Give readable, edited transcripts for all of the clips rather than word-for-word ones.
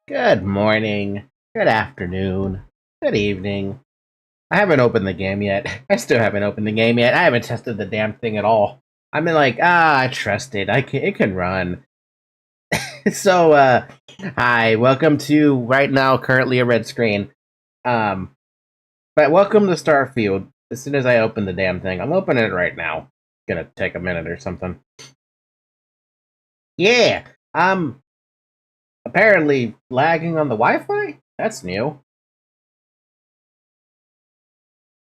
Good morning, good afternoon, good evening. I haven't opened the game yet. I still haven't opened the game yet. I haven't tested the damn thing at all. I've been like, I trust it. It can run. So, hi, welcome to right now currently a red screen. But welcome to Starfield. As soon as I open the damn thing, I'm opening it right now. It's gonna take a minute or something. Yeah, apparently lagging on the Wi-Fi? That's new.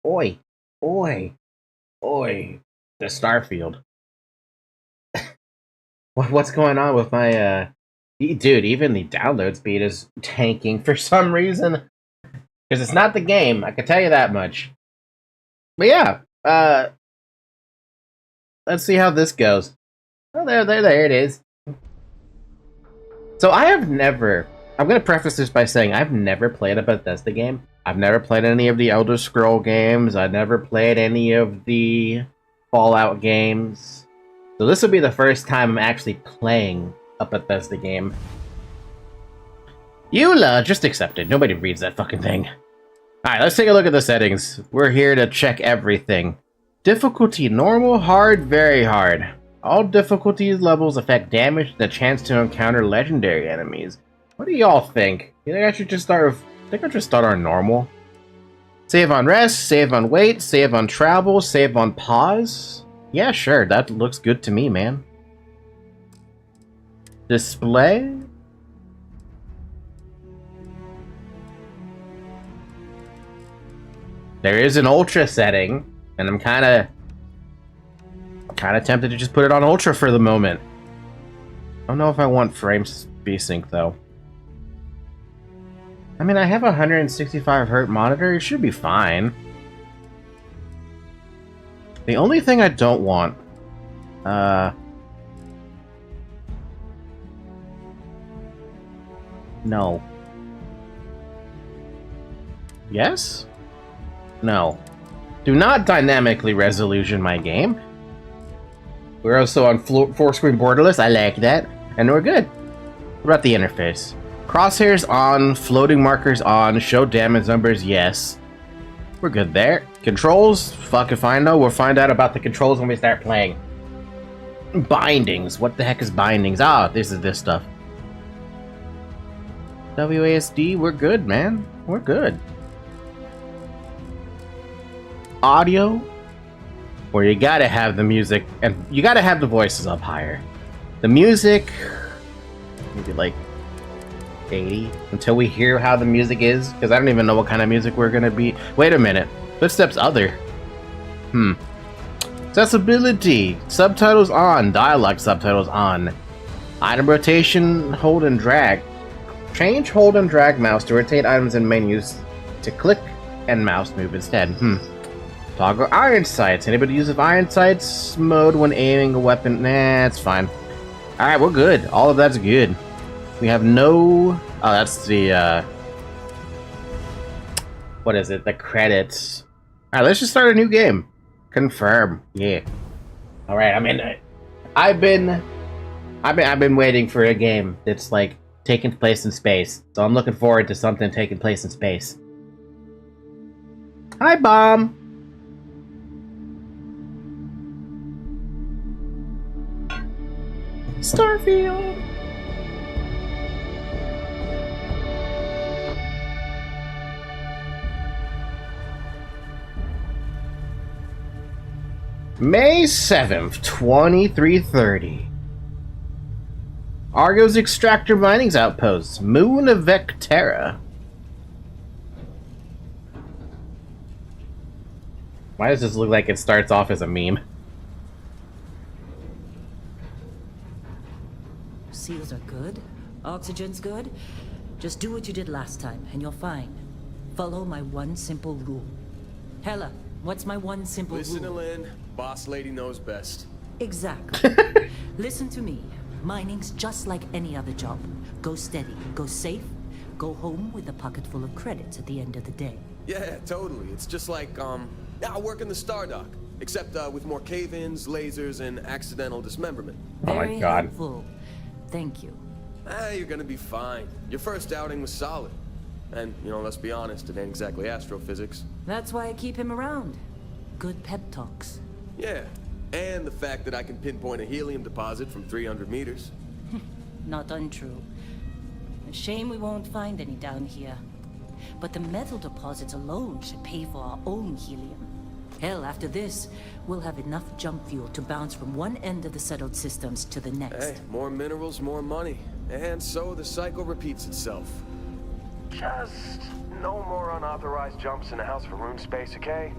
Oi, oi, oi. The Starfield. What's going on with my, dude, even the download speed is tanking for some reason. Because it's not the game, I can tell you that much. But yeah, let's see how this goes. Oh, there it is. So I'm gonna preface this by saying I've never played a Bethesda game. I've never played any of the Elder Scroll games. I've never played any of the Fallout games. So this will be the first time I'm actually playing a Bethesda game. Eula, just accepted. Nobody reads that fucking thing. Alright, let's take a look at the settings. We're here to check everything. Difficulty: normal, hard, very hard. All difficulty levels affect damage and the chance to encounter legendary enemies. What do y'all think? You think I should just start with... I think I'll just start on normal. Save on rest, save on wait, save on travel, save on pause. Yeah, sure, that looks good to me, man. Display? There is an ultra setting, and I'm kind of tempted to just put it on ultra for the moment. I don't know if I want frame VSync though. I mean, I have a 165Hz monitor. It should be fine. The only thing I don't want, no. Yes? No. Do not dynamically resolution my game. We're also on 4-screen borderless. I like that. And we're good. What about the interface? Crosshairs on, floating markers on, show damage numbers, yes. We're good there. Controls? Fuck if I know. We'll find out about the controls when we start playing. Bindings. What the heck is bindings? Ah, this is this stuff. WASD, we're good, man. We're good. Audio, where you gotta have the music and you gotta have the voices up higher. The music, maybe like 80 until we hear how the music is, because I don't even know what kind of music we're gonna be. Wait a minute. Footsteps other. Accessibility. Subtitles on. Dialogue subtitles on. Item rotation, hold and drag. Change hold and drag mouse to rotate items in menus to click and mouse move instead. Toggle iron sights. Anybody use iron sights mode when aiming a weapon? Nah, it's fine. Alright, we're good. All of that's good. We have no... Oh, that's the, what is it? The credits. Alright, let's just start a new game. Confirm. Yeah. Alright, I mean, I've been waiting for a game that's, like, taking place in space. So I'm looking forward to something taking place in space. Hi, Bomb! Starfield! May 7th, 2330. Argo's Extractor Mining's Outpost, Moon of Vectera. Why does this look like it starts off as a meme? Seals are good. Oxygen's good. Just do what you did last time, and you're fine. Follow my one simple rule. Hella, what's my one simple rule? Listen to Lynn. Boss lady knows best. Exactly. Listen to me. Mining's just like any other job. Go steady, go safe, go home with a pocket full of credits at the end of the day. Yeah, totally. It's just like, I work in the Stardock. Except, with more cave-ins, lasers, and accidental dismemberment. Oh my Very God. helpful. Thank you. You're gonna be fine. Your first outing was solid. And, you know, let's be honest, it ain't exactly astrophysics. That's why I keep him around. Good pep talks. Yeah, and the fact that I can pinpoint a helium deposit from 300 meters. Not untrue. A shame we won't find any down here. But the metal deposits alone should pay for our own helium. Hell, after this, we'll have enough jump fuel to bounce from one end of the settled systems to the next. Hey, more minerals, more money. And so the cycle repeats itself. Just no more unauthorized jumps in the house for room space, okay?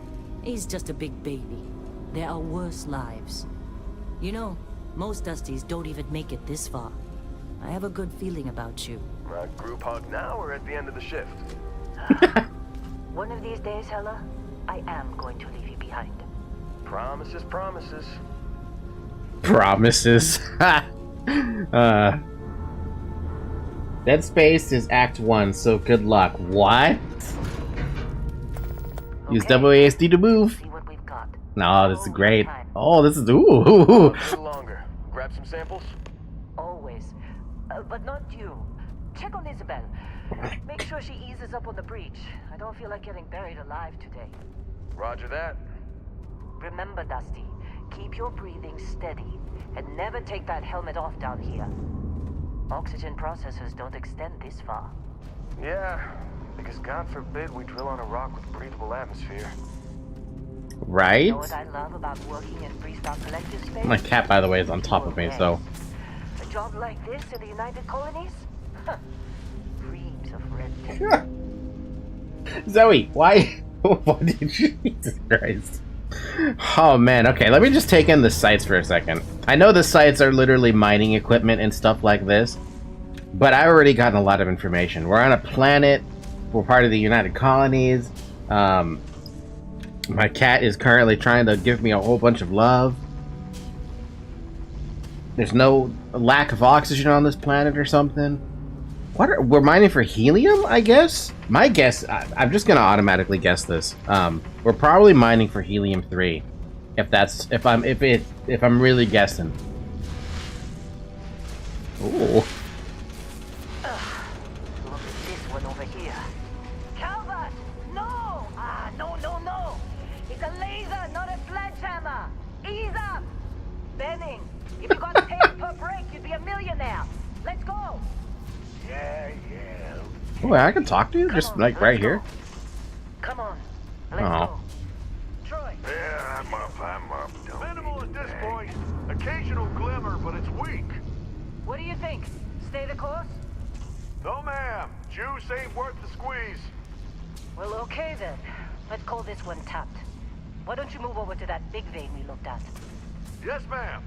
He's just a big baby. There are worse lives. You know, most Dusties don't even make it this far. I have a good feeling about you. Group hug now or at the end of the shift? One of these days, Hella, I am going to leave you behind. Promises, promises. Promises. Dead Space is Act 1, so good luck. What? Use WASD to move. See what we've got. No, this is great. Time. Oh, this is A little longer. Grab some samples? Always. But not you. Check on Isabel. Make sure she eases up on the breach. I don't feel like getting buried alive today. Roger that. Remember, Dusty, keep your breathing steady and never take that helmet off down here. Oxygen processors don't extend this far. Yeah, because God forbid we drill on a rock with breathable atmosphere. Right? You know what I love about working in Freestyle Collective space? My cat, by the way, is on top of me, so... The job like this in the United Colonies? Huh. Reams of red tape. Zoe, why? Why did you? Jesus Christ. Oh man, okay, let me just take in the sites for a second. I know the sites are literally mining equipment and stuff like this, but I've already gotten a lot of information. We're on a planet, we're part of the United Colonies. My cat is currently trying to give me a whole bunch of love. There's no lack of oxygen on this planet or something. We're mining for helium, I guess? My guess, I'm just gonna automatically guess this. We're probably mining for helium-3. If I'm really guessing. Ooh. Look at this one over here. Calvert! No! No. It's a laser, not a sledgehammer. Ease up. Benning, if you got paid per break, you'd be a millionaire. Let's go. Yeah. Oh, I can talk to you? Just like right here? Come on. Let's go. Troy. Yeah, I'm up. Don't Minimal need at this to point. Occasional glimmer, but it's weak. What do you think? Stay the course? No, ma'am. Juice ain't worth the squeeze. Well, okay then. Let's call this one tapped. Why don't you move over to that big vein we looked at? Yes, ma'am.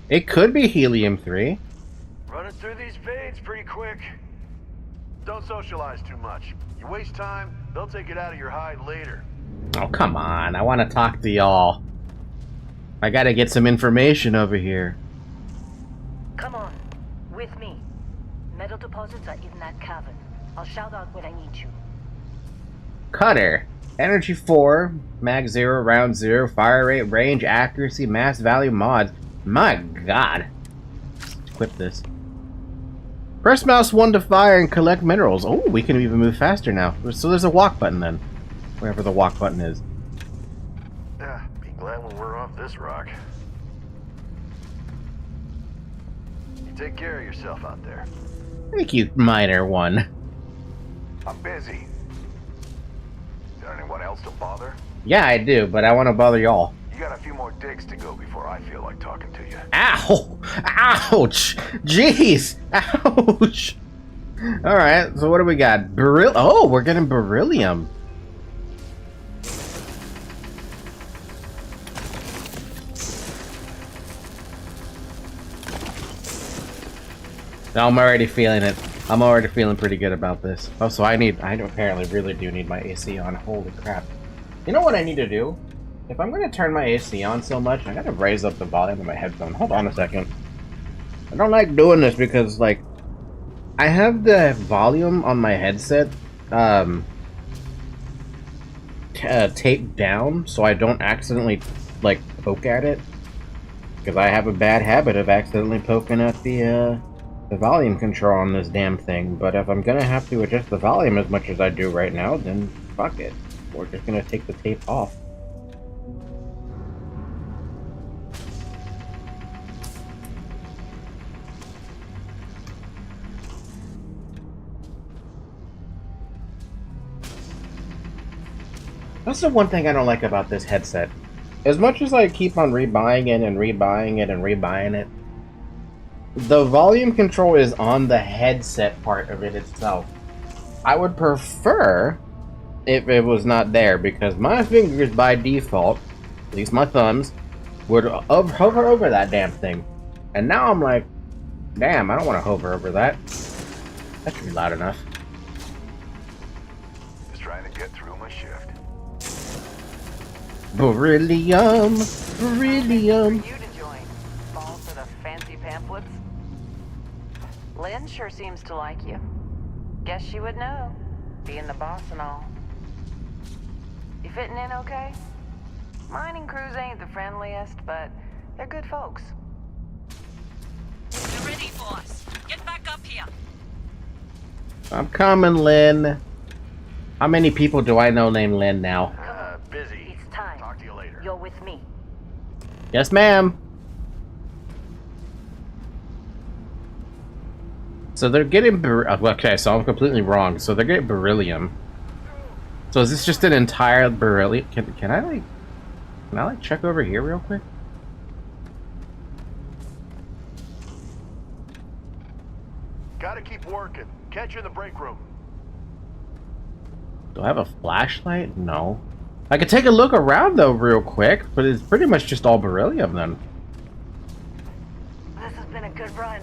It could be helium-3. Running through these veins pretty quick. Don't socialize too much. You waste time, they'll take it out of your hide later. Oh, come on. I want to talk to y'all. I gotta get some information over here. Come on. With me. Metal deposits are in that cavern. I'll shout out when I need you. Cutter. Energy 4, mag 0, round 0, fire rate, range, accuracy, mass value, mods. My god. Let's equip this. Press mouse 1 to fire and collect minerals. Oh, we can even move faster now. So there's a walk button then. Wherever the walk button is. Be glad when we're off this rock. You take care of yourself out there. Thank you, Miner 1. I'm busy. Is there anyone else to bother? Yeah, I do, but I want to bother y'all. You got a few more digs to go before I feel like talking to you. Ow! Ouch! Jeez! Ouch! Alright, so what do we got? Oh, we're getting beryllium. I'm already feeling it. I'm already feeling pretty good about this. Oh, so I apparently really do need my AC on. Holy crap. You know what I need to do? If I'm going to turn my AC on so much, I gotta raise up the volume of my headphone. Hold on a second. I don't like doing this because, like, I have the volume on my headset taped down so I don't accidentally, like, poke at it. Because I have a bad habit of accidentally poking at the volume control on this damn thing. But if I'm going to have to adjust the volume as much as I do right now, then fuck it. We're just going to take the tape off. That's the one thing I don't like about this headset. As much as I keep on rebuying it and rebuying it and rebuying it, the volume control is on the headset part of it itself. I would prefer if it was not there, because my fingers by default, at least my thumbs, would hover over that damn thing. And now I'm like, damn, I don't want to hover over that. That should be loud enough. Just trying to get through my shift. Beryllium! Beryllium! For you to join. Fall for the fancy pamphlets? Lynn sure seems to like you. Guess she would know, being the boss and all. You fitting in okay? Mining crews ain't the friendliest, but they're good folks. You're ready, boss. Get back up here. I'm coming, Lynn. How many people do I know named Lynn now? Busy. It's time. Talk to you later. You're with me. Yes, ma'am. So they're getting okay, so I'm completely wrong. So they're getting beryllium. So is this just an entire beryllium? Can I like check over here real quick? gotta keep working. Catch you in the break room. Do I have a flashlight? No. I could take a look around though real quick, but it's pretty much just all beryllium then. This has been a good run.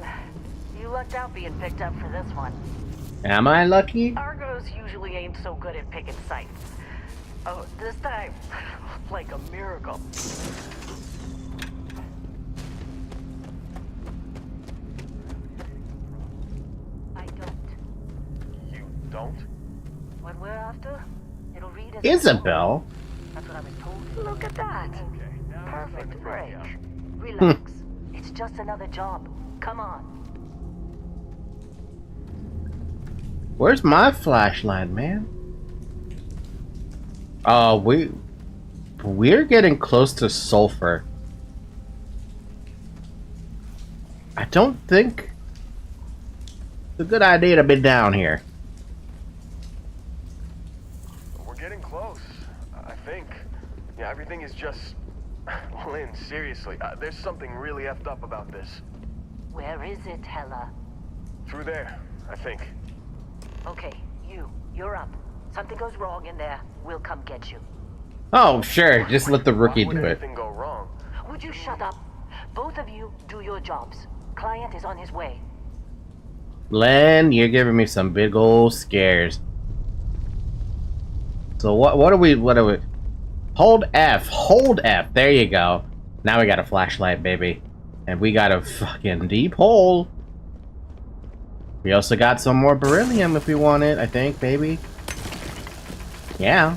You lucked out being picked up for this one. Am I lucky? Argos usually ain't so good at picking sites. Oh, this time, like a miracle. I don't. You don't? What we're after, it'll read as Isabel? That's what I was told. Look at that. Okay, now it's time to Perfect break break. you out. Relax. It's just another job. Come on. Where's my flashlight, man? Oh, we're getting close to sulfur. I don't think it's a good idea to be down here. We're getting close, I think. Yeah, everything is just... Lynn, seriously, there's something really effed up about this. Where is it, Hella? Through there, I think. Okay, you're up. Something goes wrong in there, we'll come get you. Oh, sure. Just let the rookie Why would do it. anything go wrong? Would you shut up? Both of you do your jobs. Client is on his way. Len, you're giving me some big old scares. So what are we? Hold F. Hold F. There you go. Now we got a flashlight, baby. And we got a fucking deep hole. We also got some more beryllium if we want it, I think, baby. Yeah.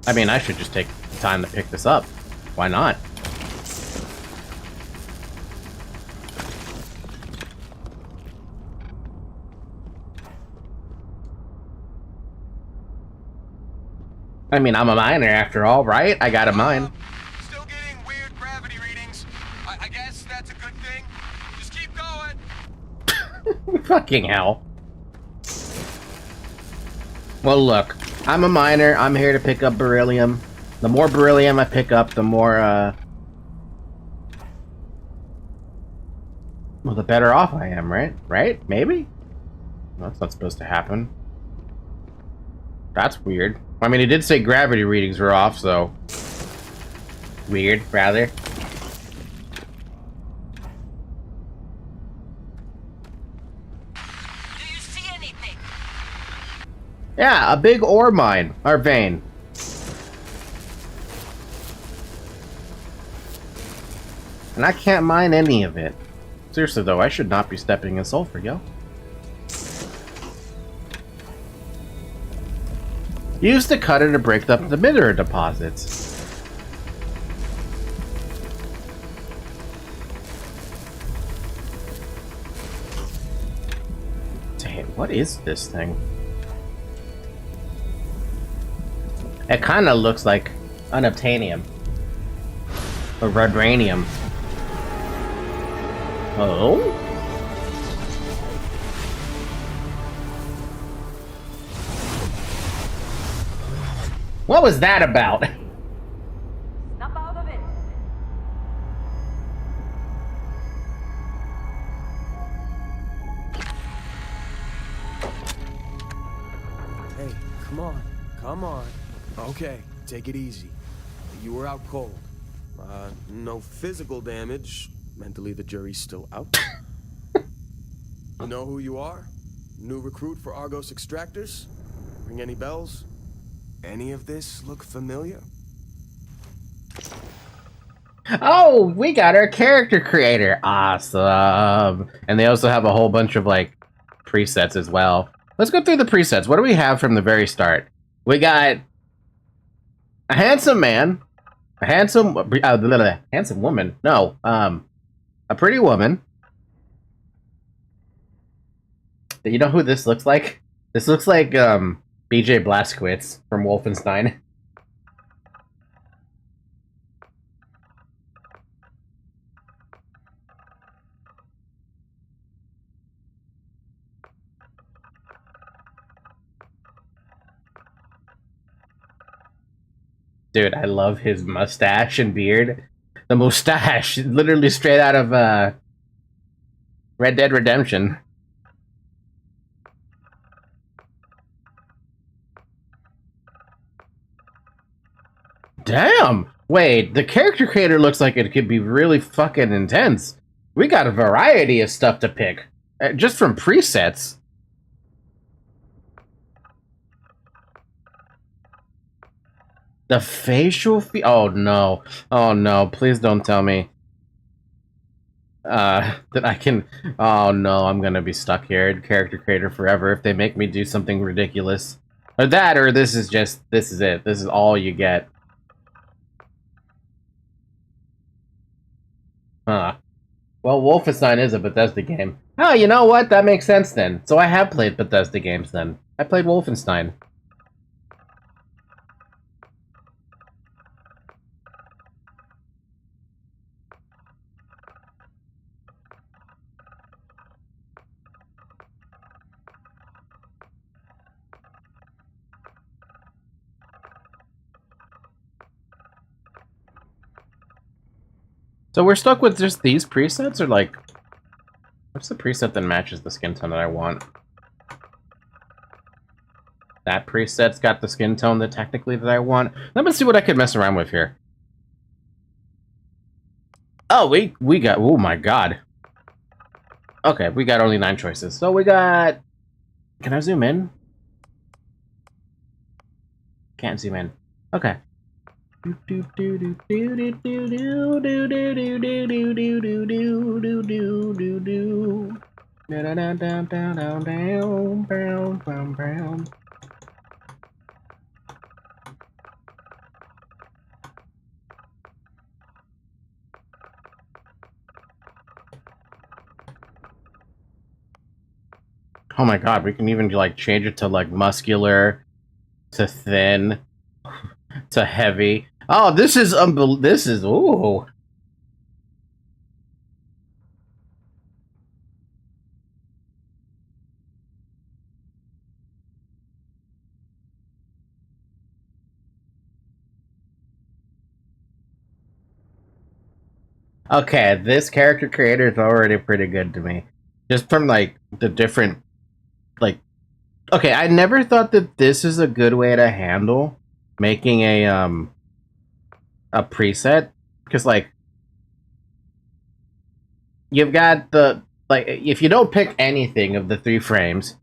I mean, I should just take the time to pick this up. Why not? I mean, I'm a miner after all, right? I got a mine. Still getting weird gravity readings. I guess that's a good thing. Just keep going. Fucking hell. Well, look. I'm a miner. I'm here to pick up beryllium. The more beryllium I pick up, the more, well, the better off I am, right? Right? Maybe? That's not supposed to happen. That's weird. I mean, it did say gravity readings were off, so... Weird, rather. Do you see anything? Yeah, a big ore mine. Or vein. And I can't mine any of it. Seriously, though, I should not be stepping in sulfur, yo. Use the cutter to break up the mineral deposits. Damn, what is this thing? It kind of looks like unobtainium. Or rudranium. Oh? What was that about? Snap out of it. Hey, come on. Come on. Okay, take it easy. You were out cold. No physical damage. Mentally, the jury's still out. You know who you are? New recruit for Argos Extractors? Ring any bells? Any of this look familiar? Oh, we got our character creator. Awesome. And they also have a whole bunch of, like, presets as well. Let's go through the presets. What do we have from the very start? We got a handsome man, a handsome woman. No, a pretty woman. You know who this looks like? This looks like, BJ Blazkowicz from Wolfenstein. Dude, I love his mustache and beard. The mustache, literally straight out of Red Dead Redemption. Damn! Wait, the character creator looks like it could be really fucking intense. We got a variety of stuff to pick. Just from presets. The facial oh no. Oh no, please don't tell me. That I can... Oh no, I'm gonna be stuck here. Character creator forever if they make me do something ridiculous. Or that, or this is just... This is it. This is all you get. Huh. Well, Wolfenstein is a Bethesda game. Oh, you know what? That makes sense then. So I have played Bethesda games then. I played Wolfenstein. So we're stuck with just these presets, or like... What's the preset that matches the skin tone that I want? That preset's got the skin tone that technically that I want. Let me see what I could mess around with here. Oh, we got... Oh my god. Okay, we got only 9 choices. So we got... Can I zoom in? Can't zoom in. Okay. Oh my god, we can even like change it to like muscular, to thin, to heavy. Oh, this is this is ooh. Okay, this character creator is already pretty good to me. Just from like the different like okay, I never thought that this is a good way to handle making a preset, because like you've got the like if you don't pick anything of the 3 frames,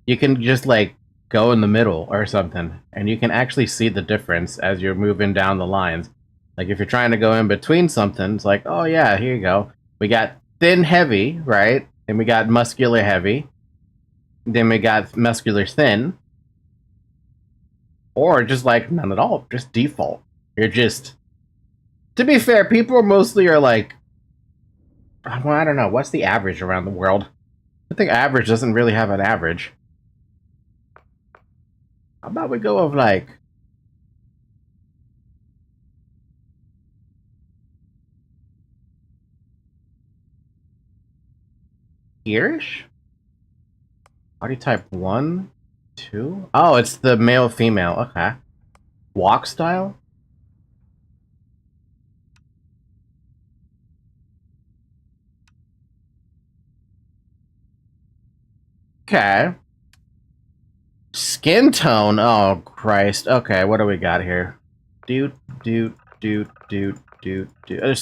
you can just like go in the middle or something, and you can actually see the difference as you're moving down the lines. Like if you're trying to go in between something, it's like, oh yeah, here you go. We got thin heavy, right? And we got muscular heavy. Then we got muscular thin. Or just like none at all, just default. You're just... To be fair, people mostly are like... Well, I don't know, what's the average around the world? I think average doesn't really have an average. How about we go of like... Here-ish? Body type 1? 2? Oh, it's the male-female, okay. Walk style? Okay. Skin tone? Oh, Christ. Okay, what do we got here? It's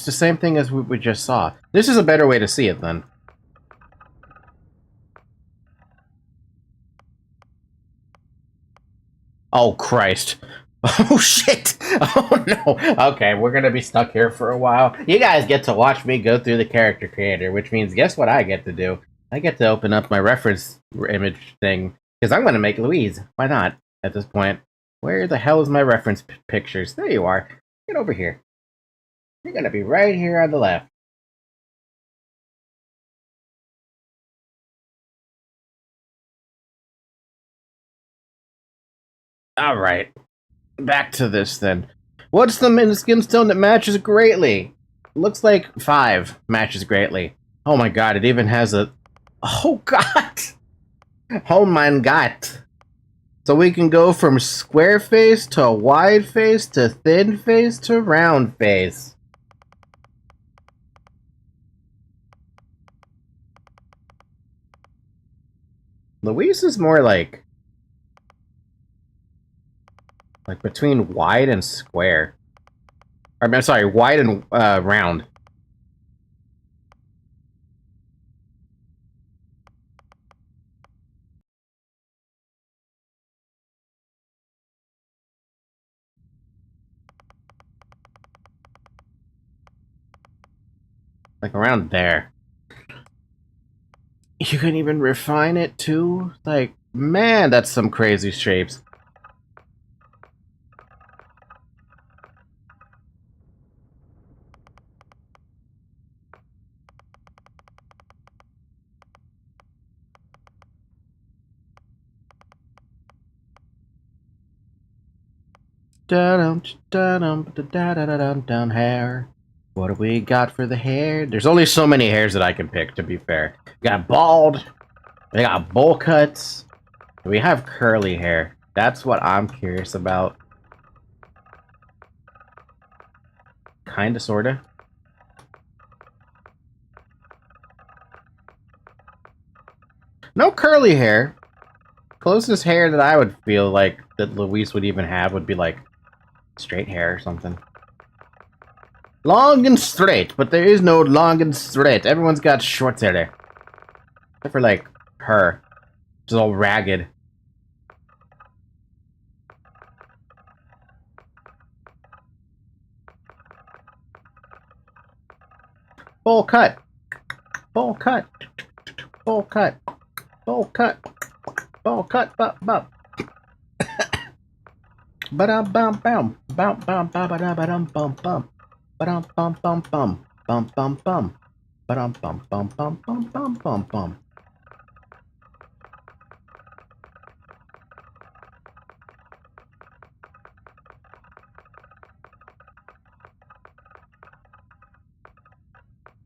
the same thing as we just saw. This is a better way to see it, then. Oh, Christ. Oh, shit. Oh, no. Okay, we're gonna be stuck here for a while. You guys get to watch me go through the character creator, which means guess what I get to do? I get to open up my reference image thing, because I'm gonna make Louise. Why not, at this point? Where the hell is my reference pictures? There you are. Get over here. You're gonna be right here on the left. Alright. Back to this, then. What's the skin tone that matches greatly? Looks like 5 matches greatly. Oh my god, it even has a... Oh god! Oh my god! So we can go from square face to wide face to thin face to round face. Luis is more like between wide and square. I'm sorry, wide and round. Like around there. You can even refine it too? Like, man, that's some crazy shapes. Down hair. What do we got for the hair? There's only so many hairs that I can pick, to be fair. We got bald. We got bowl cuts. We have curly hair. That's what I'm curious about. Kinda, sorta. No curly hair. Closest hair that I would feel like that Luis would even have would be like straight hair or something. Long and straight, but there is no long and straight. Everyone's got short hair there. Except for like her. She's all ragged. Full cut. Full cut. Full cut. Full cut. Full cut. Bup bup. Ba-dum bum bum. Bum bum ba ba da ba dum bum bum. Ba-dum bum bum bum. Bum bum bum. Ba-dum bum bum bum bum bum bum bum.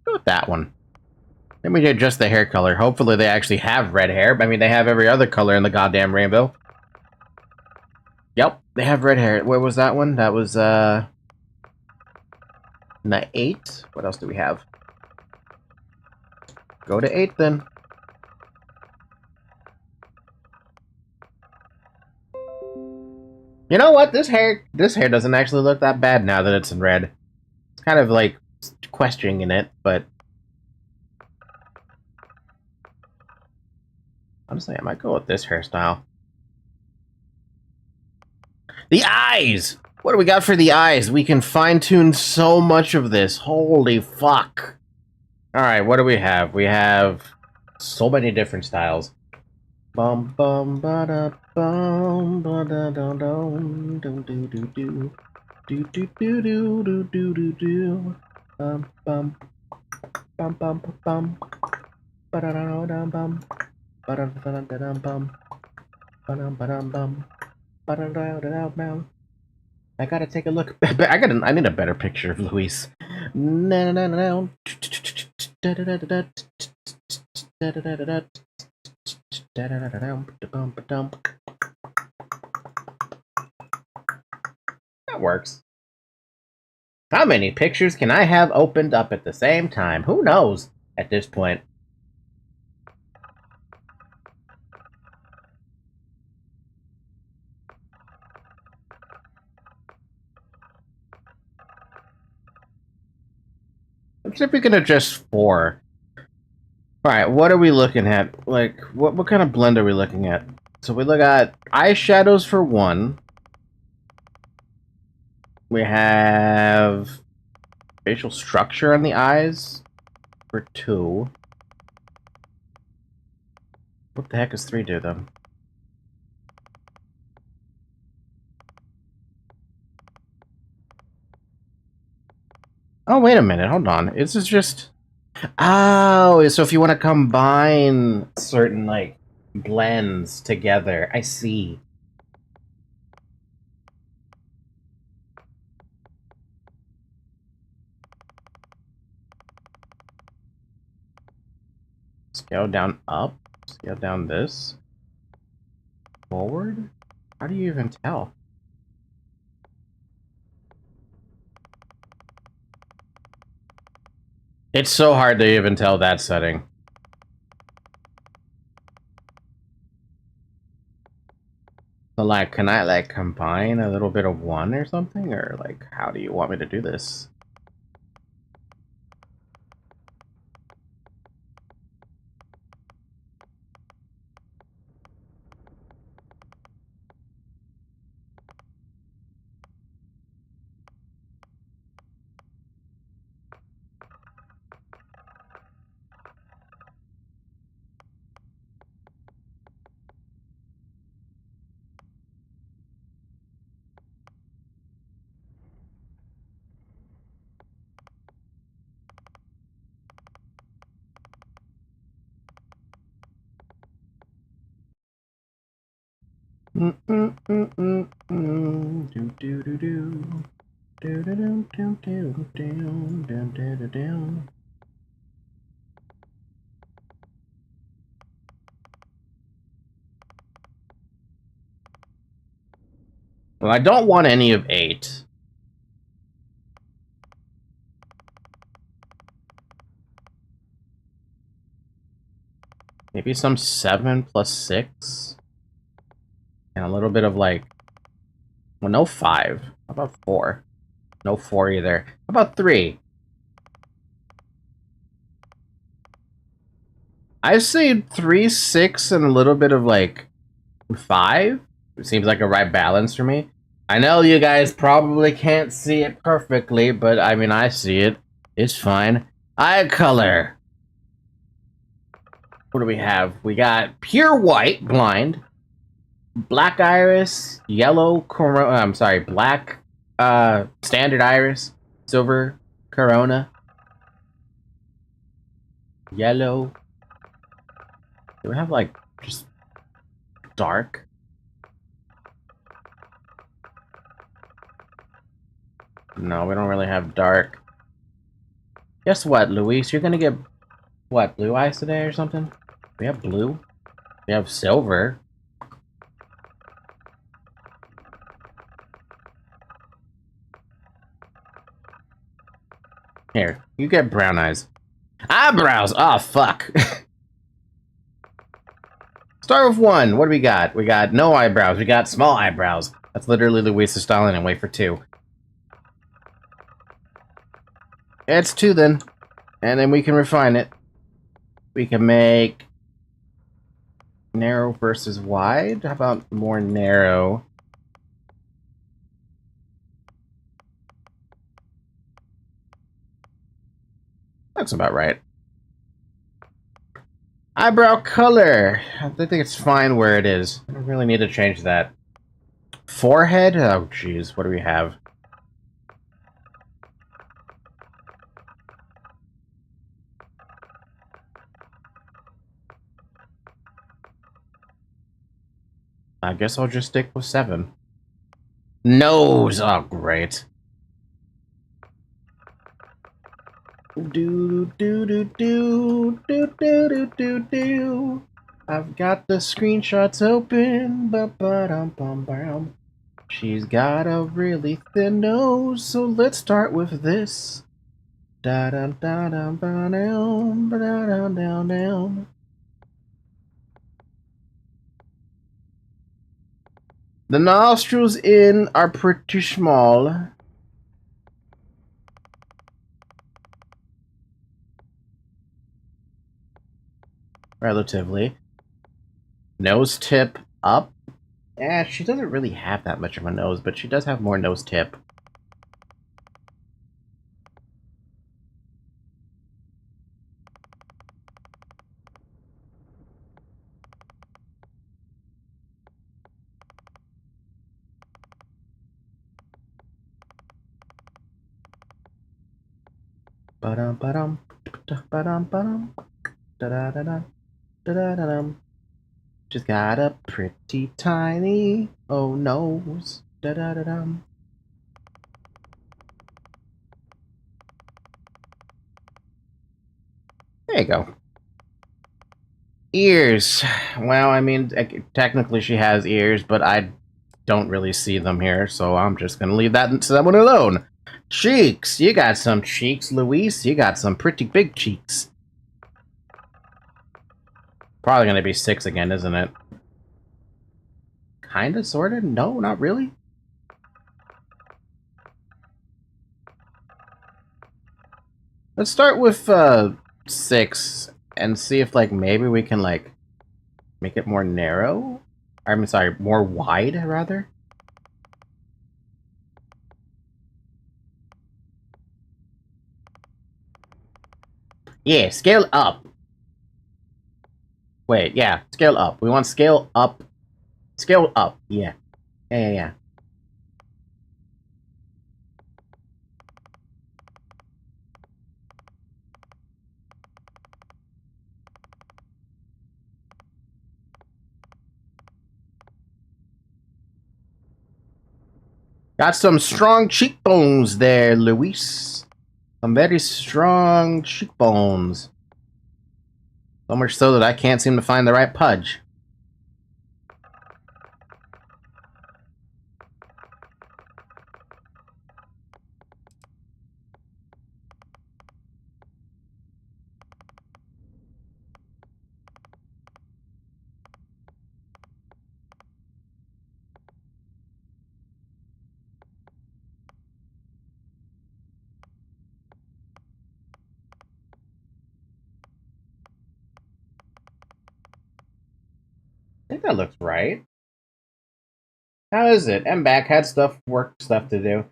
Go with that one. Let me adjust the hair color. Hopefully they actually have red hair. I mean, they have every other color in the goddamn rainbow. Yep, they have red hair. Where was that one? That was, the 8? What else do we have? Go to 8, then. You know what? This hair doesn't actually look that bad now that it's in red. It's kind of, like, questioning it, but... honestly, I might go with this hairstyle. The eyes! What do we got for the eyes? We can fine-tune so much of this. Holy fuck. Alright, what do we have? We have so many different styles. Bum bum ba da bum ba da dum dum do do do do do do do do do do do do bum bum bum bum bum ba da da dum bum ba da da dum bum ba dum bum ba da da bum. I gotta take a look. I need a better picture of Luis. That works. How many pictures can I have opened up at the same time? Who knows at this point? Let's see if we can adjust 4. Alright, what are we looking at? Like, what kind of blend are we looking at? So we look at eyeshadows for 1. We have facial structure on the eyes for 2. What the heck does 3 do, then? Oh, wait a minute. Hold on. This is just... oh, so if you want to combine certain, like, blends together. I see. Scale down up. Scale down this. Forward? How do you even tell? It's so hard to even tell that setting. like, can I, like, combine a little bit of one or something? Or, like, how do you want me to do this? Do do do do do do do do do do do do do. Well, I don't want any of 8. Maybe some 7 plus 6. And a little bit of, like... Well, no 5. How about 4? No 4 either. How about 3? I say 3, 6, and a little bit of, like, 5? It seems like a right balance for me. I know you guys probably can't see it perfectly, but I mean, I see it. It's fine. Eye color. What do we have? We got pure white, blind. Black iris, yellow corona. I'm sorry, black standard iris, silver corona, yellow. Do we have like just dark? No, we don't really have dark. Guess what, Luis? You're gonna get what, blue eyes today or something? We have blue. We have silver. Here, you get brown eyes. Eyebrows! Oh, fuck. Start with 1. What do we got? We got no eyebrows. We got small eyebrows. That's literally Luis's style and wait for 2. It's 2 then. And then we can refine it. We can make narrow versus wide. How about more narrow? That's about right. Eyebrow color. I think it's fine where it is. I don't really need to change that. Forehead? Oh, jeez. What do we have? I guess I'll just stick with 7. Nose! Oh, great. Do do do do do do do do do. I've got the screenshots open. Ba ba dum bum bum. She's got a really thin nose, so let's start with this. Da dum da dum ba dum ba da dum down down. The nostrils in are pretty small. Relatively. Nose tip up. Yeah, she doesn't really have that much of a nose, but she does have more nose tip. Ba-dum ba-dum ba-dum ba-dum da-da-da-da da-da-da-dum. She's got a pretty tiny nose. Da-da-da-dum. There you go. Ears. Well, I mean, technically she has ears, but I don't really see them here, so I'm just gonna leave that one alone. Cheeks. You got some cheeks, Luis. You got some pretty big cheeks. Probably gonna be 6 again, isn't it? Kinda, sorta? No, not really. Let's start with 6 and see if like maybe we can like make it more narrow. I'm sorry, more wide rather. Yeah, scale up. Wait, yeah, scale up. We want scale up. Scale up. Yeah. Yeah. Got some strong cheekbones there, Luis. Some very strong cheekbones. So much so that I can't seem to find the right pudge. I think that looks right. How is it? I'm back. Had work stuff to do.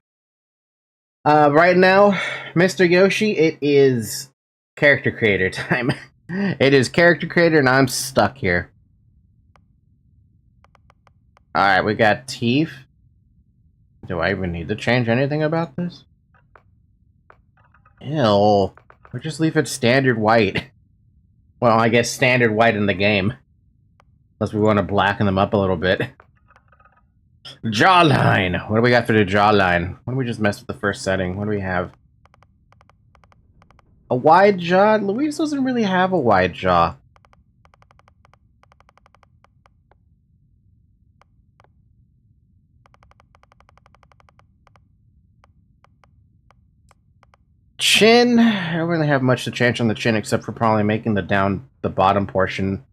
Right now, Mr. Yoshi, it is character creator time. It is character creator, and I'm stuck here. Alright, we got teeth. Do I even need to change anything about this? Ew. Or just leave it standard white. Well, I guess standard white in the game. Unless we want to blacken them up a little bit. Jawline! What do we got for the jawline? Why don't we just mess with the first setting? What do we have? A wide jaw? Luis doesn't really have a wide jaw. Chin? I don't really have much to change on the chin except for probably making the bottom portion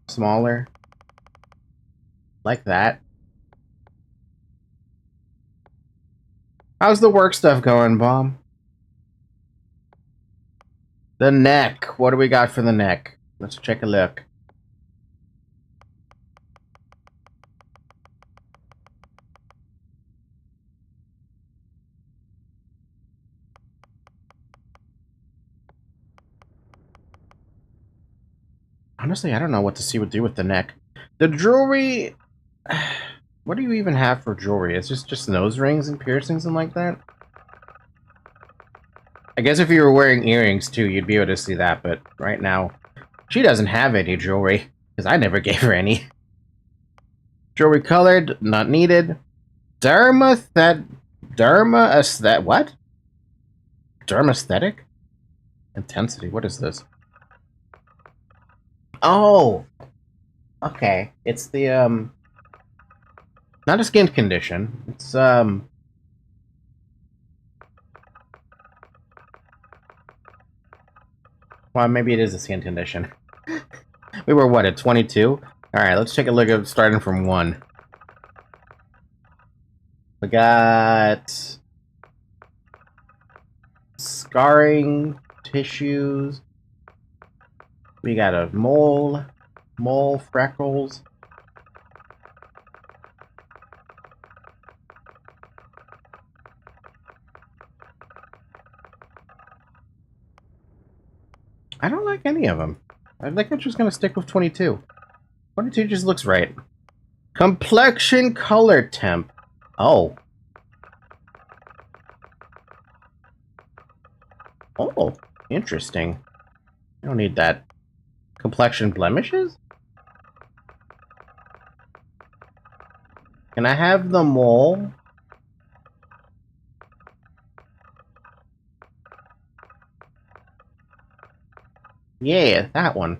smaller. Like that. How's the work stuff going, Bob? The neck. What do we got for the neck? Let's check a look. Honestly, I don't know what to do with the neck. The jewelry... What do you even have for jewelry? It's just nose rings and piercings and like that? I guess if you were wearing earrings too, you'd be able to see that, but right now, she doesn't have any jewelry, because I never gave her any. Jewelry colored, not needed. Dermaesthetic? What? Dermaesthetic? Intensity, what is this? Oh! Okay, it's the, not a skin condition, it's, well, maybe it is a skin condition. We were, what, at 22? Alright, let's take a look at starting from 1. We got... scarring, tissues. We got a mole, freckles. I don't like any of them. I think I'm just gonna stick with 22. 22 just looks right. Complexion color temp. Oh. Oh, interesting. I don't need that. Complexion blemishes? Can I have the mole? Yeah, that one.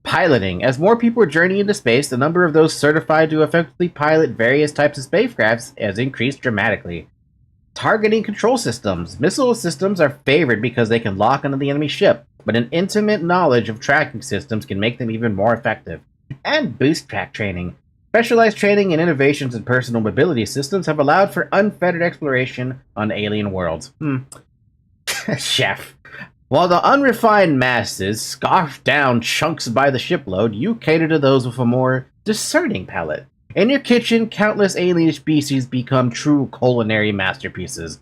Piloting. As more people journey into space, the number of those certified to effectively pilot various types of spacecrafts has increased dramatically. Targeting control systems. Missile systems are favored because they can lock onto the enemy ship, but an intimate knowledge of tracking systems can make them even more effective. And boost track training. Specialized training and innovations in personal mobility systems have allowed for unfettered exploration on alien worlds. Chef. While the unrefined masses scarf down chunks by the shipload, you cater to those with a more discerning palate. In your kitchen, countless alien species become true culinary masterpieces.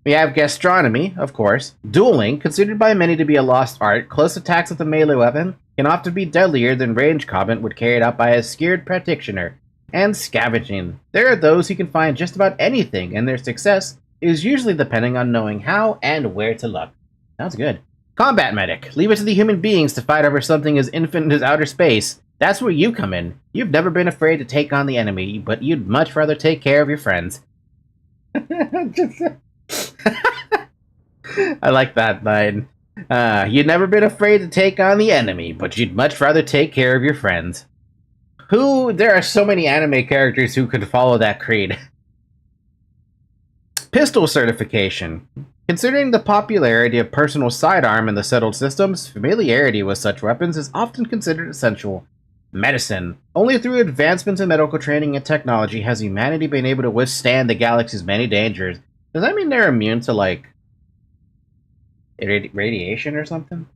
We have gastronomy, of course. Dueling, considered by many to be a lost art, close attacks with a melee weapon can often be deadlier than range combat would carried out by a skilled practitioner. And scavenging. There are those who can find just about anything, and their success is usually depending on knowing how and where to look. Sounds good. Combat medic. Leave it to the human beings to fight over something as infinite as outer space. That's where you come in. You've never been afraid to take on the enemy, but you'd much rather take care of your friends. I like that line. You'd never been afraid to take on the enemy, but you'd much rather take care of your friends. There are so many anime characters who could follow that creed. Pistol certification. Considering the popularity of personal sidearm in the settled systems, familiarity with such weapons is often considered essential. Medicine. Only through advancements in medical training and technology has humanity been able to withstand the galaxy's many dangers. Does that mean they're immune to, like, radiation or something?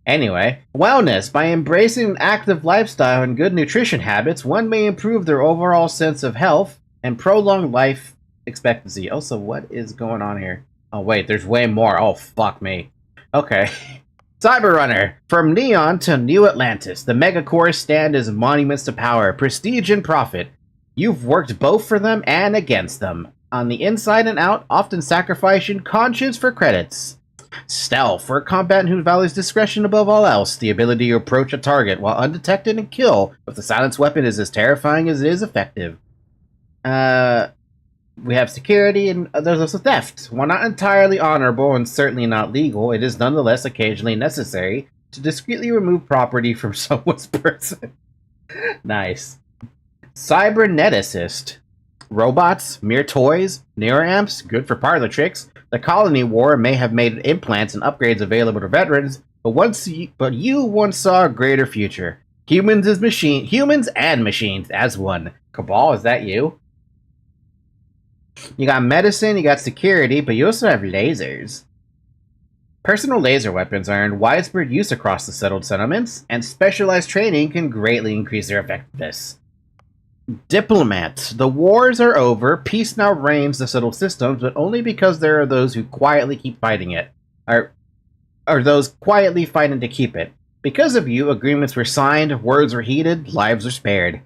Anyway, wellness. By embracing an active lifestyle and good nutrition habits, one may improve their overall sense of health and prolong life expectancy. Also, what is going on here? Oh, wait, there's way more. Oh, fuck me. Okay. Cyberrunner. From Neon to New Atlantis, the megacores stand as monuments to power, prestige, and profit. You've worked both for them and against them. On the inside and out, often sacrificing conscience for credits. Stealth. For a combatant who values discretion above all else, the ability to approach a target while undetected and kill with a silenced weapon is as terrifying as it is effective. We have security, and there's also theft. While not entirely honorable and certainly not legal, it is nonetheless occasionally necessary to discreetly remove property from someone's person. Nice. Cyberneticist. Robots, mere toys, neuroamps, good for parlor tricks. The colony war may have made implants and upgrades available to veterans, but you once saw a greater future. Humans and machines as one. Cabal, is that you? You got medicine, you got security, but you also have lasers. Personal laser weapons are in widespread use across the settled settlements, and specialized training can greatly increase their effectiveness. Diplomat. The wars are over, peace now reigns the settled systems, but only because there are those who quietly keep fighting it. Or those quietly fighting to keep it. Because of you, agreements were signed, words were heeded, lives were spared.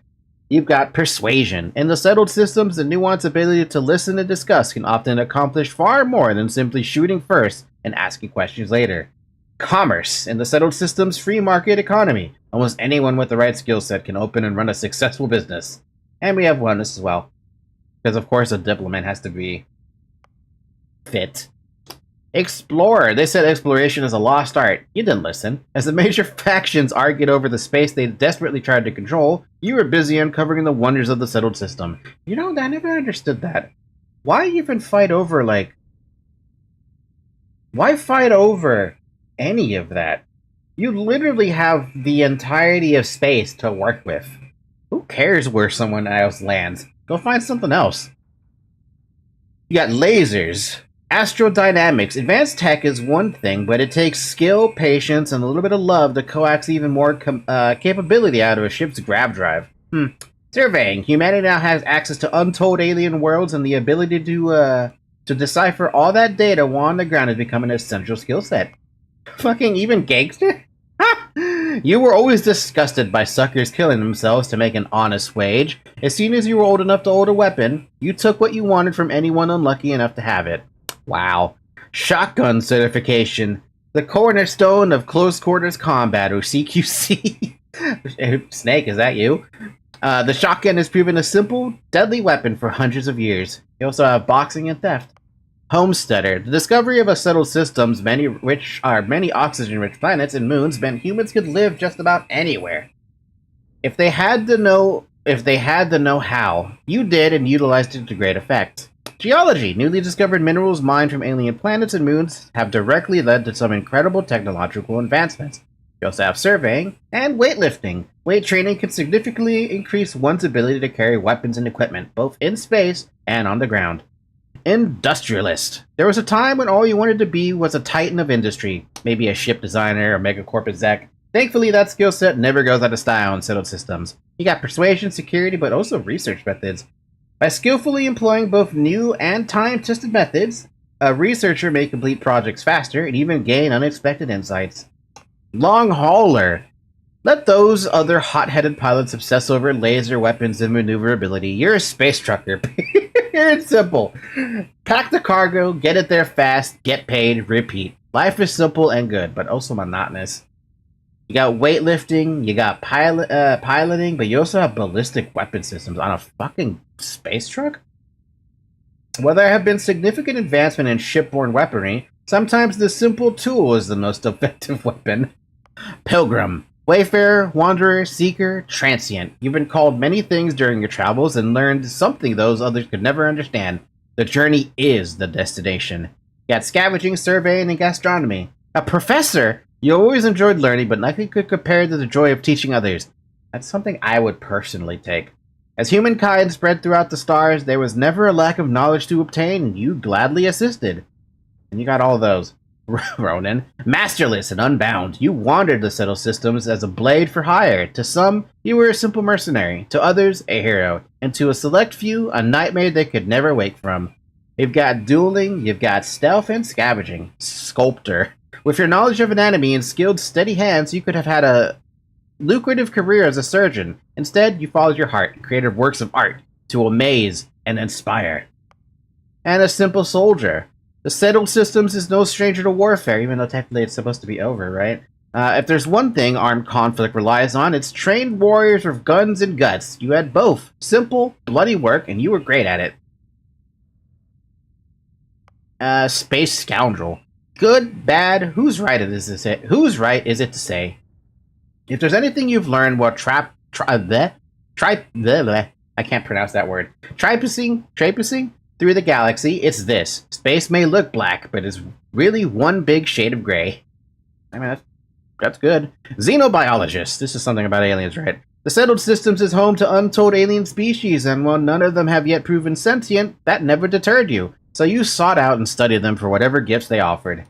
You've got persuasion. In the settled systems, the nuanced ability to listen and discuss can often accomplish far more than simply shooting first and asking questions later. Commerce. In the settled systems' free market economy, almost anyone with the right skill set can open and run a successful business. And we have wellness as well. Because of course a diplomat has to be fit. Explorer. They said exploration is a lost art. You didn't listen. As the major factions argued over the space they desperately tried to control, you were busy uncovering the wonders of the settled system. You know, I never understood that. Why even fight over, like... Why fight over any of that? You literally have the entirety of space to work with. Who cares where someone else lands? Go find something else. You got lasers. Astrodynamics. Advanced tech is one thing, but it takes skill, patience, and a little bit of love to coax even more capability out of a ship's grav drive. Surveying. Humanity now has access to untold alien worlds, and the ability to decipher all that data while on the ground has become an essential skill set. Fucking even gangster? You were always disgusted by suckers killing themselves to make an honest wage. As soon as you were old enough to hold a weapon, you took what you wanted from anyone unlucky enough to have it. Wow. Shotgun certification. The cornerstone of close quarters combat, or CQC. Snake, is that you? The shotgun has proven a simple, deadly weapon for hundreds of years. You also have boxing and theft. Homesteader. The discovery of a settled systems, many oxygen-rich planets and moons, meant humans could live just about anywhere. If they had the know-how, you did and utilized it to great effect. Geology. Newly discovered minerals mined from alien planets and moons have directly led to some incredible technological advancements. You also have surveying and weightlifting. Weight training can significantly increase one's ability to carry weapons and equipment, both in space and on the ground. Industrialist. There was a time when all you wanted to be was a titan of industry, maybe a ship designer or megacorp exec. Thankfully, that skill set never goes out of style in settled systems. You got persuasion, security, but also research methods. By skillfully employing both new and time-tested methods, a researcher may complete projects faster and even gain unexpected insights. Long hauler. Let those other hot-headed pilots obsess over laser weapons and maneuverability. You're a space trucker. It's simple. Pack the cargo, get it there fast, get paid, repeat. Life is simple and good, but also monotonous. You got weightlifting, you got piloting, but you also have ballistic weapon systems on a fucking space truck? While there have been significant advancement in shipborne weaponry, sometimes the simple tool is the most effective weapon. Pilgrim. Wayfarer, wanderer, seeker, transient. You've been called many things during your travels and learned something those others could never understand. The journey is the destination. You got scavenging, surveying, and gastronomy. A professor? You always enjoyed learning, but nothing could compare to the joy of teaching others. That's something I would personally take. As humankind spread throughout the stars, there was never a lack of knowledge to obtain, and you gladly assisted. And you got all those. Ronin. Masterless and unbound, you wandered the settled systems as a blade for hire. To some, you were a simple mercenary. To others, a hero. And to a select few, a nightmare they could never wake from. You've got dueling, you've got stealth and scavenging. Sculptor. With your knowledge of anatomy and skilled, steady hands, you could have had a lucrative career as a surgeon. Instead, you followed your heart and created works of art to amaze and inspire. And a simple soldier. The settled systems is no stranger to warfare, even though technically it's supposed to be over, right? If there's one thing armed conflict relies on, it's trained warriors with guns and guts. You had both. Simple, bloody work, and you were great at it. Space scoundrel. Good, bad, who's right is it to say? If there's anything you've learned while I can't pronounce that word. Trapezing through the galaxy, it's this. Space may look black, but it's really one big shade of gray. I mean, that's good. Xenobiologist. This is something about aliens, right? The settled systems is home to untold alien species, and while none of them have yet proven sentient, that never deterred you. So you sought out and studied them for whatever gifts they offered.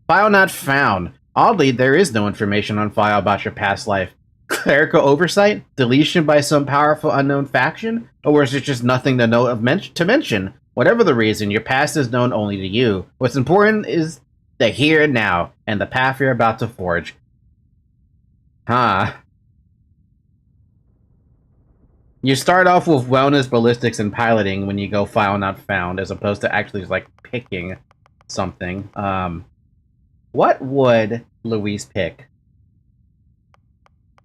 File not found. Oddly, there is no information on file about your past life. Clerical oversight? Deletion by some powerful unknown faction? Or is it just nothing to know to mention? Whatever the reason, your past is known only to you. What's important is the here and now, and the path you're about to forge. You start off with wellness, ballistics, and piloting when you go file not found, as opposed to actually just, like, picking something. What would Louise pick?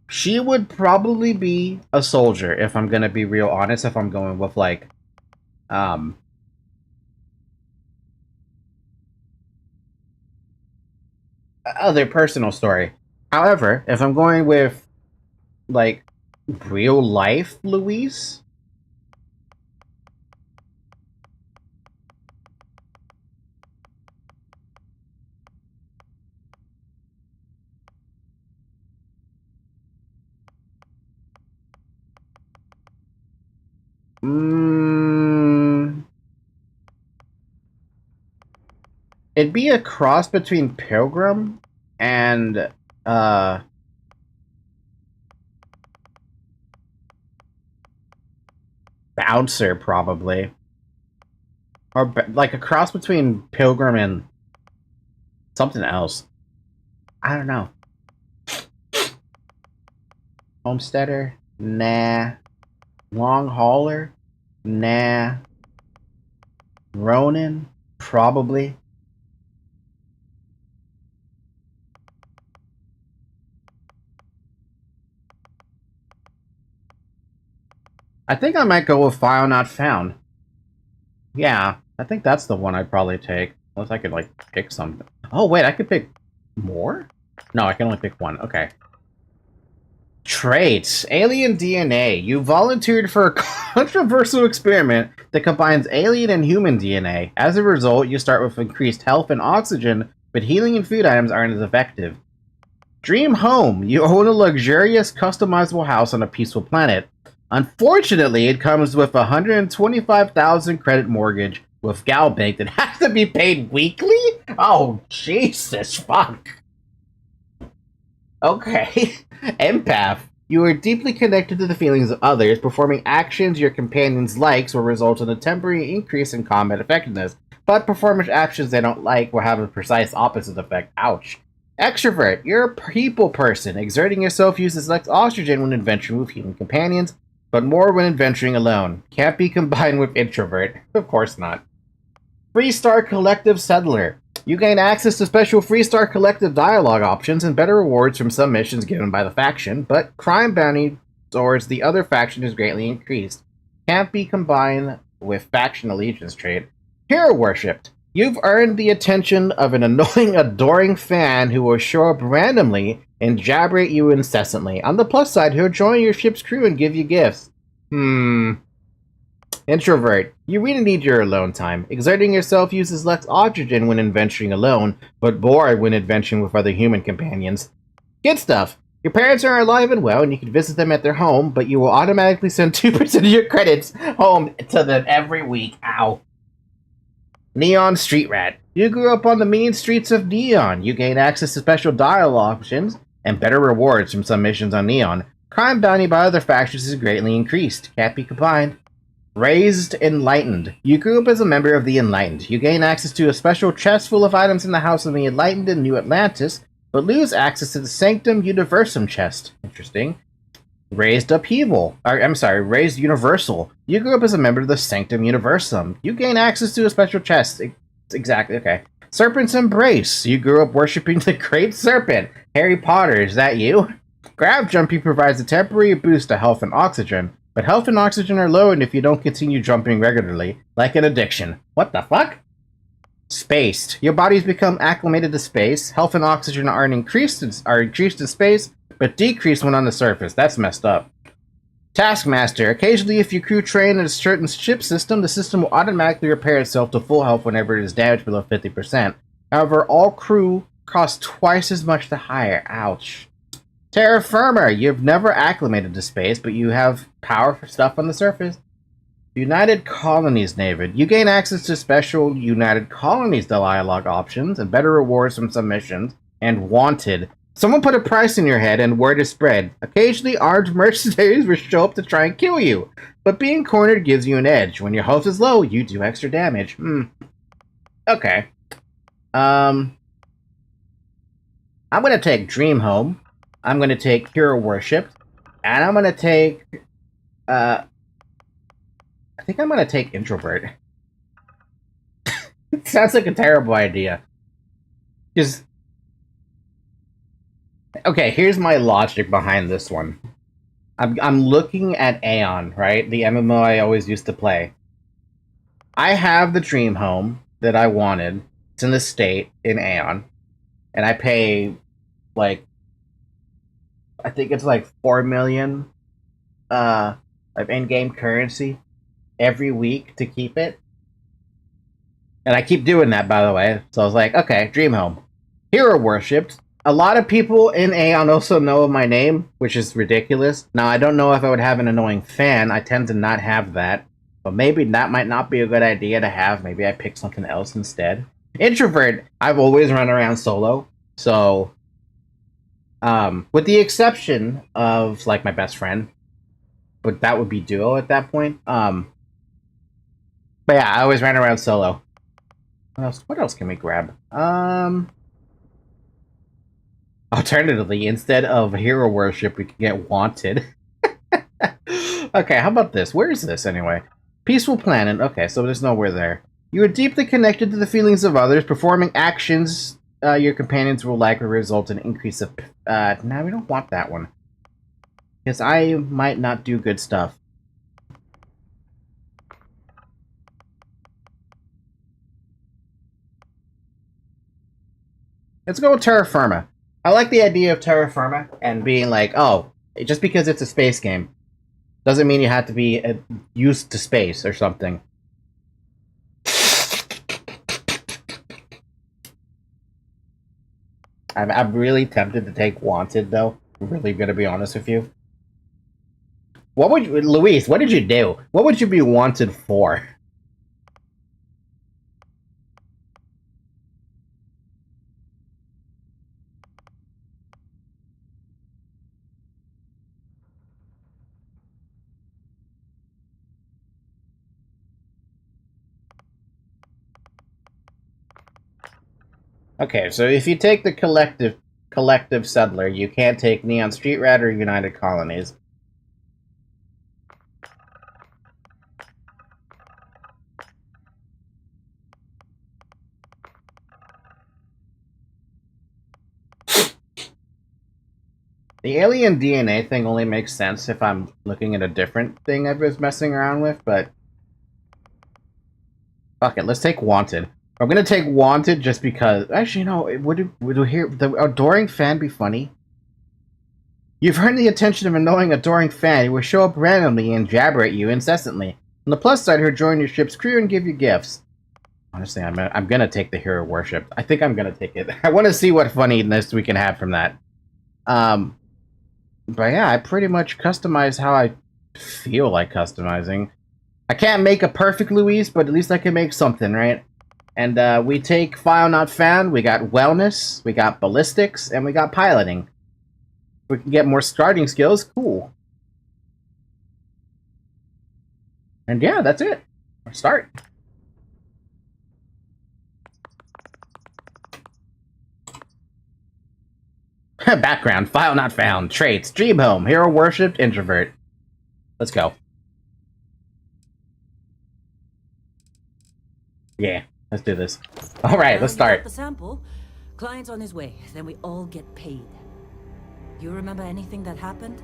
She would probably be a soldier, if I'm gonna be real honest, if I'm going with, like, other personal story. However, if I'm going with, like, real life Louise, it'd be a cross between Pilgrim and, Bouncer, probably. Or, like, a cross between Pilgrim and something else. I don't know. Homesteader? Nah. Long hauler? Nah. Ronin? Probably. I think I might go with file not found. Yeah, I think that's the one I'd probably take. Unless I could, like, pick something. Oh, wait, I could pick more? No, I can only pick one. Okay. Traits. Alien DNA. You volunteered for a controversial experiment that combines alien and human DNA. As a result, you start with increased health and oxygen, but healing and food items aren't as effective. Dream home. You own a luxurious, customizable house on a peaceful planet. Unfortunately, it comes with a 125,000 credit mortgage with Galbank that has to be paid weekly? Oh, Jesus, fuck. Okay. Empath. You are deeply connected to the feelings of others. Performing actions your companions likes will result in a temporary increase in combat effectiveness, but performing actions they don't like will have a precise opposite effect. Ouch. Extrovert. You're a people person. Exerting yourself uses less oxygen when adventuring with human companions, but more when adventuring alone. Can't be combined with introvert. Of course not. Freestar Collective Settler. You gain access to special Freestar Collective dialogue options and better rewards from some missions given by the faction, but crime bounty towards the other faction is greatly increased. Can't be combined with faction allegiance trait. Hero Worshipped. You've earned the attention of an annoying, adoring fan who will show up randomly and jabber at you incessantly. On the plus side, he'll join your ship's crew and give you gifts. Introvert. You really need your alone time. Exerting yourself uses less oxygen when adventuring alone, but more when adventuring with other human companions. Good stuff. Your parents are alive and well, and you can visit them at their home, but you will automatically send 2% of your credits home to them every week. Ow. Neon Street Rat. You grew up on the mean streets of Neon. You gain access to special dialogue options and better rewards from some missions on Neon. Crime bounty by other factions is greatly increased. Can't be combined. Raised Enlightened. You grew up as a member of the Enlightened. You gain access to a special chest full of items in the House of the Enlightened in New Atlantis, but lose access to the Sanctum Universum chest. Interesting. Raised Upheaval. Raised Universal. You grew up as a member of the Sanctum Universum. You gain access to a special chest. Exactly, okay. Serpent's Embrace. You grew up worshipping the Great Serpent. Harry Potter, is that you? Grab Jumping provides a temporary boost to health and oxygen, but health and oxygen are lowered if you don't continue jumping regularly, like an addiction. What the fuck? Spaced. Your body's become acclimated to space. Health and oxygen are increased in space, but decreased when on the surface. That's messed up. Taskmaster. Occasionally, if your crew train in a certain ship system, the system will automatically repair itself to full health whenever it is damaged below 50%. However, all crew cost twice as much to hire. Ouch. Terra Firma. You've never acclimated to space, but you have power for stuff on the surface. United Colonies David. You gain access to special United Colonies dialogue options and better rewards from some missions. And Wanted. Someone put a price in your head and word is spread. Occasionally, armed mercenaries will show up to try and kill you, but being cornered gives you an edge. When your health is low, you do extra damage. Okay. I'm gonna take Dream Home. I'm gonna take Hero Worship. And I'm gonna take... I think I'm gonna take Introvert. It sounds like a terrible idea. Because... Okay, here's my logic behind this one. I'm looking at Aeon, right? The MMO I always used to play. I have the dream home that I wanted. It's in the state in Aeon. And I pay, like... I think it's like 4 million of in-game currency every week to keep it. And I keep doing that, by the way. So I was like, okay, dream home. Hero Worshipped. A lot of people in Aeon also know of my name, which is ridiculous. Now, I don't know if I would have an annoying fan. I tend to not have that. But maybe that might not be a good idea to have. Maybe I pick something else instead. Introvert, I've always run around solo. So, with the exception of, like, my best friend. But that would be duo at that point. But yeah, I always ran around solo. What else can we grab? Alternatively, instead of Hero Worship, we can get Wanted. Okay, how about this? Where is this, anyway? Peaceful Planet. Okay, so there's nowhere there. You are deeply connected to the feelings of others. Performing actions your companions will likely result in an increase of... Nah, we don't want that one. Because I might not do good stuff. Let's go with terra firma. I like the idea of terra firma and being like, oh, just because it's a space game doesn't mean you have to be used to space or something. I'm really tempted to take Wanted, though. I'm really gonna be honest with you. What would you, Luis? What did you do? What would you be wanted for? Okay, so if you take the collective settler, you can't take Neon Street Rat or United Colonies. The alien DNA thing only makes sense if I'm looking at a different thing I was messing around with, but... Fuck it, let's take Wanted. I'm gonna take Wanted just because... Actually, no, would the adoring fan be funny? You've earned the attention of an annoying adoring fan who will show up randomly and jabber at you incessantly. On the plus side, he'll join your ship's crew and give you gifts. Honestly, I'm gonna take the hero worship. I think I'm gonna take it. I want to see what funniness we can have from that. But yeah, I pretty much customize how I feel like customizing. I can't make a perfect Luis, but at least I can make something, right? And we take File Not Found, we got Wellness, we got Ballistics, and we got Piloting. If we can get more starting skills, cool. And yeah, that's it. Let's start. Background, File Not Found, Traits, Dream Home, Hero Worshipped, Introvert. Let's go. Yeah, let's do this. Alright, let's start. The sample. Client's on his way, then we all get paid. You remember anything that happened?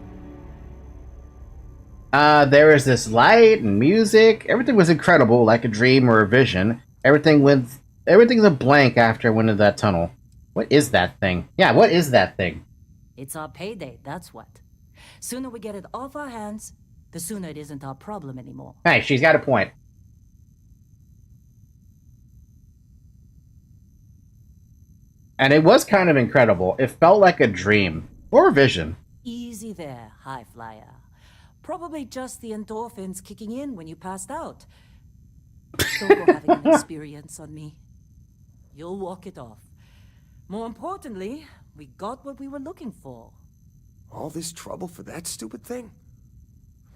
There was this light and music. Everything was incredible, like a dream or a vision. Everything's a blank after I went into that tunnel. What is that thing? Yeah, what is that thing? It's our payday, that's what. Sooner we get it off our hands, the sooner it isn't our problem anymore. Hey, she's got a point. And it was kind of incredible. It felt like a dream. Or a vision. Easy there, high flyer. Probably just the endorphins kicking in when you passed out. Don't go having an experience on me. You'll walk it off. More importantly, we got what we were looking for. All this trouble for that stupid thing?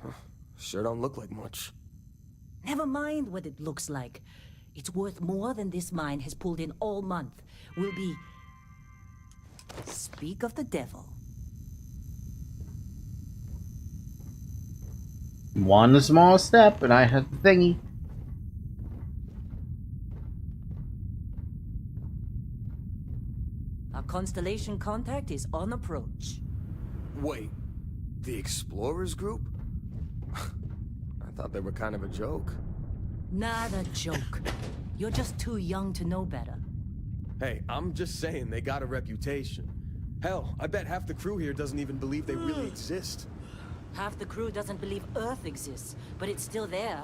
Huh, sure don't look like much. Never mind what it looks like. It's worth more than this mine has pulled in all month. We'll be... Speak of the devil. One small step, and I had the thingy. Our constellation contact is on approach. Wait, the Explorers group? I thought they were kind of a joke. Not a joke. You're just too young to know better. Hey, I'm just saying they got a reputation. Hell, I bet half the crew here doesn't even believe they really exist. Half the crew doesn't believe Earth exists, but it's still there.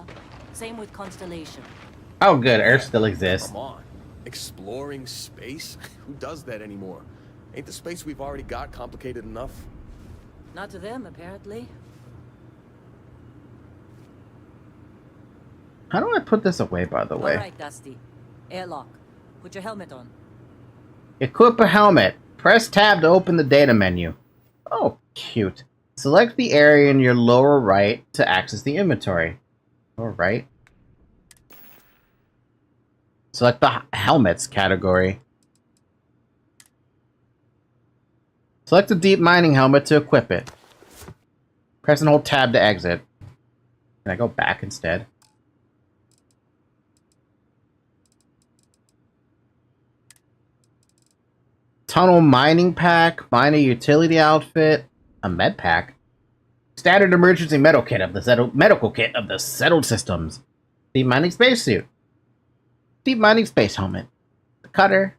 Same with Constellation. Oh good, Earth still exists. Come on. Exploring space? Who does that anymore? Ain't the space we've already got complicated enough? Not to them, apparently. How do I put this away, by the way? Alright, Dusty. Airlock. Put your helmet on. Equip a helmet. Press tab to open the data menu. Oh, cute. Select the area in your lower right to access the inventory. Lower right. Select the helmets category. Select the deep mining helmet to equip it. Press and hold tab to exit. Can I go back instead? Tunnel mining pack, miner utility outfit, a med pack, standard emergency medical kit of the settled systems, deep mining spacesuit, deep mining space helmet, the cutter,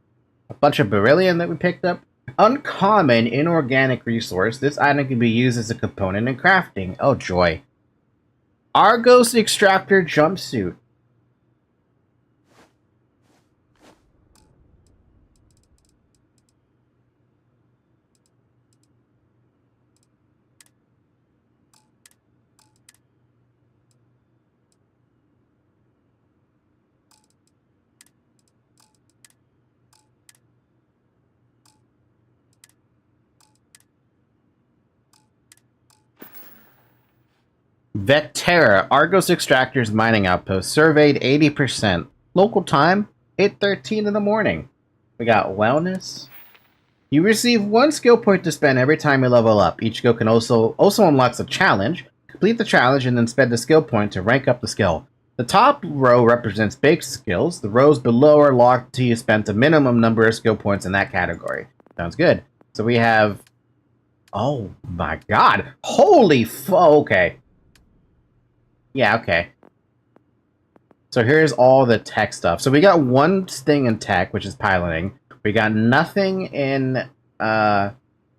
A bunch of beryllium that we picked up. Uncommon inorganic resource. This item can be used as a component in crafting. Oh joy. Argos extractor jumpsuit. Vectera, Argos Extractor's mining outpost, surveyed 80%. Local time, 8:13 in the morning. We got wellness. You receive 1 skill point to spend every time you level up. Each skill can also unlocks a challenge. Complete the challenge and then spend the skill point to rank up the skill. The top row represents base skills. The rows below are locked till you spent a minimum number of skill points in that category. Sounds good. So we have... Oh my god. Holy okay. Yeah, okay. So here's all the tech stuff. So we got 1 thing in tech, which is piloting. We got nothing in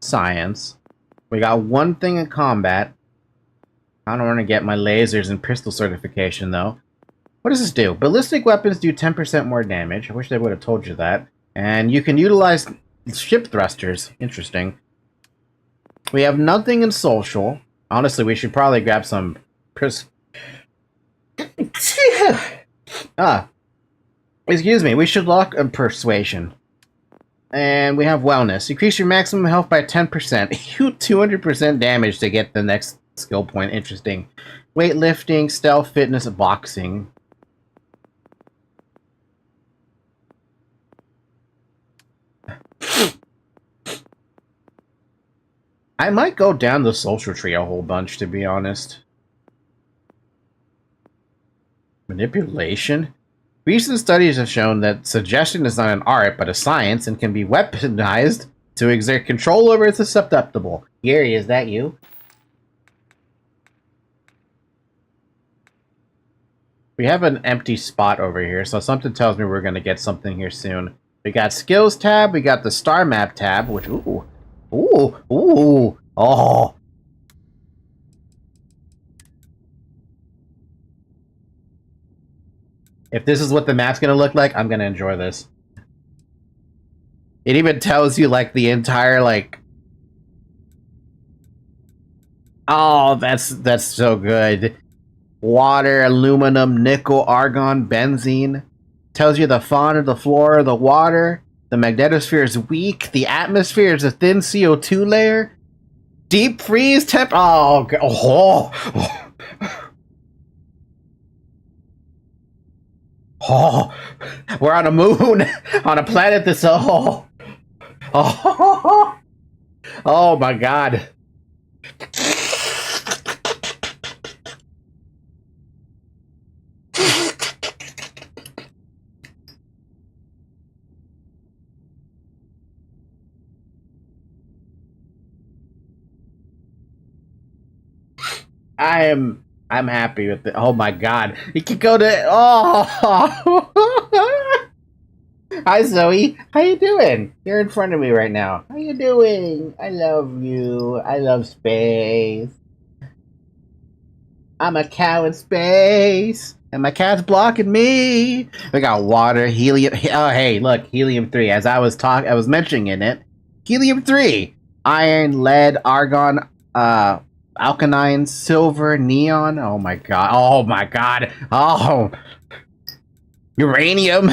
science. We got 1 thing in combat. I don't want to get my lasers and pistol certification, though. What does this do? Ballistic weapons do 10% more damage. I wish they would have told you that. And you can utilize ship thrusters. Interesting. We have nothing in social. Honestly, we should probably grab some... excuse me. We should lock a persuasion. And we have wellness. Increase your maximum health by 10%. You 200% damage to get the next skill point. Interesting. Weightlifting, stealth, fitness, boxing. I might go down the social tree a whole bunch, to be honest. Manipulation? Recent studies have shown that suggestion is not an art, but a science, and can be weaponized to exert control over its susceptible. Gary, is that you? We have an empty spot over here, so something tells me we're going to get something here soon. We got skills tab, we got the star map tab, which, ooh, oh. If this is what the map's gonna look like, I'm gonna enjoy this. It even tells you, like, the entire, like... Oh, that's so good. Water, aluminum, nickel, argon, benzene. Tells you the fauna, the flora, the water. The magnetosphere is weak. The atmosphere is a thin CO2 layer. Deep freeze temp... Oh. Oh, we're on a moon, on a planet that's oh my god. I'm happy with it. Oh my god. You can go to... Oh! Hi, Zoe. How you doing? You're in front of me right now. How you doing? I love you. I love space. I'm a cow in space. And my cat's blocking me. We got water, helium... Oh, hey, look. Helium-3. As I was mentioning in it. Helium-3. Iron, lead, argon, alkaline, silver, neon. Oh my god. Oh my god. Oh. Uranium.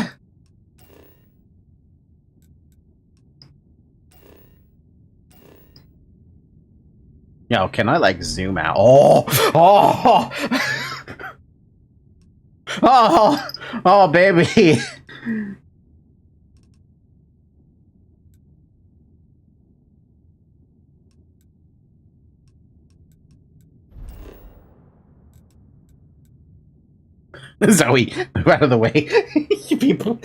Yo, can I, like, zoom out? Oh. Oh. Oh, baby. Zoe, move out of the way. You people.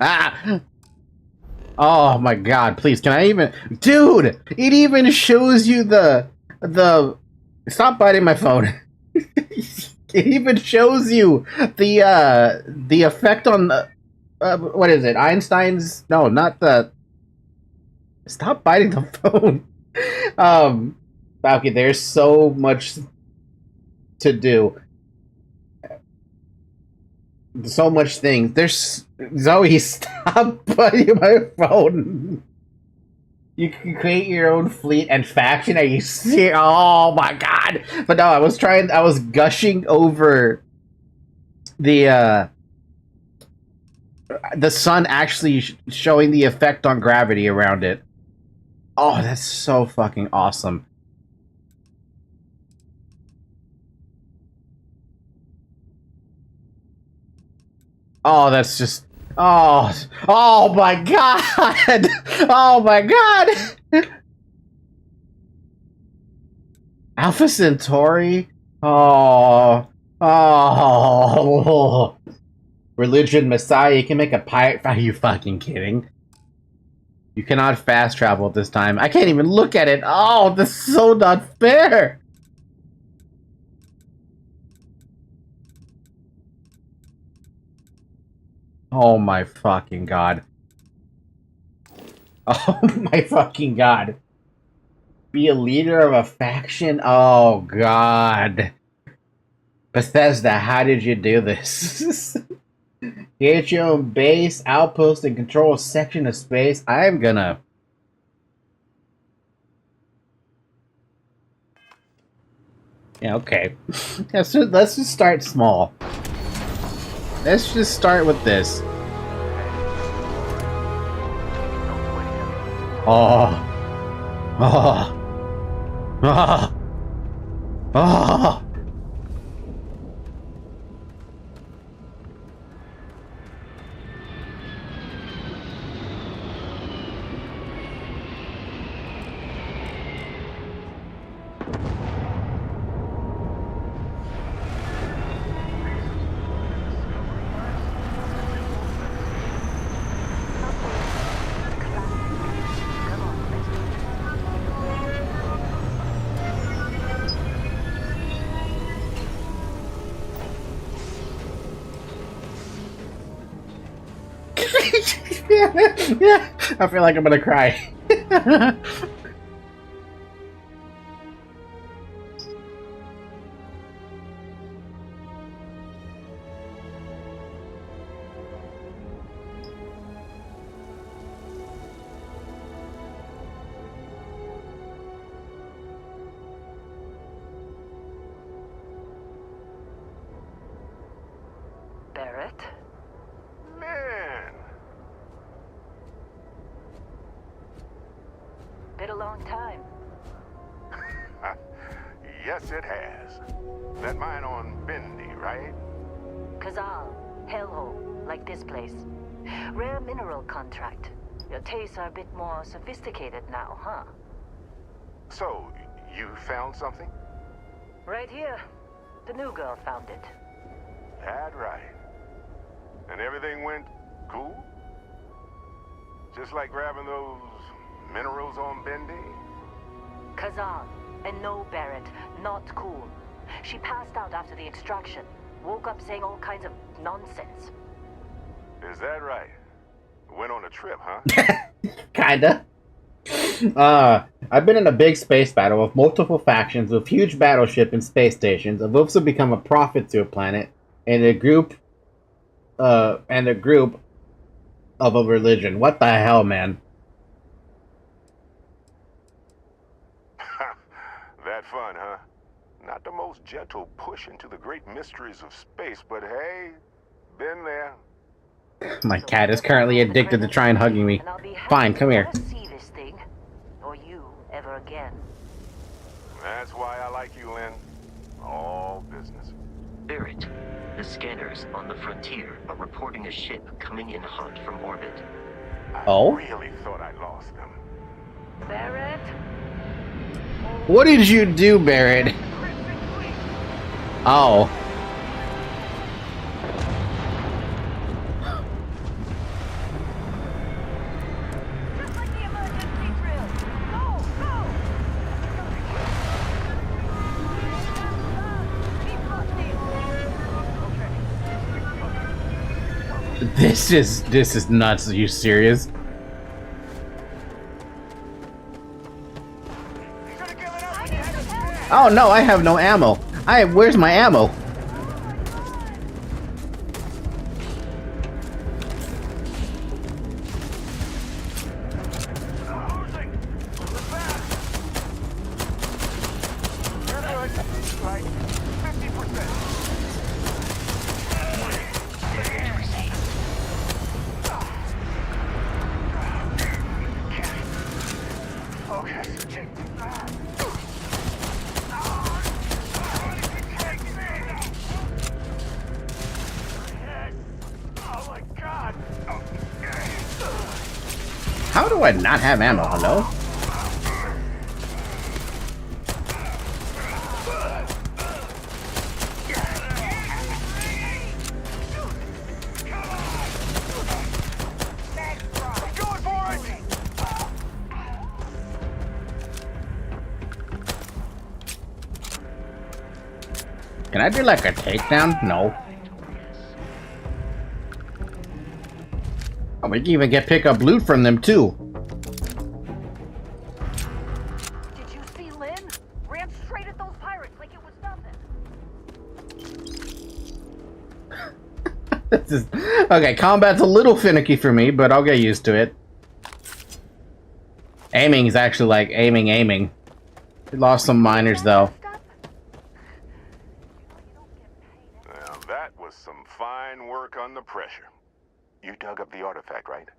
Ah! Oh my god, please, can I even... Dude! It even shows you the... Stop biting my phone. It even shows you the effect on the... what is it? Einstein's? No, not the. Stop biting the phone. Okay, there's so much to do. So much things. There's Zoe. Stop biting my phone. You can create your own fleet and faction. Are you serious? Oh my god! But no, I was gushing over the sun actually showing the effect on gravity around it. Oh, that's so fucking awesome. Oh, that's just... Oh my god! Oh my god! Alpha Centauri? Oh. Religion Messiah, you can make a pirate... Are you fucking kidding? You cannot fast travel at this time. I can't even look at it. Oh, this is so not fair! Oh my fucking god. Oh my fucking god. Be a leader of a faction? Oh god. Bethesda, how did you do this? Create your own base, outpost, and control a section of space. I'm gonna... Yeah, okay. Let's just start small. Let's just start with this. Oh. Yeah, I feel like I'm gonna cry. Barrett? Man, Been a long time. yes it has. That mine on Bendy, right? Kazal, hellhole, like this place. Rare mineral contract. Your tastes are a bit more sophisticated now, huh? So, you found something? Right here. The new girl found it. That right. And everything went cool? Just like grabbing those minerals on Bendy? Kazal, and no Barrett, not cool. She passed out after the extraction. Woke up saying all kinds of nonsense. Is that right? Went on a trip, huh? Kinda. I've been in a big space battle with multiple factions, with huge battleship and space stations. I've also become a prophet to a planet and a group of a religion. What the hell, man? That fun, huh? Not the most gentle push into the great mysteries of space, but hey, been there. My cat is currently addicted to trying hugging me. Fine, come here. See this thing, or you ever again. That's why I like you, Lynn. All business. Barrett, the scanners on the frontier are reporting a ship coming in hot from orbit. Oh? I really thought I lost them. Barrett? What did you do, Barrett? Oh. Just like the emergency drill. Go, go! Keep watching. This is nuts. Are you serious? Oh no, I have no ammo. Where's my ammo? How do I not have ammo? Hello? Can I do like a takedown? No. Oh, we can even pick up loot from them too. Did you see Lynn? Ran straight at those pirates like it was nothing. This is okay. Combat's a little finicky for me, but I'll get used to it. Aiming is actually like aiming. We lost some miners though. Now that was some fine work under pressure. You dug up the artifact, right?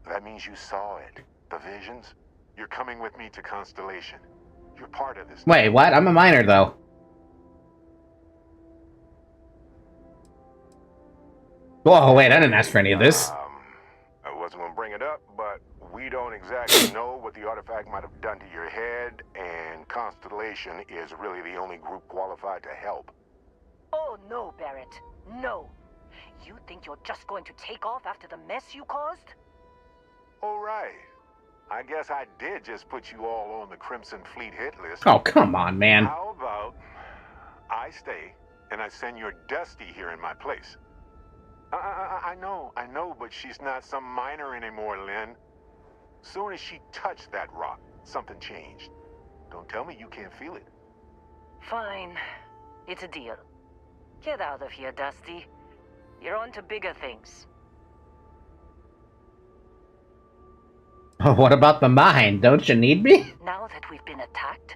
That means you saw it. The visions? You're coming with me to Constellation. You're part of this. Wait, what? I'm a miner though. Whoa, wait, I didn't ask for any of this. I wasn't gonna bring it up, but we don't exactly know what the artifact might have done to your head, and Constellation is really the only group qualified to help. Oh no, Barrett. No. You think you're just going to take off after the mess you caused? All right. I guess I did just put you all on the Crimson Fleet hit list. Oh, come on, man. How about I stay and I send your Dusty here in my place? I know, but she's not some miner anymore, Lynn. Soon as she touched that rock, something changed. Don't tell me you can't feel it. Fine. It's a deal. Get out of here, Dusty. You're on to bigger things. What about the mine? Don't you need me? Now that we've been attacked,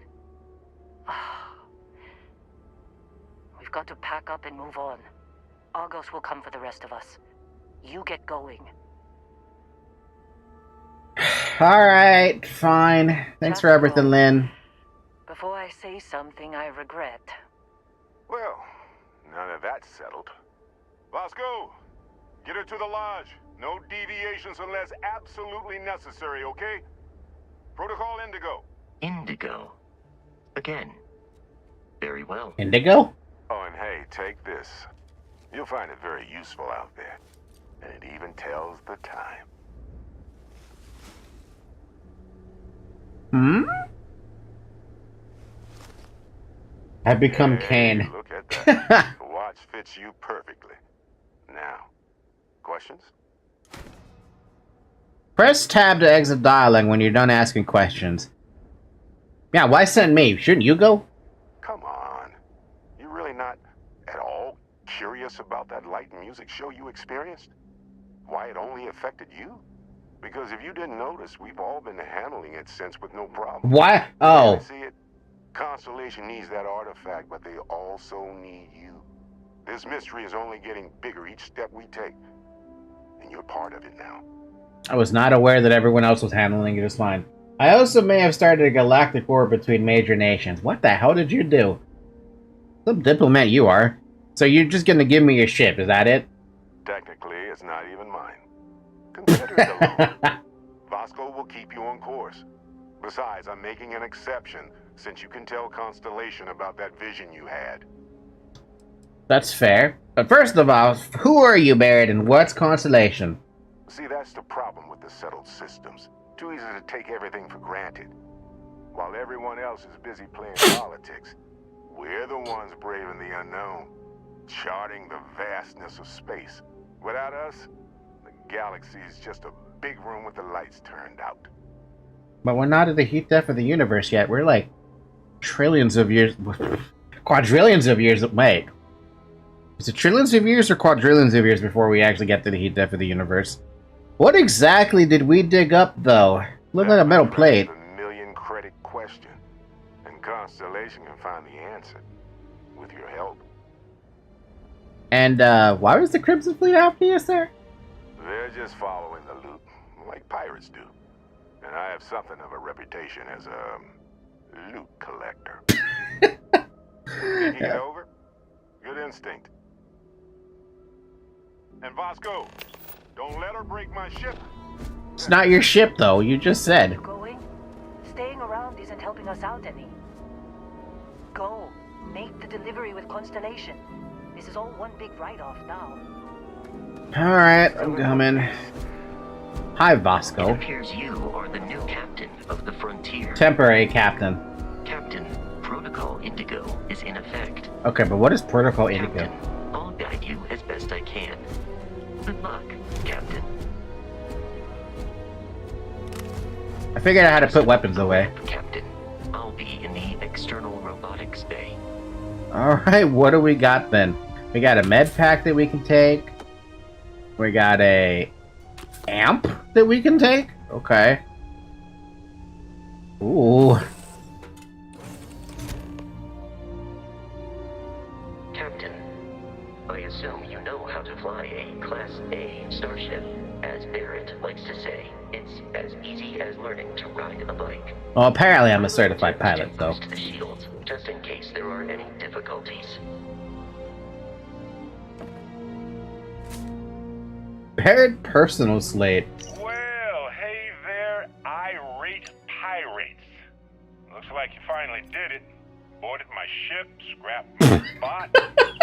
we've got to pack up and move on. Argos will come for the rest of us. You get going. Alright, fine. Thanks for everything, Lynn. Before I say something I regret. Well, now that that's settled. Bosco, get her to the lodge. No deviations unless absolutely necessary, okay? Protocol Indigo. Indigo. Again. Very well. Indigo? Oh, and hey, take this. You'll find it very useful out there. And it even tells the time. Hmm? I've become Hey, Kane. Look at that. The watch fits you perfectly. Now, questions? Press tab to exit dialogue when you're done asking questions. Yeah, why send me? Shouldn't you go? Come on. You really not at all curious about that light and music show you experienced? Why it only affected you? Because if you didn't notice, we've all been handling it since with no problem. Why? Oh. I see it. Constellation needs that artifact, but they also need you. This mystery is only getting bigger each step we take. And you're part of it now. I was not aware that everyone else was handling it just fine. I also may have started a galactic war between major nations. What the hell did you do? Some diplomat you are. So you're just gonna give me your ship, is that it? Technically, it's not even mine. Consider it a loan. Vasco will keep you on course. Besides, I'm making an exception, since you can tell Constellation about that vision you had. That's fair. But first of all, who are you, Barrett, and what's Constellation? See, that's the problem with the settled systems. Too easy to take everything for granted. While everyone else is busy playing politics, we're the ones braving the unknown, charting the vastness of space, Without us, the galaxy is just a big room with the lights turned out. But we're not at the heat death of the universe yet. We're like trillions of years, quadrillions of years. Wait, is it trillions of years or quadrillions of years before we actually get to the heat death of the universe? What exactly did we dig up, though? Looked like a metal plate. A million credit question, and Constellation can find the answer with your help. And why was the Crimson Fleet after you, sir? They're just following the loot, like pirates do. And I have something of a reputation as a loot collector. Thinking it over? Good instinct. And Vasco, don't let her break my ship. It's not your ship, though. You just said. Going? Staying around isn't helping us out any. Go. Make the delivery with Constellation. This is all one big write-off now. Alright, I'm coming. Hi, It Vasco. appears you are the new captain of the Frontier. Temporary captain. Captain, Protocol Indigo is in effect. Okay, but what is Protocol Indigo? Captain, I'll guide you as best I can. Good luck, Captain. I figured out how to put weapons away. Captain, I'll be in the external robotics bay. Alright, what do we got then? We got a med pack that we can take. We got a amp that we can take. Okay. Ooh. Captain, I assume you know how to fly a Class A starship. As Barrett likes to say, it's as easy as learning to ride a bike. Well, apparently I'm a certified pilot, though. To the shield, just in case there are any difficulties. Paired personal slate. Well, hey there, irate pirates. Looks like you finally did it. Boarded my ship, scrapped my spot,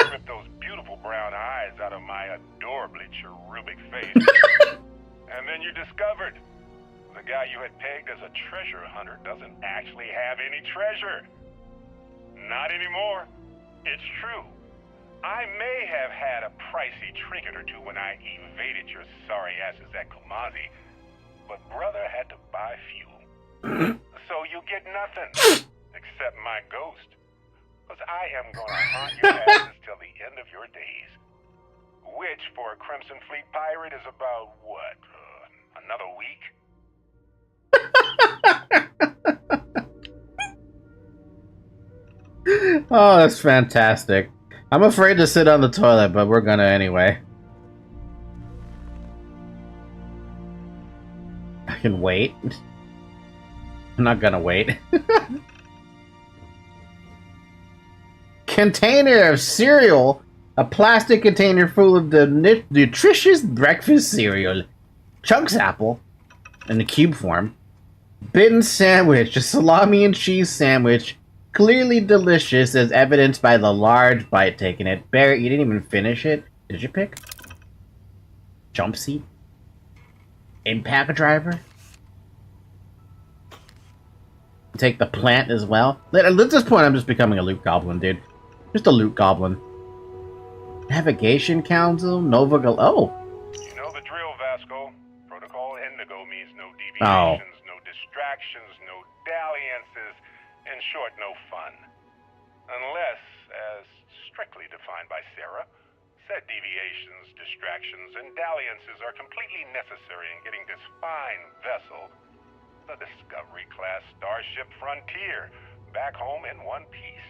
stripped those beautiful brown eyes out of my adorably cherubic face. And then you discovered the guy you had pegged as a treasure hunter doesn't actually have any treasure. Not anymore. It's true. I may have had a pricey trinket or two when I evaded your sorry asses at Kumazi, but brother had to buy fuel. So you get nothing, except my ghost. Because I am gonna haunt your asses till the end of your days. Which, for a Crimson Fleet pirate, is about, what, another week? Oh, that's fantastic. I'm afraid to sit on the toilet, but we're gonna anyway. I can wait. I'm not gonna wait. Container of cereal. A plastic container full of the nutritious breakfast cereal. Chunks apple. In the cube form. Bitten sandwich. A salami and cheese sandwich. Clearly delicious, as evidenced by the large bite taken. It. Barrett, you didn't even finish it. Did you pick? Jump seat? Impact driver? Take the plant as well? At this point, I'm just becoming a loot goblin, dude. Just a loot goblin. Navigation Council? Nova Gal. Oh! You know the drill, Vasco. Protocol Indigo means no deviations, no distractions, no dalliances. In short, no fun. Unless, as strictly defined by Sarah, said deviations, distractions, and dalliances are completely necessary in getting this fine vessel, the Discovery-class Starship Frontier, back home in one piece.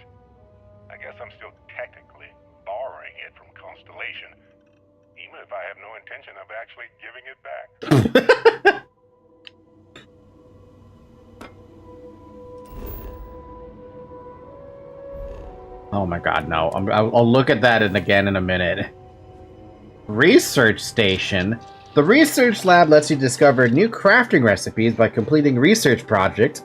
I guess I'm still technically borrowing it from Constellation, even if I have no intention of actually giving it back. Oh my god, no. I'll look at that again in a minute. Research Station. The research lab lets you discover new crafting recipes by completing research projects.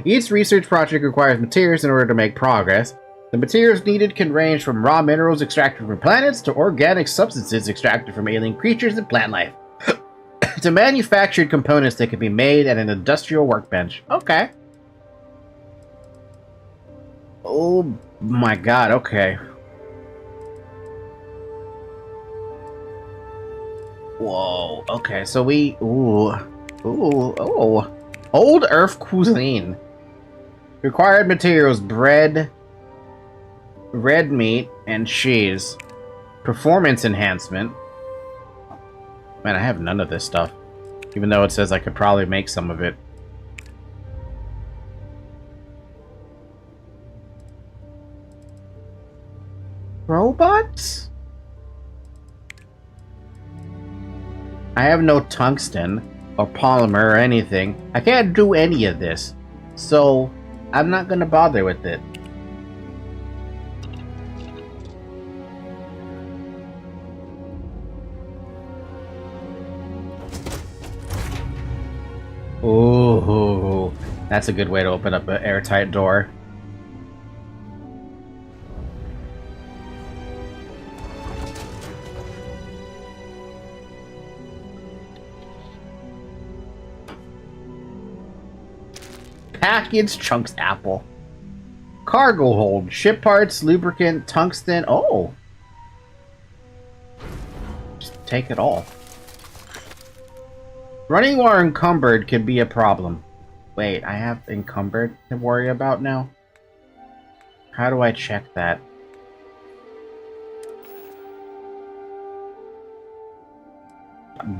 Each research project requires materials in order to make progress. The materials needed can range from raw minerals extracted from planets to organic substances extracted from alien creatures and plant life. To manufactured components that can be made at an industrial workbench. Okay. Oh my god, okay. Whoa. Okay, so we... Ooh. Ooh. Oh. Old Earth cuisine. Required materials: bread, red meat, and cheese. Performance enhancement. Man, I have none of this stuff. Even though it says I could probably make some of it. Robots? I have no tungsten or polymer or anything. I can't do any of this. So, I'm not gonna bother with it. Ooh, that's a good way to open up an airtight door. Package chunks apple. Cargo hold. Ship parts, lubricant, tungsten. Oh. Just take it all. Running while encumbered could be a problem. Wait, I have encumbered to worry about now? How do I check that?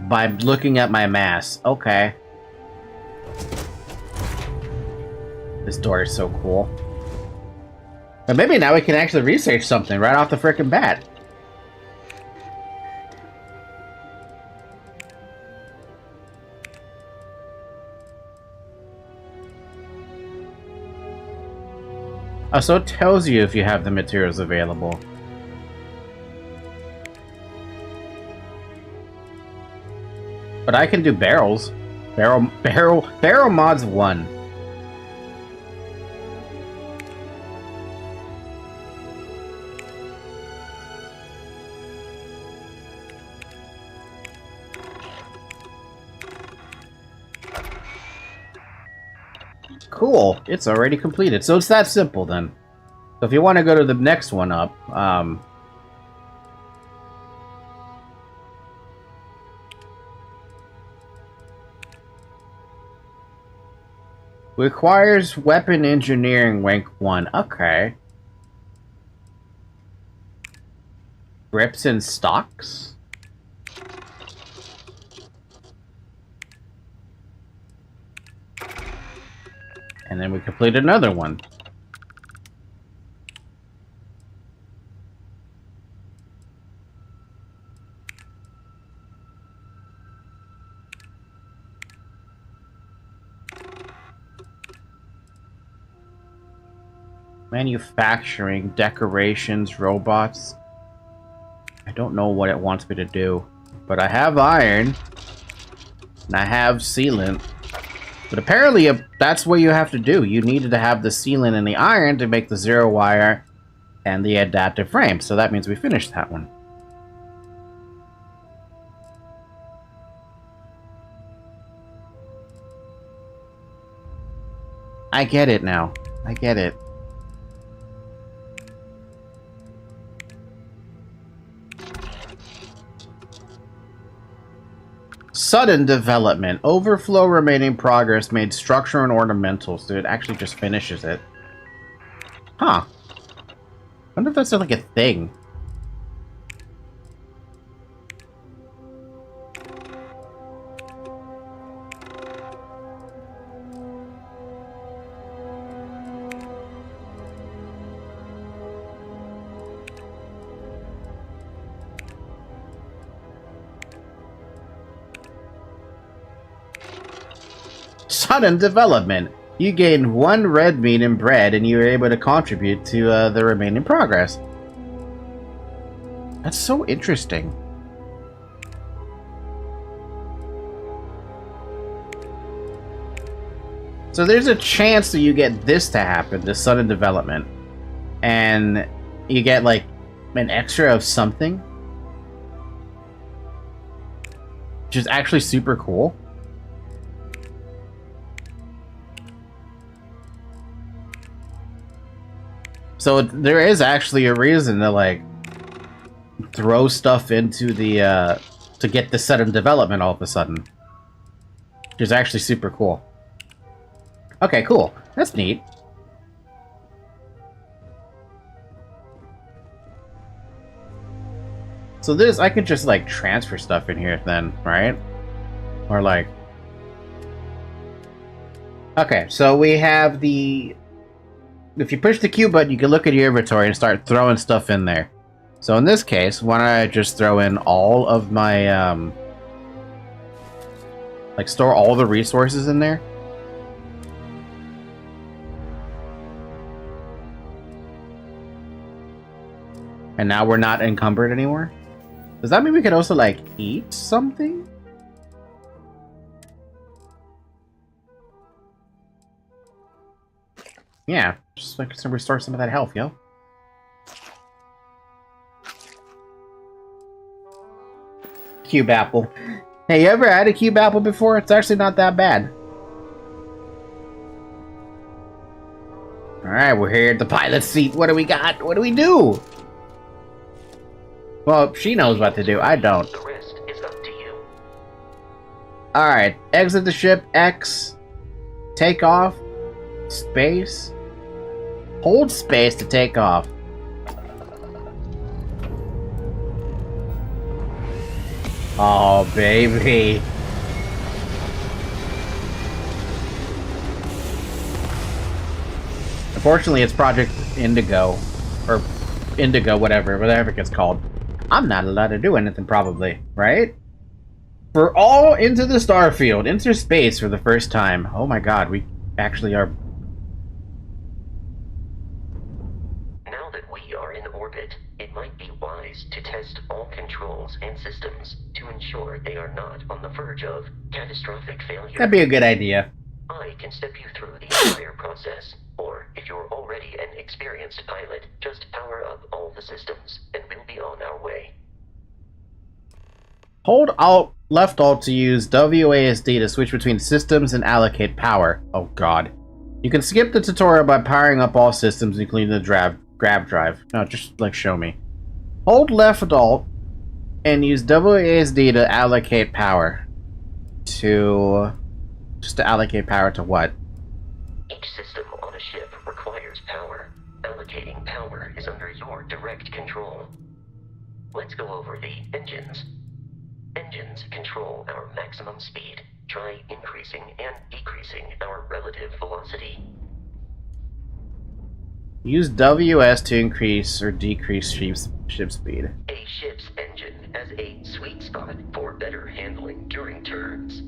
By looking at my mass. Okay. This door is so cool. But maybe now we can actually research something right off the frickin' bat. Oh, so it tells you if you have the materials available. But I can do barrels. Barrel mods 1. Cool, it's already completed. So it's that simple then. So if you want to go to the next one up, requires weapon engineering rank 1. Okay. Grips and stocks? And then we complete another one. Manufacturing, decorations, robots. I don't know what it wants me to do. But I have iron. And I have sealant. But apparently that's what you have to do. You needed to have the sealant and the iron to make the zero wire and the adaptive frame. So that means we finished that one. I get it now. I get it. Sudden development. Overflow remaining progress made structure and ornamentals. So it actually just finishes it. Huh. I wonder if that's like a thing. Sudden development. You gained 1 red meat and bread, and you were able to contribute to the remaining progress. That's so interesting. So there's a chance that you get this to happen, the sudden development, and you get like an extra of something, which is actually super cool. So there is actually a reason to like throw stuff into the to get this set in development all of a sudden. Which is actually super cool. Okay, cool. That's neat. So this, I could just, like, transfer stuff in here then, right? Or, like... Okay, so we have the... If you push the Q button, you can look at your inventory and start throwing stuff in there. So in this case, why don't I just throw in all of my, like, store all the resources in there? And now we're not encumbered anymore? Does that mean we could also, like, eat something? Yeah, just like to restore some of that health, yo. Cube apple. Hey, you ever had a cube apple before? It's actually not that bad. Alright, we're here at the pilot's seat. What do we got? What do we do? Well, she knows what to do. I don't. The rest is up to you. Alright, exit the ship, X. Take off. Space. Hold space to take off. Oh, baby. Unfortunately, it's Project Indigo. Or Indigo, whatever it gets called. I'm not allowed to do anything, probably. Right? We're all into the Starfield. Into space for the first time. Oh my god, we actually are... Now that we are in orbit, it might be wise to test all controls and systems to ensure they are not on the verge of catastrophic failure. That'd be a good idea. I can step you through the entire process, or if you're already an experienced pilot, just power up all the systems, and we'll be on our way. Hold Alt, left Alt to use WASD to switch between systems and allocate power. Oh god. You can skip the tutorial by powering up all systems, including the grab drive. No, just, like, show me. Hold left Alt and use WASD to allocate power. Just to allocate power to what? Each system on a ship requires power. Allocating power is under your direct control. Let's go over the engines. Engines control our maximum speed. Try increasing and decreasing our relative velocity. Use WS to increase or decrease ship speed. A ship's engine has a sweet spot for better handling during turns.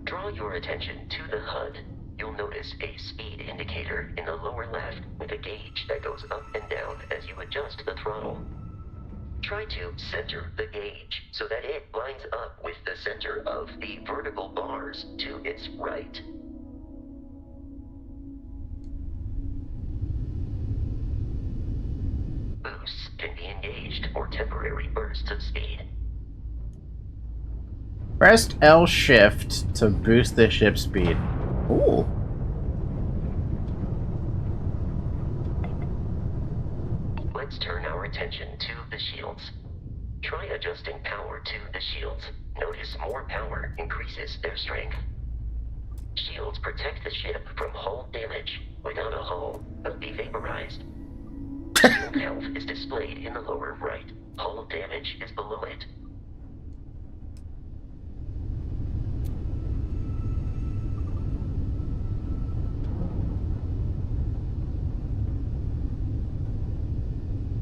Draw your attention to the HUD. You'll notice a speed indicator in the lower left with a gauge that goes up and down as you adjust the throttle. Try to center the gauge so that it lines up with the center of the vertical bars to its right. Boosts can be engaged for temporary bursts of speed. Press L shift to boost the ship speed. Ooh. Let's turn our attention to the shields. Try adjusting power to the shields. Notice more power increases their strength. Shields protect the ship from hull damage. Without a hull, they'll be vaporized. Shield health is displayed in the lower right. Hull damage is below it.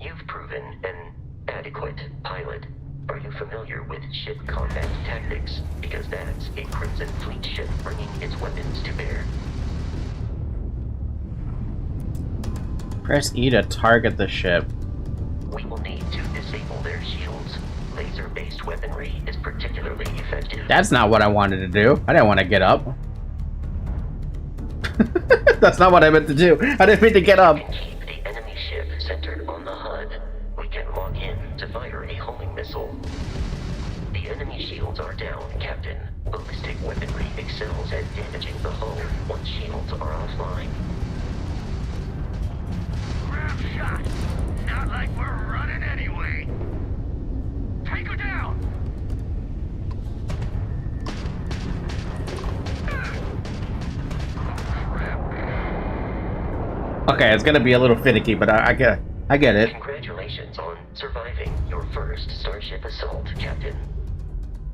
You've proven an adequate pilot. Are you familiar with ship combat tactics? Because that's a Crimson Fleet ship bringing its weapons to bear. Press E to target the ship. We will need to disable their shields. Laser-based weaponry is particularly effective. That's not what I wanted to do. I didn't want to get up. That's not what I meant to do. I didn't mean to get up. We can keep the enemy ship centered on the HUD. We can lock in to fire a homing missile. The enemy shields are down, Captain. Ballistic weaponry excels at damaging the hull once shields are offline. Grab shot. Not like we're running anyway. Take her down. Okay, it's gonna be a little finicky, but I get it. Congratulations on surviving your first Starship assault, Captain.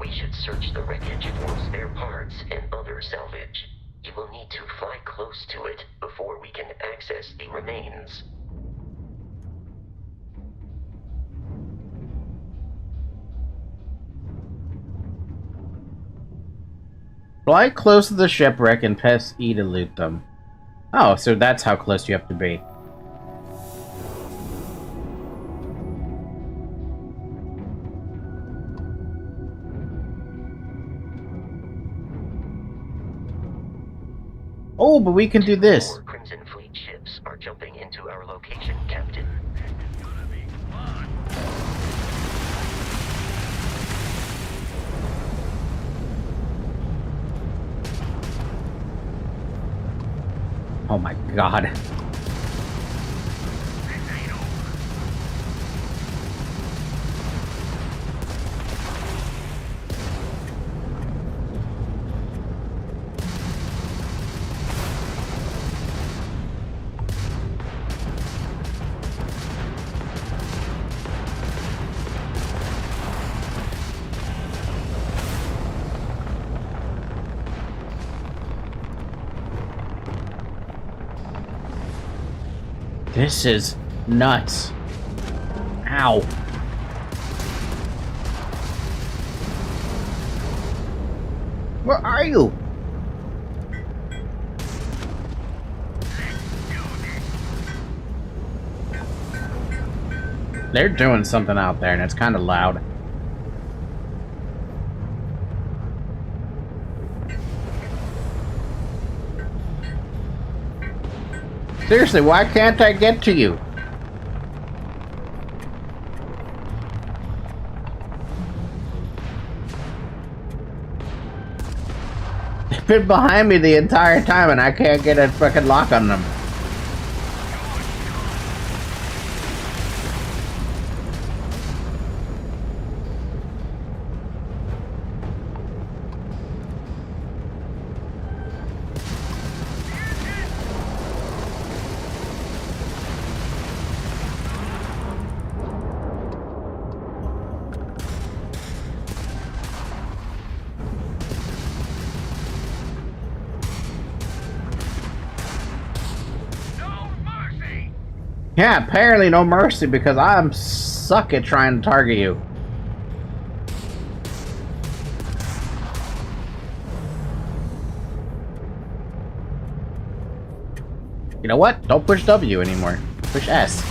We should search the wreckage for spare parts and other salvage. You will need to fly close to it before we can access the remains. Fly close to the shipwreck and press E to loot them. Oh, so that's how close you have to be. Oh, but we can do this. 4 Crimson Fleet ships are jumping into our location, Captain. Oh my god. This is nuts. Ow. Where are you? They're doing something out there and it's kind of loud. Seriously, why can't I get to you? They've been behind me the entire time and I can't get a fucking lock on them. Yeah, apparently no mercy because I'm suck at trying to target you. You know what? Don't push W anymore. Push S.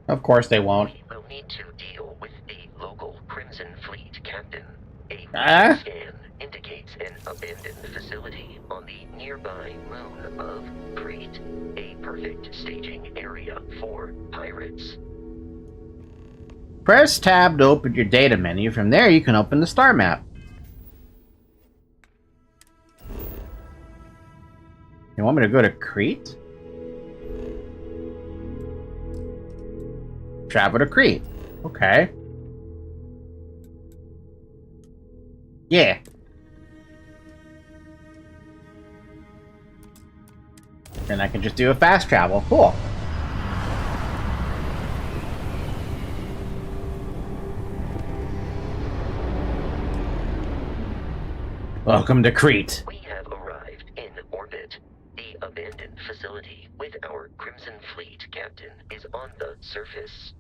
Of course they won't. We will need to deal with the local Crimson Fleet captain. A scan indicates an abandoned facility on the nearby moon of Crete, a perfect staging area for pirates. Press tab to open your data menu. From there you can open the star map. You want me to go to Crete? Travel to Crete. Okay. Yeah. Then I can just do a fast travel. Cool. Welcome to Crete. We have arrived in orbit. The abandoned facility with our Crimson Fleet captain is on the surface.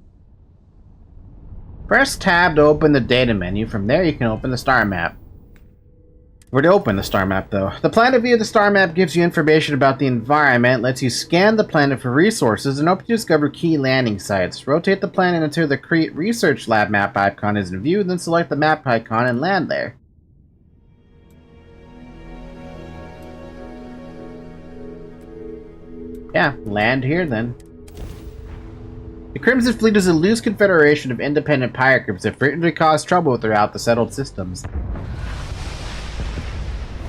Press tab to open the data menu. From there you can open the star map. We're to open the star map, though. The planet view of the star map gives you information about the environment, lets you scan the planet for resources, and helps you discover key landing sites. Rotate the planet until the Create Research Lab map icon is in view, then select the map icon and land there. Yeah, land here, then. The Crimson Fleet is a loose confederation of independent pirate groups that frequently cause trouble throughout the settled systems.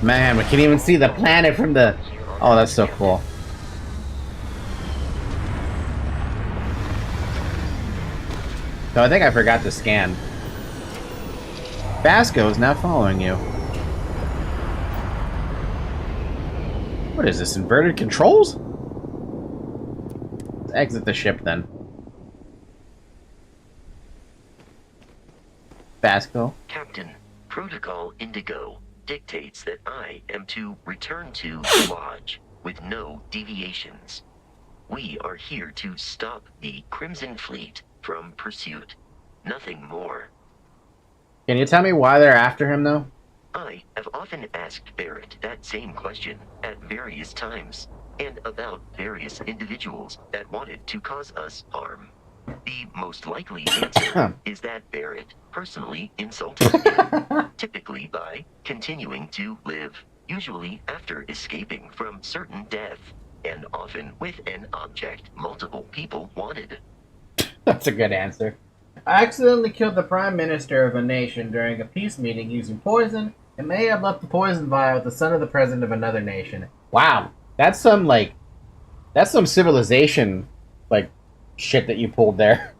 Man, we can even see the planet from the... Oh, that's so cool. So I think I forgot to scan. Vasco is now following you. What is this, inverted controls? Let's exit the ship then. Vasco. Captain, Protocol Indigo dictates that I am to return to the Lodge with no deviations. We are here to stop the Crimson Fleet from pursuit. Nothing more. Can you tell me why they're after him, though? I have often asked Barrett that same question at various times, and about various individuals that wanted to cause us harm. The most likely answer is that Barrett personally insulted him, typically by continuing to live, usually after escaping from certain death, and often with an object multiple people wanted. That's a good answer. I accidentally killed the Prime Minister of a nation during a peace meeting using poison, and may have left the poison vial with the son of the president of another nation. Wow, that's some, like, that's some civilization, like, shit that you pulled there.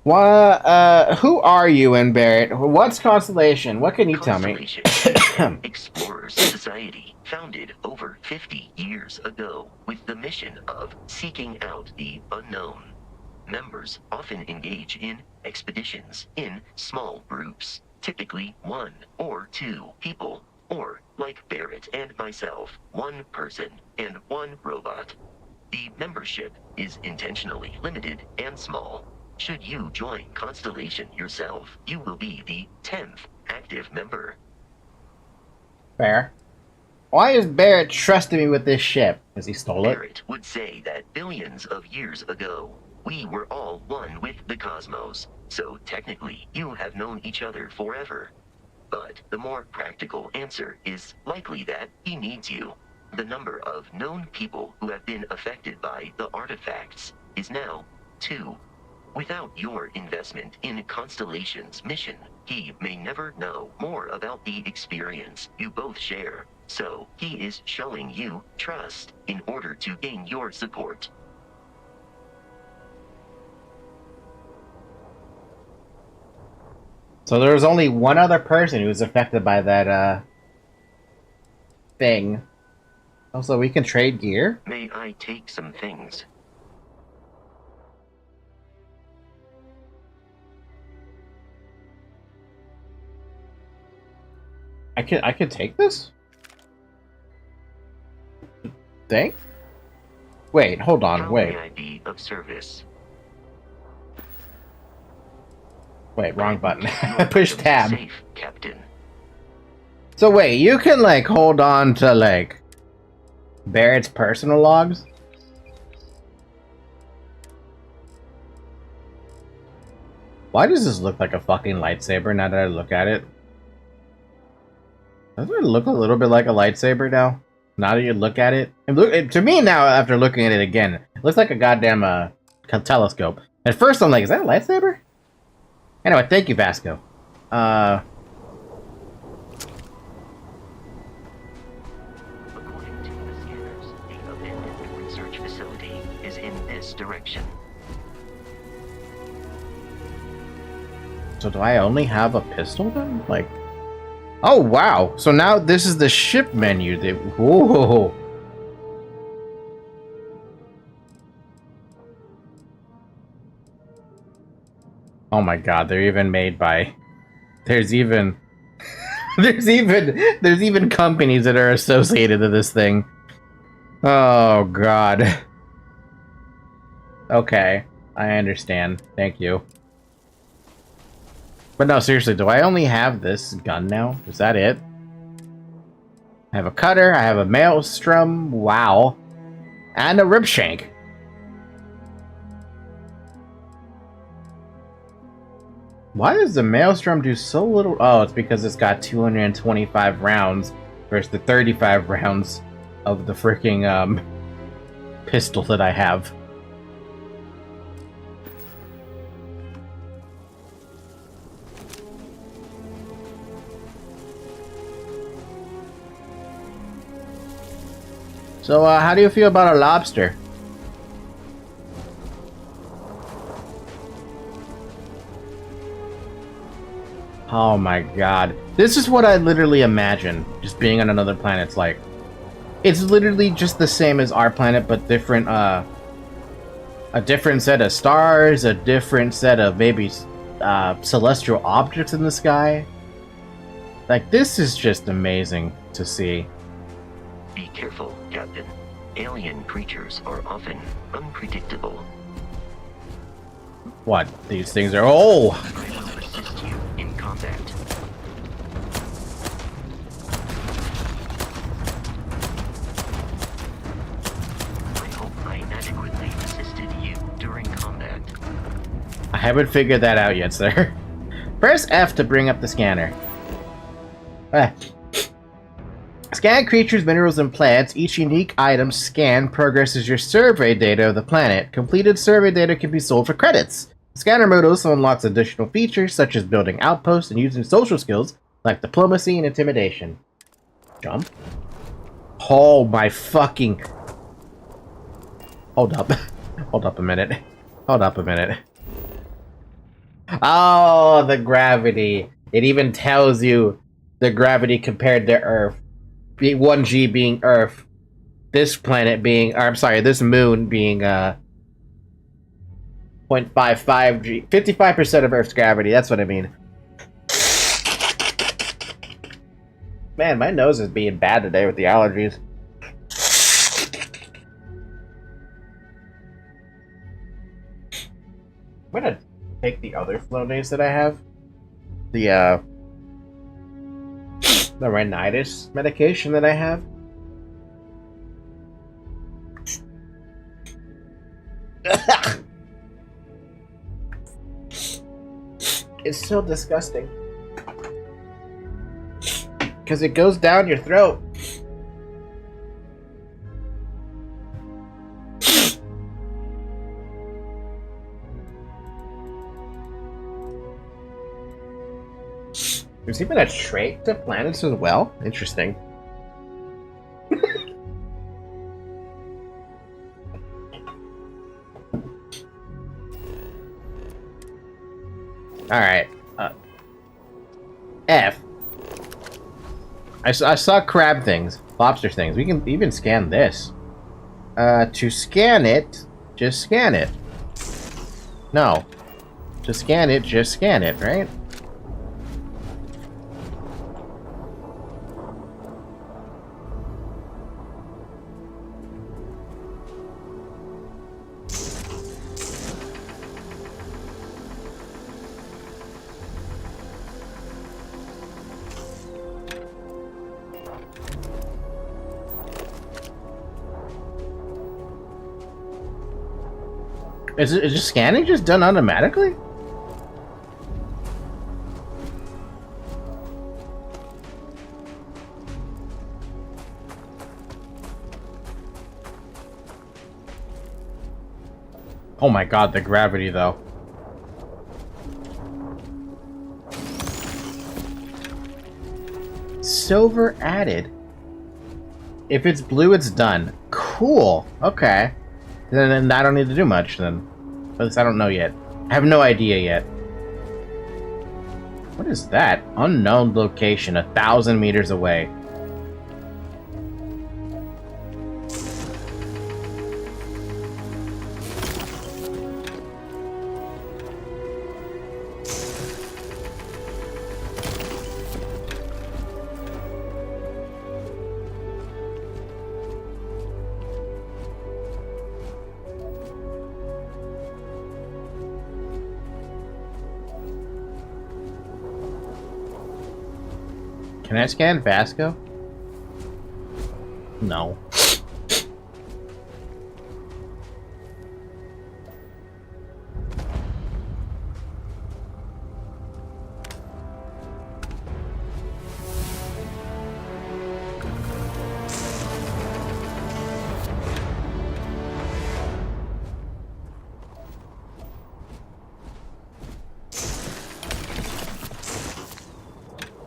What, who are you, and Barrett? What's Constellation? What can you tell me? Constellation, Explorers Society, founded over 50 years ago with the mission of seeking out the unknown. Members often engage in expeditions in small groups, typically 1 or 2 people, or, like Barrett and myself, 1 person and 1 robot. The membership is intentionally limited and small. Should you join Constellation yourself, you will be the 10th active member. Fair. Why is Barrett trusting me with this ship? Has he stole it? Barrett would say that billions of years ago, we were all one with the cosmos, so technically you have known each other forever. But the more practical answer is likely that he needs you. The number of known people who have been affected by the artifacts is now 2. Without your investment in Constellation's mission, he may never know more about the experience you both share. So he is showing you trust in order to gain your support. So there was only one other person who was affected by that, thing. Also, we can trade gear? May I take some things? I could take this? Thing? Wait, hold on, How wait. may I be of service? Wait, wrong button. Push tab. Safe, Captain. So wait, you can, like, hold on to, like, Barrett's personal logs? Why does this look like a fucking lightsaber now that I look at it? Doesn't it look a little bit like a lightsaber now? Now that you look at it? To me now, after looking at it again, it looks like a goddamn telescope. At first I'm like, is that a lightsaber? Anyway, thank you, Vasco. According to the scanners, the abandoned research facility is in this direction. So do I only have a pistol then? Like... Oh, wow. So now this is the ship menu. Whoa. Oh my god, they're even made by... There's even companies that are associated with this thing. Oh god. Okay, I understand. Thank you. But no, seriously, do I only have this gun now? Is that it? I have a cutter, I have a maelstrom, wow. And a rib shank. Why does the maelstrom do so little? Oh, it's because it's got 225 rounds versus the 35 rounds of the freaking pistol that I have. So, how do you feel about a lobster? Oh my god. This is what I literally imagine just being on another planet's like. It's literally just the same as our planet, but different, a different set of stars, a different set of maybe, celestial objects in the sky. Like, this is just amazing to see. Be careful, Captain. Alien creatures are often unpredictable. What? These things are... Oh! I will assist you in combat. I hope I adequately assisted you during combat. I haven't figured that out yet, sir. Press F to bring up the scanner. Scan creatures, minerals, and plants. Each unique item scanned progresses your survey data of the planet. Completed survey data can be sold for credits. Scanner mode also unlocks additional features such as building outposts and using social skills like diplomacy and intimidation. Jump. Oh my fucking... Hold up. Hold up a minute. Hold up a minute. Oh, the gravity. It even tells you the gravity compared to Earth. 1G being Earth, this planet being, or I'm sorry, this moon being 0.55 G, 55% of Earth's gravity. That's what I mean. Man, my nose is being bad today with the allergies. I'm gonna take the other Flonase that I have. The rhinitis medication that I have. It's so disgusting. Because it goes down your throat. There's even a trait to planets as well? Interesting. Alright. F. I saw crab things. Lobster things. We can even scan this. To scan it, just scan it. No. To scan it, just scan it, right? Is just scanning just done automatically? Oh my god, the gravity though. Silver added. If it's blue, it's done. Cool. Okay. Then I don't need to do much then. At least I don't know yet. I have no idea yet. What is that? Unknown location, 1,000 meters away. Can I scan Vasco? No.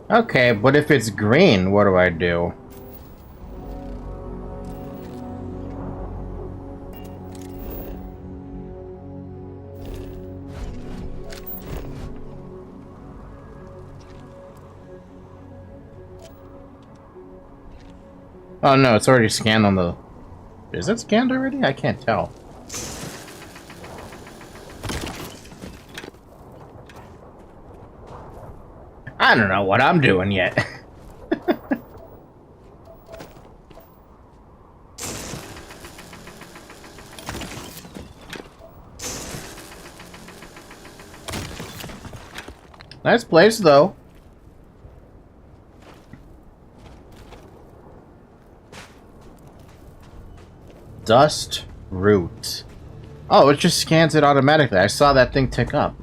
Okay, but if it's green, what do I do? Oh no, it's already scanned on the... Is it scanned already? I can't tell. I don't know what I'm doing yet. Nice place, though. Dust root. Oh, it just scans it automatically. I saw that thing tick up.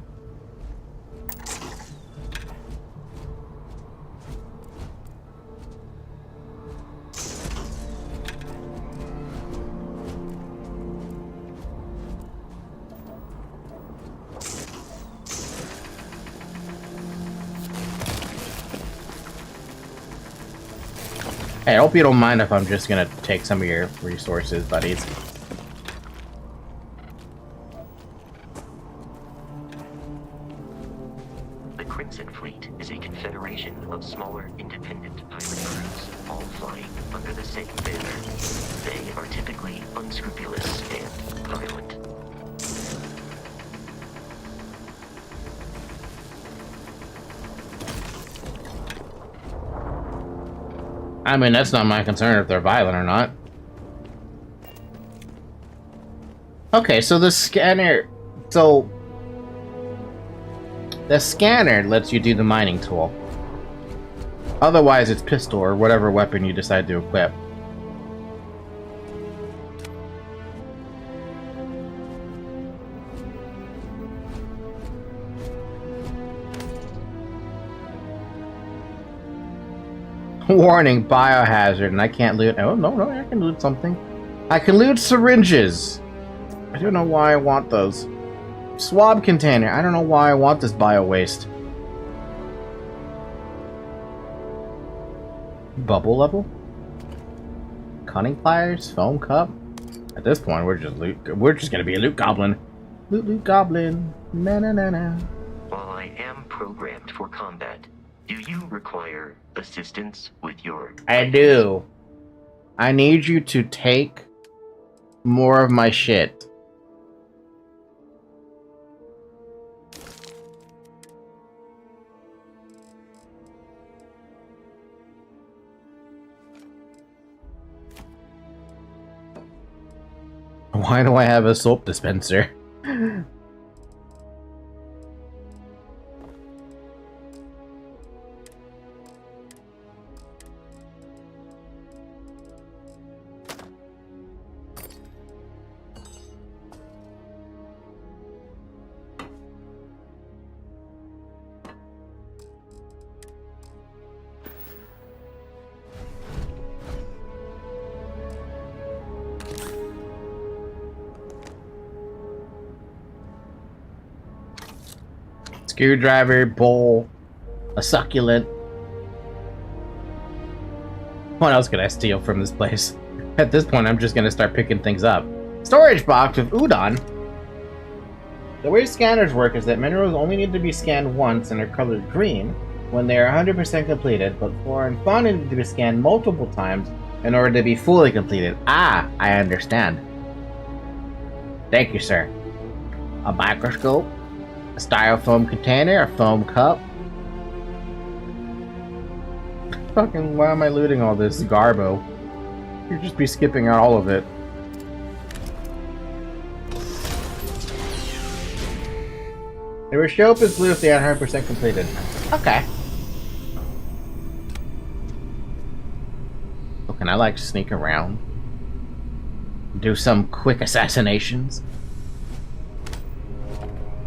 Hey, I hope you don't mind if I'm just gonna take some of your resources, buddies. The Crimson Fleet is a confederation of smaller, independent pirate crews, all flying under the same banner. They are typically unscrupulous and violent. I mean, that's not my concern if they're violent or not. Okay, so the scanner... So... The scanner lets you do the mining tool. Otherwise, it's pistol or whatever weapon you decide to equip. Warning, biohazard, and I can't loot... Oh, no, I can loot something. I can loot syringes! I don't know why I want those. Swab container, I don't know why I want this bio-waste. Bubble level? Cunning pliers? Foam cup? At this point, we're just gonna be a loot goblin. Loot goblin. Na. While I am programmed for combat, do you require assistance with your... I do. I need you to take more of my shit. Why do I have a soap dispenser? Screwdriver, bowl, a succulent. What else could I steal from this place? At this point, I'm just gonna start picking things up. Storage box of udon. The way scanners work is that minerals only need to be scanned once and are colored green when they are 100% completed, but flora and fauna need to be scanned multiple times in order to be fully completed. Ah, I understand. Thank you, sir. A microscope. A styrofoam container, a foam cup. Fucking, why am I looting all this garbo? You'd just be skipping out all of it. It will show up as blue if they are 100% completed. Okay. fun. I like to sneak around. Do some quick assassinations.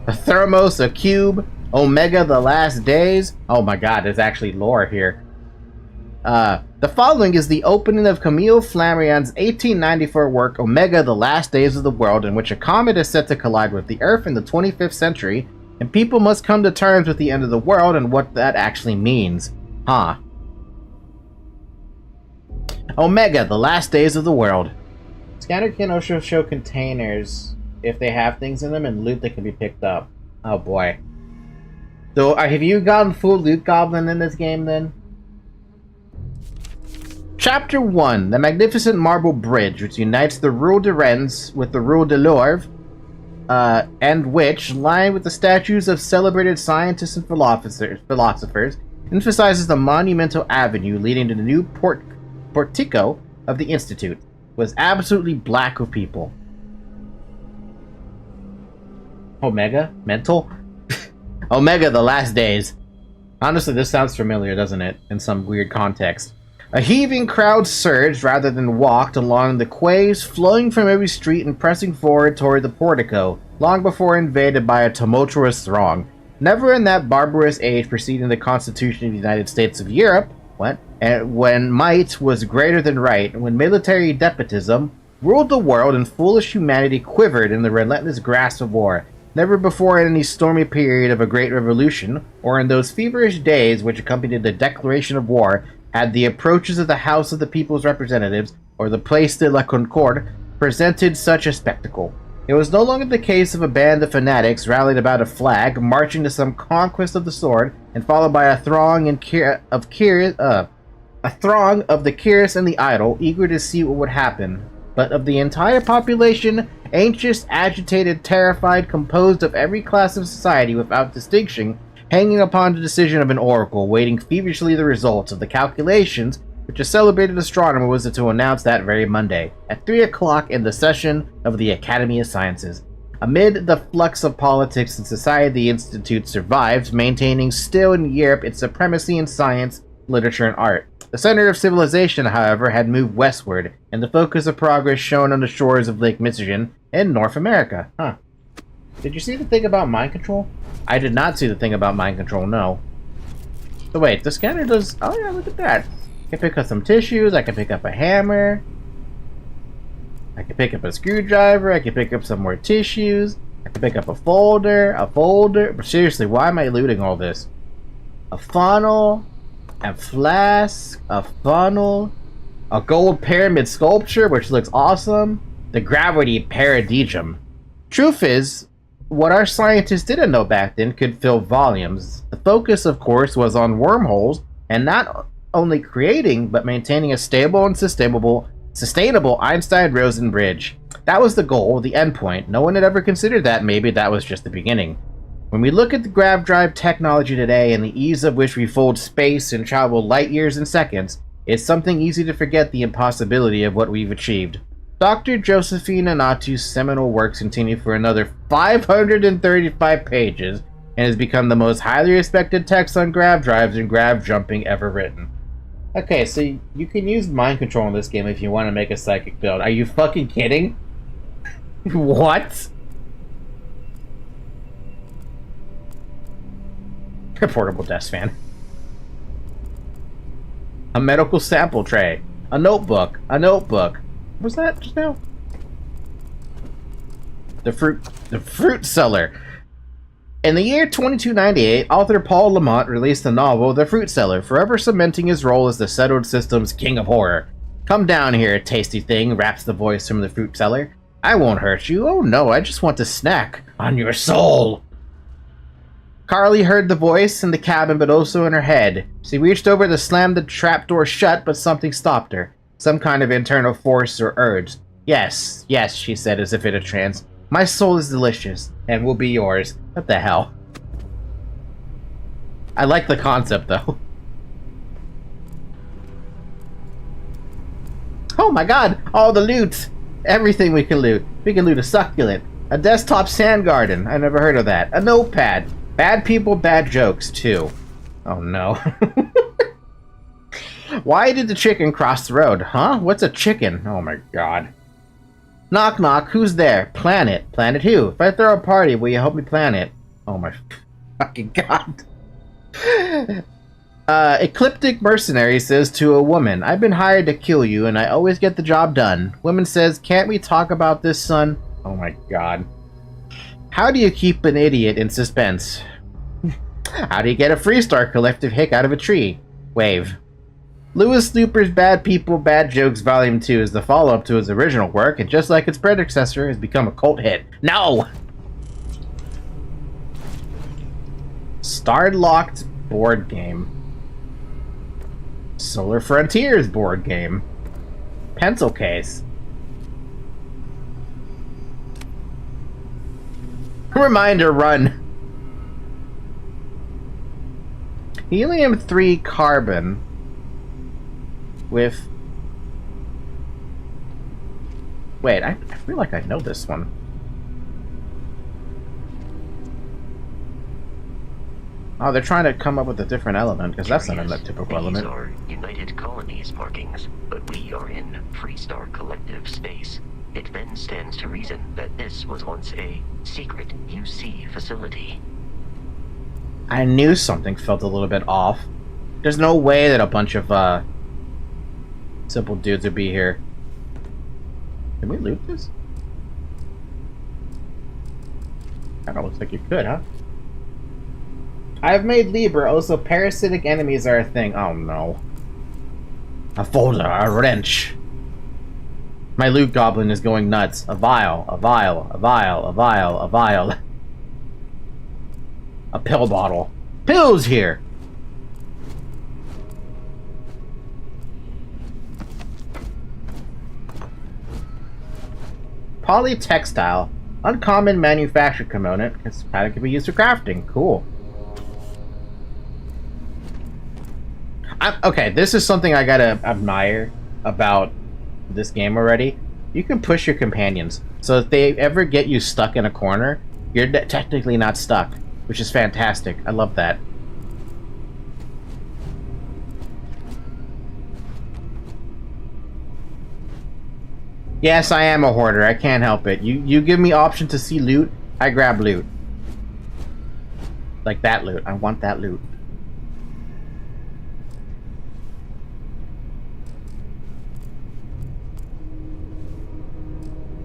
A Thermos, a Cube, Omega, The Last Days. Oh my god, there's actually lore here. The following is the opening of Camille Flammarion's 1894 work, Omega, The Last Days of the World, in which a comet is set to collide with the Earth in the 25th century, and people must come to terms with the end of the world and what that actually means. Huh. Omega, The Last Days of the World. Scanner can also show containers if they have things in them and loot that can be picked up. Oh boy. So, have you gotten full loot goblin in this game then? Chapter 1. The magnificent marble bridge, which unites the Rue de Rennes with the Rue de Louvre, and which, lined with the statues of celebrated scientists and philosophers, emphasizes the monumental avenue leading to the new portico of the Institute, was absolutely black with people. Omega? Mental? Omega, The Last Days. Honestly, this sounds familiar, doesn't it? In some weird context. A heaving crowd surged rather than walked along the quays, flowing from every street and pressing forward toward the portico, long before invaded by a tumultuous throng. Never in that barbarous age preceding the Constitution of the United States of Europe, when might was greater than right, when military despotism ruled the world and foolish humanity quivered in the relentless grasp of war. Never before in any stormy period of a great revolution, or in those feverish days which accompanied the declaration of war, had the approaches of the House of the People's Representatives, or the Place de la Concorde, presented such a spectacle. It was no longer the case of a band of fanatics rallied about a flag, marching to some conquest of the sword, and followed by a throng of the curious and the idle, eager to see what would happen, but of the entire population, anxious, agitated, terrified, composed of every class of society without distinction, hanging upon the decision of an oracle, waiting feverishly the results of the calculations which a celebrated astronomer was to announce that very Monday, at 3 o'clock in the session of the Academy of Sciences. Amid the flux of politics and society, the Institute survived, maintaining still in Europe its supremacy in science, literature, and art. The center of civilization, however, had moved westward, and the focus of progress shone on the shores of Lake Michigan in North America. Huh. Did you see the thing about mind control? I did not see the thing about mind control, no. So wait, the scanner does... Oh yeah, look at that. I can pick up some tissues, I can pick up a hammer. I can pick up a screwdriver, I can pick up some more tissues. I can pick up a folder. But seriously, why am I looting all this? A funnel, a flask, a funnel, a gold pyramid sculpture, which looks awesome. The gravity paradigm. Truth is, what our scientists didn't know back then could fill volumes. The focus, of course, was on wormholes, and not only creating, but maintaining a stable and sustainable Einstein-Rosen bridge. That was the goal, the endpoint. No one had ever considered that. Maybe that was just the beginning. When we look at the grav drive technology today and the ease of which we fold space and travel light years in seconds, it's something easy to forget the impossibility of what we've achieved. Dr. Josephine Anatu's seminal works continue for another 535 pages and has become the most highly respected text on grav drives and grav jumping ever written. Okay, so you can use mind control in this game if you want to make a psychic build. Are you fucking kidding? What? A portable desk fan. A medical sample tray. A notebook. What was that just now? The fruit cellar. In the year 2298, author Paul Lamont released the novel The Fruit Cellar, forever cementing his role as the settled system's king of horror. Come down here, tasty thing, raps the voice from the fruit cellar. I won't hurt you. Oh no, I just want to snack on your soul. Carly heard the voice in the cabin, but also in her head. She reached over to slam the trapdoor shut, but something stopped her. Some kind of internal force or urge. Yes, she said as if in a trance. My soul is delicious, and will be yours. What the hell? I like the concept, though. Oh my god! All the loot! Everything we can loot. We can loot a succulent. A desktop sand garden. I never heard of that. A notepad. Bad people, bad jokes, too. Oh no. Why did the chicken cross the road? Huh? What's a chicken? Oh my god. Knock knock, who's there? Planet. Planet who? If I throw a party, will you help me plan it? Oh my fucking god. Ecliptic mercenary says to a woman, I've been hired to kill you and I always get the job done. Woman says, can't we talk about this, son? Oh my god. How do you keep an idiot in suspense? How do you get a Freestar Collective hick out of a tree? Wave. Louis Looper's Bad People, Bad Jokes Volume 2 is the follow-up to his original work, and just like its predecessor, has become a cult hit. No! Starlocked board game. Solar Frontiers board game. Pencil case. Reminder, run. Helium-3 carbon with... Wait, I feel like I know this one. Oh, they're trying to come up with a different element, because that's not a typical element. These are United Colonies markings, but we are in Freestar Collective space. It then stands to reason that this was once a secret UC facility. I knew something felt a little bit off. There's no way that a bunch of, simple dudes would be here. Can we loot this? Kinda looks like you could, huh? I've made Libra, also parasitic enemies are a thing. Oh no. A folder, a wrench. My loot goblin is going nuts. A vial, a vial, a vial, a vial, a vial. A pill bottle. Pills here! Polytextile. Uncommon manufactured component. It's kind of can be used for crafting. Cool. Okay, this is something I gotta admire about this game already. You can push your companions, so if they ever get you stuck in a corner, you're technically not stuck, which is fantastic. I love that. Yes, I am a hoarder. I can't help it. You give me option to see loot, I grab loot. Like that loot. I want that loot.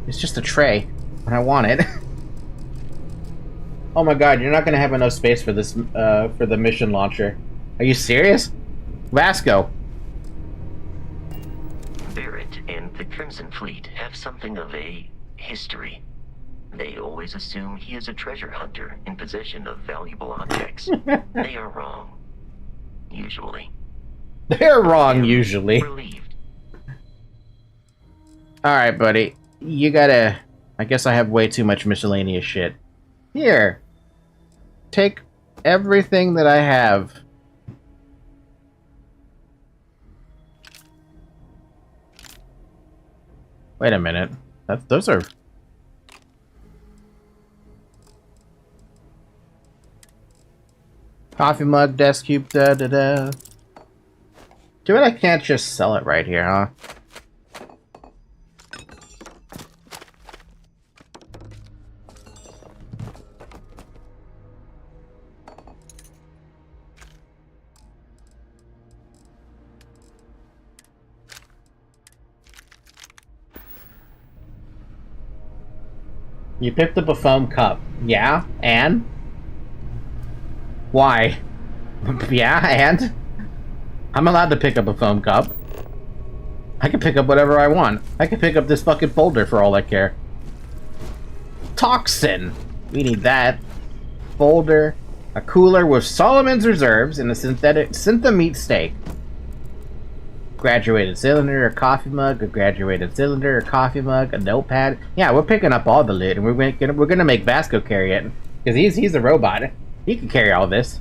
It's just a tray, but I want it. Oh my god, you're not gonna have enough space for this, for the mission launcher. Are you serious? Vasco. Barrett and the Crimson Fleet have something of a history. They always assume he is a treasure hunter in possession of valuable objects. They are wrong. Usually. They're wrong, usually. Relieved. Alright, buddy. You gotta... I guess I have way too much miscellaneous shit. Here. Take everything that I have. Wait a minute. Those are... Coffee mug, desk cube, da-da-da. Dude, I can't just sell it right here, huh? You picked up a foam cup. Yeah? And? Why? Yeah, and? I'm allowed to pick up a foam cup. I can pick up whatever I want. I can pick up this fucking folder for all I care. Toxin! We need that. Folder. A cooler with Solomon's Reserves and a Syntha-meat steak. Graduated cylinder, a coffee mug, a graduated cylinder, a coffee mug, a notepad. Yeah, we're picking up all the loot, and we're gonna make Vasco carry it, because he's a robot. He can carry all this.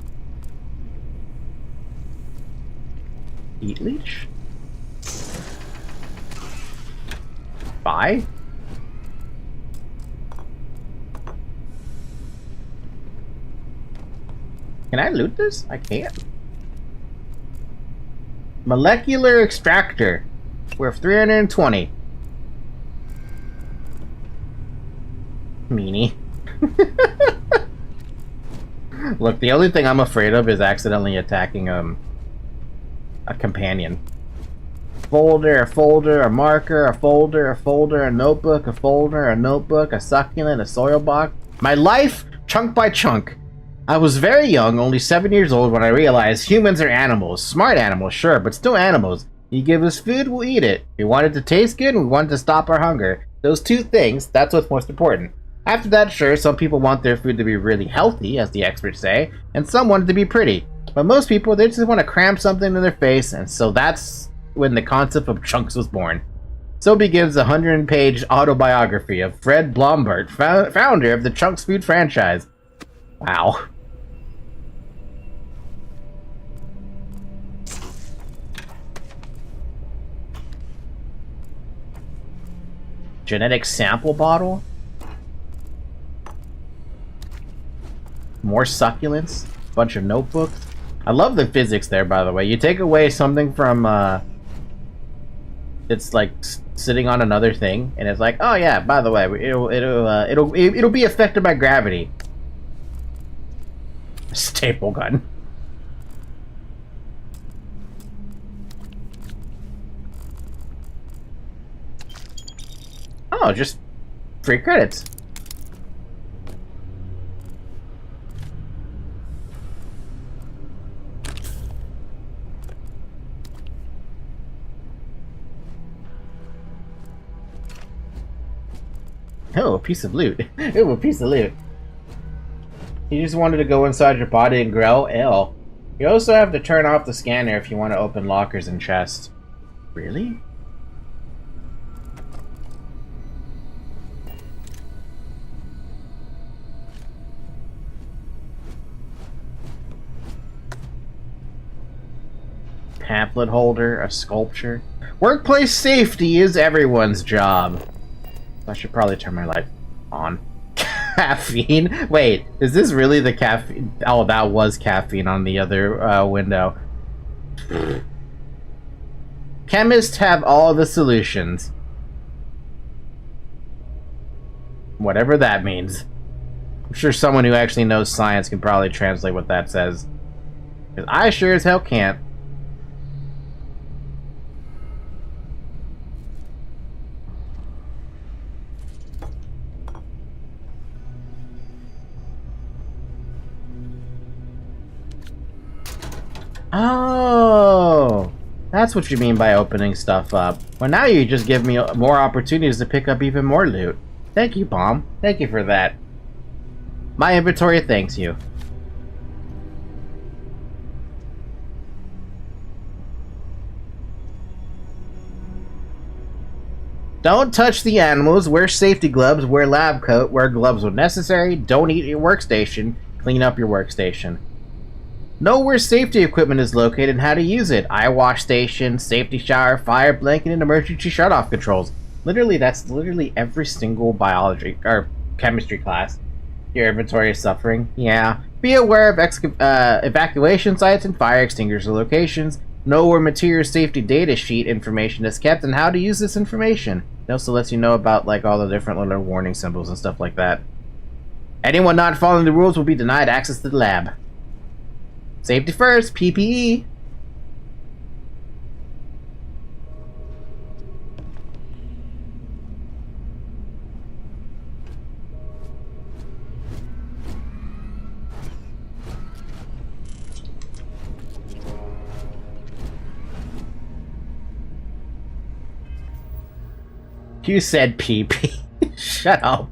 Eat leech. Buy. Can I loot this? I can't. Molecular extractor. Worth 320. Meanie. Look, the only thing I'm afraid of is accidentally attacking a companion. Folder, a folder, a marker, a folder, a folder, a notebook, a folder, a notebook, a succulent, a soil box. My life, chunk by chunk. I was very young, only 7 years old, when I realized humans are animals. Smart animals, sure, but still animals. You give us food, we'll eat it. We want it to taste good, and we want it to stop our hunger. Those two things, that's what's most important. After that, sure, some people want their food to be really healthy, as the experts say, and some want it to be pretty. But most people, they just want to cram something in their face, and so that's when the concept of chunks was born. So begins the 100-page autobiography of Fred Blombert, founder of the Chunks Food franchise. Wow. Genetic sample bottle? More succulents? Bunch of notebooks? I love the physics there, by the way. You take away something from, it's like sitting on another thing, and it's like, oh yeah, by the way, it'll be affected by gravity. Staple gun. Oh, just free credits. Oh, a piece of loot. Oh, a piece of loot. You just wanted to go inside your body and grow? Ill. You also have to turn off the scanner if you want to open lockers and chests. Really? Pamphlet holder, a sculpture. Workplace safety is everyone's job. I should probably turn my light on. Caffeine? Wait, is this really the caffeine? Oh, that was caffeine on the other window. Chemists have all the solutions. Whatever that means. I'm sure someone who actually knows science can probably translate what that says. Because I sure as hell can't. Oh, that's what you mean by opening stuff up. Well, now you just give me more opportunities to pick up even more loot. Thank you, Bomb. Thank you for that. My inventory thanks you. Don't touch the animals, wear safety gloves, wear lab coat, wear gloves when necessary, don't eat your workstation, clean up your workstation. Know where safety equipment is located and how to use it. Eye wash station, safety shower, fire blanket, and emergency shutoff controls. Literally, that's literally every single biology or chemistry class. Your inventory is suffering. Yeah. Be aware of evacuation sites and fire extinguisher locations. Know where material safety data sheet information is kept and how to use this information. It also lets you know about like all the different little warning symbols and stuff like that. Anyone not following the rules will be denied access to the lab. Safety first, PPE. You said PP. Shut up.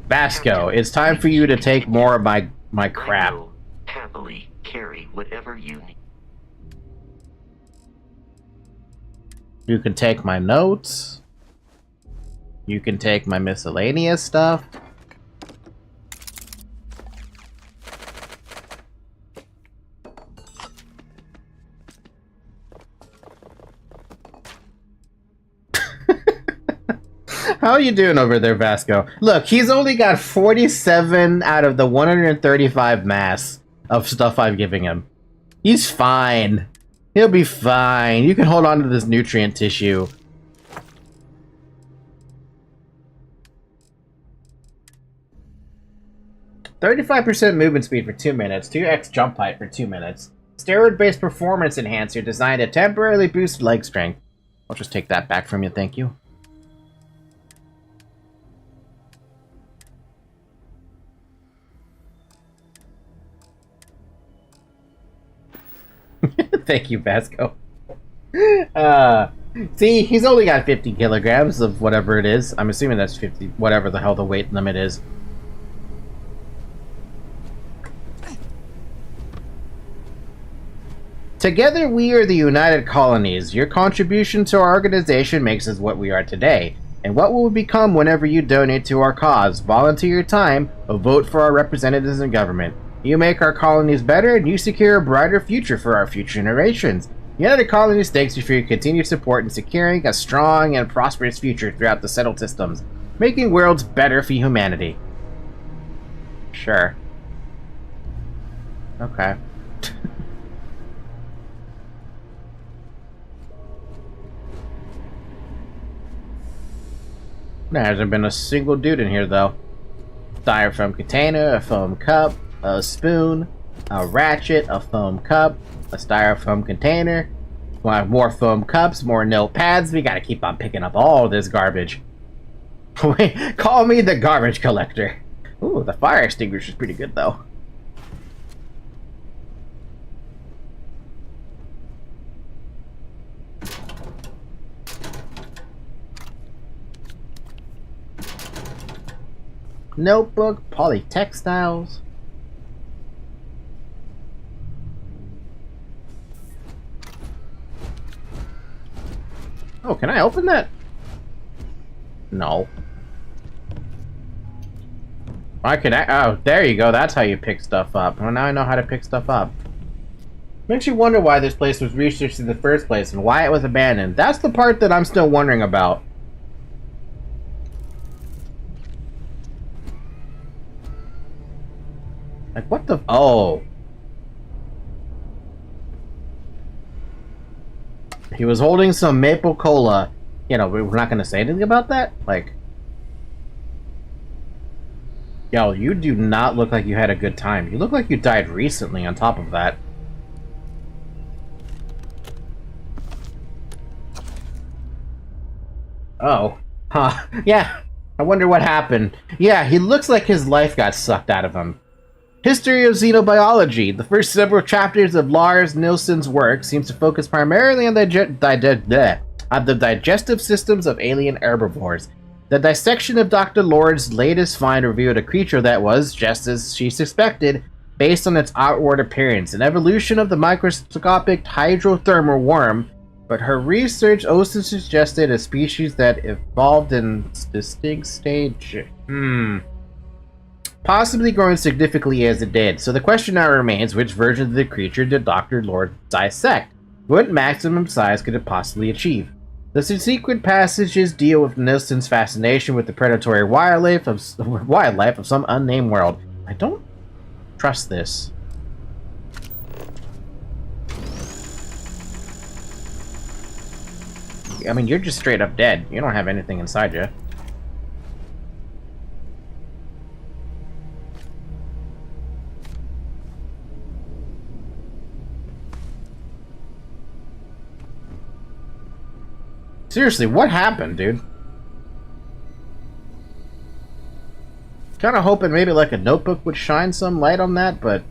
Vasco, it's time for you to take more of my crap. I will happily carry whatever you need. You can take my notes. You can take my miscellaneous stuff. How are you doing over there, Vasco? Look, he's only got 47 out of the 135 mass of stuff I'm giving him. He's fine. He'll be fine. You can hold on to this nutrient tissue. "35% movement speed for 2 minutes, 2x jump height for 2 minutes. Steroid-based performance enhancer designed to temporarily boost leg strength." I'll just take that back from you, thank you. Thank you, Vasco. See, he's only got 50 kilograms of whatever it is. I'm assuming that's 50, whatever the hell the weight limit is. "Together we are the United Colonies. Your contribution to our organization makes us what we are today, and what will we become whenever you donate to our cause, volunteer your time, or vote for our representatives in government. You make our colonies better, and you secure a brighter future for our future generations. United Colonies thanks you for your continued support in securing a strong and prosperous future throughout the settled systems, making worlds better for humanity." Sure. Okay. There hasn't been a single dude in here, though. Styrofoam container, a foam cup, a spoon, a ratchet, a foam cup, a styrofoam container. We'll have more foam cups, more notepads. We gotta keep on picking up all this garbage. Wait, call me the garbage collector. Ooh, the fire extinguisher's pretty good, though. Notebook, polytextiles. Oh, can I open that? No. I could. Oh, there you go. That's how you pick stuff up. Well, now I know how to pick stuff up. Makes you wonder why this place was researched in the first place and why it was abandoned. That's the part that I'm still wondering about. Like, what the... Oh. He was holding some maple cola. You know, we're not going to say anything about that? Like... Yo, you do not look like you had a good time. You look like you died recently on top of that. Oh. Huh. Yeah. I wonder what happened. Yeah, he looks like his life got sucked out of him. History of Xenobiology. The first several chapters of Lars Nilsson's work seems to focus primarily on the digestive systems of alien herbivores. The dissection of Dr. Lord's latest find revealed a creature that was, just as she suspected, based on its outward appearance, an evolution of the microscopic hydrothermal worm, but her research also suggested a species that evolved in distinct stage. Possibly growing significantly as it did, so the question now remains, which version of the creature did Dr. Lord dissect? What maximum size could it possibly achieve? The subsequent passages deal with Nilsson's fascination with the predatory wildlife of some unnamed world. I don't trust this. I mean, you're just straight up dead. You don't have anything inside you. Seriously, what happened, dude? Kinda hoping maybe like a notebook would shine some light on that, but...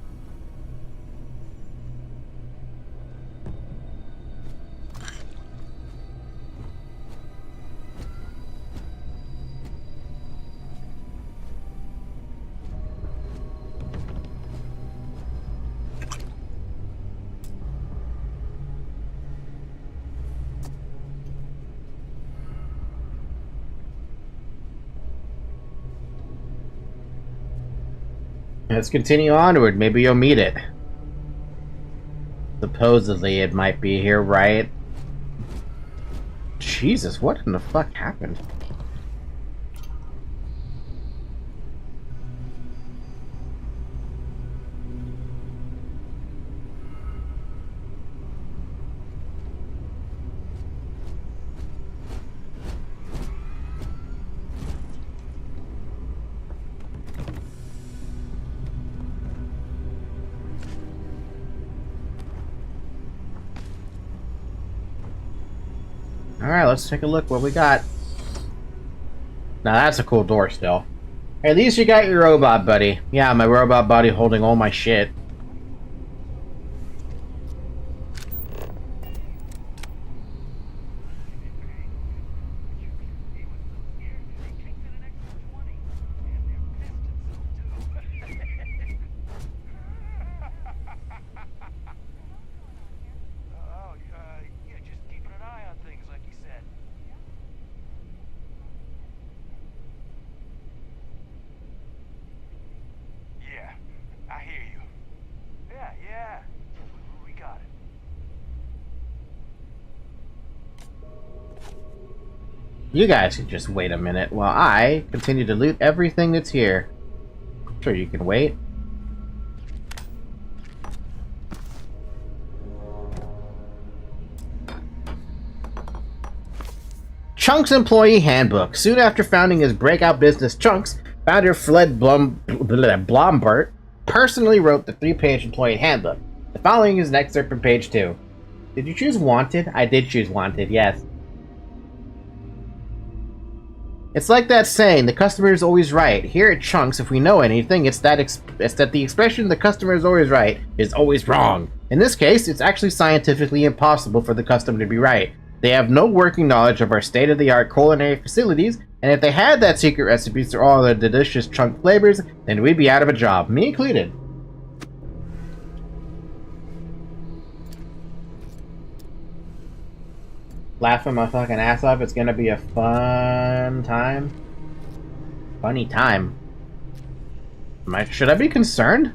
Let's continue onward. Maybe you'll meet it. Supposedly it might be here, right? Jesus, what in the fuck happened? Alright, let's take a look what we got. Now that's a cool door still. At least you got your robot buddy. Yeah, my robot buddy holding all my shit. You guys can just wait a minute while I continue to loot everything that's here. Sure, you can wait. Chunks Employee Handbook. Soon after founding his breakout business, Chunks, founder Fled Blombert, personally wrote the 3-page employee handbook. The following is an excerpt from page 2. Did you choose Wanted? I did choose Wanted, yes. It's like that saying, the customer is always right. Here at Chunks, if we know anything, it's that the expression the customer is always right is always wrong. In this case, it's actually scientifically impossible for the customer to be right. They have no working knowledge of our state-of-the-art culinary facilities, and if they had that secret recipes for all the delicious Chunk flavors, then we'd be out of a job, me included. Laughing my fucking ass off. It's gonna be a fun time. Funny time. Should I be concerned?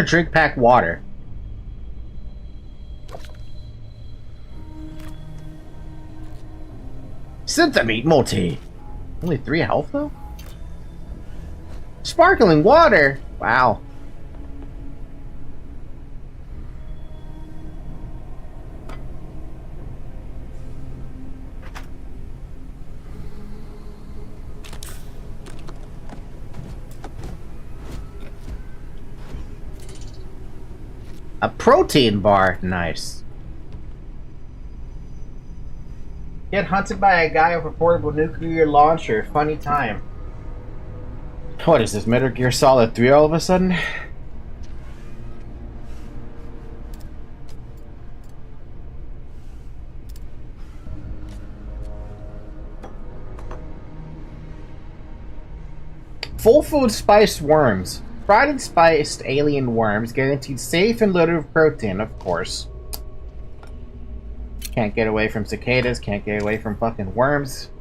Drink pack water. Synthamete multi. Only 3 health though? Sparkling water. Wow. A protein bar. Nice. Get hunted by a guy with a portable nuclear launcher. Funny time. What is this, Metal Gear Solid 3 all of a sudden? Full food spiced worms. Fried and spiced alien worms, guaranteed safe and loaded with protein, of course. Can't get away from cicadas, can't get away from fucking worms.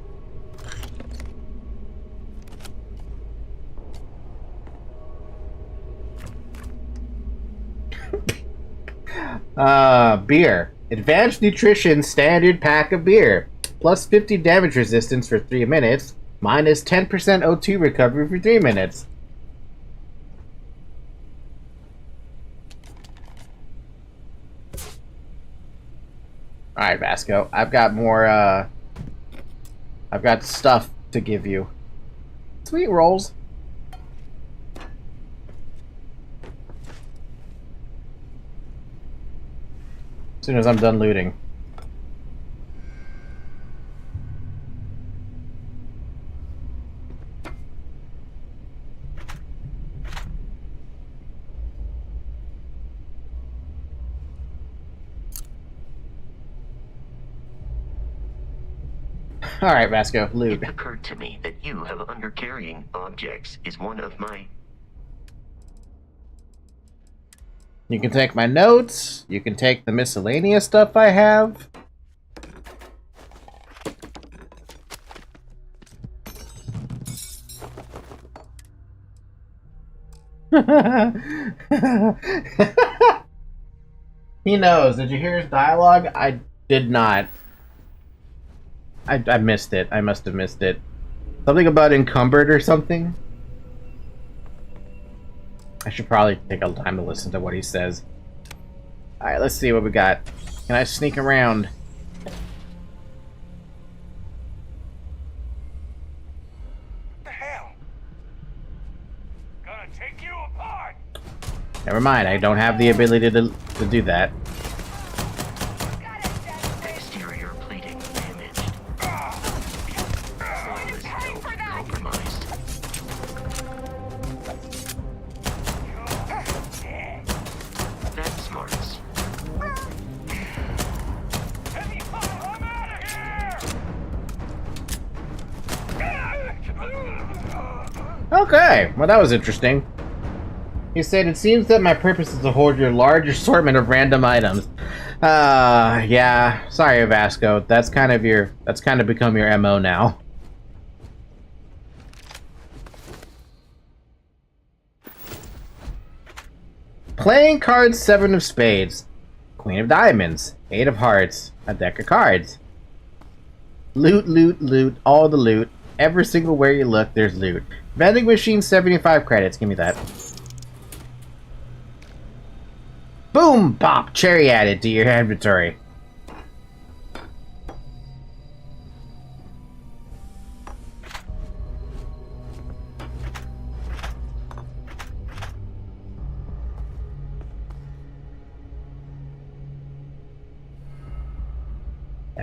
Beer. Advanced Nutrition Standard Pack of Beer. Plus 50 damage resistance for 3 minutes. Minus 10% O2 recovery for 3 minutes. Alright, Vasco. I've got more, I've got stuff to give you. Sweet rolls. As soon as I'm done looting. Alright, Vasco, loot. It occurred to me that you have undercarrying objects is one of my... You can take my notes. You can take the miscellaneous stuff I have. He knows. Did you hear his dialogue? I did not. I missed it. I must have missed it. Something about encumbered or something? I should probably take a time to listen to what he says. Alright, let's see what we got. Can I sneak around? What the hell? Gonna take you apart! Never mind, I don't have the ability to do that. Exterior plating damaged. Flawless health compromised. That smarts. Okay, well that was interesting. He said, it seems that my purpose is to hold your large assortment of random items. Yeah, sorry Vasco, that's kind of become your MO now. Playing cards, 7 of spades, Queen of diamonds, 8 of hearts, a deck of cards. Loot, loot, loot, all the loot. Every single where you look, there's loot. Vending machine, 75 credits, give me that. Boom! Pop! Cherry added to your inventory.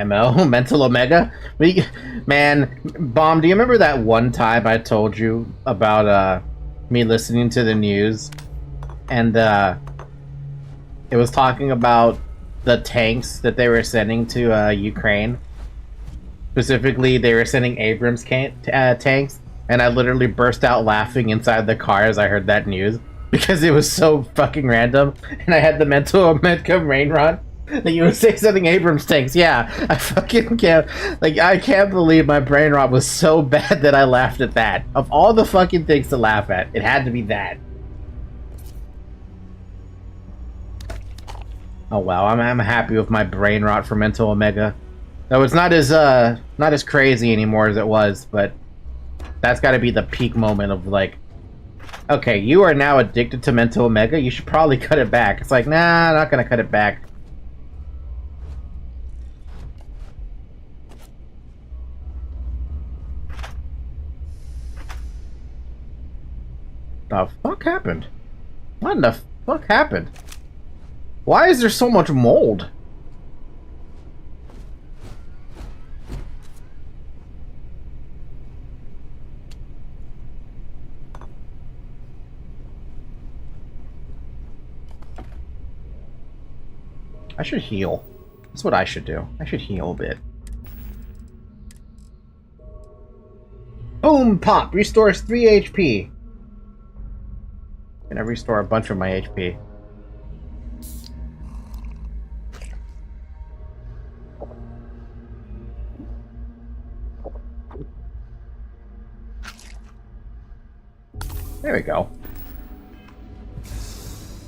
MO? Mental Omega? Man, Bomb, do you remember that one time I told you about me listening to the news? And it was talking about the tanks that they were sending to Ukraine. Specifically, they were sending Abrams tanks, and I literally burst out laughing inside the car as I heard that news because it was so fucking random, and I had the mental Omega rain rod that you would say something Abrams tanks. Yeah, I fucking can't. Like, I can't believe my brain rot was so bad that I laughed at that. Of all the fucking things to laugh at, it had to be that. Oh wow, I'm happy with my brain rot for Mental Omega. Though it's not as crazy anymore as it was, but that's got to be the peak moment of like, okay, you are now addicted to Mental Omega. You should probably cut it back. It's like, nah, I'm not gonna cut it back. The fuck happened? What the fuck happened? Why is there so much mold? I should heal. That's what I should do. I should heal a bit. Boom! Pop! Restores 3 HP. Gonna restore a bunch of my HP. There we go.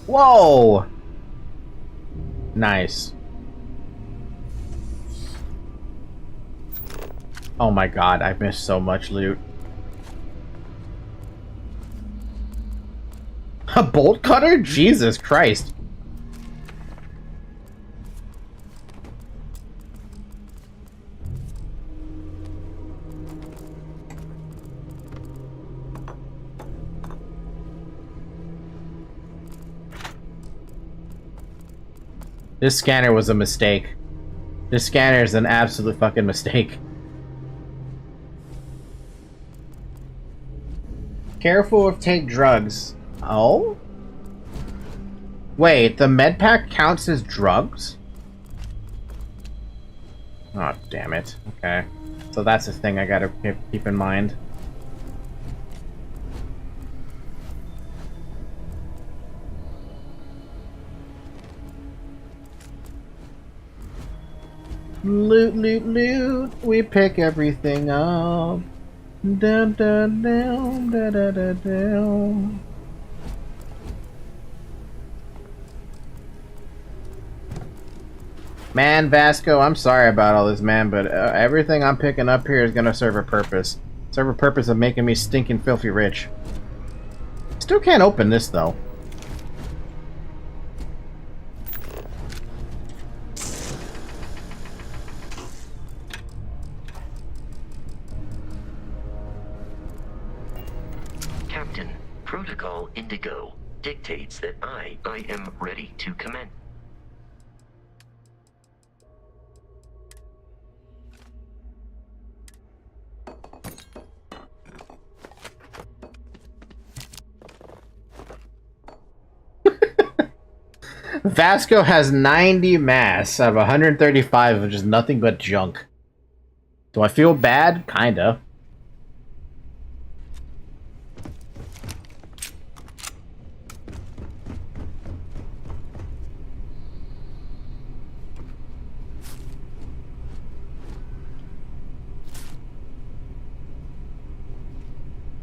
Whoa! Nice. Oh my god, I've missed so much loot. A bolt cutter? Jesus Christ. This scanner was a mistake. This scanner is an absolute fucking mistake. Careful if take drugs. Oh? Wait, the med pack counts as drugs? Oh, damn it. Okay. So that's a thing I gotta keep in mind. Loot, loot, loot. We pick everything up. Dun, dun, dun, dun, dun, dun, dun. Man, Vasco, I'm sorry about all this, man, but everything I'm picking up here is gonna serve a purpose. Serve a purpose of making me stinking filthy rich. Still can't open this, though. Captain, Protocol Indigo. dictates that I am ready to commence. Vasco has 90 mass out of 135, which is nothing but junk. Do I feel bad? Kinda.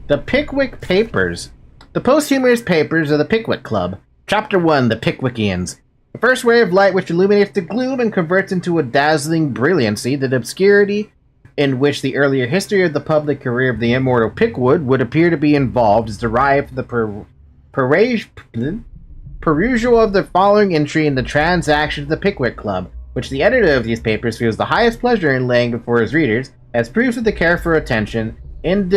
The Pickwick Papers. The posthumous papers of the Pickwick Club. Chapter 1, The Pickwickians. The first ray of light which illuminates the gloom and converts into a dazzling brilliancy the obscurity in which the earlier history of the public career of the immortal Pickwood would appear to be involved is derived from the perusal of the following entry in the Transactions of the Pickwick Club, which the editor of these papers feels the highest pleasure in laying before his readers as proofs of the care for attention, and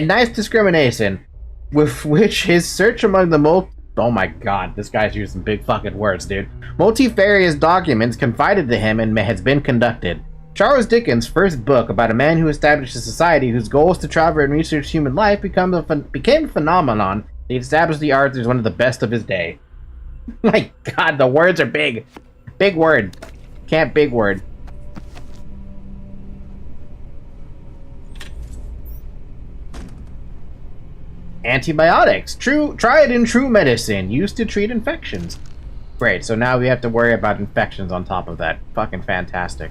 nice discrimination, with which his search among the oh my god, this guy's using big fucking words, dude. Multifarious documents confided to him and has been conducted. Charles Dickens' first book about a man who established a society whose goal is to travel and research human life became a phenomenon. He established the art as one of the best of his day. My god, the words are big. Big word. Can't big word. Antibiotics. Tried in true medicine. Used to treat infections. Great, so now we have to worry about infections on top of that. Fucking fantastic.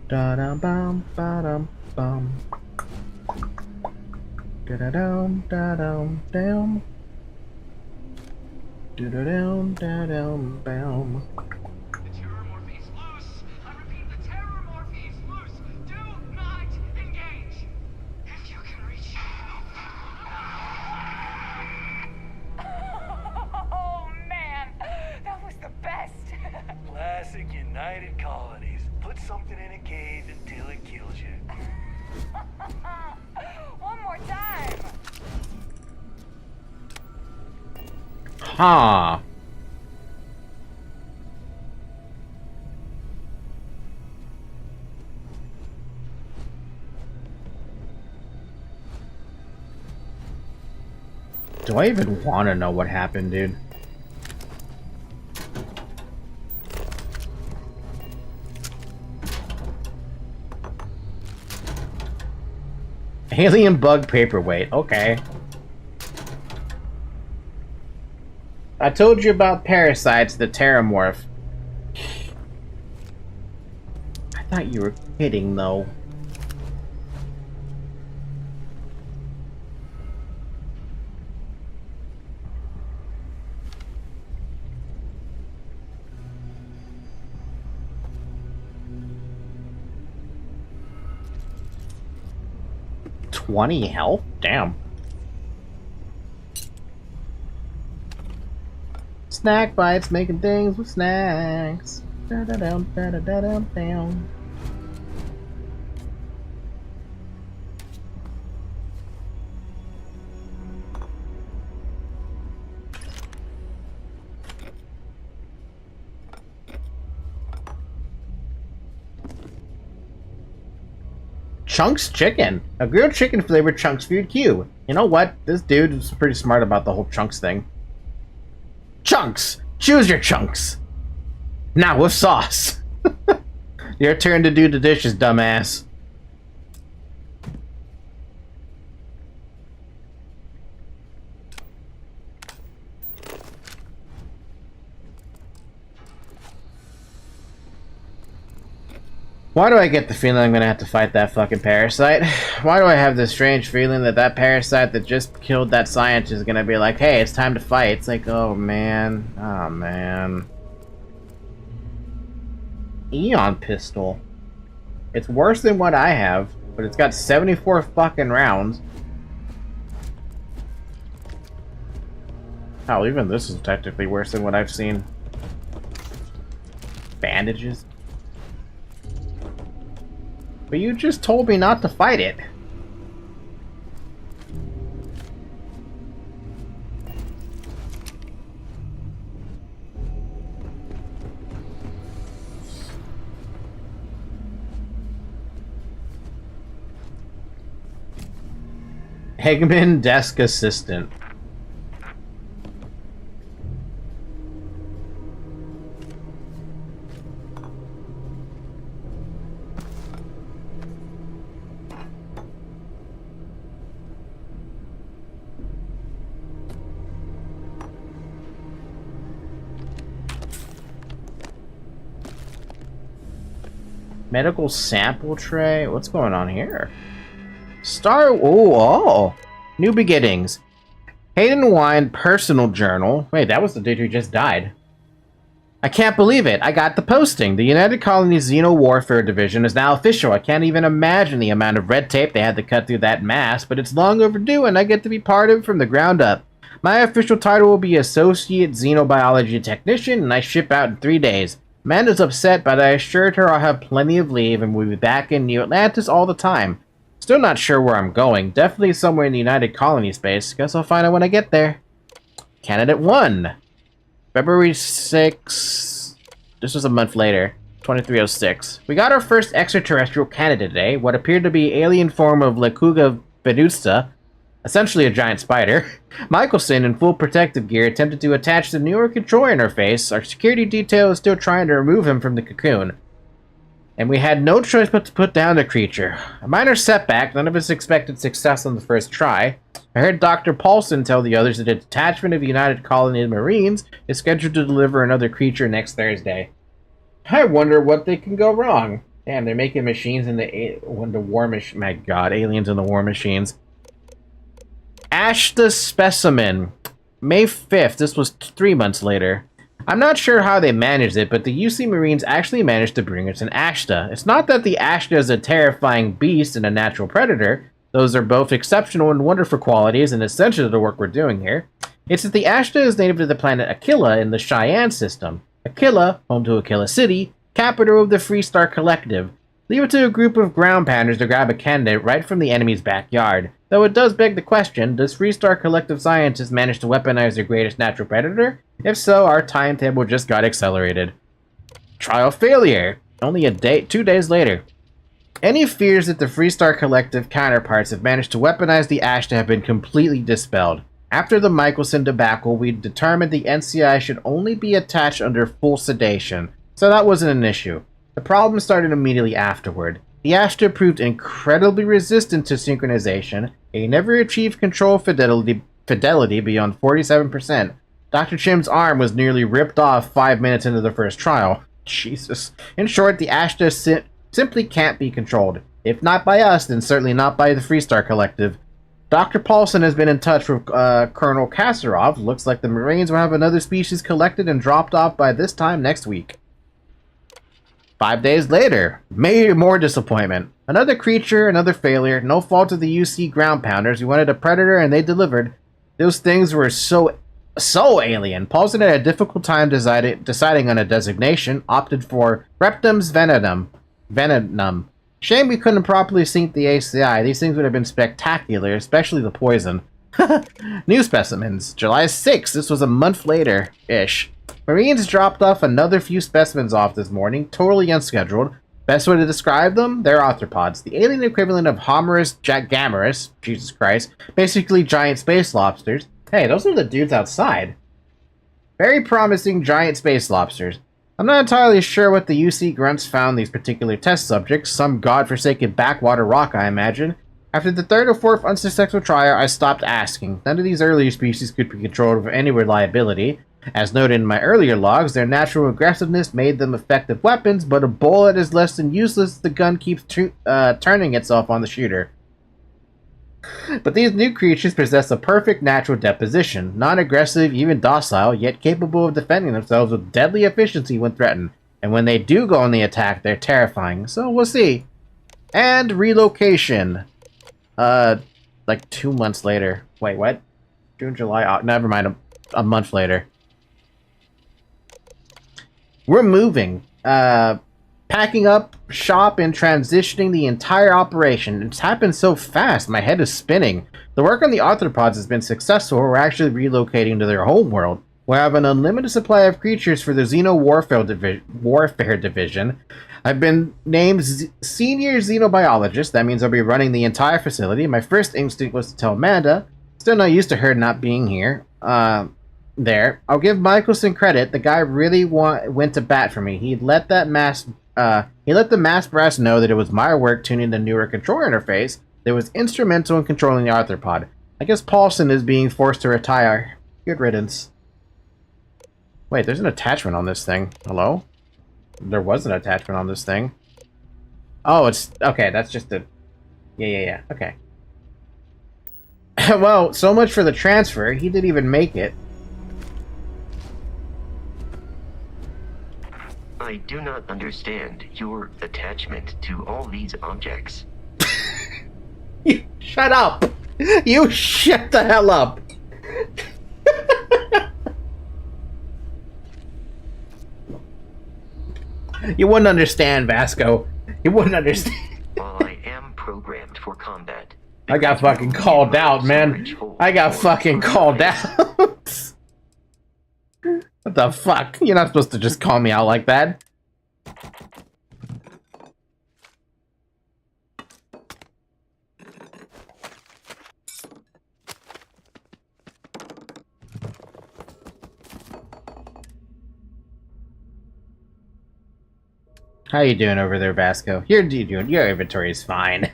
Da-dum bum ba-dum bum. Da-da-dum da-dum dum. Da-da-dum da-dum bum. The terror morphe is loose. I repeat, the terror morphe is loose. Do not engage. If you can reach. Oh man, that was the best. Classic United Colonies. Put something in a cave until it kills you. One more time. Huh. Do I even want to know what happened, dude? Alien bug paperweight. Okay. I told you about parasites, the Terramorph. I thought you were kidding, though. $20 health? Damn. Snack bites, making things with snacks. Da-da-dum, da-da-da-dum, down. Chunks chicken. A grilled chicken flavored Chunks food cube. You know what? This dude is pretty smart about the whole Chunks thing. Chunks! Choose your chunks! Now with sauce! Your turn to do the dishes, dumbass. Why do I get the feeling I'm gonna have to fight that fucking parasite? Why do I have this strange feeling that that parasite that just killed that scientist is gonna be like, hey, it's time to fight? It's like, oh man. Oh man. Eon pistol. It's worse than what I have, but it's got 74 fucking rounds. Hell, even this is technically worse than what I've seen. Bandages. But you just told me not to fight it. Eggman desk assistant. Medical sample tray? What's going on here? Oh! New beginnings. Hayden Wine personal journal. Wait, that was the dude who just died. I can't believe it. I got the posting. The United Colonies Xeno Warfare Division is now official. I can't even imagine the amount of red tape they had to cut through that mass, but it's long overdue and I get to be part of it from the ground up. My official title will be Associate Xenobiology Technician and I ship out in 3 days. Amanda's upset, but I assured her I'll have plenty of leave and we'll be back in New Atlantis all the time. Still not sure where I'm going. Definitely somewhere in the United Colony space. Guess I'll find out when I get there. Candidate 1. February 6th. This was a month later. 2306. We got our first extraterrestrial candidate today. What appeared to be alien form of Lecuga venusta. Essentially a giant spider. Michelson, in full protective gear, attempted to attach the newer control interface. Our security detail is still trying to remove him from the cocoon. And we had no choice but to put down the creature. A minor setback, none of us expected success on the first try. I heard Dr. Paulson tell the others that a detachment of United Colony Marines is scheduled to deliver another creature next Thursday. I wonder what they can go wrong. Damn, they're making machines in the war machine. My god, aliens in the war machines. Ashta specimen. May 5th. This was 3 months later. I'm not sure how they managed it, but the UC Marines actually managed to bring us an Ashta. It's not that the Ashta is a terrifying beast and a natural predator. Those are both exceptional and wonderful qualities and essential to the work we're doing here. It's that the Ashta is native to the planet Aquila in the Cheyenne system. Aquila, home to Aquila City, capital of the Freestar Collective. Leave it to a group of ground pounders to grab a candidate right from the enemy's backyard. Though it does beg the question, does Freestar Collective scientists manage to weaponize their greatest natural predator? If so, our timetable just got accelerated. Trial failure! Only 2 days later. Any fears that the Freestar Collective counterparts have managed to weaponize the Ashta have been completely dispelled. After the Michelson debacle, we determined the NCI should only be attached under full sedation, so that wasn't an issue. The problem started immediately afterward. The Ashta proved incredibly resistant to synchronization, and never achieved control fidelity beyond 47%. Dr. Chim's arm was nearly ripped off 5 minutes into the first trial. Jesus. In short, the Ashta simply can't be controlled. If not by us, then certainly not by the Freestar Collective. Dr. Paulson has been in touch with Colonel Kasserov. Looks like the Marines will have another species collected and dropped off by this time next week. 5 days later, more disappointment. Another creature, another failure. No fault of the UC ground pounders. We wanted a predator and they delivered. Those things were so alien. Paulson had a difficult time deciding on a designation. Opted for Reptum's Venenum. Shame we couldn't properly sync the ACI. These things would have been spectacular, especially the poison. New specimens. July 6th. This was a month later-ish. Marines dropped off another few specimens off this morning, totally unscheduled. Best way to describe them? They're arthropods. The alien equivalent of Homerus jackgamerus, Jesus Christ, basically giant space lobsters. Hey, those are the dudes outside. Very promising giant space lobsters. I'm not entirely sure what the UC grunts found these particular test subjects, some godforsaken backwater rock, I imagine. After the third or fourth unsuccessful trial, I stopped asking. None of these earlier species could be controlled with any reliability. As noted in my earlier logs, their natural aggressiveness made them effective weapons, but a bullet is less than useless if the gun keeps turning itself on the shooter. But these new creatures possess a perfect natural deposition, non-aggressive, even docile, yet capable of defending themselves with deadly efficiency when threatened. And And when they do go on the attack, they're terrifying. So we'll see. And relocation. Like 2 months later. Wait, what? June, July, never mind. A month later. We're moving. Packing up shop and transitioning the entire operation. It's happened so fast, my head is spinning. The work on the arthropods has been successful. We're actually relocating to their home world. We have an unlimited supply of creatures for the Xeno Warfare Division. I've been named Senior Xenobiologist. That means I'll be running the entire facility. My first instinct was to tell Amanda. Still not used to her not being here. There. I'll give Michelson credit. The guy really went to bat for me. He let the mass brass know that it was my work tuning the newer control interface that was instrumental in controlling the arthropod. I guess Paulson is being forced to retire. Good riddance. Wait, there's an attachment on this thing. Hello? There was an attachment on this thing. Oh, it's... Okay, that's just a... Yeah. Okay. Well, so much for the transfer. He didn't even make it. I do not understand your attachment to all these objects. You shut up! You shut the hell up! You wouldn't understand, Vasco. You wouldn't understand. While I am programmed for combat, I got fucking called out, man. I got fucking called out. What the fuck? You're not supposed to just call me out like that. How you doing over there, Vasco? Your inventory is fine.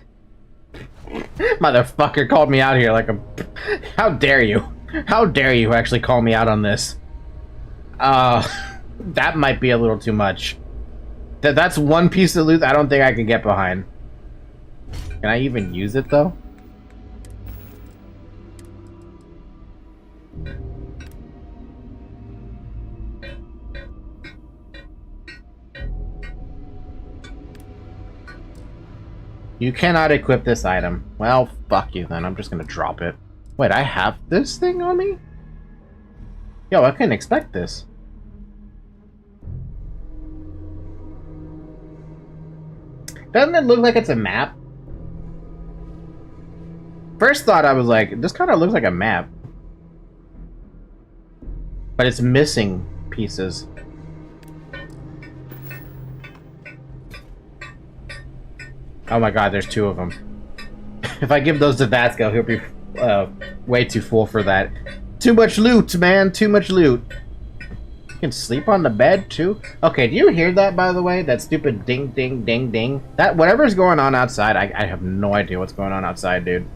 Motherfucker called me out here like a... How dare you? How dare you actually call me out on this? That might be a little too much. That's one piece of loot I don't think I can get behind. Can I even use it, though? You cannot equip this item. Well, fuck you then. I'm just gonna drop it. Wait, I have this thing on me? Yo, I couldn't expect this. Doesn't it look like it's a map? First thought I was like, this kind of looks like a map. But it's missing pieces. Oh my god, there's two of them. If I give those to Vasco, he'll be way too full for that. Too much loot, man. Too much loot. You can sleep on the bed, too? Okay, do you hear that, by the way? That stupid ding, ding, ding, ding? That, whatever's going on outside, I have no idea what's going on outside, dude.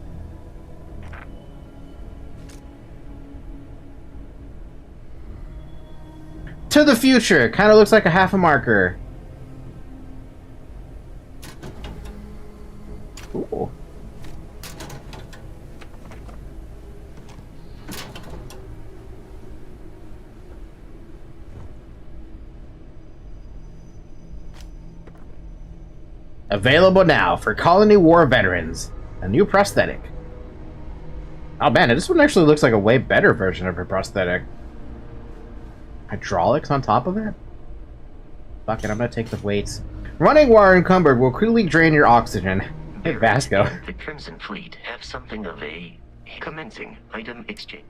To the future. Kind of looks like a half a marker. Ooh. Available now for Colony War veterans. A new prosthetic. Oh man, this one actually looks like a way better version of her prosthetic. Hydraulics on top of it? Fuck it, I'm gonna take the weights. Running while encumbered will quickly drain your oxygen. Hey, Vasco. The Crimson Fleet have something of a commencing item exchange.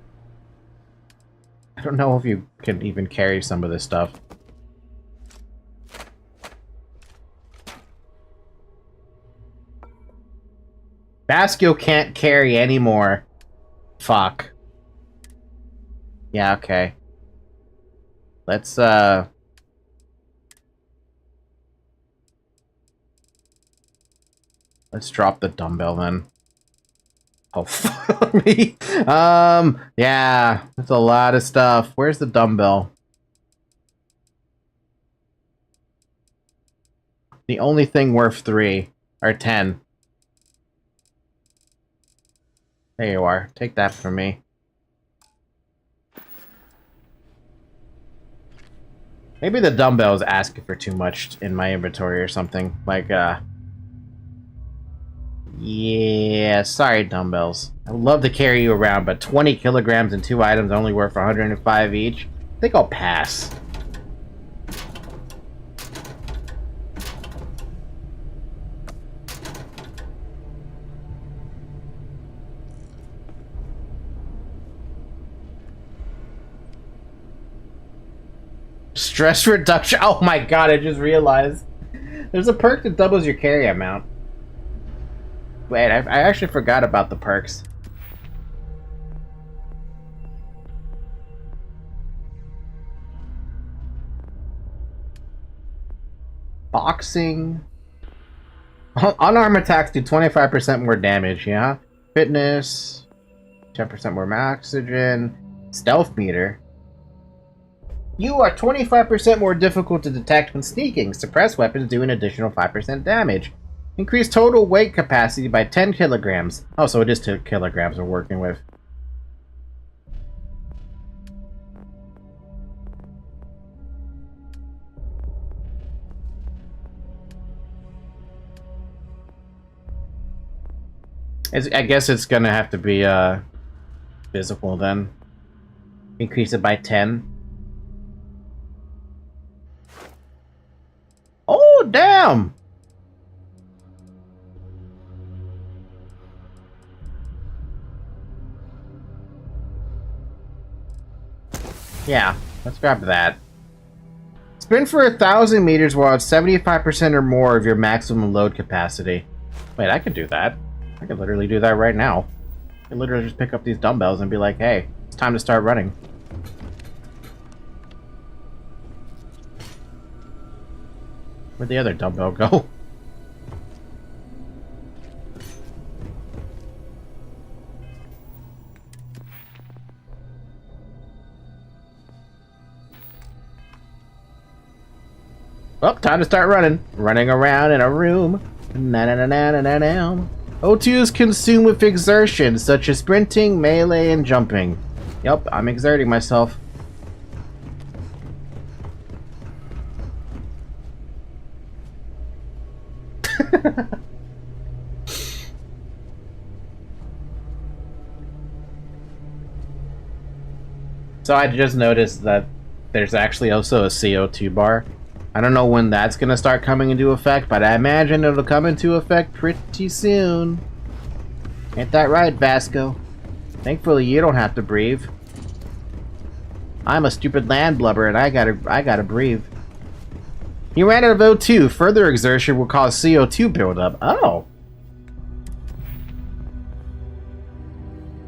I don't know if you can even carry some of this stuff. Vasco can't carry anymore. Fuck. Yeah, okay. Let's drop the dumbbell then. Oh, fuck me. Yeah, that's a lot of stuff. Where's the dumbbell? The only thing worth 3 or 10. There you are. Take that from me. Maybe the dumbbell's asking for too much in my inventory or something. Like, yeah, sorry, dumbbells. I would love to carry you around, but 20 kilograms and 2 items only worth 105 each. I think I'll pass. Stress reduction. Oh my god, I just realized. There's a perk that doubles your carry amount. Wait, I actually forgot about the perks. Boxing. Unarmed attacks do 25% more damage, yeah? Fitness. 10% more oxygen. Stealth meter. You are 25% more difficult to detect when sneaking. Suppressed weapons do an additional 5% damage. Increase total weight capacity by 10 kilograms. Oh, so it is 2 kilograms we're working with. I guess it's gonna have to be physical then. Increase it by 10. Oh, damn! Yeah, let's grab that. Sprint for 1,000 meters while at 75% or more of your maximum load capacity. Wait, I could do that. I could literally do that right now. I could literally just pick up these dumbbells and be like, hey, it's time to start running. Where'd the other dumbbell go? Well, time to start running. Running around in a room. Na-na-na-na-na-na-na. O2 is consumed with exertion, such as sprinting, melee, and jumping. Yep, I'm exerting myself. So I just noticed that there's actually also a CO2 bar. I don't know when that's gonna start coming into effect, but I imagine it'll come into effect pretty soon. Ain't that right, Vasco? Thankfully, you don't have to breathe. I'm a stupid landlubber, and I gotta breathe. You ran out of O2. Further exertion will cause CO2 buildup. Oh.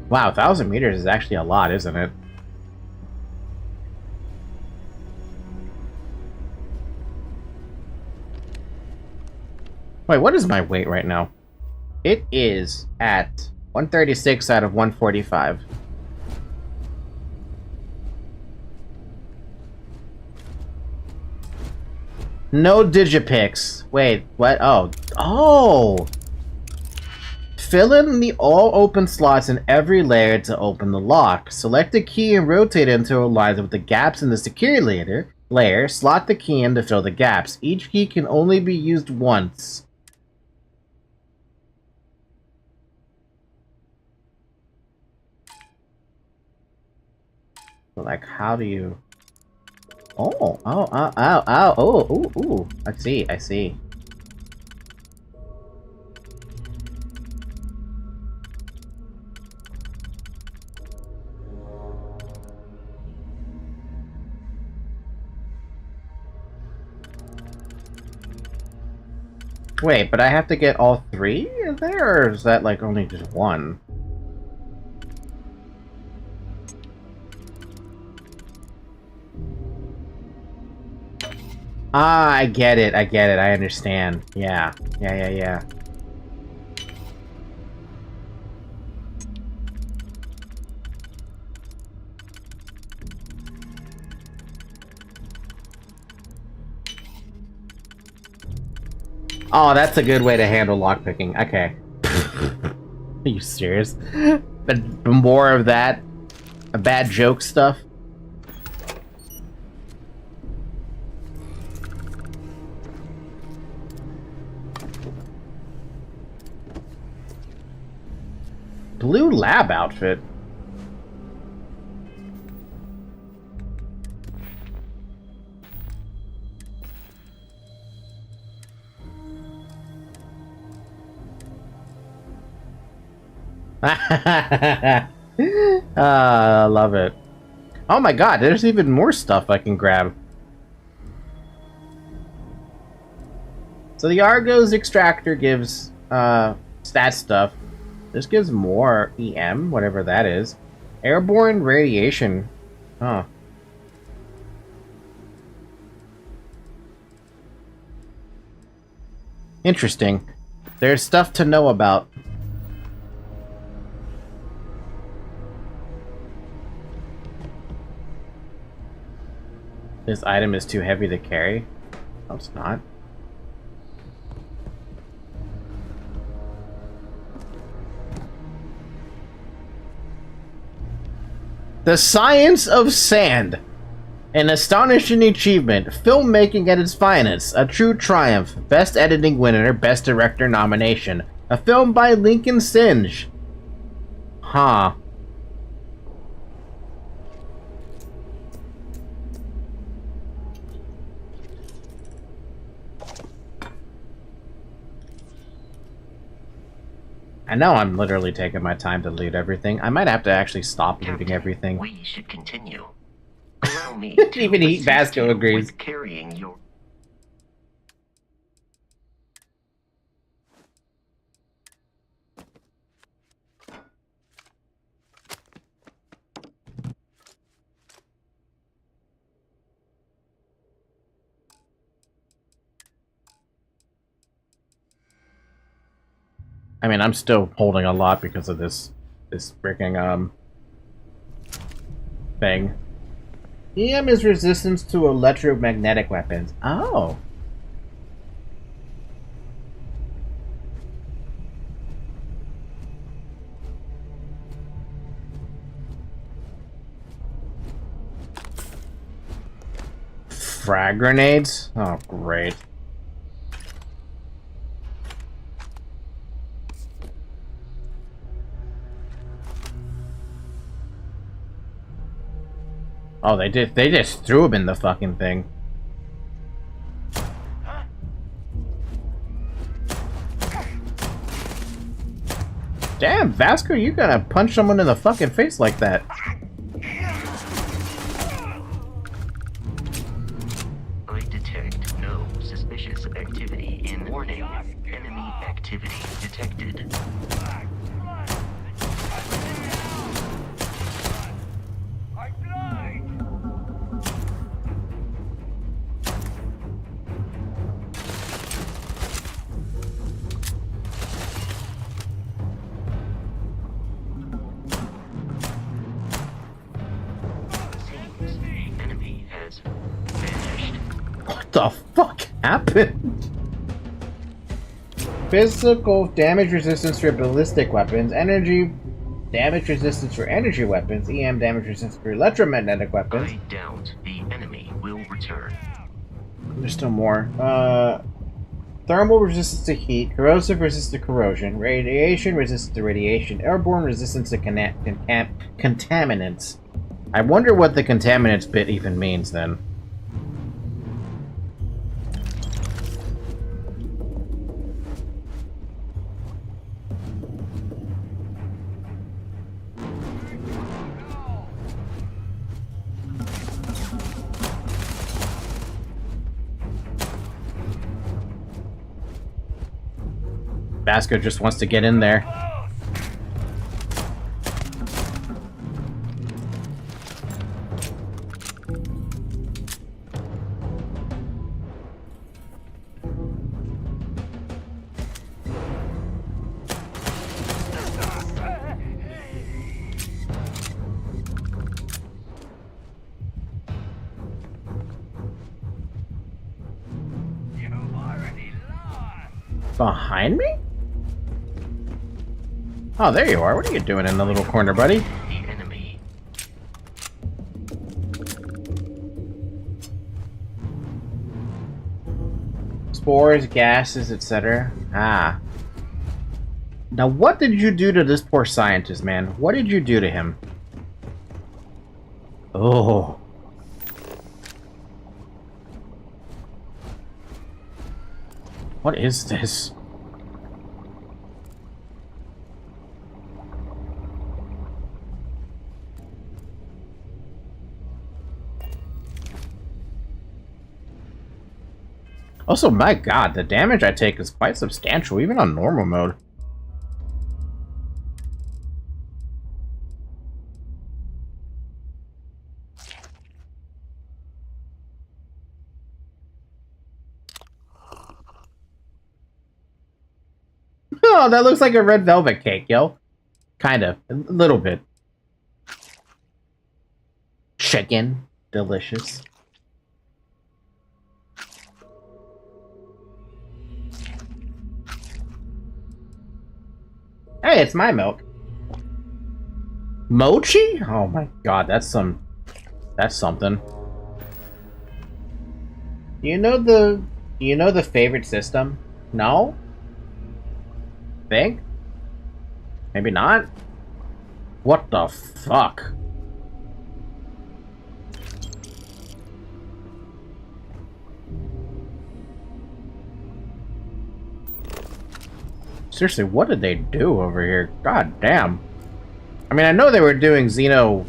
Wow, 1,000 meters is actually a lot, isn't it? Wait, what is my weight right now? It is at 136 out of 145. No digipicks. Wait, what? Oh. Oh! Fill in all open slots in every layer to open the lock. Select a key and rotate it until it aligns with the gaps in the security layer. Slot the key in to fill the gaps. Each key can only be used once. Like, how do you... Oh, ooh. I see. Wait, but I have to get all 3 in there, or is that, like, only just 1? Ah, I get it, I understand. Yeah. Oh, that's a good way to handle lockpicking. Okay. Are you serious? But more of that? Bad joke stuff? blue lab outfit. I love it. Oh my god, there's even more stuff I can grab. So the Argos extractor gives stat stuff. This gives more EM, whatever that is. Airborne radiation. Huh. Interesting. There's stuff to know about. This item is too heavy to carry. No, it's not. The Science of Sand. An astonishing achievement. Filmmaking at its finest. A true triumph. Best editing winner. Best director nomination. A film by Lincoln Singe. Huh. I know I'm literally taking my time to loot everything. I might have to actually stop looting everything. We should continue. Allow me Even Eat Vasco agrees. With carrying your... I mean, I'm still holding a lot because of this freaking thing. EM is resistance to electromagnetic weapons. Oh. Frag grenades? Oh, great. Oh, they just threw him in the fucking thing. Damn, Vasco, you gonna punch someone in the fucking face like that. I detect no suspicious activity in warning. Enemy activity detected. What the fuck happened? Physical damage resistance for ballistic weapons, energy damage resistance for energy weapons, EM damage resistance for electromagnetic weapons. I doubt the enemy will return. There's still more. Thermal resistance to heat, corrosive resistance to corrosion, radiation resistance to radiation, airborne resistance to contaminants. I wonder what the contaminants bit even means then. Vasco just wants to get in there. Behind me? Oh, there you are. What are you doing in the little corner, buddy? The enemy. Spores, gases, etc. Ah. Now, what did you do to this poor scientist, man? What did you do to him? Oh. What is this? Also, my god, the damage I take is quite substantial, even on normal mode. Oh, that looks like a red velvet cake, yo. Kind of. A little bit. Chicken. Delicious. Hey, it's my milk. Mochi? Oh my god, that's something. Do you know the favorite system? No? Think? Maybe not? What the fuck? Seriously, what did they do over here? God damn. I mean, I know they were doing Xeno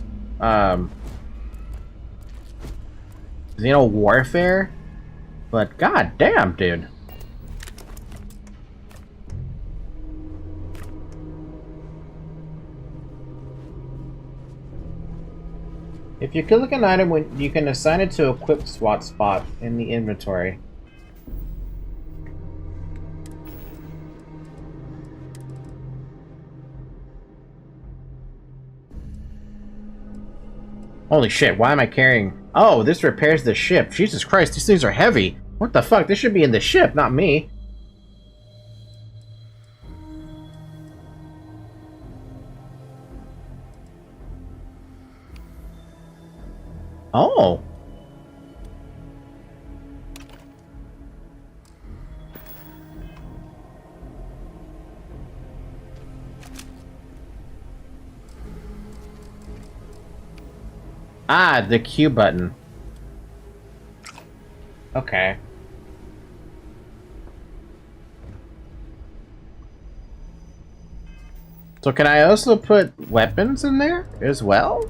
warfare, but god damn, dude. If you click an item, you can assign it to a quick swap spot in the inventory. Holy shit, why am I carrying... Oh, this repairs the ship. Jesus Christ, these things are heavy. What the fuck? This should be in the ship, not me. Oh. Ah, the Q button. Okay. So can I also put weapons in there as well?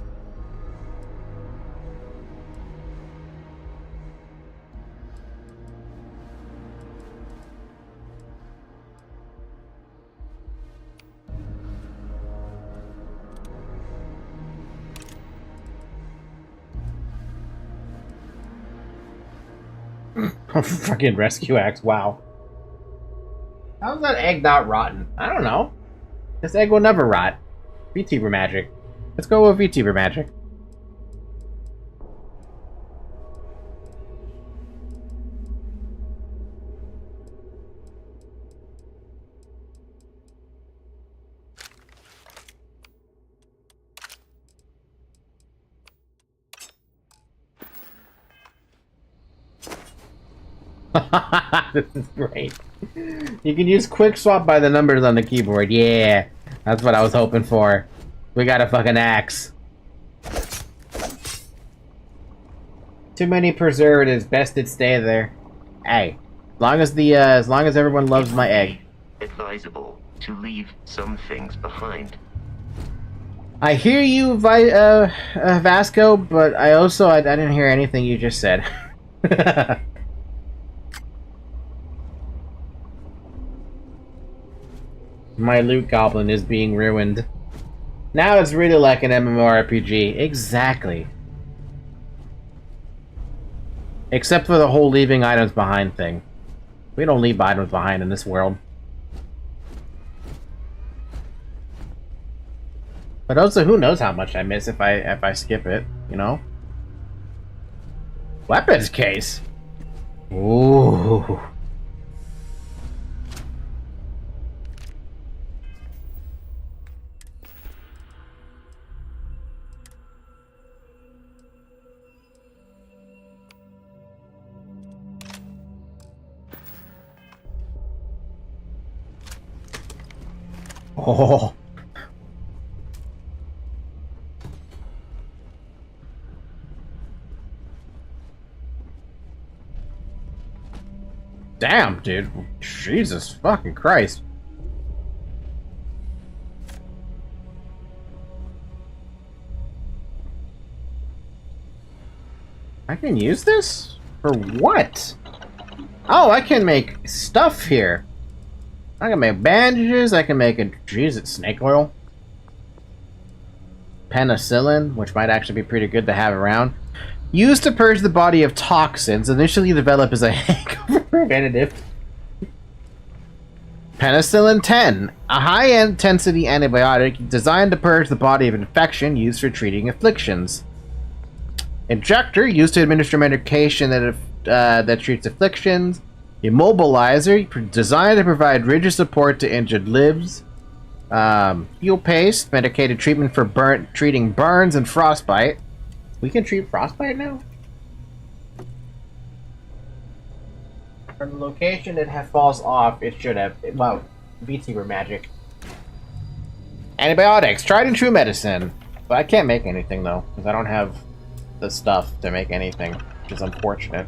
Fucking rescue axe, wow. How's that egg not rotten? I don't know. This egg will never rot. VTuber magic. Let's go with VTuber magic. This is great. You can use quick swap by the numbers on the keyboard. Yeah, that's what I was hoping for. We got a fucking axe. Too many preservatives. Best it stay there. Hey, as long as everyone loves my egg. Advisable to leave some things behind. I hear you, Vasco, but I didn't hear anything you just said. My loot goblin is being ruined. Now it's really like an MMORPG. Exactly. Except for the whole leaving items behind thing. We don't leave items behind in this world. But also, who knows how much I miss if I skip it, you know? Weapons case. Ooh. Oh. Damn, dude. Jesus fucking Christ. I can use this? For what? Oh, I can make stuff here. I can make bandages, I can make a... Jesus, snake oil? Penicillin, which might actually be pretty good to have around. Used to purge the body of toxins, initially developed as a hangover preventative. Penicillin 10, a high-intensity antibiotic designed to purge the body of infection used for treating afflictions. Injector, used to administer medication that treats afflictions. Immobilizer, designed to provide rigid support to injured limbs. Fuel paste, medicated treatment for treating burns and frostbite. We can treat frostbite now? From the location it falls off, it should have. Well, VTuber magic. Antibiotics, tried and true medicine. But I can't make anything though, because I don't have the stuff to make anything, which is unfortunate.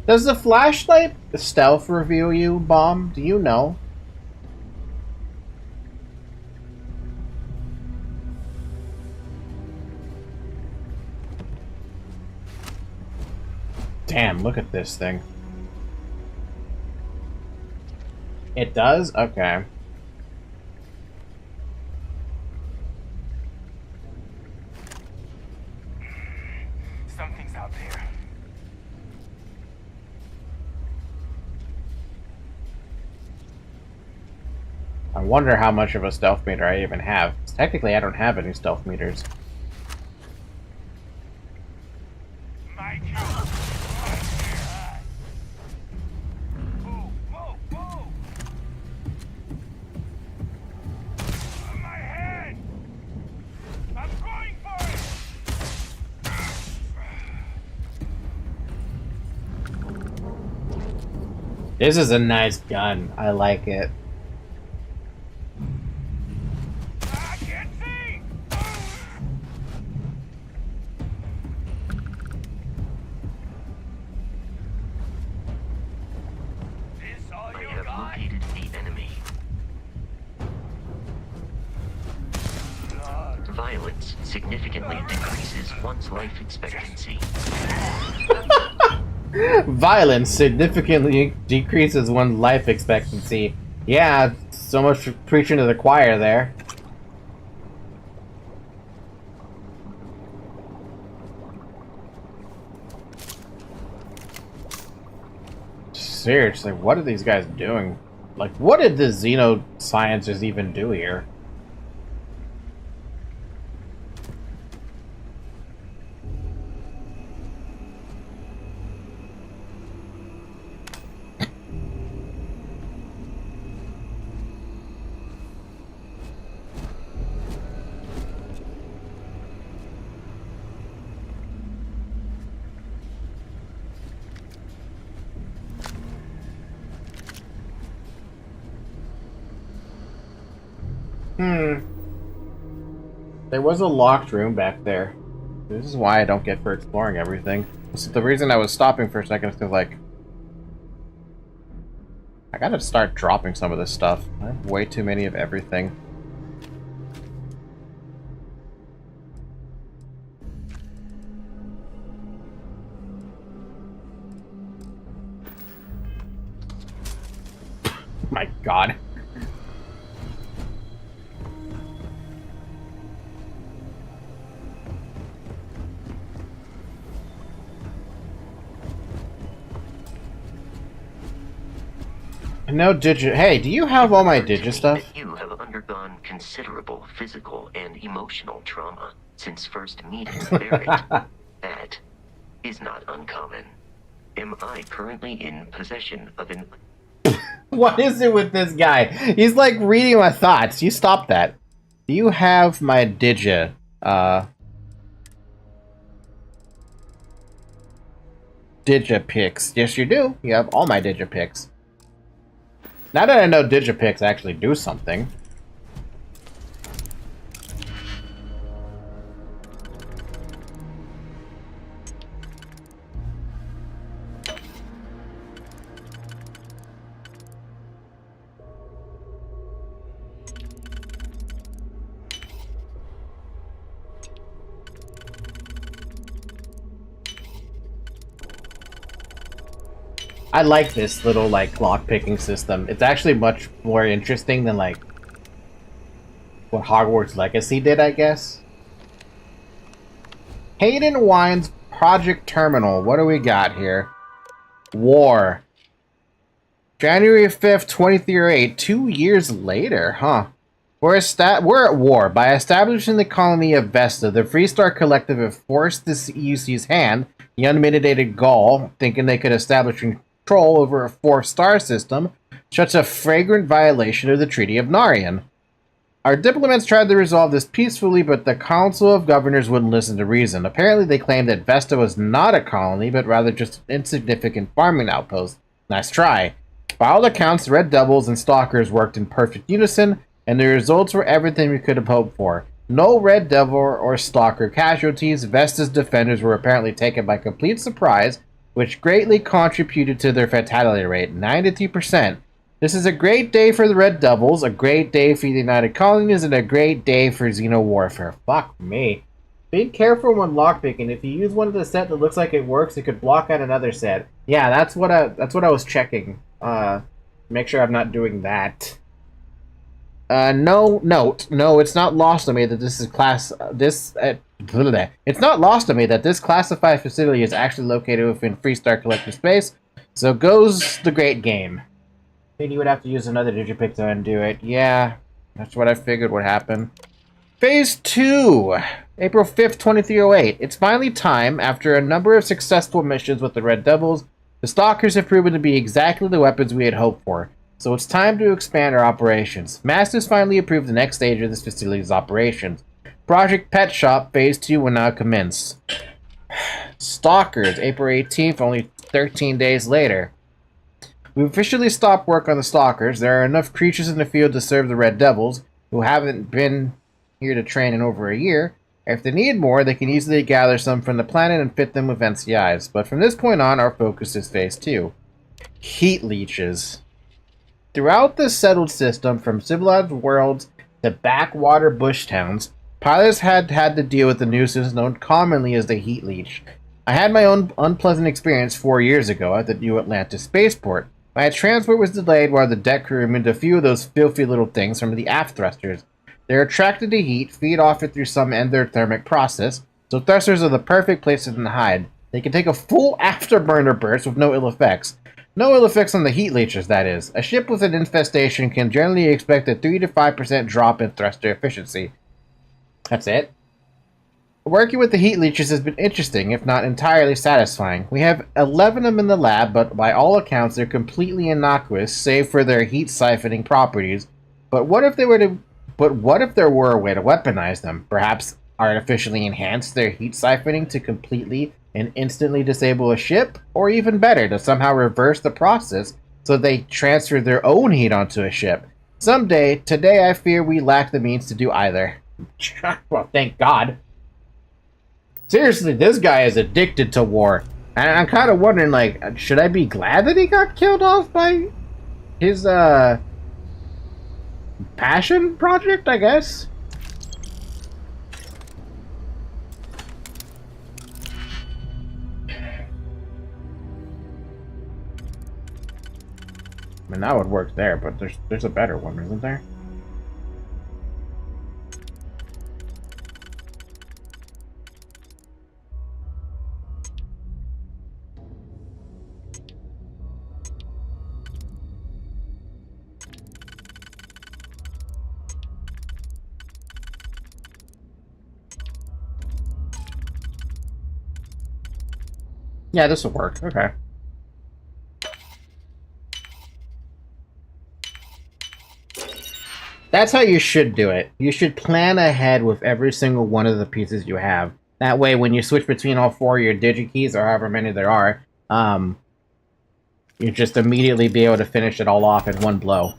Does the flashlight stealth reveal you, Bomb? Do you know? Damn, look at this thing. It does? Okay. Something's out there. I wonder how much of a stealth meter I even have. Technically, I don't have any stealth meters. My cue. Move, move, move. On my head. I'm going for it. This is a nice gun. I like it. I can't see. This all I you have got? located the enemy. Violence significantly decreases one's life expectancy. Violence significantly decreases one's life expectancy. Yeah, so much for preaching to the choir there. Seriously, what are these guys doing? Like, what did the xenoscientists even do here? There was a locked room back there. This is why I don't get for exploring everything. So the reason I was stopping for a second is because, like, I gotta start dropping some of this stuff. I have way too many of everything. My God. No digit. Hey, do you have all my digit stuff? That you have undergone considerable physical and emotional trauma since first meeting Barrett. That is not uncommon. Am I currently in possession of an... What is it with this guy? He's like reading my thoughts. You stop that. Do you have my Digipics? Yes, you do. You have all my Digipics. Now that I know Digipics actually do something. I like this little, like, lock-picking system. It's actually much more interesting than, like, what Hogwarts Legacy did, I guess. Hayden Wine's Project Terminal. What do we got here? War. January 5th, 2038. 2 years later, huh? We're at war. By establishing the colony of Vesta, the Freestar Collective have forced the UC's hand, the unmitigated Gaul, thinking they could establish control over a 4-star system, such a flagrant violation of the Treaty of Narian. Our diplomats tried to resolve this peacefully, but the Council of Governors wouldn't listen to reason. Apparently, they claimed that Vesta was not a colony, but rather just an insignificant farming outpost. Nice try. By all accounts, Red Devils and Stalkers worked in perfect unison, and the results were everything we could have hoped for. No Red Devil or Stalker casualties. Vesta's defenders were apparently taken by complete surprise, which greatly contributed to their fatality rate, 92%. This is a great day for the Red Devils, a great day for the United Colonies, and a great day for Xeno warfare. Fuck me. Be careful when lockpicking. If you use one of the set that looks like it works, it could block out another set. Yeah, that's what I was checking. Make sure I'm not doing that. No, it's not lost on me that this is it's not lost on me that this classified facility is actually located within Freestar Collective space, so goes the great game. I think you would have to use another Digipic to undo it. Yeah, that's what I figured would happen. Phase 2, April 5th, 2308. It's finally time. After a number of successful missions with the Red Devils, the Stalkers have proven to be exactly the weapons we had hoped for. So it's time to expand our operations. Masters finally approved the next stage of this facility's operations. Project Pet Shop Phase 2 will now commence. Stalkers, April 18th, only 13 days later. We've officially stopped work on the Stalkers. There are enough creatures in the field to serve the Red Devils, who haven't been here to train in over a year. If they need more, they can easily gather some from the planet and fit them with NCIs. But from this point on, our focus is Phase 2. Heat leeches. Throughout the settled system, from civilized worlds to backwater bush towns, pilots had to deal with the nuisance known commonly as the heat leech. I had my own unpleasant experience 4 years ago at the New Atlantis spaceport. My transport was delayed while the deck crew removed a few of those filthy little things from the aft thrusters. They're attracted to heat, feed off it through some endothermic process, so thrusters are the perfect places to hide. They can take a full afterburner burst with no ill effects. No ill effects on the heat leeches, that is. A ship with an infestation can generally expect a 3 to 5% drop in thruster efficiency. That's it. Working with the heat leeches has been interesting, if not entirely satisfying. We have 11 of them in the lab, but by all accounts they're completely innocuous, save for their heat siphoning properties. But what if there were a way to weaponize them? Perhaps artificially enhance their heat siphoning to completely and instantly disable a ship? Or even better, to somehow reverse the process so they transfer their own heat onto a ship? Today I fear we lack the means to do either. Well, thank God. Seriously, this guy is addicted to war. And I'm kind of wondering, like, should I be glad that he got killed off by his, passion project, I guess? I mean, that would work there, but there's a better one, isn't there? Yeah, this will work. Okay. That's how you should do it. You should plan ahead with every single one of the pieces you have. That way, when you switch between all four of your digikeys, or however many there are, you just immediately be able to finish it all off in one blow.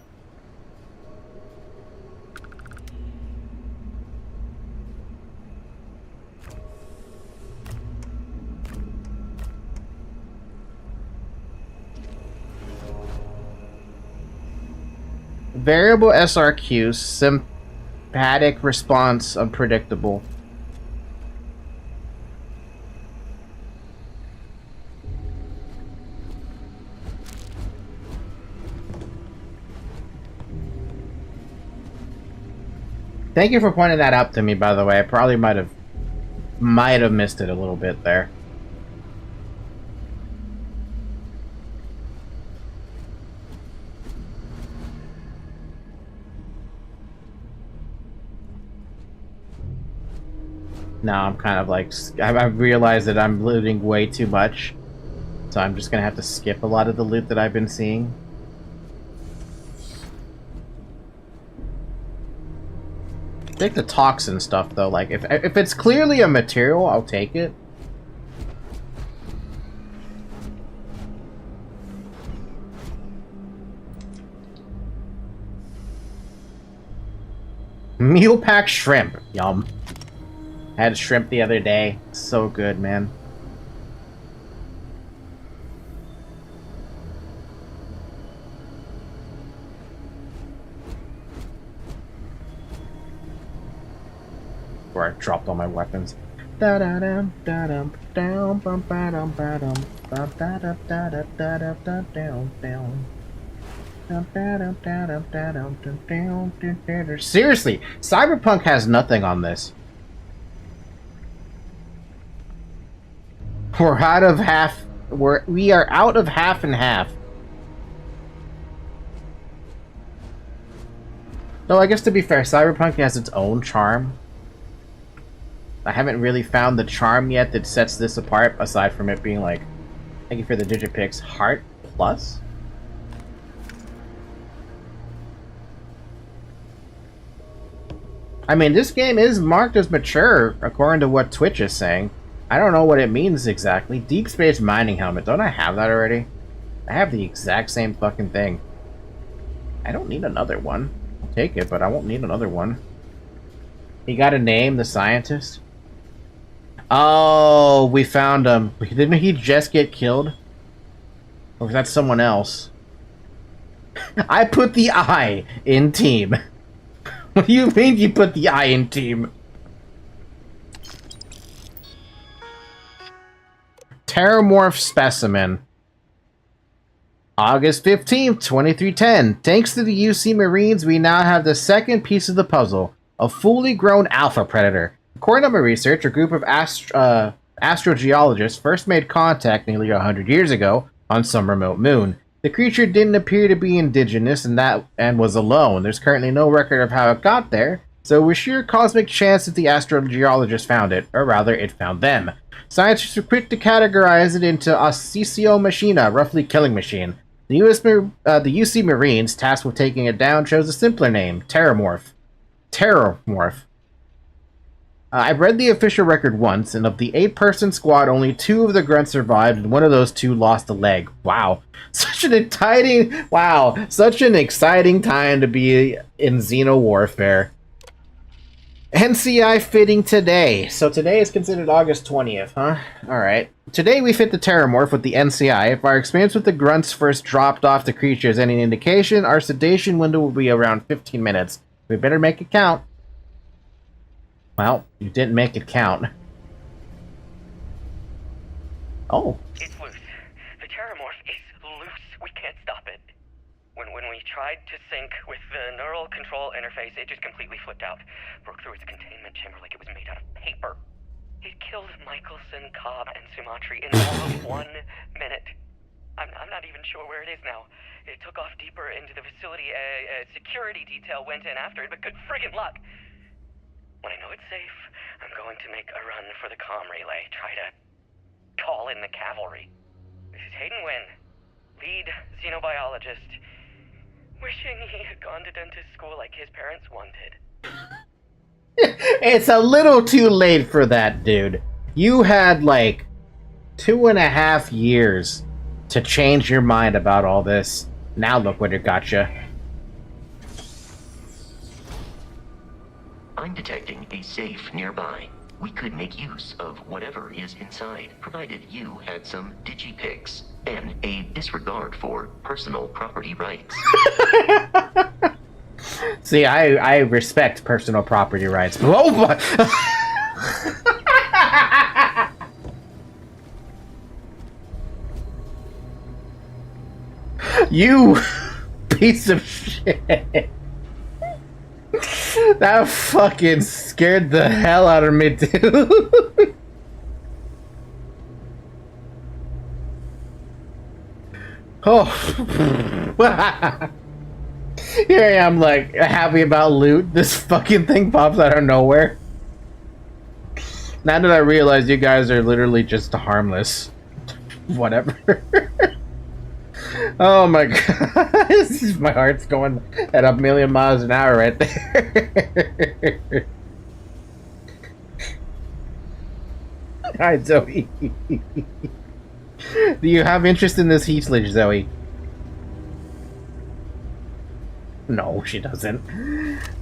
Variable SRQ, sympathetic response, unpredictable. Thank you for pointing that out to me, by the way. I probably might have missed it a little bit there. Now I'm kind of like, I've realized that I'm looting way too much, so I'm just gonna have to skip a lot of the loot that I've been seeing. Take the toxin stuff though. Like if it's clearly a material, I'll take it. Meal pack shrimp. Yum. Had shrimp the other day. So good, man. Where I dropped all my weapons. Seriously, Cyberpunk has nothing on this. We're out of half. We are out of half and half. No, I guess to be fair, Cyberpunk has its own charm. I haven't really found the charm yet that sets this apart, aside from it being like, thank you for the Digipix Heart Plus. I mean, this game is marked as mature, according to what Twitch is saying. I don't know what it means exactly. Deep Space Mining Helmet. Don't I have that already? I have the exact same fucking thing. I don't need another one. I'll take it, but I won't need another one. He got a name, the scientist? Oh, we found him. Didn't he just get killed? Or was that someone else? I put the I in team. What do you mean you put the I in team? Terramorph specimen. August 15th, 2310. Thanks to the UC Marines, we now have the second piece of the puzzle. A fully grown alpha predator. According to my research, a group of astrogeologists first made contact nearly 100 years ago on some remote moon. The creature didn't appear to be indigenous and was alone. There's currently no record of how it got there, so it was sheer cosmic chance that the astrogeologists found it, or rather, it found them. Scientists were quick to categorize it into Ascisio Machina, roughly killing machine. The UC Marines, tasked with taking it down, chose a simpler name, Terramorph. I've read the official record once, and of the 8-person squad, only 2 of the grunts survived, and one of those 2 lost a leg. Wow. Such an exciting time to be in Xeno Warfare. NCI fitting today. So today is considered August 20th, huh? Alright. Today we fit the Terramorph with the NCI. If our experience with the grunts first dropped off the creature is any indication, our sedation window will be around 15 minutes. We better make it count. Well, you didn't make it count. Oh. It's loose. The Terramorph is loose. We can't stop it. When we tried to sync with the neural control interface, it just completely flipped out. Broke through its containment chamber like it was made out of paper. It killed Michelson, Cobb, and Sumatri in all of 1 minute. I'm not even sure where it is now. It took off deeper into the facility. A security detail went in after it, but good friggin' luck. When I know it's safe, I'm going to make a run for the comm relay. Try to tall in the cavalry. This is Hayden Wynn, lead xenobiologist, wishing he had gone to dentist school like his parents wanted. It's a little too late for that, dude. You had, like, 2.5 years to change your mind about all this. Now look what it got you. I'm detecting a safe nearby. We could make use of whatever is inside, provided you had some digipics and a disregard for personal property rights. See, I respect personal property rights. Oh my! You piece of shit. That fucking scared the hell out of me, dude. Oh. Here I am, like, happy about loot. This fucking thing pops out of nowhere. Now that I realize you guys are literally just harmless. Whatever. Oh my god. My heart's going at 1,000,000 miles an hour right there. Hi, Zoe. Do you have interest in this heat leech, Zoe? No, she doesn't.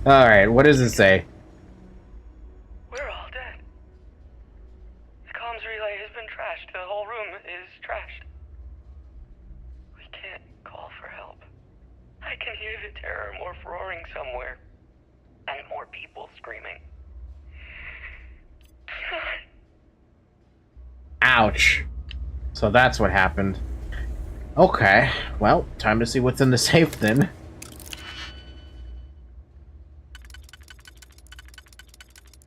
Alright, what does it say? We're all dead. The comms relay has been trashed. The whole room is trashed. We can't call for help. I can hear the terror morph roaring somewhere. And more people screaming. Ouch. So that's what happened. Okay, well, time to see what's in the safe then.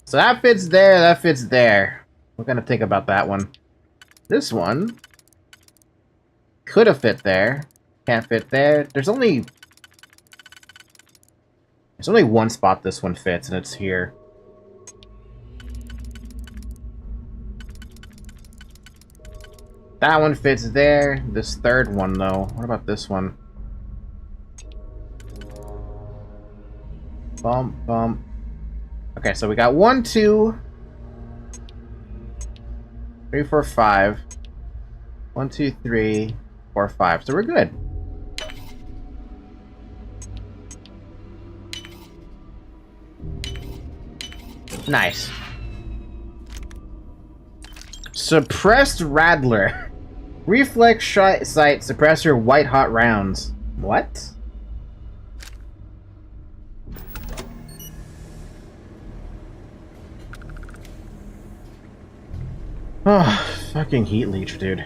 So that fits there, that fits there. We're gonna think about that one. This one could have fit there. Can't fit there. There's only one spot this one fits, and it's here. That one fits there. This third one, though. What about this one? Bump, bump. Okay, so we got 1, 2, 3, 4, 5. 1, 2, 3, 4, 5. So we're good. Nice. Suppressed Rattler. Reflex sight suppressor white hot rounds. What? Oh, fucking heat leech, dude.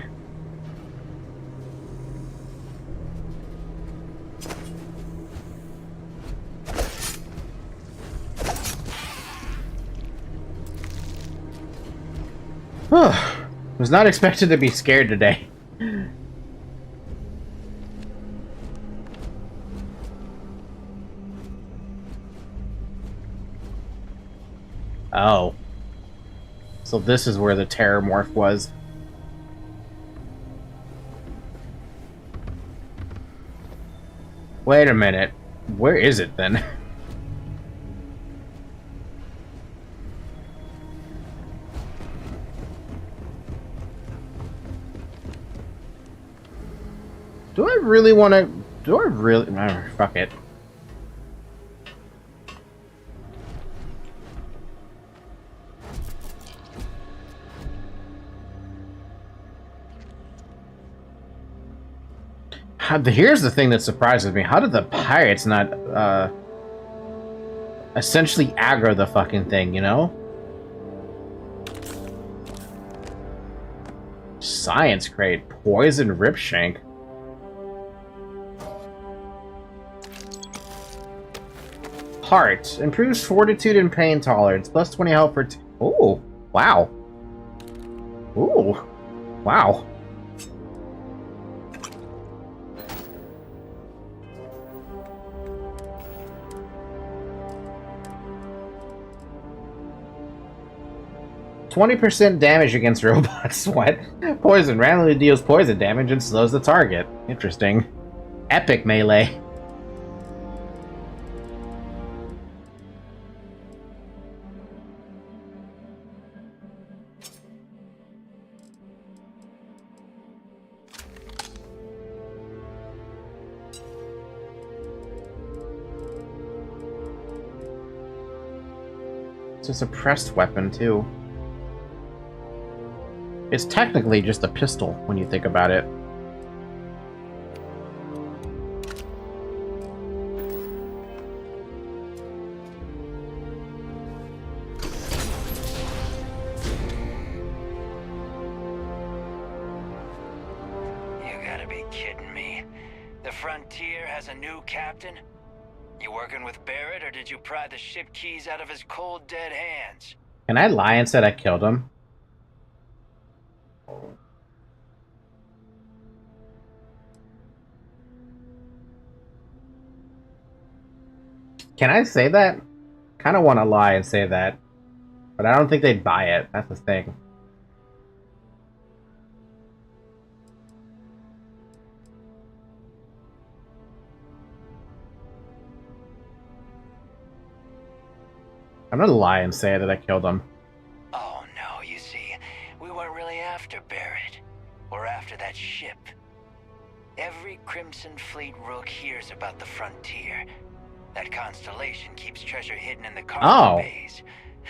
Was not expected to be scared today. Oh. So this is where the terror morph was. Wait a minute. Where is it then? Do I really want to... Do I really... fuck it. Here's the thing that surprises me. How did the pirates not, essentially aggro the fucking thing, you know? Science crate. Poison ripshank. Heart. Improves fortitude and pain tolerance. Plus 20 health for... Ooh. Wow. Ooh. Wow. 20% damage against robots. What? Poison randomly deals poison damage and slows the target. Interesting. Epic melee. It's a suppressed weapon, too. It's technically just a pistol, when you think about it. You gotta be kidding me. The Frontier has a new captain? You working with Barrett, or did you pry the ship keys out of his cold, dead hands? Can I lie and said I killed him? Can I say that? Kind of want to lie and say that, but I don't think they'd buy it. That's the thing. I'm gonna lie and say that I killed him. Oh no, you see, we weren't really after Barrett. We're after that ship. Every Crimson Fleet rook hears about the Frontier. That constellation keeps treasure hidden in the cargo bays.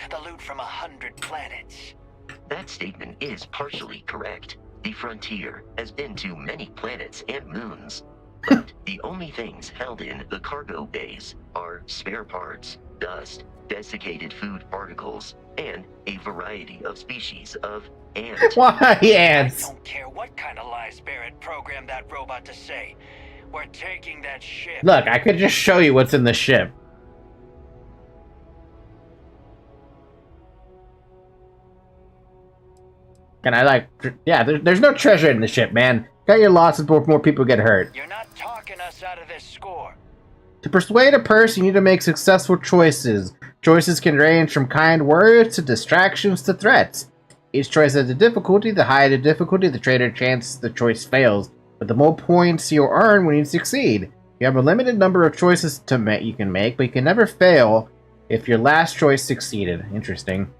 The loot from 100 planets. That statement is partially correct. The Frontier has been to many planets and moons. But the only things held in the cargo bays are spare parts, dust, desiccated food particles, and a variety of species of ant. Why ants? I don't care what kind of lies Barrett programmed that robot to say. We're taking that ship. Look, I could just show you what's in the ship. Can I, like... Yeah, there's no treasure in the ship, man. Cut your losses before more people get hurt. You're not talking us out of this score. To persuade a person, you need to make successful choices. Choices can range from kind words to distractions to threats. Each choice has a difficulty. The higher the difficulty, the greater chance the choice fails. But the more points you'll earn when you succeed. You have a limited number of choices you can make, but you can never fail if your last choice succeeded. Interesting.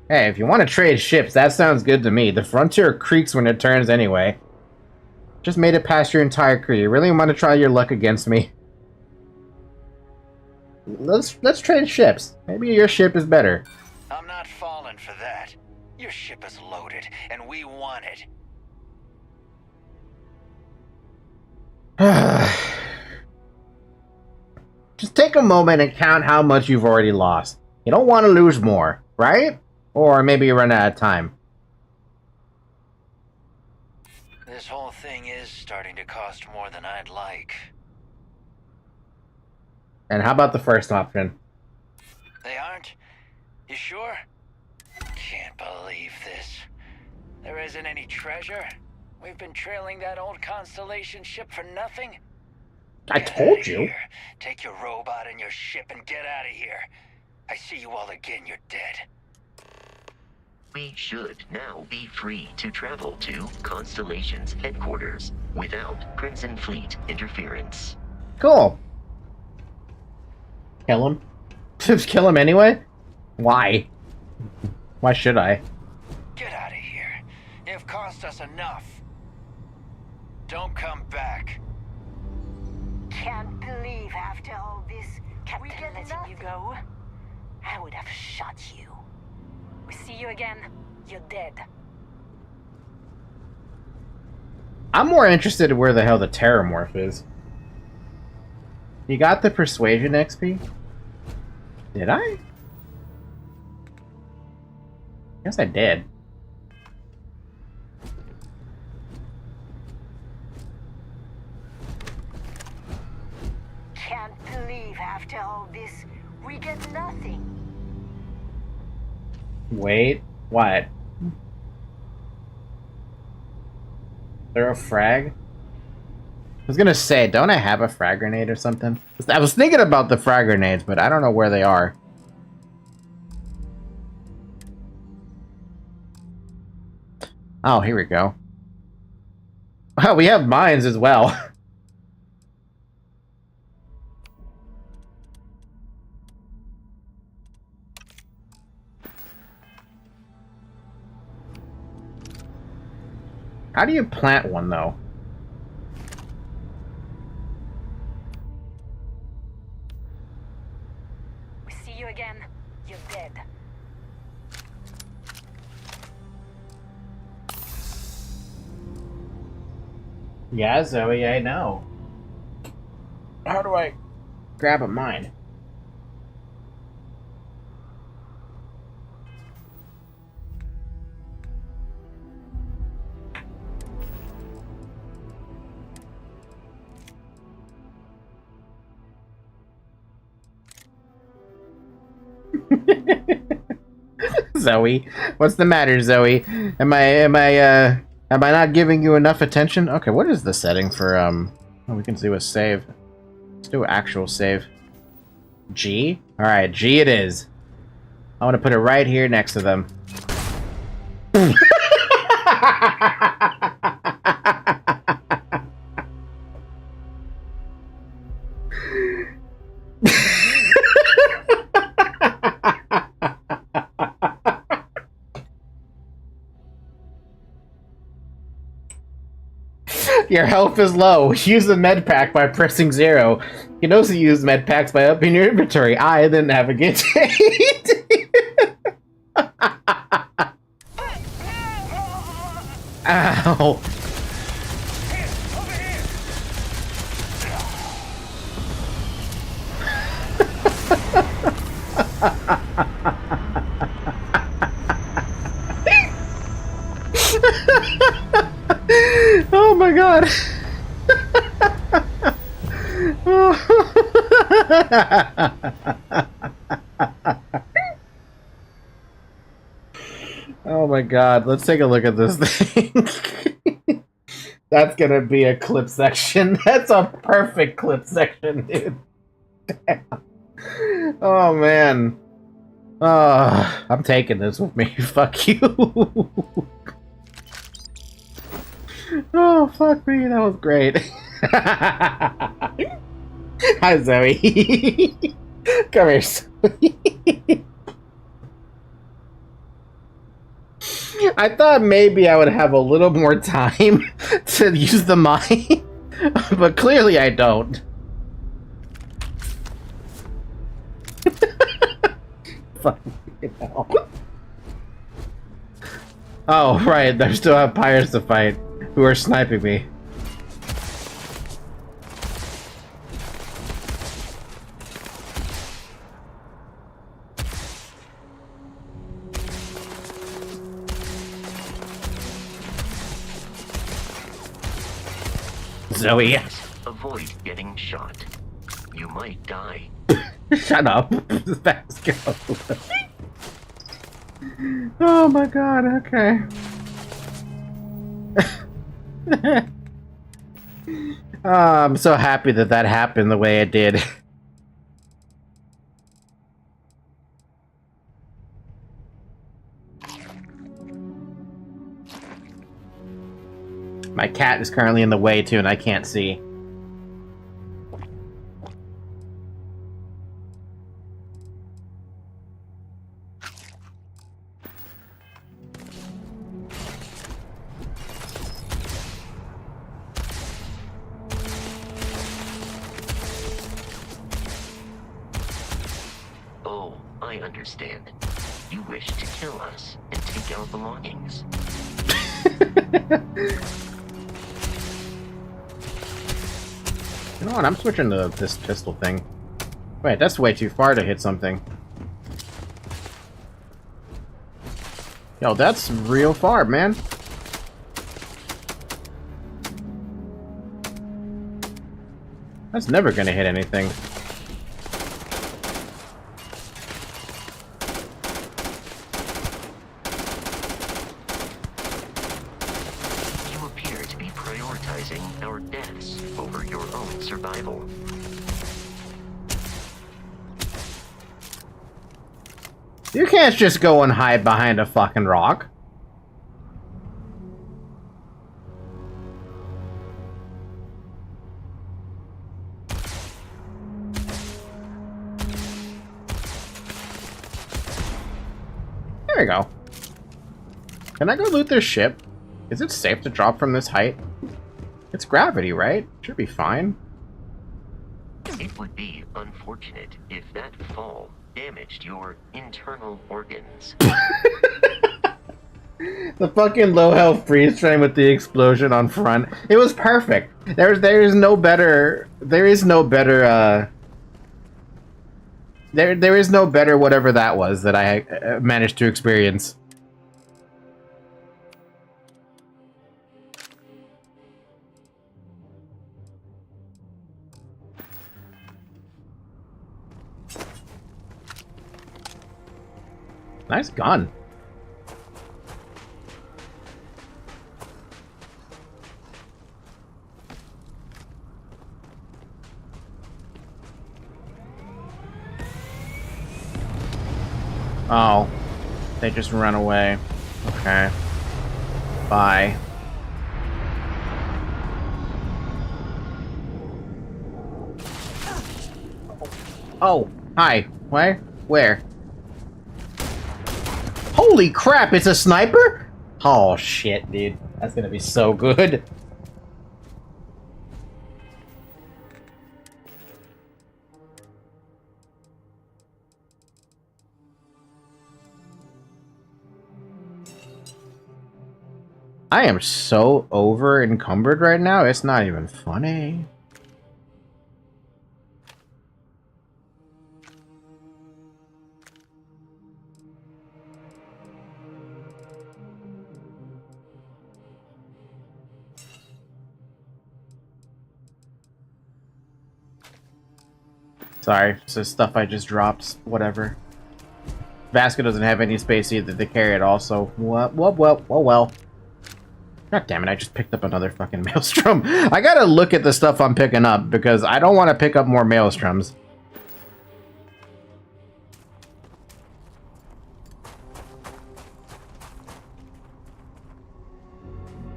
Hey, if you want to trade ships, that sounds good to me. The Frontier creaks when it turns anyway. Just made it past your entire crew. You really want to try your luck against me? Let's trade ships. Maybe your ship is better. I'm not falling for that. Your ship is loaded, and we want it. Just take a moment and count how much you've already lost. You don't want to lose more, right? Or maybe you run out of time. This whole thing is starting to cost more than I'd like. And how about the first option? They aren't? You sure? Can't believe this. There isn't any treasure? We've been trailing that old Constellation ship for nothing? I told you. Here. Take your robot and your ship and get out of here. I see you all again, you're dead. We should now be free to travel to Constellation's headquarters without Crimson Fleet interference. Cool. Kill him? Just kill him anyway? Why? Why should I? Get out of here. You've cost us enough. Don't come back. Can't believe after all this, Captain, letting you go? I would have shot you. we see you again. You're dead. I'm more interested in where the hell the Terramorph is. You got the Persuasion XP? Did I? Guess I did. Can't believe after all this, we get nothing. Wait, what? Is there a frag? I was gonna say, don't I have a frag grenade or something? I was thinking about the frag grenades, but I don't know where they are. Oh, here we go. Oh, we have mines as well. How do you plant one, though? We see you again. You're dead. Yeah, Zoe, I know. How do I grab a mine? Zoe, what's the matter, Zoe? Am I not giving you enough attention? Okay, what is the setting for oh, we can do a save. Let's do an actual save. G? Alright, G it is. I want to put it right here next to them. Your health is low. Use the med pack by pressing 0. You can also use med packs by upping your inventory. I then navigate. Ow. Oh my god. Oh my god, let's take a look at this thing. That's gonna be a clip section. That's a perfect clip section, dude. Damn. Oh man. I'm taking this with me. Fuck you. Oh, fuck me, that was great. Hi, Zoe. Come here, Zoe. I thought maybe I would have a little more time to use the mine, but clearly I don't. Fuck you know. Oh, right, I still have pirates to fight who are sniping me. Zoe. Avoid getting shot. You might die. Shut up. Fast go. Oh my god, okay. Oh, I'm so happy that that happened the way it did. My cat is currently in the way too, and I can't see. Oh, I understand. You wish to kill us and take our belongings. You know what? I'm switching to this pistol thing. Wait, that's way too far to hit something. Yo, that's real far, man. That's never gonna hit anything. You appear to be prioritizing our deaths over your own survival. You can't just go and hide behind a fucking rock. There we go. Can I go loot this ship? Is it safe to drop from this height? It's gravity, right? Should be fine. It would be unfortunate if that fall damaged your internal organs. The fucking low health freeze frame with the explosion on front. It was perfect. There is no better whatever that was that I managed to experience. Nice gun. Oh, they just run away. Okay. Bye. Oh, hi. Where? Holy crap, it's a sniper? Oh shit, dude. That's gonna be so good. I am so over encumbered right now, it's not even funny. Sorry, it's the stuff I just dropped. Whatever. Vasco doesn't have any space either to carry it also. Well. God damn it, I just picked up another fucking maelstrom. I gotta look at the stuff I'm picking up, because I don't want to pick up more maelstroms.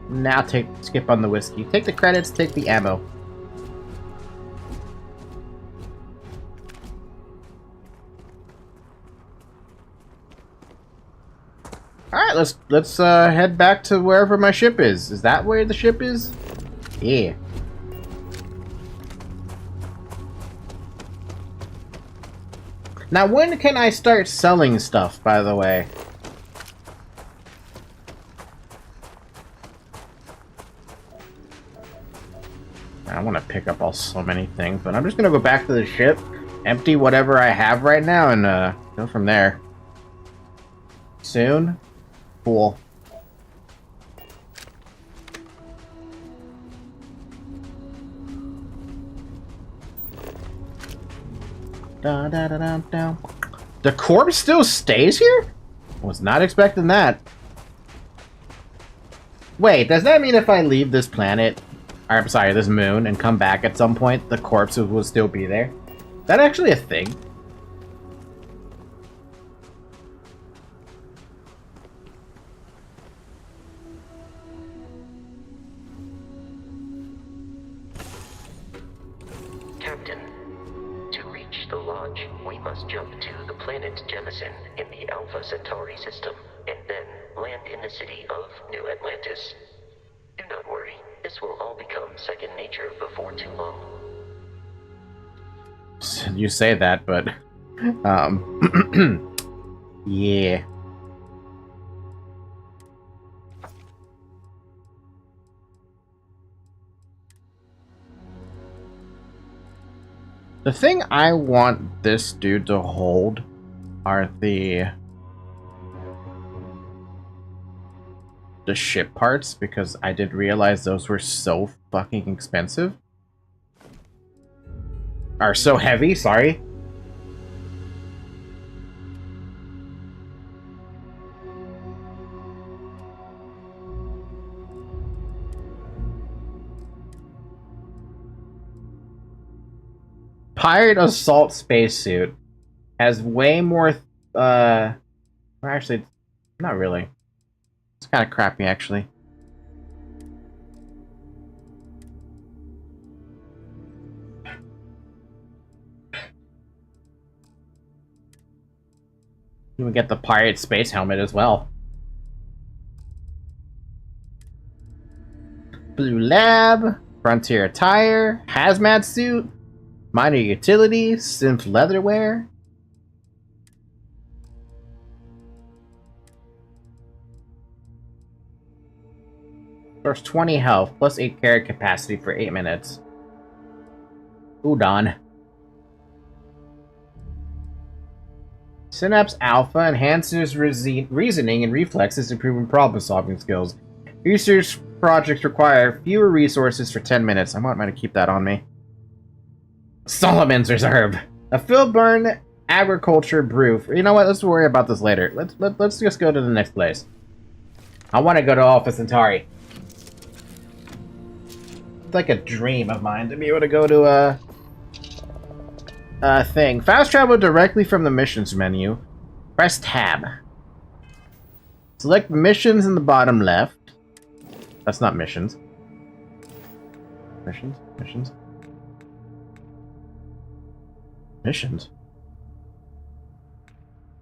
Now skip on the whiskey. Take the credits, take the ammo. Alright, let's head back to wherever my ship is. Is that where the ship is? Yeah. Now, when can I start selling stuff, by the way? I want to pick up so many things, but I'm just gonna go back to the ship, empty whatever I have right now, and go from there. Soon? Cool. Da. The corpse still stays here? Was not expecting that. Wait, does that mean if I leave this planet, or I'm sorry, this moon, and come back at some point, the corpse will still be there? Is that actually a thing? Captain, to reach the lodge, we must jump to the planet Jemison in the Alpha Centauri system, and then land in the city of New Atlantis. Do not worry, this will all become second nature before too long. You say that, but... yeah. The thing I want this dude to hold are the ship parts, because I did realize those were so fucking expensive. Are so heavy, sorry. Pirate Assault Spacesuit has way more, actually, not really. It's kind of crappy, actually. You can get the pirate space helmet as well. Blue lab, frontier attire, hazmat suit, minor utilities, synth leatherwear. First 20 health, plus 8 carry capacity for 8 minutes. Udon. Synapse Alpha enhances reasoning and reflexes, improving problem-solving skills. Research projects require fewer resources for 10 minutes. I might keep that on me. Solomon's Reserve. A Philburn agriculture brew. You know what? Let's worry about this later. Let's just go to the next place. I want to go to Alpha Centauri. It's like a dream of mine to be able to go to a thing. Fast travel directly from the missions menu. Press tab. Select missions in the bottom left. That's not missions. Missions? Missions? Missions?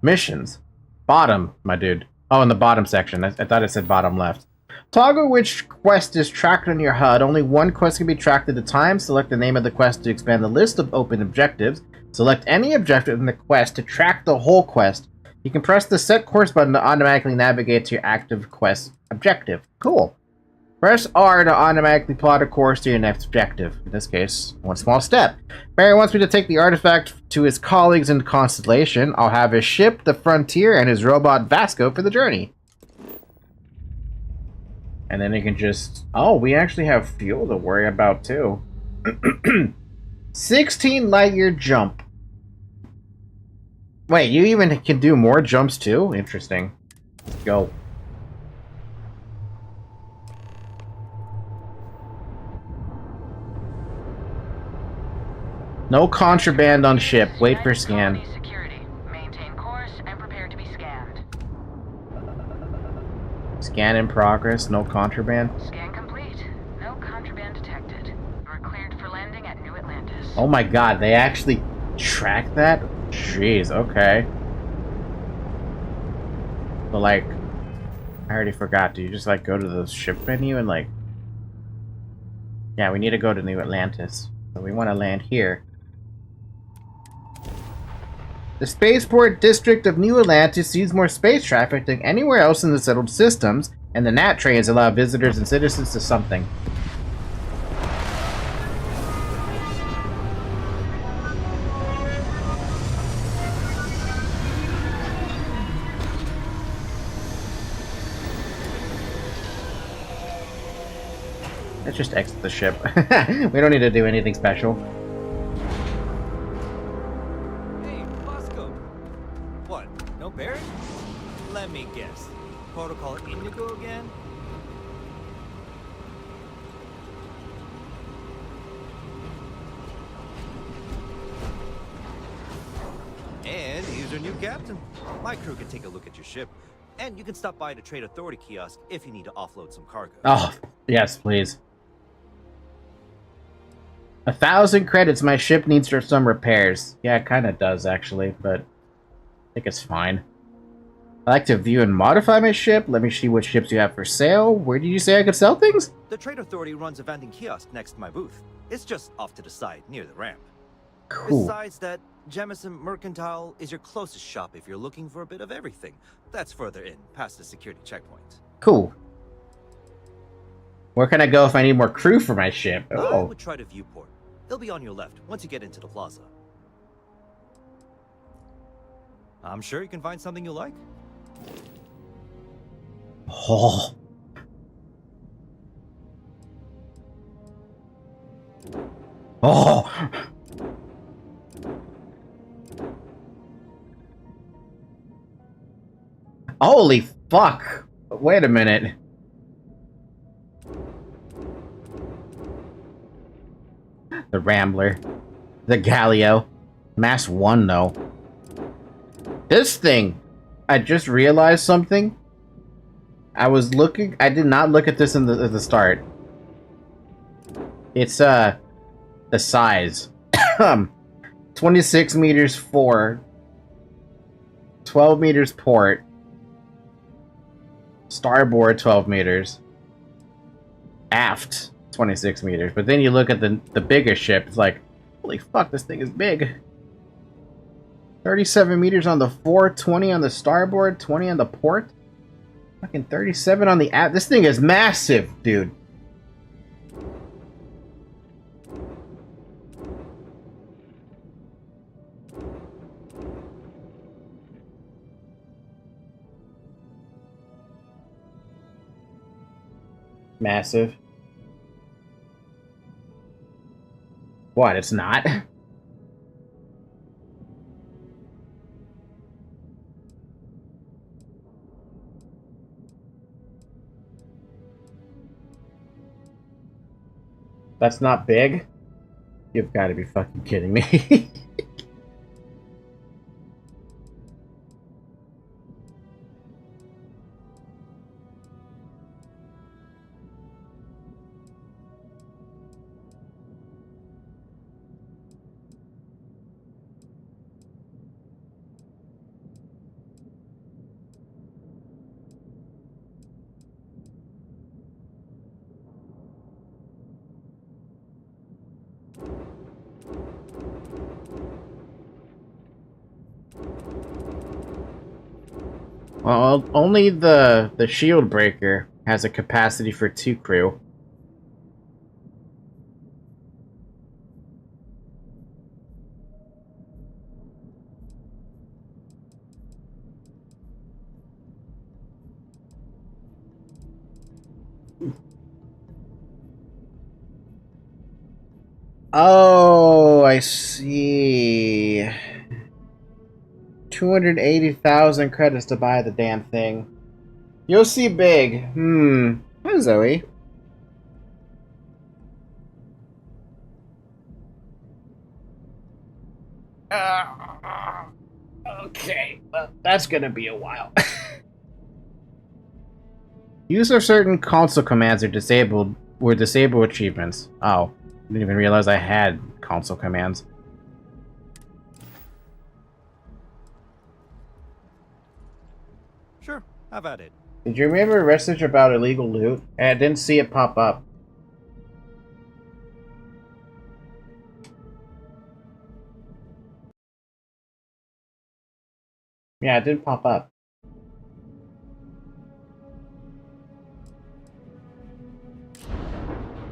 Missions. Bottom, my dude. Oh, in the bottom section. I thought it said bottom left. Toggle which quest is tracked on your HUD. Only one quest can be tracked at a time. Select the name of the quest to expand the list of open objectives. Select any objective in the quest to track the whole quest. You can press the set course button to automatically navigate to your active quest objective. Cool. Press R to automatically plot a course to your next objective. In this case, one small step. Barry wants me to take the artifact to his colleagues in Constellation. I'll have his ship, the Frontier, and his robot Vasco for the journey. And then you can just... Oh, we actually have fuel to worry about, too. 16 light-year jump. Wait, you even can do more jumps, too? Interesting. Let's go. No contraband on ship. Wait for scan. Maintain course and prepare to be scanned. Scan in progress. No contraband. Scan complete. No contraband detected. We're cleared for landing at New Atlantis. Oh my god, they actually track that? Jeez, okay. But like, I already forgot. Do you just like go to the ship menu and like... Yeah, we need to go to New Atlantis. So we want to land here. The spaceport district of New Atlantis sees more space traffic than anywhere else in the settled systems, and the NAT trains allow visitors and citizens to something. Let's just exit the ship. We don't need to do anything special. Hey, Bosco. What? No Barry? Let me guess. Protocol Indigo again? And here's your new captain. My crew can take a look at your ship. And you can stop by the Trade Authority kiosk if you need to offload some cargo. Oh, yes, please. 1,000 credits. My ship needs for some repairs. Yeah, it kind of does, actually, but I think it's fine. I like to view and modify my ship. Let me see what ships you have for sale. Where did you say I could sell things? The Trade Authority runs a vending kiosk next to my booth. It's just off to the side, near the ramp. Cool. Besides that, Jemison Mercantile is your closest shop if you're looking for a bit of everything. That's further in, past the security checkpoint. Cool. Where can I go if I need more crew for my ship? I Oh. would try to Viewport. They'll be on your left once you get into the plaza. I'm sure you can find something you like. Oh. Oh. Holy fuck. Wait a minute. The Rambler. The Galileo. Mass 1, though. This thing. I just realized something. I did not look at this at the start. It's, the size. 26 meters 4. 12 meters port. Starboard 12 meters. Aft 26 meters. But then you look at the bigger ship, it's like, holy fuck, this thing is big. 37 meters on the fore, 20 on the starboard, 20 on the port. Fucking 37 on the aft. This thing is massive, dude. Massive. What, it's not? That's not big? You've got to be fucking kidding me. Well, only the shield breaker has a capacity for 2 crew. Oh, I see. 280,000 credits to buy the damn thing. You'll see big. Hi, Zoe. Okay, well, that's gonna be a while. Use of certain console commands are disabled. Were disable achievements. Oh, I didn't even realize I had console commands. Sure, have at it. Did you remember a message about illegal loot? I didn't see it pop up. Yeah, it didn't pop up.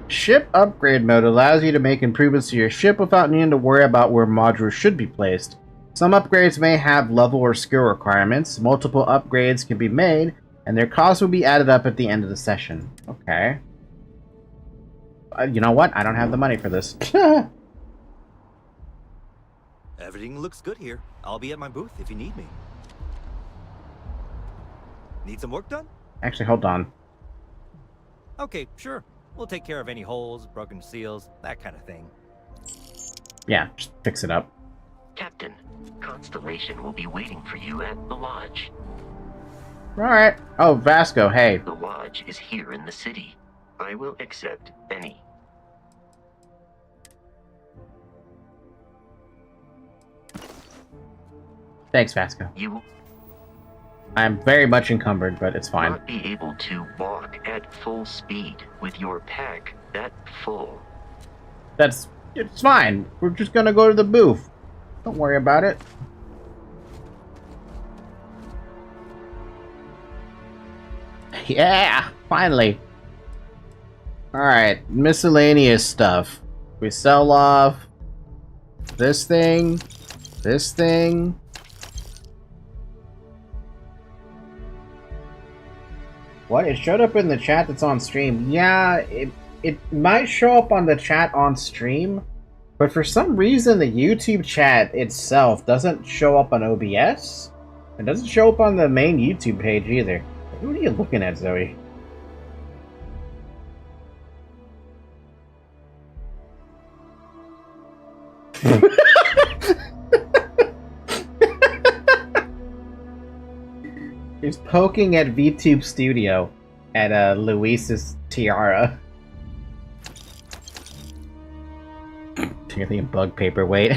Ship upgrade mode allows you to make improvements to your ship without needing to worry about where modules should be placed. Some upgrades may have level or skill requirements. Multiple upgrades can be made, and their cost will be added up at the end of the session. Okay. You know what? I don't have the money for this. Everything looks good here. I'll be at my booth if you need me. Need some work done? Actually, hold on. Okay, sure. We'll take care of any holes, broken seals, that kind of thing. Yeah, just fix it up. Captain, Constellation will be waiting for you at the lodge. Alright. Oh, Vasco, hey. The lodge is here in the city. I will accept any. Thanks, Vasco. You will I'm very much encumbered, but it's fine. not be able to walk at full speed with your pack that full. It's fine. We're just gonna go to the booth. Don't worry about it. Yeah, finally. Alright, miscellaneous stuff. We sell off this thing, this thing. What? It showed up in the chat that's on stream. Yeah, it might show up on the chat on stream, but for some reason the YouTube chat itself doesn't show up on OBS. It doesn't show up on the main YouTube page either. What are you looking at, Zoe? He's poking at VTube Studio at Luis's tiara. You're thinking bug paperweight.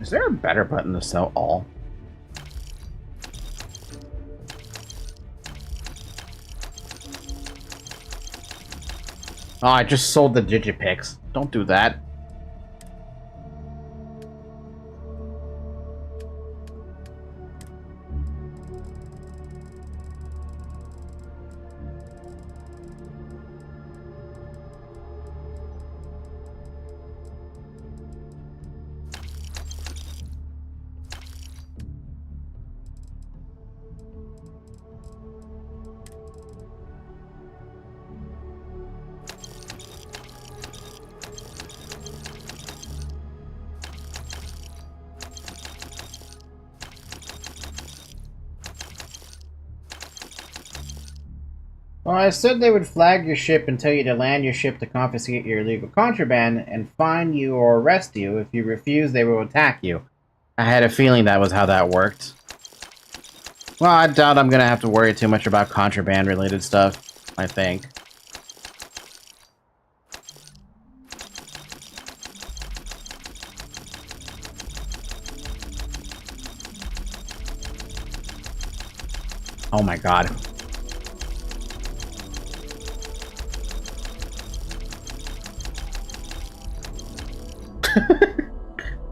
Is there a better button to sell all? Oh, I just sold the Digipix. Don't do that. Well, I said they would flag your ship and tell you to land your ship to confiscate your illegal contraband and fine you or arrest you. If you refuse, they will attack you. I had a feeling that was how that worked. Well, I doubt I'm gonna have to worry too much about contraband-related stuff, I think. Oh my god.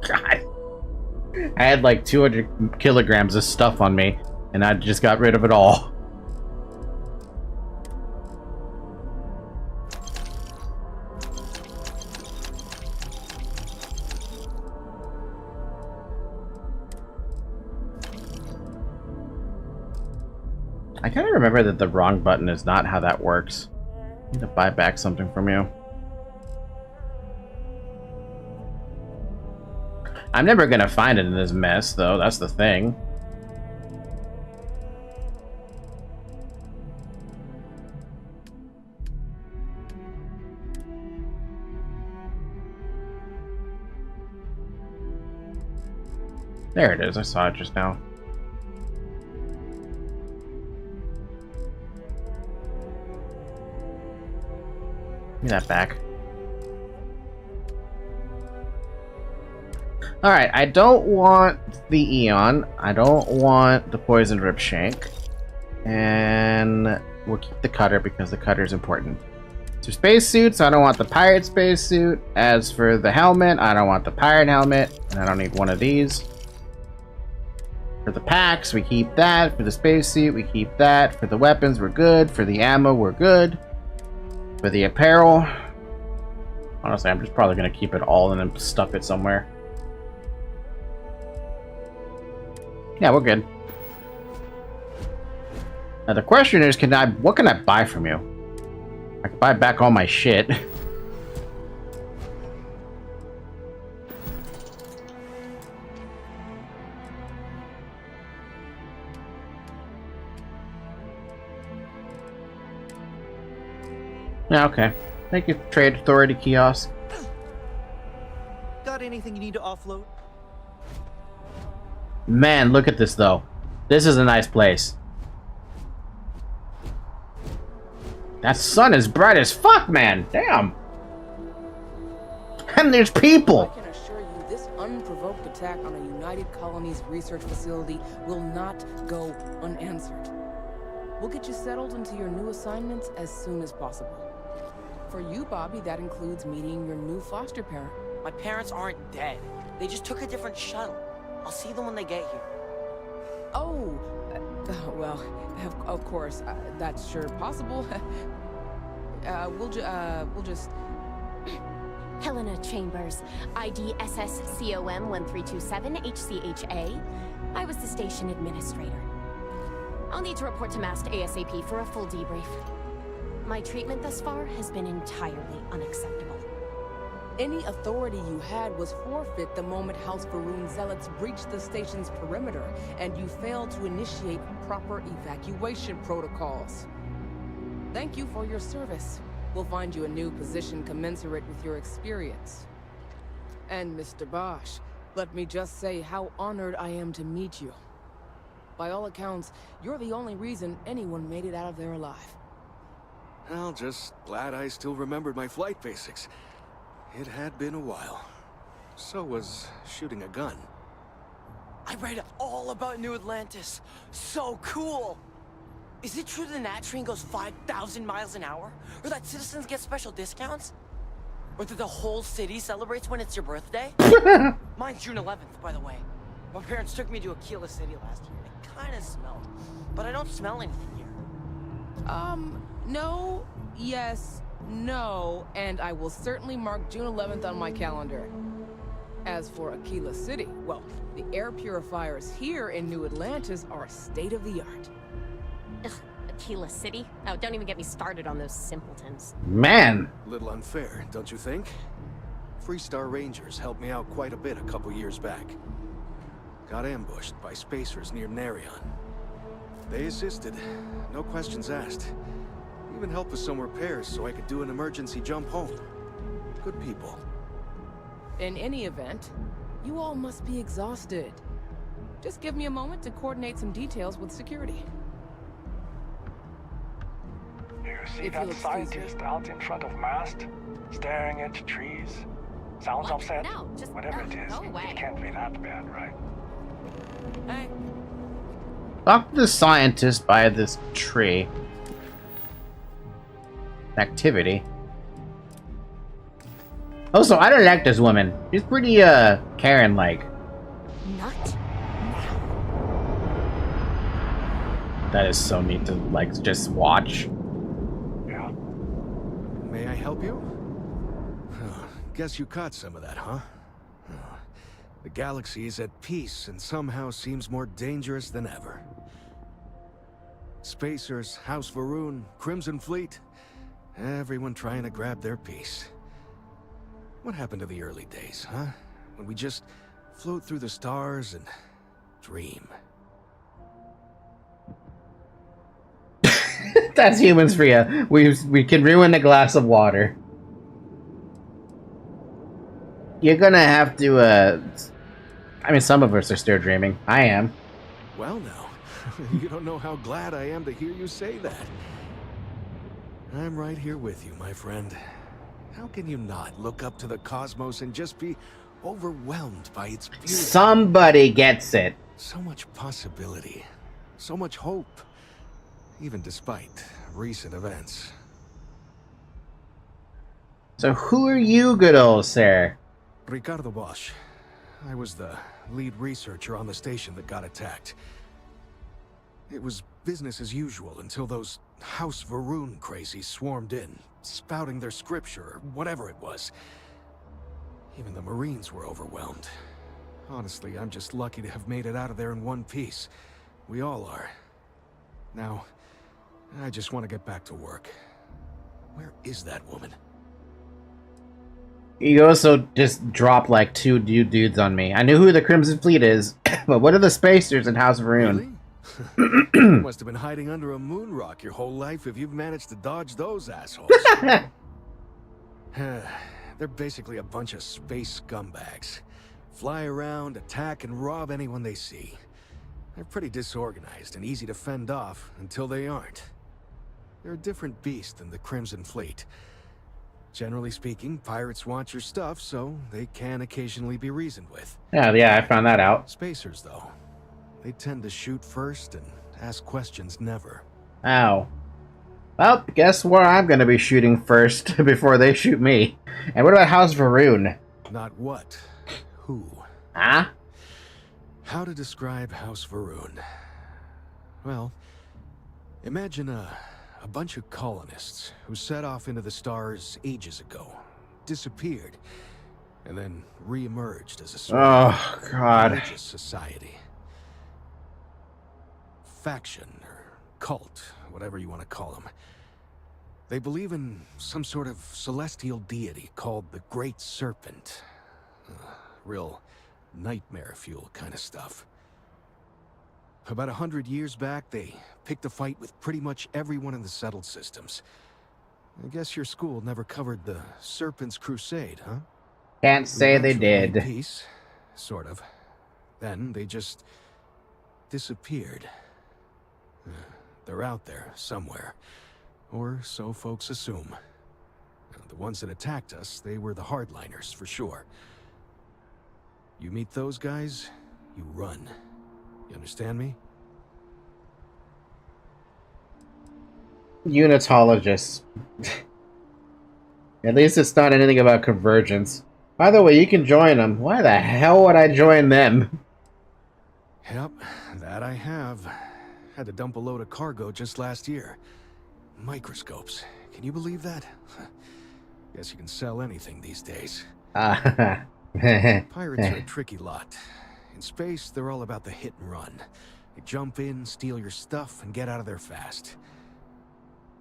God. I had like 200 kilograms of stuff on me, and I just got rid of it all. I kind of remember that the wrong button is not how that works. I need to buy back something from you. I'm never gonna find it in this mess, though. That's the thing. There it is. I saw it just now. Give me that back. Alright, I don't want the Eon. I don't want the Poisoned Ripshank. And we'll keep the Cutter because the Cutter is important. So spacesuits, I don't want the Pirate spacesuit. As for the helmet, I don't want the Pirate helmet. And I don't need one of these. For the packs, we keep that. For the spacesuit, we keep that. For the weapons, we're good. For the ammo, we're good. For the apparel, honestly, I'm just probably going to keep it all and then stuff it somewhere. Yeah, we're good. Now the question is, what can I buy from you? I can buy back all my shit. Yeah, okay. Thank you, Trade Authority Kiosk. Got anything you need to offload? Man, look at this, though. This is a nice place. That sun is bright as fuck, man. Damn. And there's people. I can assure you, this unprovoked attack on a United Colonies research facility will not go unanswered. We'll get you settled into your new assignments as soon as possible. For you, Bobby, that includes meeting your new foster parent. My parents aren't dead. They just took a different shuttle. I'll see them when they get here. Oh, well, of course, that's sure possible. We'll just... Helena Chambers, ID SSCOM 1327 HCHA. I was the station administrator. I'll need to report to Mast ASAP for a full debrief. My treatment thus far has been entirely unacceptable. Any authority you had was forfeit the moment House Varun zealots breached the station's perimeter, and you failed to initiate proper evacuation protocols. Thank you for your service. We'll find you a new position commensurate with your experience. And Mr. Bosch, let me just say how honored I am to meet you. By all accounts, you're the only reason anyone made it out of there alive. Well, just glad I still remembered my flight basics. It had been a while. So was shooting a gun. I read all about New Atlantis. So cool. Is it true the Nat train goes 5,000 miles an hour? Or that citizens get special discounts? Or that the whole city celebrates when it's your birthday? Mine's June 11th, by the way. My parents took me to Aquila City last year. It kind of smelled. But I don't smell anything here. No, yes, no, and I will certainly mark June 11th on my calendar. As for Aquila City, well, the air purifiers here in New Atlantis are state-of-the-art. Ugh, Aquila City? Oh, don't even get me started on those simpletons. Man. A little unfair, don't you think? Freestar Rangers helped me out quite a bit a couple years back. Got ambushed by spacers near Narion. They assisted, no questions asked. Even helped with some repairs so I could do an emergency jump home. Good people. In any event, you all must be exhausted. Just give me a moment to coordinate some details with security. You see If that you'll excuse scientist out in front of mast, staring at trees? Sounds What? upset. No, just Whatever it is, go away. it can't be that bad, right? Hey. Talk to the scientist by this tree. Activity. Also, I don't like this woman. She's pretty, Karen-like. Not That is so neat to, like, just watch. Yeah. May I help you? Guess you caught some of that, huh? The galaxy is at peace and somehow seems more dangerous than ever. Spacers, House Varun, Crimson Fleet, everyone trying to grab their piece. What happened to the early days, huh? When we just float through the stars and dream. That's humans for you. We can ruin a glass of water. You're gonna have to, I mean, some of us are still dreaming. I am. Well now, you don't know how glad I am to hear you say that. I'm right here with you, my friend. How can you not look up to the cosmos and just be overwhelmed by its beauty? Somebody gets it. So much possibility. So much hope. Even despite recent events. So who are you, good old sir? Ricardo Bosch. I was the lead researcher on the station that got attacked. It was business as usual until those House Varun crazies swarmed in, spouting their scripture or whatever it was. Even the Marines were overwhelmed. Honestly, I'm just lucky to have made it out of there in one piece. We all are. Now, I just want to get back to work. Where is that woman? You also just dropped like two dudes on me. I knew who the Crimson Fleet is, but what are the Spacers in House of Rune? Really? You must have been hiding under a moon rock your whole life if you've managed to dodge those assholes. They're basically a bunch of space scumbags. Fly around, attack, and rob anyone they see. They're pretty disorganized and easy to fend off until they aren't. They're a different beast than the Crimson Fleet. Generally speaking, pirates want your stuff, so they can occasionally be reasoned with. Yeah, I found that out. Spacers, though. They tend to shoot first and ask questions never. Ow. Well, guess where I'm gonna be shooting first before they shoot me. And what about House Varun? Not what, who. Huh? How to describe House Varun? Well, imagine a bunch of colonists who set off into the stars ages ago, disappeared, and then re-emerged as a sort of religious society. Faction, or cult, whatever you want to call them. They believe in some sort of celestial deity called the Great Serpent. Real nightmare fuel kind of stuff. About 100 years back, they picked a fight with pretty much everyone in the settled systems. I guess your school never covered the Serpent's Crusade, huh? Can't say they did. Peace, sort of. Then they just disappeared. They're out there somewhere, or so folks assume. The ones that attacked us, they were the hardliners for sure. You meet those guys, you run. You understand me? Unitologists. At least it's not anything about convergence. By the way, you can join them. Why the hell would I join them? Yep, that I have. Had to dump a load of cargo just last year. Microscopes. Can you believe that? Guess you can sell anything these days. Pirates are a tricky lot. In space, they're all about the hit and run. They jump in, steal your stuff, and get out of there fast.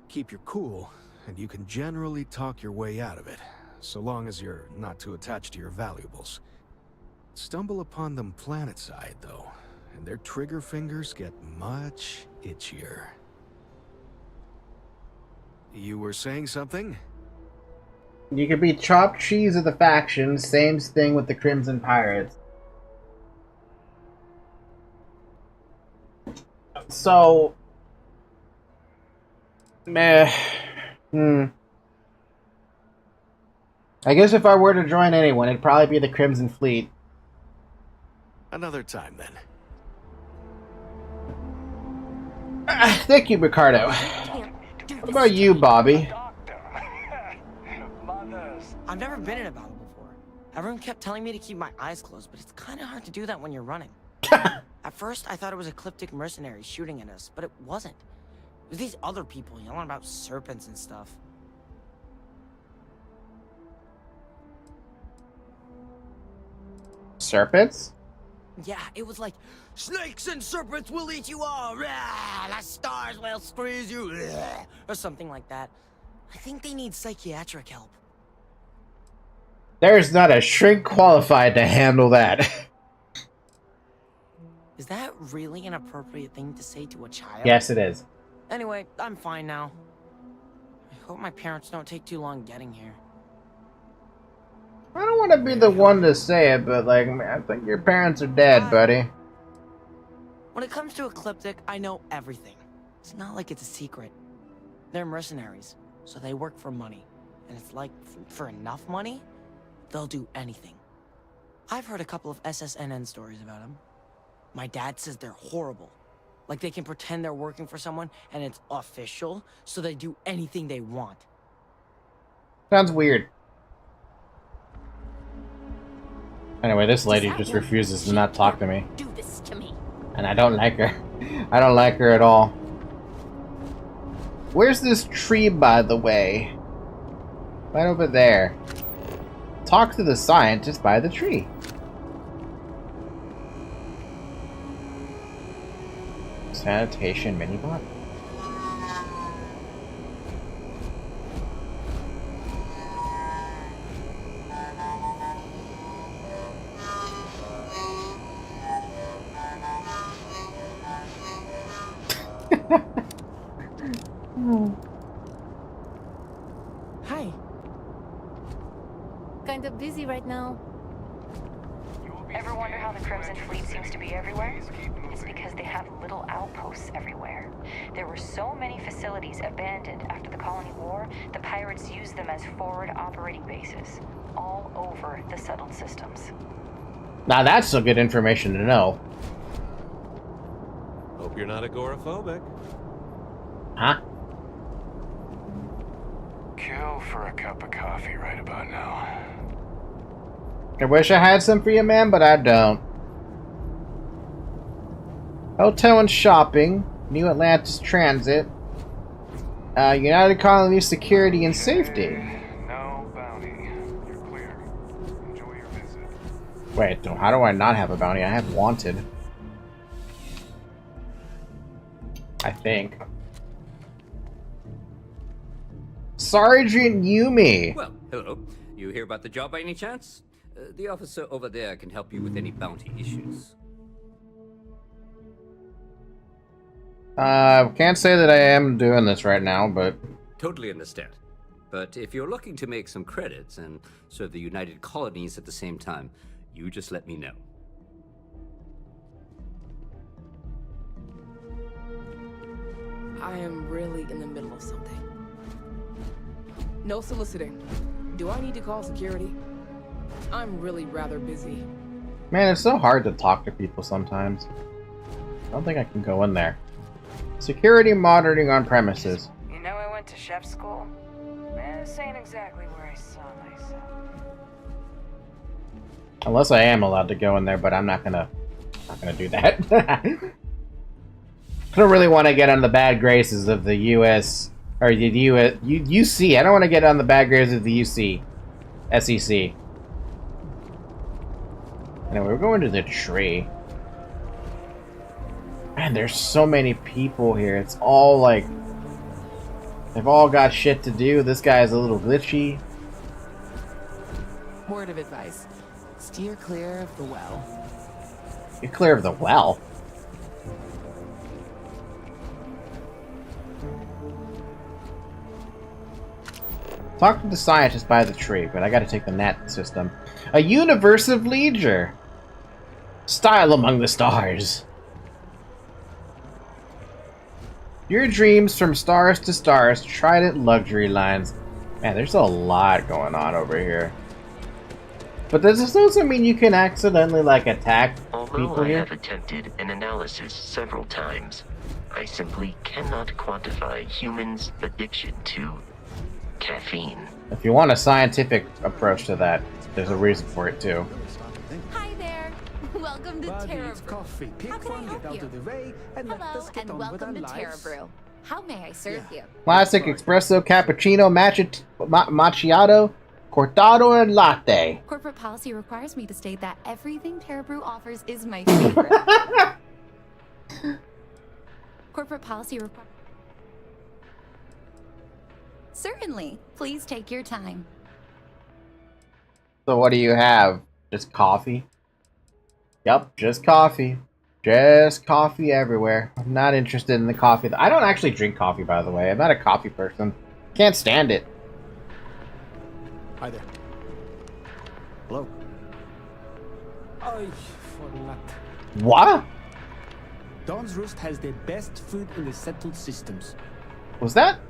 Keep your cool, and you can generally talk your way out of it, so long as you're not too attached to your valuables. Stumble upon them planetside, though, and their trigger fingers get much itchier. You were saying something? You could be chopped cheese of the factions. Same thing with the Crimson Pirates. So, I guess if I were to join anyone, it'd probably be the Crimson Fleet. Another time, then. Thank you, Ricardo. What about you, Bobby? I've never been in a battle before. Everyone kept telling me to keep my eyes closed, but it's kind of hard to do that when you're running. At first, I thought it was ecliptic mercenaries shooting at us, but it wasn't. It was these other people yelling about serpents and stuff. Serpents? Yeah, it was like, snakes and serpents will eat you all, rah, the stars will squeeze you, rah, or something like that. I think they need psychiatric help. There's not a shrink qualified to handle that. Is that really an appropriate thing to say to a child? Yes, it is. Anyway, I'm fine now. I hope my parents don't take too long getting here. I don't want to be the one to say it, but like, I think your parents are dead, buddy. When it comes to Ecliptic, I know everything. It's not like it's a secret. They're mercenaries, so they work for money. And it's like, for enough money, they'll do anything. I've heard a couple of SSNN stories about them. My dad says they're horrible. Like they can pretend they're working for someone and it's official, so they do anything they want. Sounds weird. Anyway, this lady just refuses to not talk to me. Do this to me. And I don't like her. I don't like her at all. Where's this tree, by the way? Right over there. Talk to the scientist by the tree. Sanitation minibot. Hi. Kind of busy right now. Ever wonder how the Crimson Fleet seems to be everywhere? It's because they have little outposts everywhere. There were so many facilities abandoned after the colony war, the pirates used them as forward operating bases, all over the settled systems. Now that's some good information to know. Hope you're not agoraphobic. Huh? Kill for a cup of coffee right about now. I wish I had some for you, man, but I don't. Hotel and shopping. New Atlantis Transit. United Colony Security and Safety. No bounty. You're clear. Enjoy your visit. Wait, how do I not have a bounty? I have wanted. I think. Sergeant Yumi! Well, hello. You hear about the job by any chance? The officer over there can help you with any bounty issues. Can't say that I am doing this right now, but... Totally understand. But if you're looking to make some credits and serve the United Colonies at the same time, you just let me know. I am really in the middle of something. No soliciting. Do I need to call security? I'm really rather busy. Man, it's so hard to talk to people sometimes. I don't think I can go in there. Security monitoring on premises. You know I went to chef school? This ain't exactly where I saw myself. Unless I am allowed to go in there, but I'm not gonna do that. I don't really want to get on the bad graces of the U.S. or the UC. I don't want to get on the bad graces of the UC, SEC. Anyway, we're going to the tree. Man, there's so many people here. It's all like they've all got shit to do. This guy is a little glitchy. Word of advice: steer clear of the well. You're clear of the well. Talk to the scientist by the tree, but I gotta take the NAT system. A universe of leisure! Style among the stars. Your dreams from stars to stars, Trident luxury lines. Man, there's a lot going on over here. But does this also mean you can accidentally, like, attack people Although I here? have attempted an analysis several times, I simply cannot quantify humans' addiction to caffeine. If you want a scientific approach to that, there's a reason for it too. Hi there. Welcome to Terra Brew. Coffee. How can I help you? Of the way and let Hello us get and on welcome to with our Terra lives. Brew. How may I serve you? Classic espresso, cappuccino, macchiato, cortado, and latte. Corporate policy requires me to state that everything Terra Brew offers is my favorite. Corporate policy requires... Certainly. Please take your time. So what do you have? Just coffee? Yep, just coffee. Just coffee everywhere. I'm not interested in the coffee. I don't actually drink coffee, by the way. I'm not a coffee person. Can't stand it. Hi there. Hello. Ay, forlat. What? Dawn's Roost has the best food in the settled systems. Was that,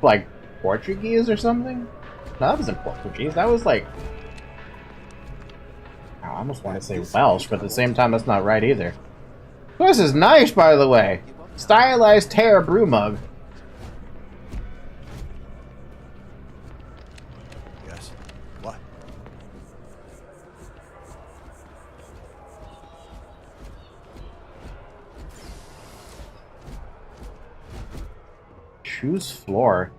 like, Portuguese or something? No, that wasn't Portuguese. That was, like... I almost want to say Welsh, but at the same time, that's not right either. This is nice, by the way. Stylized Terra Brew mug. Yes. What? Choose floor.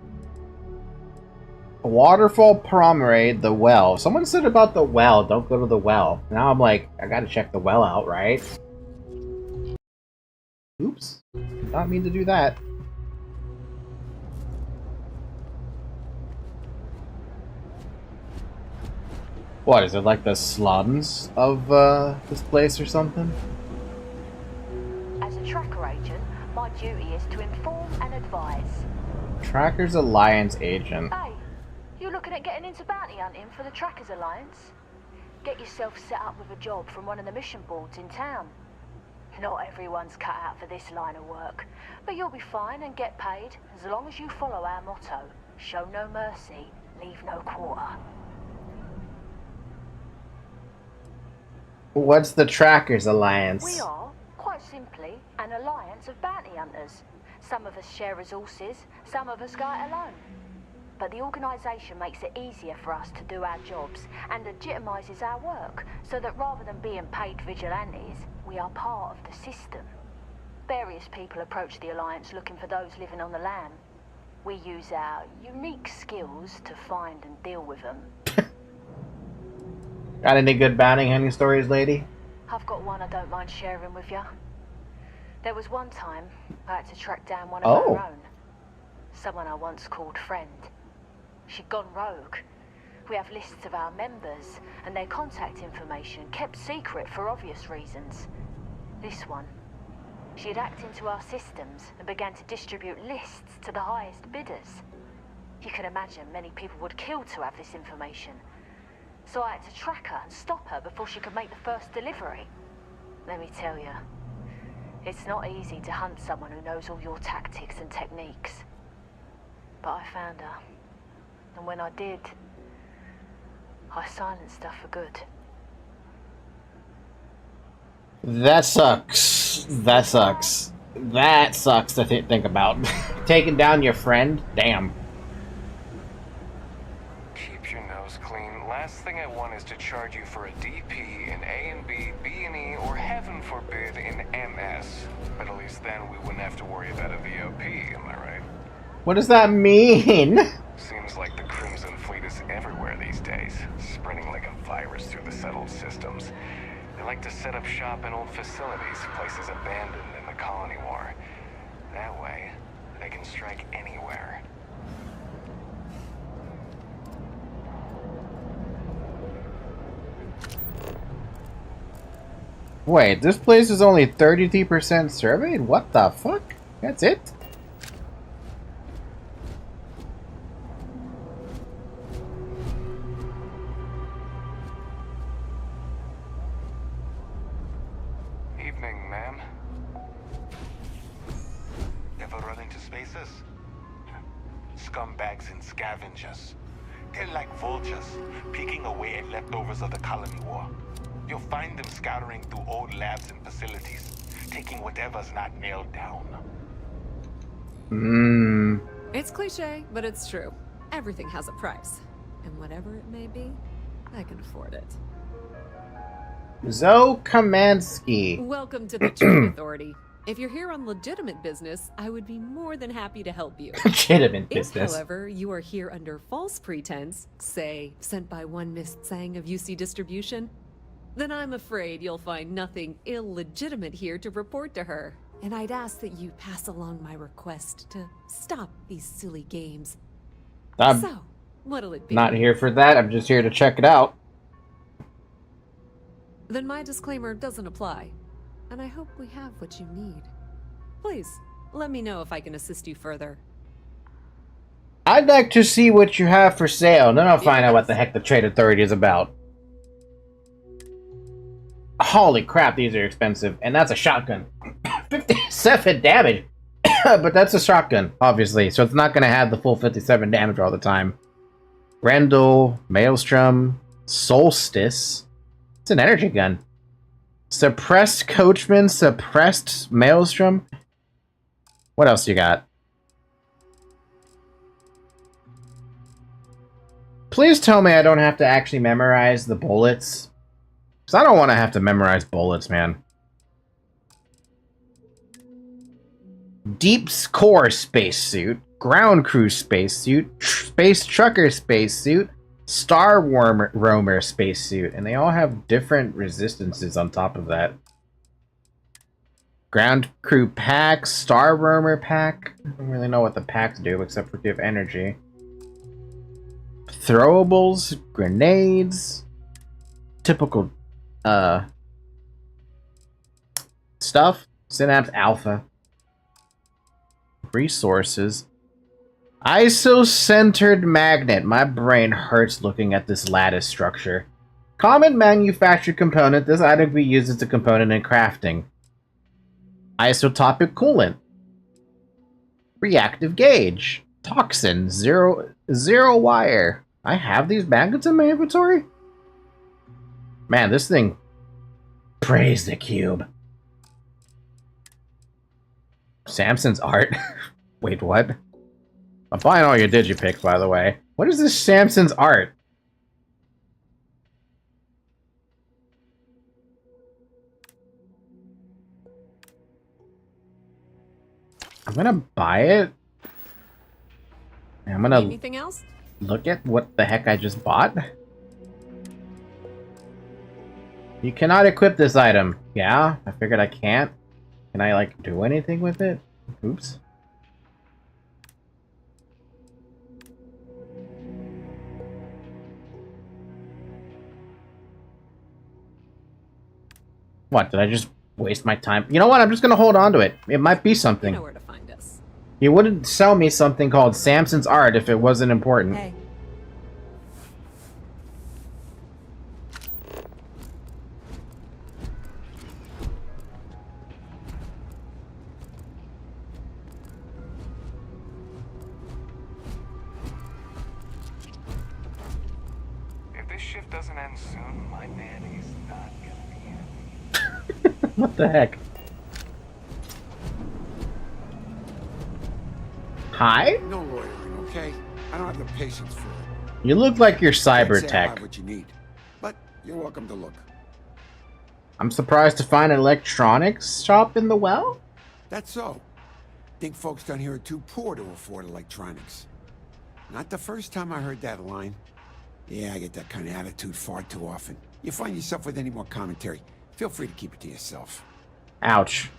Waterfall Promenade, the well. Someone said about the well, don't go to the well. Now I'm like, I gotta check the well out, right? Oops. Did not mean to do that. What, is it like the slums of this place or something? As a tracker agent, my duty is to inform and advise. Trackers Alliance agent. Hey, you looking at getting into bounty hunting for the Trackers Alliance? Get yourself set up with a job from one of the mission boards in town. Not everyone's cut out for this line of work, but you'll be fine and get paid as long as you follow our motto: show no mercy, leave no quarter. What's the Trackers Alliance? We are, quite simply, an alliance of bounty hunters. Some of us share resources, some of us go it alone. But the organisation makes it easier for us to do our jobs and legitimises our work, so that rather than being paid vigilantes, we are part of the system. Various people approach the Alliance looking for those living on the lam. We use our unique skills to find and deal with them. Got any good bounty hunting stories, lady? I've got one I don't mind sharing with you. There was one time I had to track down one of our own. Someone I once called friend. She'd gone rogue. We have lists of our members and their contact information kept secret for obvious reasons. This one, she had hacked into our systems and began to distribute lists to the highest bidders. You can imagine many people would kill to have this information. So I had to track her and stop her before she could make the first delivery. Let me tell you, it's not easy to hunt someone who knows all your tactics and techniques. But I found her. And when I did, I silenced her for good. That sucks. That sucks. That sucks to think about. Taking down your friend? Damn. Keep your nose clean. Last thing I want is to charge you for a DP in A and B, B and E, or heaven forbid in MS. But at least then we wouldn't have to worry about a VOP, am I right? What does that mean? Seems like the Crimson Fleet is everywhere these days, spreading like a virus through the settled systems. They like to set up shop in old facilities, places abandoned in the colony war. That way, they can strike anywhere. Wait, this place is only 33% surveyed? What the fuck? That's it? Evening, ma'am. Ever run into spaces? Scumbags and scavengers. They're like vultures, picking away at leftovers of the colony war. You'll find them scouring through old labs and facilities, taking whatever's not nailed down. It's cliche, but it's true. Everything has a price. And whatever it may be, I can afford it. Zoe Kamansky. Welcome to the Trade Authority. If you're here on legitimate business, I would be more than happy to help you. Legitimate If, business. however, you are here under false pretense, say, sent by one Miss Tsang of UC Distribution, then I'm afraid you'll find nothing illegitimate here to report to her. And I'd ask that you pass along my request to stop these silly games. I'm So, what'll it be? not here for that. I'm just here to check it out. Then my disclaimer doesn't apply. And I hope we have what you need. Please, let me know if I can assist you further. I'd like to see what you have for sale, and then I'll find out what the heck the Trade Authority is about. Holy crap, these are expensive. And that's a shotgun. 57 damage. But that's a shotgun, obviously. So it's not going to have the full 57 damage all the time. Grendel, Maelstrom, Solstice. It's an energy gun. Suppressed Coachman, Suppressed Maelstrom. What else you got? Please tell me I don't have to actually memorize the bullets. Because I don't want to have to memorize bullets, man. Deep Core Spacesuit, Ground Crew Spacesuit, Space Trucker Spacesuit, Star Roamer Spacesuit, and they all have different resistances on top of that. Ground Crew Pack, Star Roamer Pack. I don't really know what the packs do except for give energy. Throwables, grenades, typical stuff. Synapse Alpha. Resources. ISO-centered magnet. My brain hurts looking at this lattice structure. Common manufactured component. This item can be used as a component in crafting. Isotopic coolant. Reactive gauge. Toxin. Zero wire. I have these magnets in my inventory? Man, this thing... Praise the cube. Samson's art. Wait, what? I'm buying all your digipicks, by the way. What is this Samson's art? I'm gonna buy it. I'm gonna Anything else? look at what the heck I just bought. You cannot equip this item. Yeah, I figured I can't. Can I, like, do anything with it? Oops. What, did I just waste my time? You know what, I'm just gonna hold on to it. It might be something. You know where to find us. You wouldn't sell me something called Samson's art if it wasn't important. Hey. If this shift doesn't end soon, my man is not gonna be happy. What the heck? Hi? No loitering, okay? I don't have the patience for it. You look like you're cyber Can't say I have tech. what you need, but you're welcome to look. I'm surprised to find an electronics shop in the well? That's so. Think folks down here are too poor to afford electronics. Not the first time I heard that line. Yeah, I get that kind of attitude far too often. You find yourself with any more commentary, feel free to keep it to yourself. Ouch.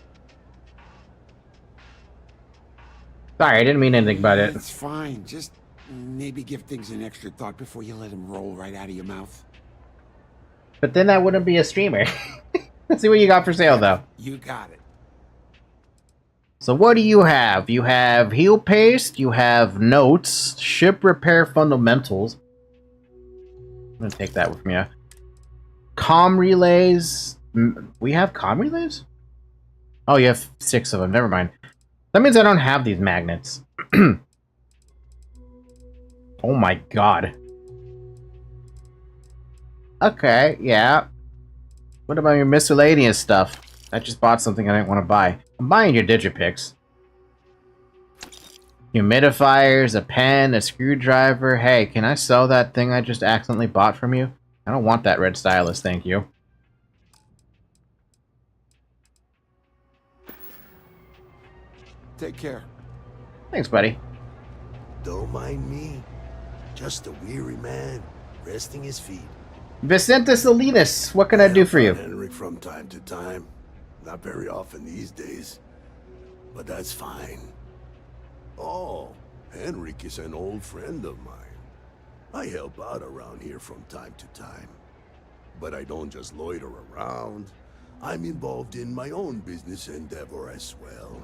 Sorry, I didn't mean anything about it. It's fine. Just maybe give things an extra thought before you let them roll right out of your mouth. But then that wouldn't be a streamer. Let's see what you got for sale, though. You got it. So what do you have? You have heal paste, you have notes, ship repair fundamentals. I'm gonna take that with me. Comm relays. We have comm relays? Oh, you have 6 of them. Never mind. That means I don't have these magnets. Oh my god. Okay, yeah. What about your miscellaneous stuff? I just bought something I didn't want to buy. I'm buying your Digipicks. Humidifiers, a pen, a screwdriver. Hey, can I sell that thing I just accidentally bought from you? I don't want that red stylus, thank you. Take care. Thanks, buddy. Don't mind me. Just a weary man, resting his feet. Vicente Salinas, what can I do for you? Henrik from time to time. Not very often these days. But that's fine. Oh, Henrik is an old friend of mine. I help out around here from time to time. But I don't just loiter around. I'm involved in my own business endeavor as well.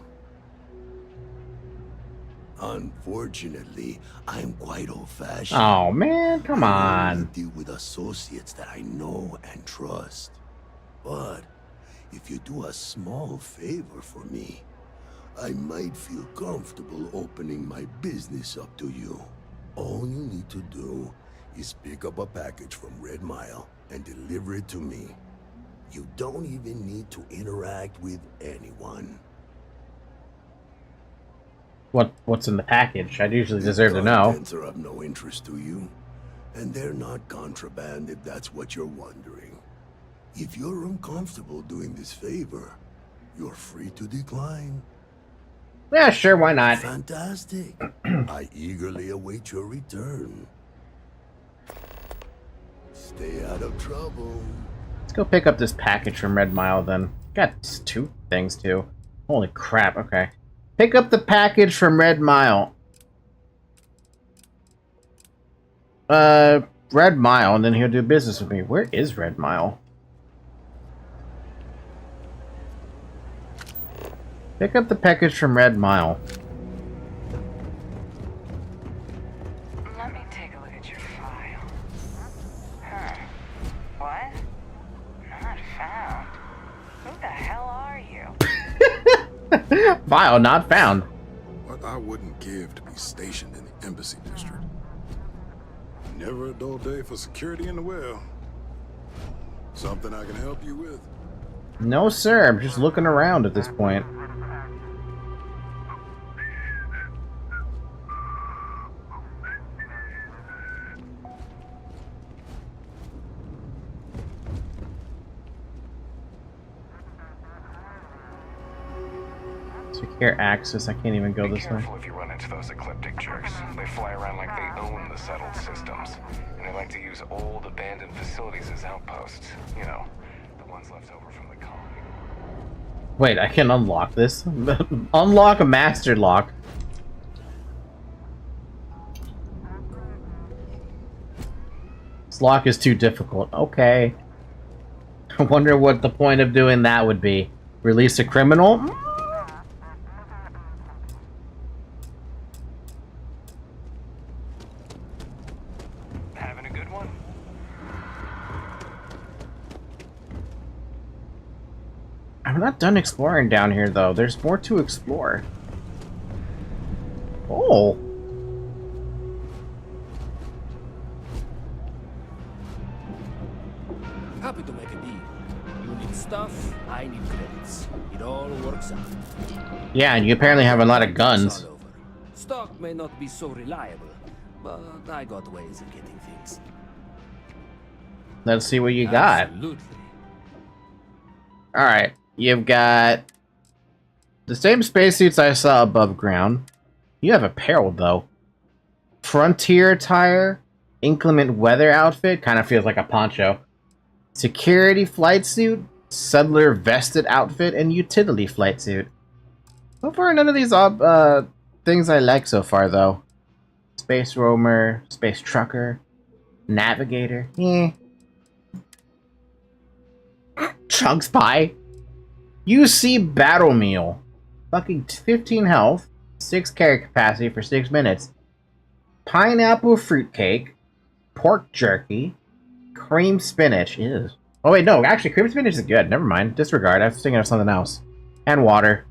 Unfortunately, I'm quite old-fashioned. Oh man, come I only on. deal with associates that I know and trust. But if you do a small favor for me, I might feel comfortable opening my business up to you. All you need to do is pick up a package from Red Mile and deliver it to me. You don't even need to interact with anyone. What's in the package? I'd usually deserve to know. Contents are of no interest to you, and they're not contraband if that's what you're wondering. If you're uncomfortable doing this favor, you're free to decline. Yeah, sure, why not? Fantastic. I eagerly await your return. Stay out of trouble. Let's go pick up this package from Red Mile then. Got 2 things too. Holy crap, okay. Pick up the package from Red Mile. Red Mile, and then he'll do business with me. Where is Red Mile? Pick up the package from Red Mile. Let me take a look at your file. Huh. What? Not found. Who the hell are you? File not found. What I wouldn't give to be stationed in the Embassy District. Never a dull day for security in the well. Something I can help you with? No, sir. I'm just looking around at this point. Secure access. I can't even go this way. Be careful if you run into those ecliptic jerks. They fly around like they own the settled systems. And they like to use old, abandoned facilities as outposts. You know, the ones left over from the colony. Wait, I can unlock this? Unlock a master lock. This lock is too difficult. Okay. I wonder what the point of doing that would be. Release a criminal? Having a good one? I'm not done exploring down here, though. There's more to explore. Oh. Happy to make a deal. You need stuff, I need credits. It all works out. Yeah, and you apparently have a lot of guns. Stock may not be so reliable, but I got ways of getting things. Let's see what you got. Absolutely. Alright, you've got the same spacesuits I saw above ground. You have apparel, though. Frontier attire, inclement weather outfit, kind of feels like a poncho. Security flight suit, settler vested outfit, and utility flight suit. So far, none of these things I like so far, though. Space roamer, space trucker, navigator, Chunks pie. UC battle meal. Fucking 15 health, 6 carry capacity for 6 minutes. Pineapple fruitcake, pork jerky, cream spinach. Ew. Oh wait, no, actually cream spinach is good. Never mind. Disregard. I was thinking of something else. And water.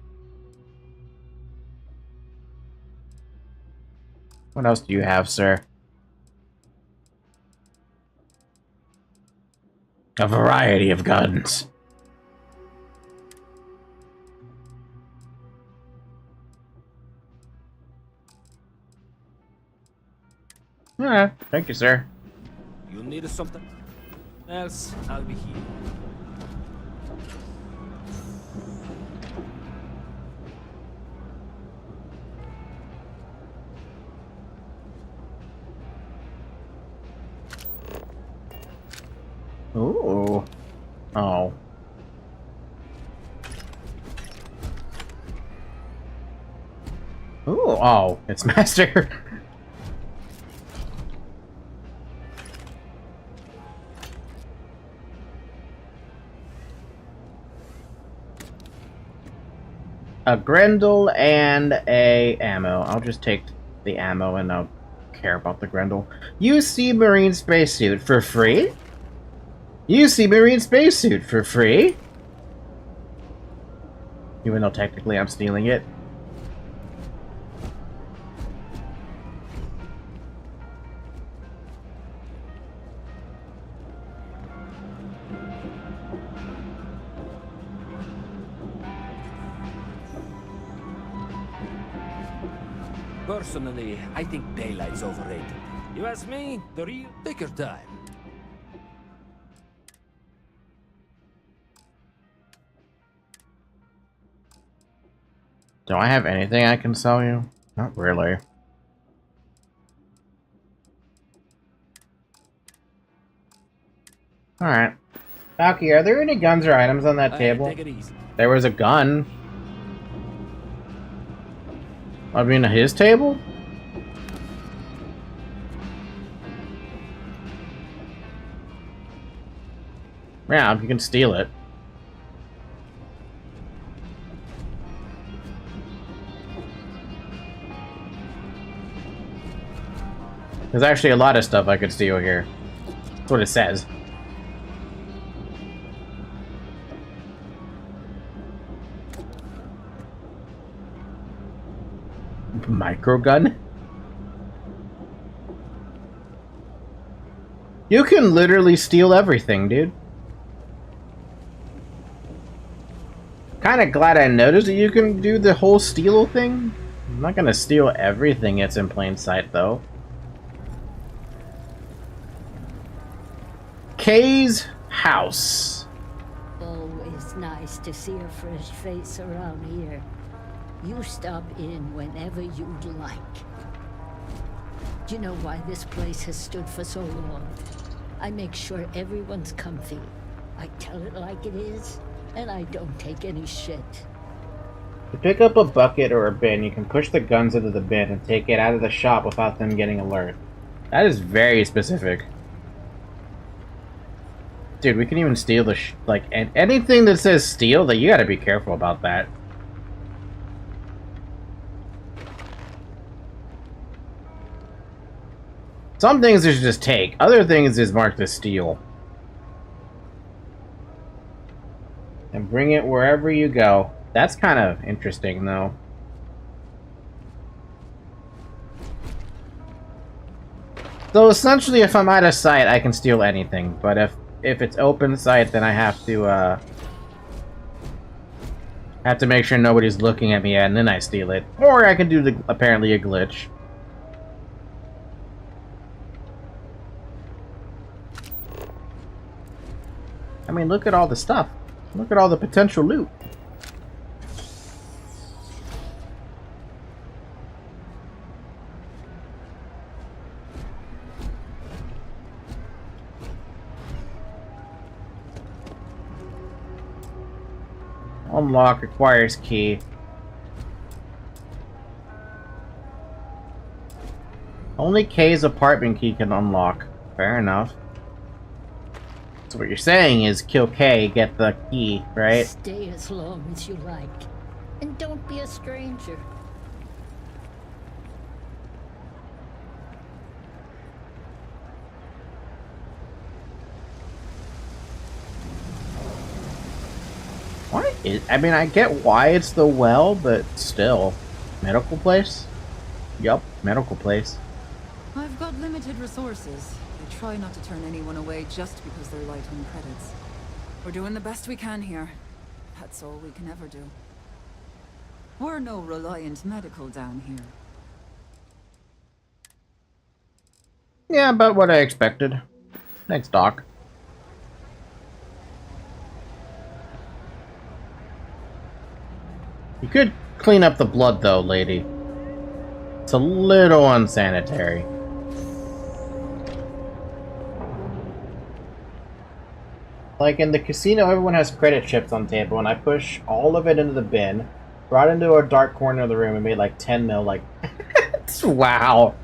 What else do you have, sir? A variety of guns. Yeah, thank you, sir. You need something? Else, I'll be here. Ooh. Oh. Ooh, oh, it's Master. A Grendel and a ammo. I'll just take the ammo and I'll care about the Grendel. UC Marine spacesuit for free? UC Marine spacesuit for free? Even though technically I'm stealing it. Personally, I think daylight's overrated. You ask me, the real... Take your time. Do I have anything I can sell you? Not really. Alright. Falky, are there any guns or items on that table? Take it easy. There was a gun. I mean, his table? Yeah, you can steal it. There's actually a lot of stuff I could steal here. That's what it says. Microgun? You can literally steal everything, dude. Kinda glad I noticed that you can do the whole steal thing. I'm not gonna steal everything that's in plain sight, though. Kay's house. Always nice to see a fresh face around here. You stop in whenever you'd like. Do you know why this place has stood for so long? I make sure everyone's comfy. I tell it like it is, and I don't take any shit. To pick up a bucket or a bin, you can push the guns into the bin and take it out of the shop without them getting alert. That is very specific. Dude, we can even steal the anything that says steal, that you gotta be careful about that. Some things you should just take. Other things is marked as steal. And bring it wherever you go. That's kind of interesting, though. So essentially, if I'm out of sight, I can steal anything. But if if it's open site, then I have to make sure nobody's looking at me, and then I steal it. Or I can do the apparently a glitch. I mean, look at all the stuff. Look at all the potential loot. Unlock requires key. Only K's apartment key can unlock. Fair enough. So what you're saying is kill K, get the key, right? Stay as long as you like. And don't be a stranger. What is... I mean, I get why it's the well, but still. Medical place? Yup, medical place. I've got limited resources. I try not to turn anyone away just because they're light on credits. We're doing the best we can here. That's all we can ever do. We're no Reliant Medical down here. Yeah, about what I expected. Thanks, Doc. You could clean up the blood, though, lady. It's a little unsanitary. Like in the casino, everyone has credit chips on the table, and I push all of it into the bin, brought into a dark corner of the room, and made like 10 mil. Like, wow.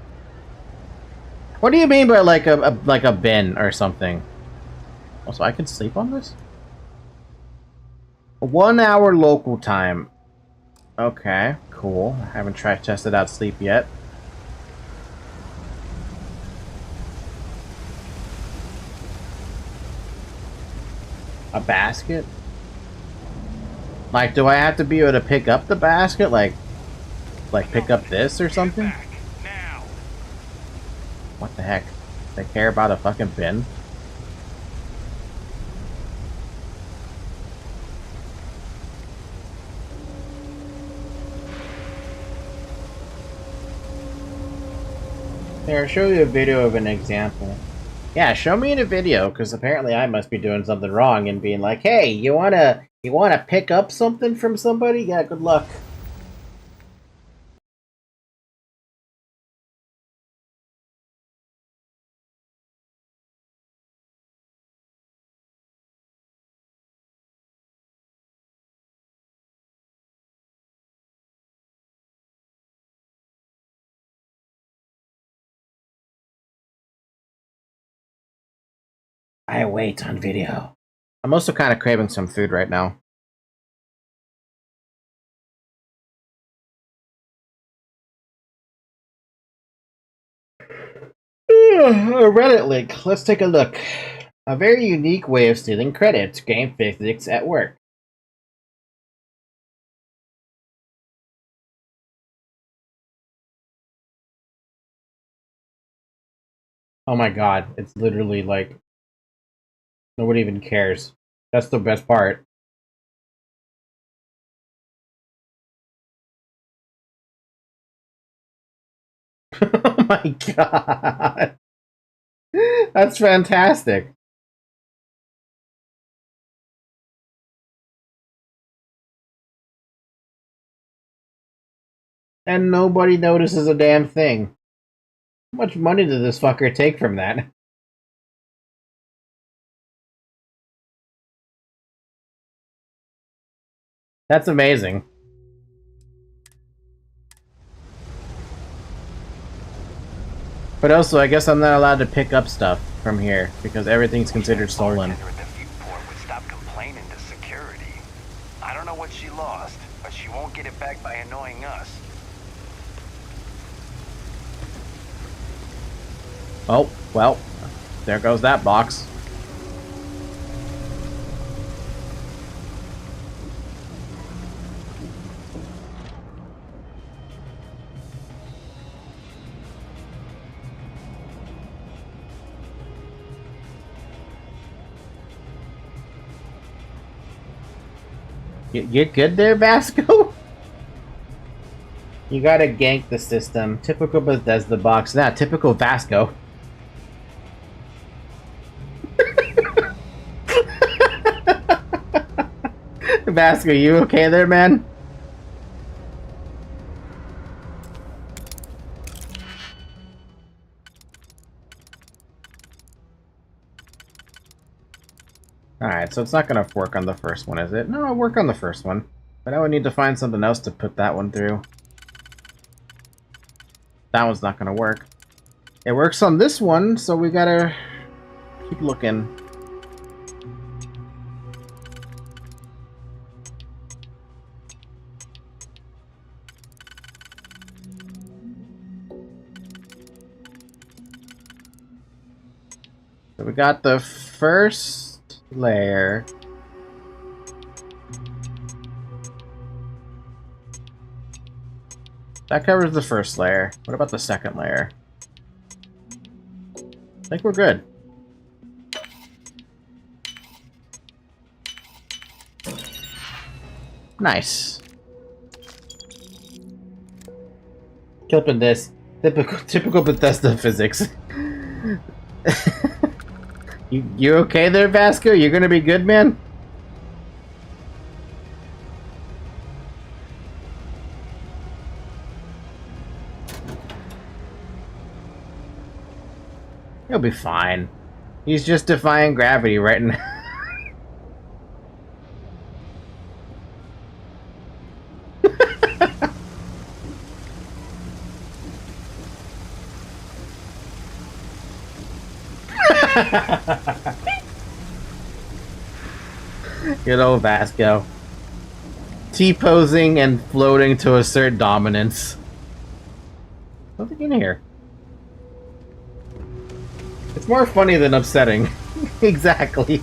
What do you mean by like a bin or something? Also, I can sleep on this? 1 hour local time. Okay, cool. I haven't tested out sleep yet. A basket? Like, do I have to be able to pick up the basket? Like pick up this or something? What the heck? They care about a fucking bin? Here, I'll show you a video of an example. Yeah, show me in a video, because apparently I must be doing something wrong and being like, hey, you wanna pick up something from somebody? Yeah, good luck. I wait on video. I'm also kind of craving some food right now. A Reddit link. Let's take a look. A very unique way of stealing credits. Game physics at work. Oh my god, it's literally like... nobody even cares. That's the best part. Oh my god. That's fantastic. And nobody notices a damn thing. How much money did this fucker take from that? That's amazing. But also, I guess I'm not allowed to pick up stuff from here, because everything's considered stolen. Would stop complaining to security. I don't know what she lost, but she won't get it back by annoying us. Oh, well, there goes that box. You're good there, Vasco? You gotta gank the system. Typical Bethesda box. Nah, typical Vasco. Vasco, you okay there, man? Alright, so it's not gonna work on the first one, is it? No, it'll work on the first one. But I would need to find something else to put that one through. That one's not gonna work. It works on this one, so we gotta keep looking. So we got the first layer. That covers the first layer. What about the second layer? I think we're good. Nice. Clipping this. Typical Bethesda physics. You okay there, Vasco? You gonna be good, man? He'll be fine. He's just defying gravity right now. Good old Vasco. T-posing and floating to assert dominance. Nothing in here. It's more funny than upsetting. Exactly.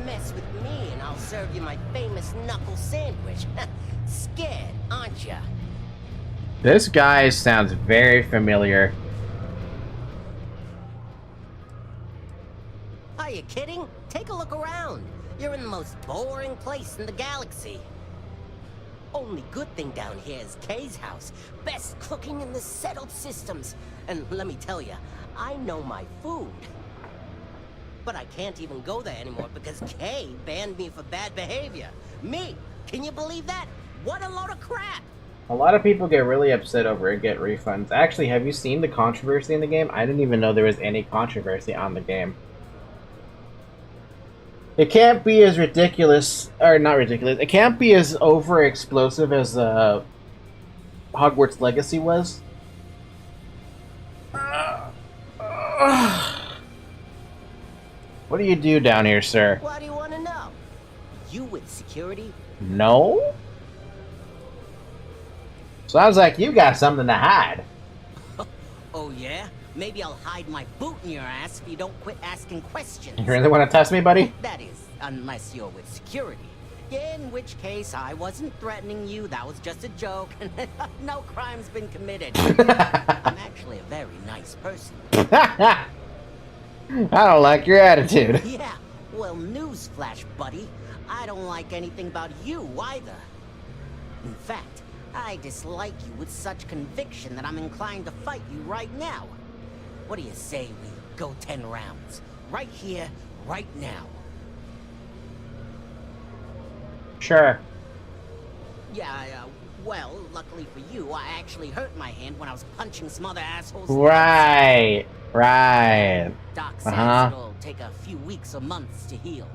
Mess with me and I'll serve you my famous knuckle sandwich. Scared, aren't ya? This guy sounds very familiar. Are you kidding? Take a look around. You're in the most boring place in the galaxy. Only good thing down here is Kay's house. Best cooking in the settled systems. And let me tell you, I know my food. But I can't even go there anymore because Kay banned me for bad behavior. Me! Can you believe that? What a load of crap! A lot of people get really upset over it, get refunds. Actually, have you seen the controversy in the game? I didn't even know there was any controversy on the game. It can't be as ridiculous, or not ridiculous, it can't be as over-explosive as Hogwarts Legacy was. What do you do down here, sir? What do you want to know? You with security? No? Sounds like you got something to hide. Oh yeah? Maybe I'll hide my boot in your ass if you don't quit asking questions. You really want to test me, buddy? That is, unless you're with security. In which case, I wasn't threatening you, that was just a joke, and no crime's been committed. I'm actually a very nice person. I don't like your attitude. Yeah, well, newsflash, buddy. I don't like anything about you, either. In fact, I dislike you with such conviction that I'm inclined to fight you right now. What do you say we go 10 rounds? Right here, right now. Sure. Yeah, well, luckily for you, I actually hurt my hand when I was punching some other assholes. Right. Right. Doc says it'll take a few weeks or months to heal.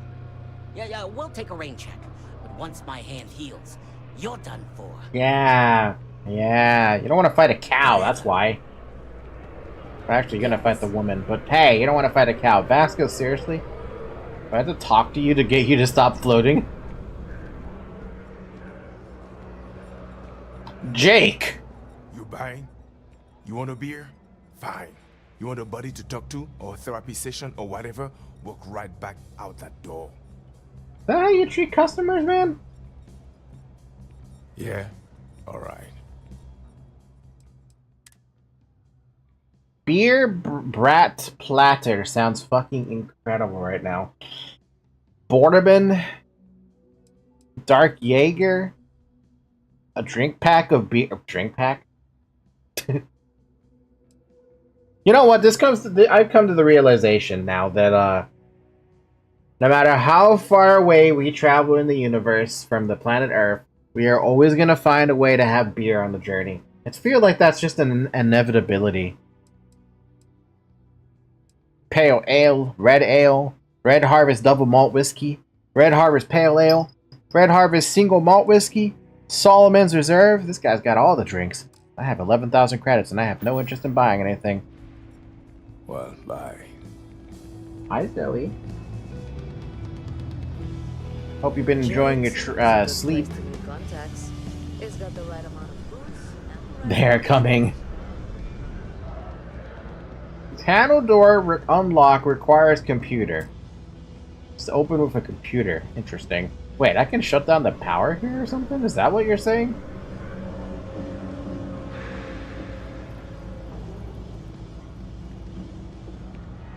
Yeah, we'll take a rain check. But once my hand heals, you're done for. Yeah. Yeah. You don't want to fight a cow, that's why. Actually, you're gonna fight the woman, but hey, you don't want to fight a cow. Vasco, seriously? Do I have to talk to you to get you to stop floating? Jake! You buying? You want a beer? Fine. You want a buddy to talk to, or a therapy session, or whatever? Walk right back out that door. Is that how you treat customers, man? Yeah? Alright. Beer Brat Platter sounds fucking incredible right now. Borderman, Dark Jaeger, a drink pack of beer. Drink pack? You know what? I've come to the realization now that no matter how far away we travel in the universe from the planet Earth, we are always gonna find a way to have beer on the journey. I feel like that's just an inevitability. Pale Ale, Red Harvest Double Malt Whiskey, Red Harvest Pale Ale, Red Harvest Single Malt Whiskey, Solomon's Reserve. This guy's got all the drinks. I have 11,000 credits and I have no interest in buying anything. Well, bye. Hi, Zoe. Hope you've been enjoying your sleep. They're coming. Panel door unlock requires computer. Just open with a computer. Interesting. Wait, I can shut down the power here or something? Is that what you're saying?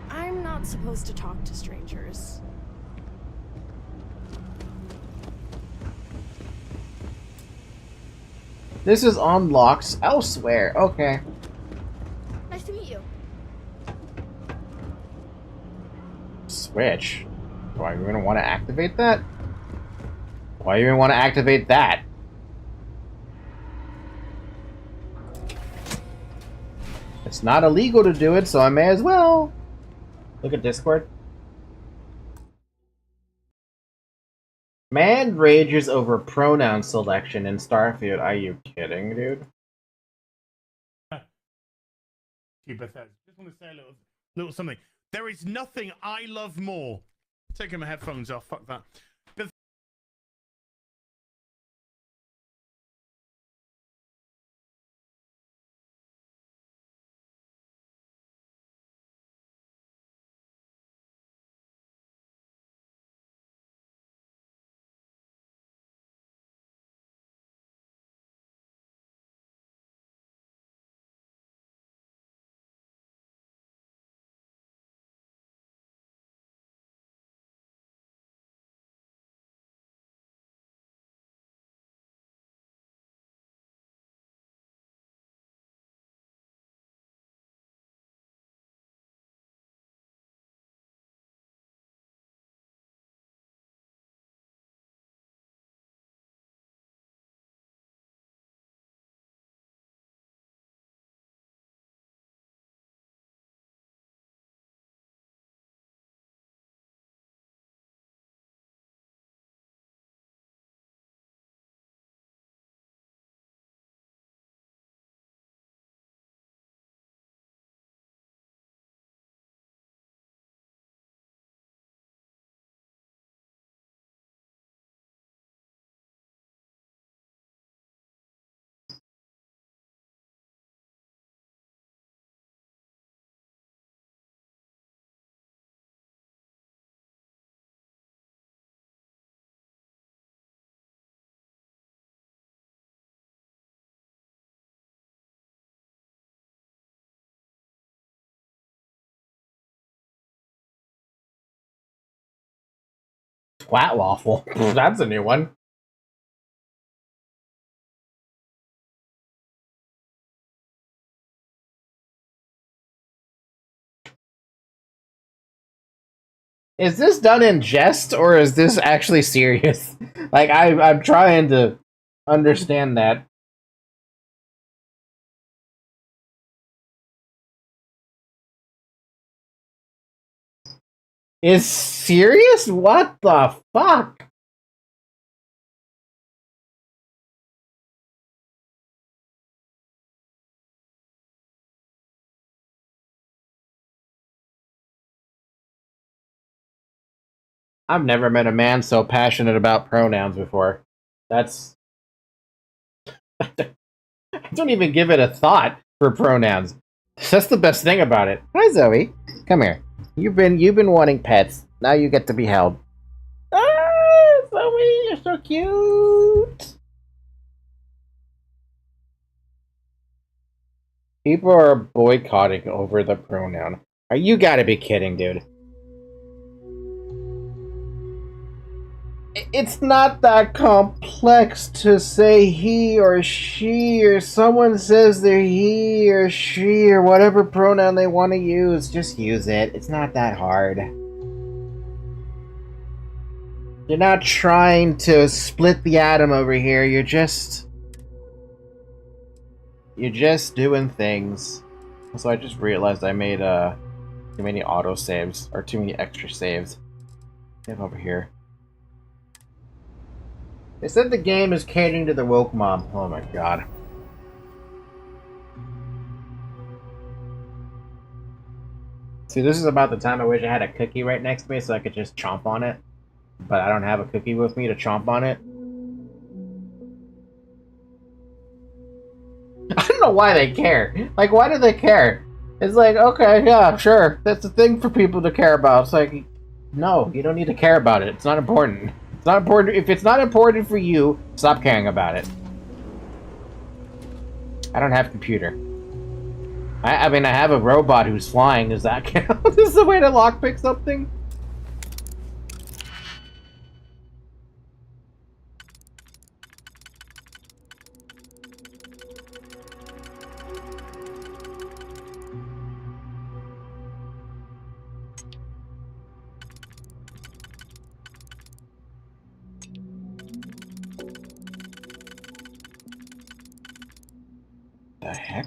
I'm not supposed to talk to strangers. This is unlocked elsewhere. Okay. Nice to meet you. Switch. Do I even want to activate that? Why even want to activate that? It's not illegal to do it, so I may as well. Look at Discord. Man rages over pronoun selection in Starfield. Are you kidding, dude? Just want to say a little something. There is nothing I love more. Taking my headphones off. Fuck that. Twat waffle. That's a new one. Is this done in jest or is this actually serious? Like I'm trying to understand that. Is serious? What the fuck? I've never met a man so passionate about pronouns before. That's... I don't even give it a thought for pronouns. That's the best thing about it. Hi, Zoe. Come here. You've been wanting pets. Now you get to be held. Ah, Zoe, you're so cute. People are boycotting over the pronoun. You gotta be kidding, dude. It's not that complex to say he or she, or someone says they're he or she or whatever pronoun they want to use. Just use it. It's not that hard. You're not trying to split the atom over here. You're just doing things. So I just realized I made too many auto saves or too many extra saves. Get over here. They said the game is catering to the woke mob. Oh my god. See, this is about the time I wish I had a cookie right next to me so I could just chomp on it. But I don't have a cookie with me to chomp on it. I don't know why they care. Like, why do they care? It's like, okay, yeah, sure. That's a thing for people to care about. It's like, no, you don't need to care about it. It's not important. It's not important. If it's not important for you, stop caring about it. I don't have a computer. I mean, I have a robot who's flying. Does that count? This is the way to lockpick something? The heck?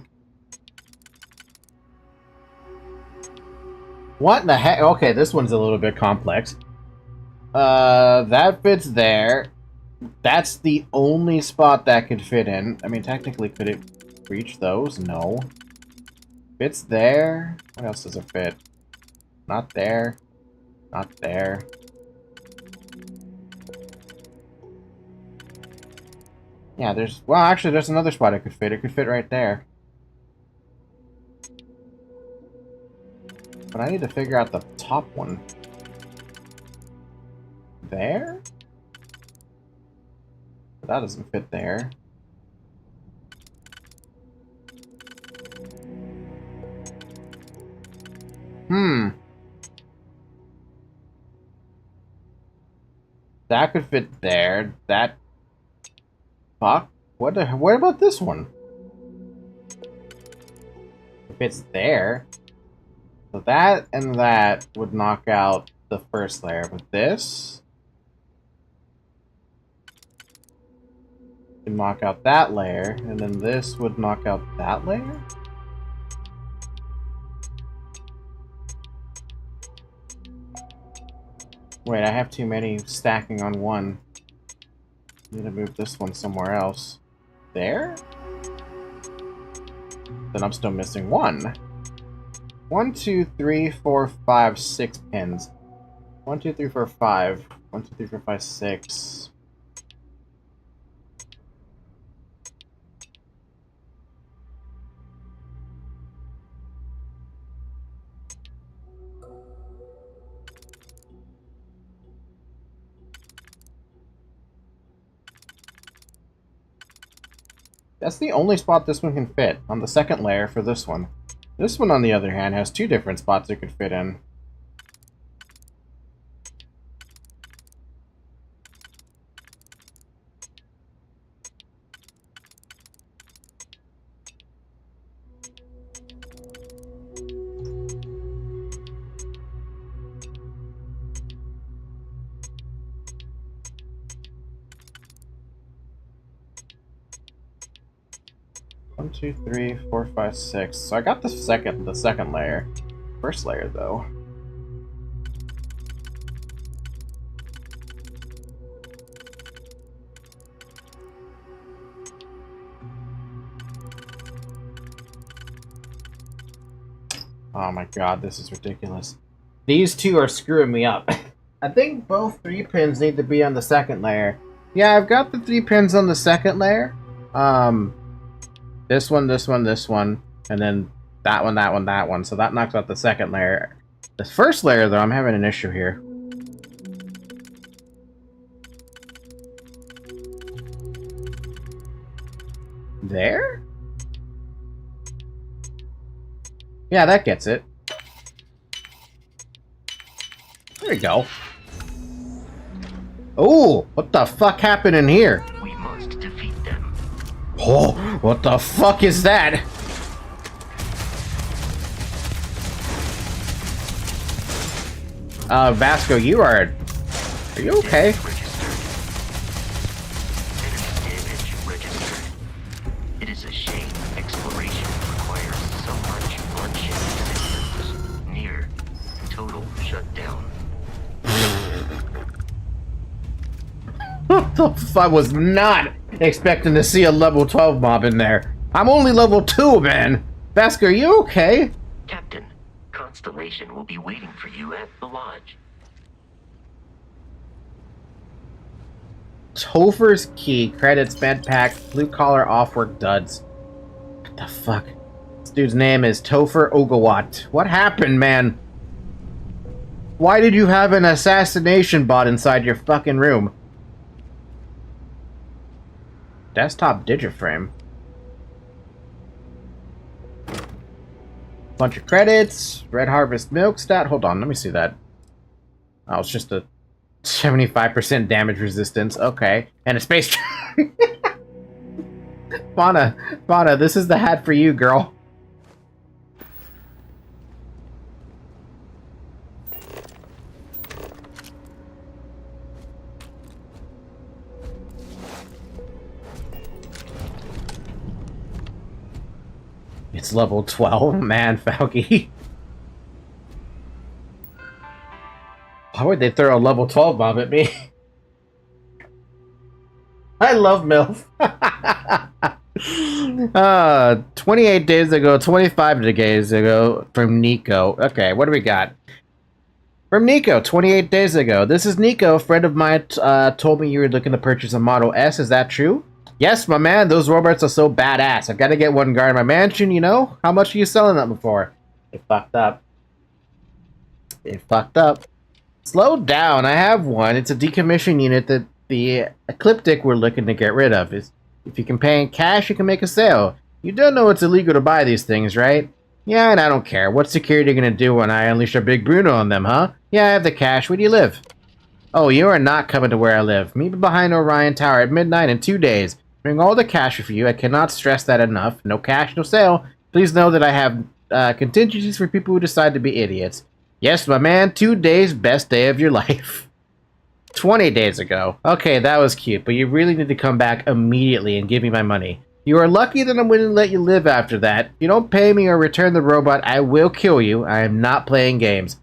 What the heck? Okay, this one's a little bit complex. That fits there. That's the only spot that could fit in. I mean, technically, could it reach those? No. Fits there. What else does it fit? Not there. Not there. Yeah, there's... Well, actually, there's another spot it could fit. It could fit right there. But I need to figure out the top one. There? But that doesn't fit there. That could fit there. That... Fuck? What about this one? It fits there. So that and that would knock out the first layer. But this... would knock out that layer. And then this would knock out that layer? Wait, I have too many stacking on one. Need to move this one somewhere else. There? Then I'm still missing one. 1, 2, 3, 4, 5, 6 pins. 1, 2, 3, 4, 5. 1, 2, 3, 4, 5, 6. That's the only spot this one can fit, on the second layer for this one. This one, on the other hand, has 2 different spots it could fit in. One, 2, 3, 4, 5, 6. So I got the second layer. First layer, though. Oh my god, this is ridiculous. These two are screwing me up. I think both 3 pins need to be on the second layer. Yeah, I've got the 3 pins on the second layer. This one, this one, this one, and then that one, that one, that one. So that knocks out the second layer. The first layer, though, I'm having an issue here. There? Yeah, that gets it. There we go. Oh, what the fuck happened in here? We must defeat them. Oh, what the fuck is that? Vasco, you are you okay? It is a shame exploration requires so much bloodshed systems. Near total shutdown. What the fuck? I was not expecting to see a level 12 mob in there. I'm only level 2, man. Vasco, are you okay? Captain, Constellation will be waiting for you at the lodge. Topher's Key, credits, med pack, blue collar, off work duds. What the fuck? This dude's name is Topher Ogawat. What happened, man? Why did you have an assassination bot inside your fucking room? Desktop digiframe. Bunch of credits. Red Harvest Milk stat. Hold on, let me see that. Oh, it's just a 75% damage resistance. Okay. And a space... Fauna, this is the hat for you, girl. It's level 12? Man, Falky. Why would they throw a level 12 bomb at me? I love MILF. 28 days ago, 25 days ago, from Nico. Okay, what do we got? From Nico, 28 days ago. This is Nico, a friend of mine told me you were looking to purchase a Model S. Is that true? Yes, my man, those robots are so badass. I've got to get one guard in my mansion, you know? How much are you selling them for? It fucked up. It fucked up. Slow down, I have one. It's a decommission unit that the Ecliptic we're looking to get rid of. If you can pay in cash, you can make a sale. You don't know it's illegal to buy these things, right? Yeah, and I don't care. What's security gonna do when I unleash a big Bruno on them, huh? Yeah, I have the cash. Where do you live? Oh, you are not coming to where I live. Meet me behind Orion Tower at midnight in 2 days. Bring all the cash for you. I cannot stress that enough. No cash, no sale. Please know that I have contingencies for people who decide to be idiots. Yes, my man, 2 days, best day of your life. 20 days ago. Okay, that was cute, but you really need to come back immediately and give me my money. You are lucky that I'm willing to let you live after that. If you don't pay me or return the robot, I will kill you. I am not playing games.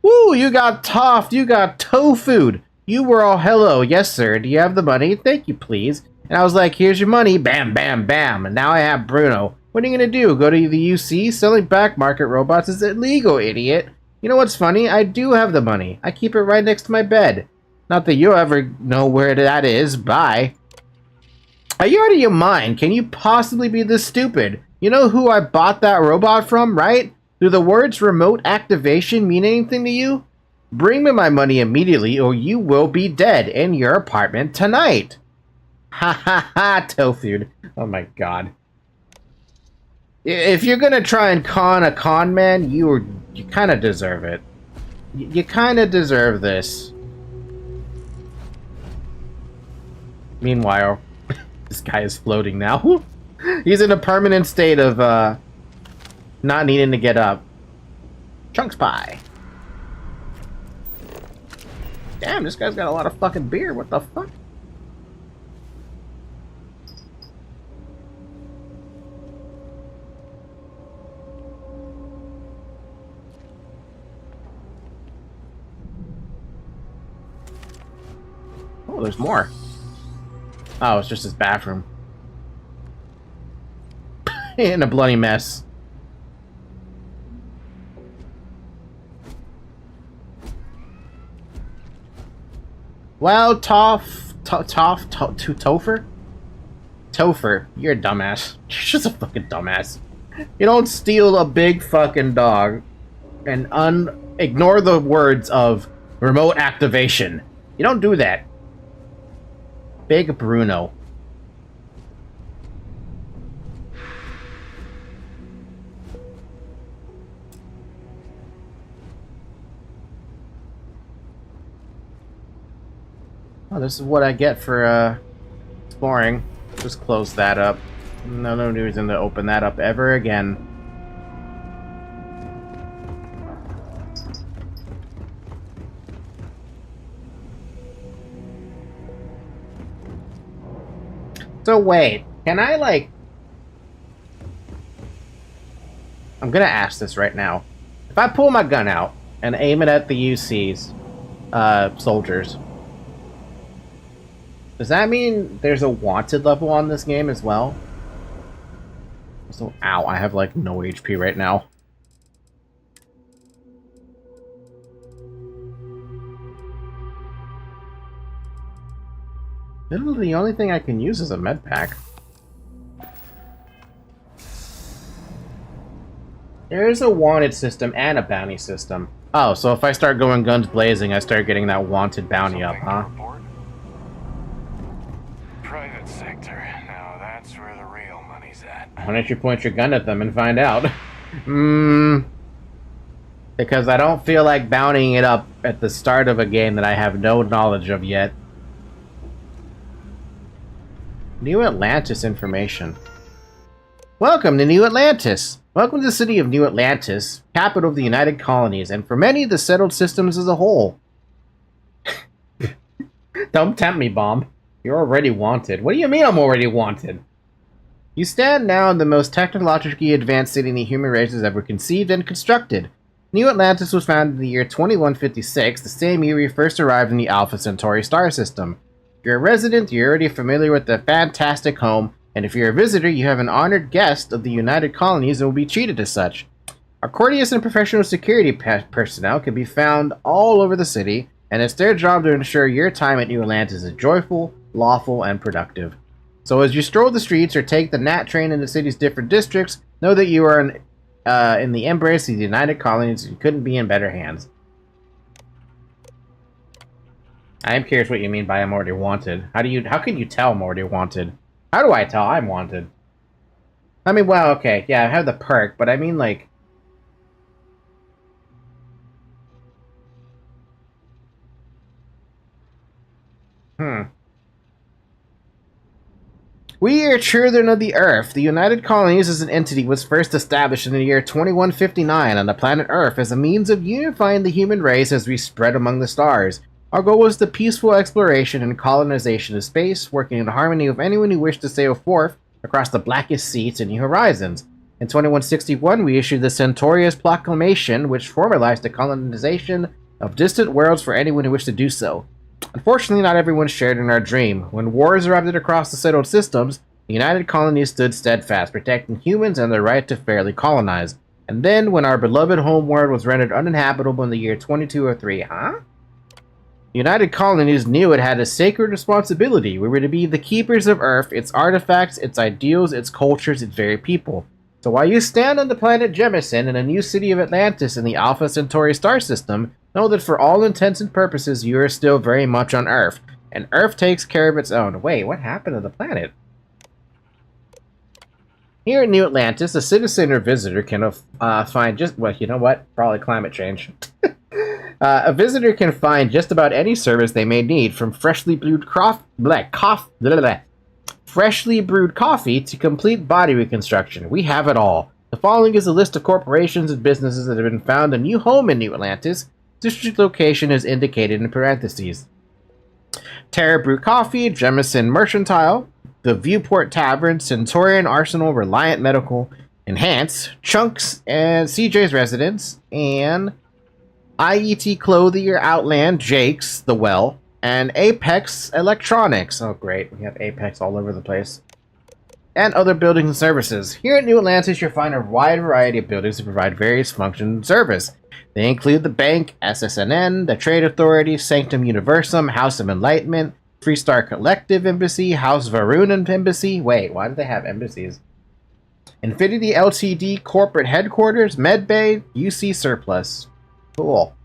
Woo, you got toffed, you got tofu'd. You were all hello, yes sir, do you have the money? Thank you, please. And I was like, here's your money, bam, bam, bam. And now I have Bruno. What are you gonna do, go to the UC? Selling back market robots is illegal, idiot. You know what's funny? I do have the money. I keep it right next to my bed. Not that you'll ever know where that is. Bye. Are you out of your mind? Can you possibly be this stupid? You know who I bought that robot from, right? Do the words remote activation mean anything to you? Bring me my money immediately or you will be dead in your apartment tonight. Ha ha ha, Tofu. Oh my god. If you're gonna try and con a con man, you kind of deserve it. You kind of deserve this. Meanwhile, this guy is floating now. He's in a permanent state of not needing to get up. Chunks pie. Damn, this guy's got a lot of fucking beer. What the fuck? Oh, there's more. Oh, it's just his bathroom. In a bloody mess. Well, Topher? Topher, you're a dumbass. You're just a fucking dumbass. You don't steal a big fucking dog and ignore the words of remote activation. You don't do that. Big Bruno. Oh, this is what I get for exploring. Just close that up. No reason to open that up ever again. So wait, can I like... I'm gonna ask this right now. If I pull my gun out and aim it at the UC's soldiers, does that mean there's a wanted level on this game as well? So, ow, I have like no HP right now. Literally the only thing I can use is a med pack. There is a wanted system and a bounty system. Oh, so if I start going guns blazing, I start getting that wanted bounty up, huh? Private sector. Now that's where the real money's at. Why don't you point your gun at them and find out? Because I don't feel like bountying it up at the start of a game that I have no knowledge of yet. New Atlantis information. Welcome to New Atlantis. Welcome to the city of New Atlantis, capital of the United Colonies, and for many, the settled systems as a whole. Don't tempt me, Bomb. You're already wanted. What do you mean I'm already wanted? You stand now in the most technologically advanced city the human race has ever conceived and constructed. New Atlantis was founded in the year 2156, the same year we first arrived in the Alpha Centauri star system. If you're a resident, you're already familiar with the fantastic home, and if you're a visitor, you have an honored guest of the United Colonies and will be treated as such. Our courteous and professional security personnel can be found all over the city, and it's their job to ensure your time at New Atlantis is joyful, lawful, and productive. So as you stroll the streets or take the Nat train in the city's different districts, know that you are in the embrace of the United Colonies and couldn't be in better hands. I am curious what you mean by I'm already wanted. How can you tell I'm already wanted? How do I tell I'm wanted? I mean, well, okay, yeah, I have the perk, but I mean, like... We are children of the Earth. The United Colonies as an entity was first established in the year 2159 on the planet Earth as a means of unifying the human race as we spread among the stars. Our goal was the peaceful exploration and colonization of space, working in harmony with anyone who wished to sail forth across the blackest seas to new horizons. In 2161, we issued the Centaurius Proclamation, which formalized the colonization of distant worlds for anyone who wished to do so. Unfortunately, not everyone shared in our dream. When wars erupted across the settled systems, the United Colonies stood steadfast, protecting humans and their right to fairly colonize. And then, when our beloved homeworld was rendered uninhabitable in the year 2203, the United Colonies knew it had a sacred responsibility. We were to be the keepers of Earth, its artifacts, its ideals, its cultures, its very people. So while you stand on the planet Jemison in a new city of Atlantis in the Alpha Centauri star system, know that for all intents and purposes, you are still very much on Earth. And Earth takes care of its own. Wait, what happened to the planet? Here in New Atlantis, a citizen or visitor can find just... Well, you know what? Probably climate change. A visitor can find just about any service they may need, from freshly brewed coffee to complete body reconstruction. We have it all. The following is a list of corporations and businesses that have been found a new home in New Atlantis. District location is indicated in parentheses. Terra Brew Coffee, Jemison Mercantile, the Viewport Tavern, Centaurian Arsenal, Reliant Medical, Enhance, Chunks, and CJ's Residence, and IET Clothier, Outland, Jake's, The Well, and Apex Electronics. Oh great, we have Apex all over the place. And other buildings and services. Here at New Atlantis, you'll find a wide variety of buildings that provide various functions and service. They include the Bank, SSNN, the Trade Authority, Sanctum Universum, House of Enlightenment, Freestar Collective Embassy, House Varunan Embassy. Wait, why do they have embassies? Infinity LTD Corporate Headquarters, Medbay, UC Surplus. Cool.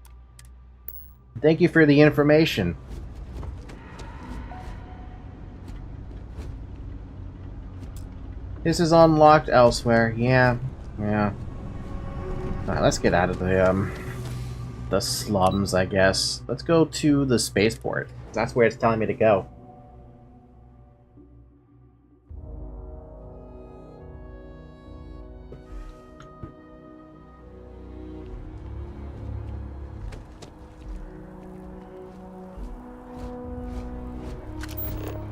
Thank you for the information. This is unlocked elsewhere. Yeah. Alright, let's get out of the the slums, I guess. Let's go to the spaceport. That's where it's telling me to go.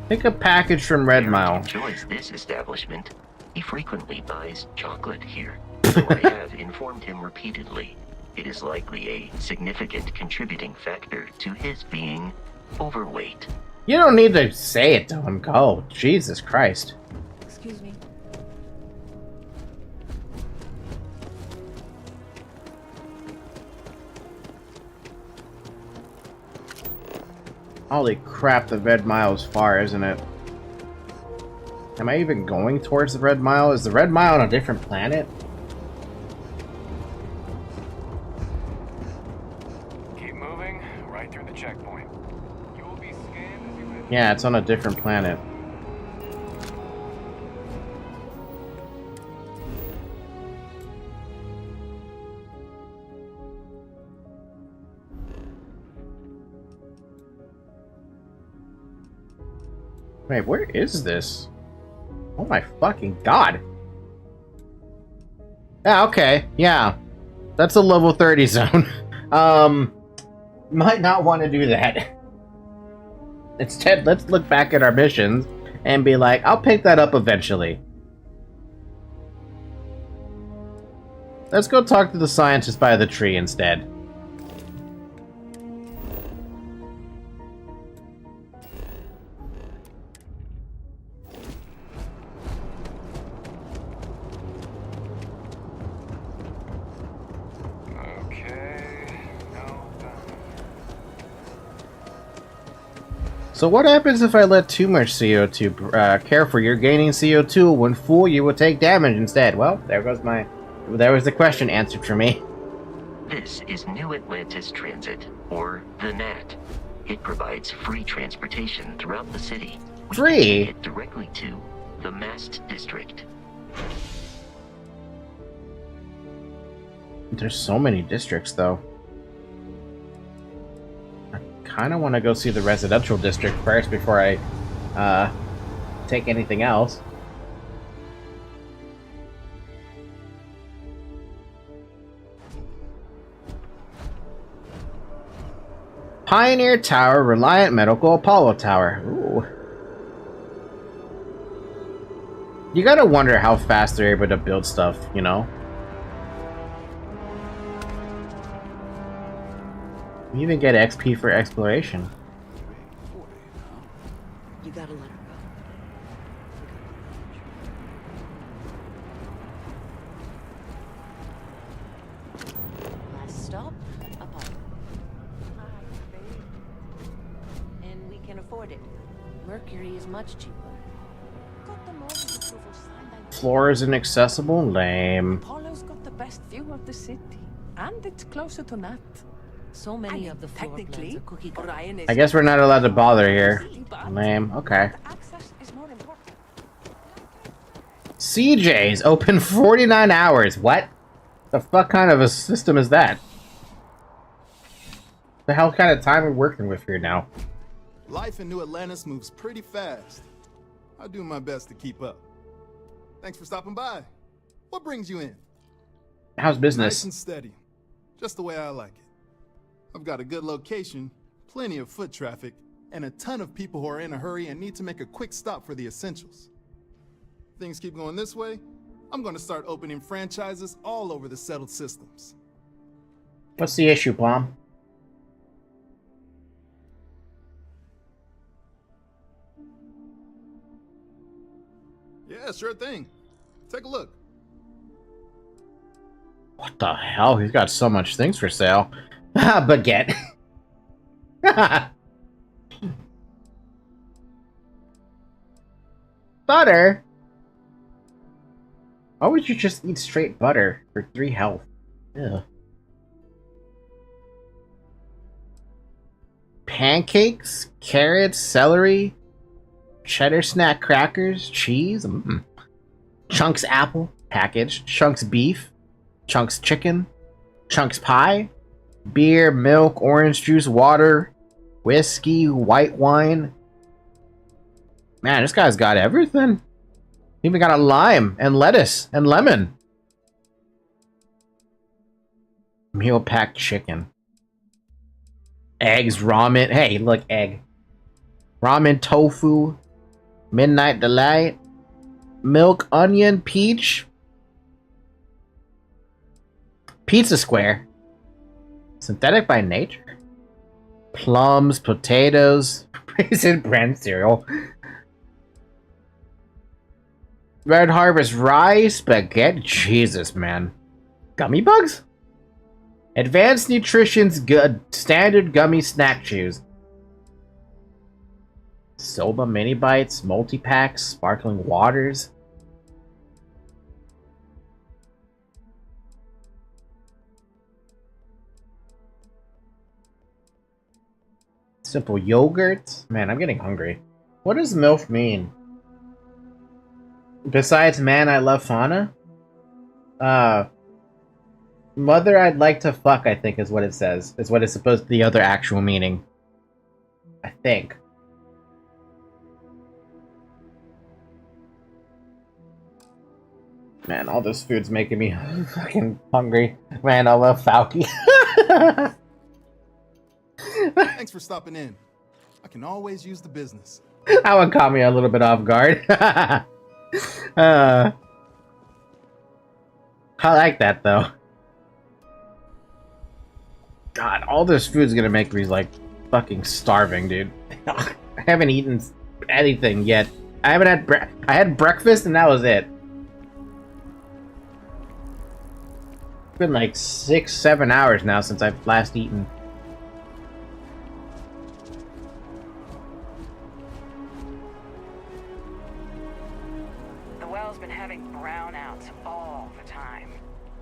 Pick a package from Red Mile. Enjoys this establishment. He frequently buys chocolate here. So I have informed him repeatedly. It is likely a significant contributing factor to his being overweight. You don't need to say it to him. Go. Jesus Christ. Excuse me. Holy crap, the Red Mile is far, isn't it? Am I even going towards the Red Mile? Is the Red Mile on a different planet? Keep moving, right through the checkpoint. You will be scanned as you enter. Yeah, it's on a different planet. Wait, where is this? Oh my fucking god. Yeah, okay. Yeah. That's a level 30 zone. Might not want to do that. Instead, let's look back at our missions and be like, I'll pick that up eventually. Let's go talk to the scientist by the tree instead. So what happens if I let too much CO2 careful, you're gaining CO2. When full, you will take damage instead. Well, there was the question answered for me. This is New Atlantis Transit, or the NAT. It provides free transportation throughout the city. Free? We can take it directly to the Mast District. There's so many districts, though. Kind of want to go see the residential district first before I take anything else. Pioneer Tower, Reliant Medical, Apollo Tower. Ooh. You gotta wonder how fast they're able to build stuff, you know? You even get XP for exploration. You gotta let her go. Last stop, Apollo. And we can afford it. Mercury is much cheaper. Got the mortgage approval signed. Floor is inaccessible? Lame. Apollo's got the best view of the city, and it's closer to Nat. So many of the floor plans are cookie cutter. I guess we're not allowed to bother here. Lame. Okay. Access is more important. CJ's open 49 hours. What? The fuck kind of a system is that? The hell kind of time are we working with here now? Life in New Atlantis moves pretty fast. I do my best to keep up. Thanks for stopping by. What brings you in? How's business? Nice and steady. Just the way I like it. I've got a good location, plenty of foot traffic, and a ton of people who are in a hurry and need to make a quick stop for the essentials. Things keep going this way, I'm going to start opening franchises all over the settled systems. What's the issue, Plum? Yeah, sure thing. Take a look. What the hell? He's got so much things for sale. Baguette. Butter? Why would you just eat straight butter for 3 health? Ew. Pancakes, carrots, celery, cheddar snack crackers, cheese, chunks apple, packaged, chunks beef, chunks chicken, chunks pie, Beer, milk, orange juice, water, whiskey, white wine. Man, this guy's got everything. Even got a lime and lettuce and lemon. Meal packed chicken. Eggs, ramen. Hey, look, egg. Ramen, tofu, midnight delight, milk, onion, peach, pizza square, synthetic by nature, plums, potatoes, raisin bran cereal, Red Harvest rye, spaghetti, Jesus, man, gummy bugs, advanced nutrition's good standard gummy snack chews. Soba mini bites, multi-packs, sparkling waters. Simple yogurt. Man, I'm getting hungry. What does MILF mean? Besides, man, I love fauna? Mother I'd like to fuck, I think is what it says. Is what it's supposed to be the other actual meaning. I think. Man, all this food's making me fucking hungry. Man, I love Falky. Thanks for stopping in. I can always use the business. That one caught me a little bit off guard. I like that, though. God, all this food's gonna make me, like, fucking starving, dude. I haven't eaten anything yet. I haven't had I had breakfast and that was it. It's been like 6-7 hours now since I've last eaten. The well's been having brownouts all the time.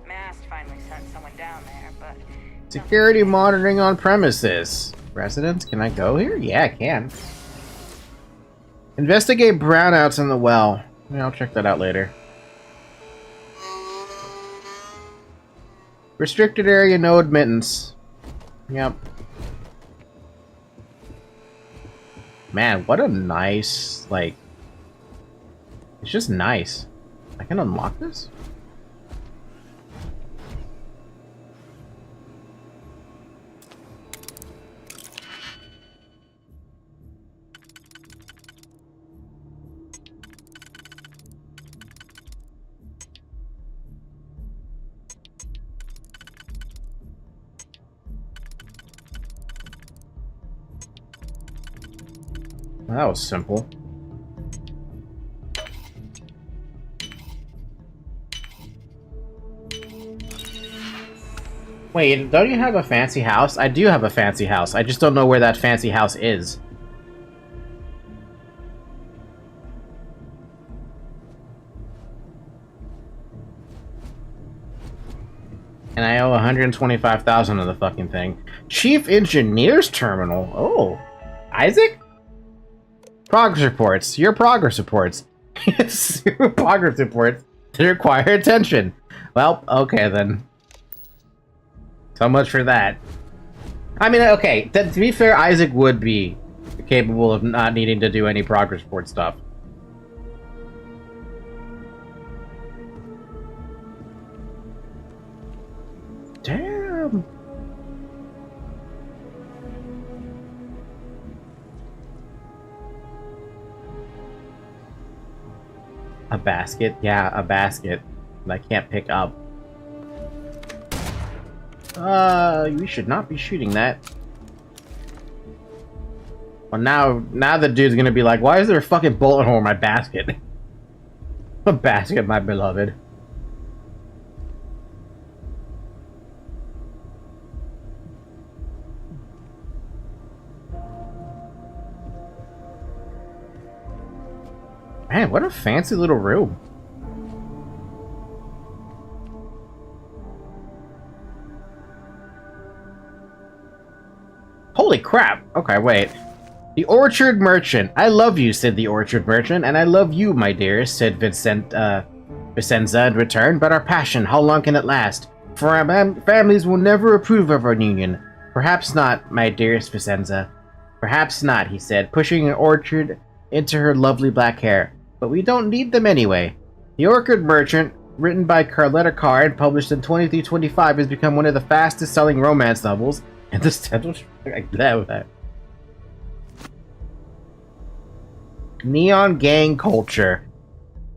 Mast finally sent someone down there, but... Security monitoring on premises. Residents, can I go here? Yeah, I can. Investigate brownouts in the well. Yeah, I'll check that out later. Restricted area, no admittance. Yep. Man, what a nice, like... It's just nice. I can unlock this? That was simple. Wait, don't you have a fancy house? I do have a fancy house. I just don't know where that fancy house is. And I owe 125,000 of the fucking thing. Chief Engineer's Terminal. Oh, Isaac? Progress reports. Your progress reports. Your progress reports. They require attention. Well, okay then. So much for that. I mean, okay, to be fair, Isaac would be capable of not needing to do any progress report stuff. Damn. A basket? Yeah, a basket that I can't pick up. We should not be shooting that. Well, now the dude's gonna be like, why is there a fucking bullet hole in my basket? A basket, my beloved. Man, what a fancy little room. Holy crap! Okay, wait. The Orchard Merchant. I love you, said the Orchard Merchant, and I love you, my dearest, said Vicenza in return, but our passion, how long can it last? For our families will never approve of our union. Perhaps not, my dearest Vicenza. Perhaps not, he said, pushing an orchid into her lovely black hair. But we don't need them anyway. The Orchid Merchant, written by Carletta Carr and published in 2325, has become one of the fastest-selling romance novels in the Central... Neon gang culture.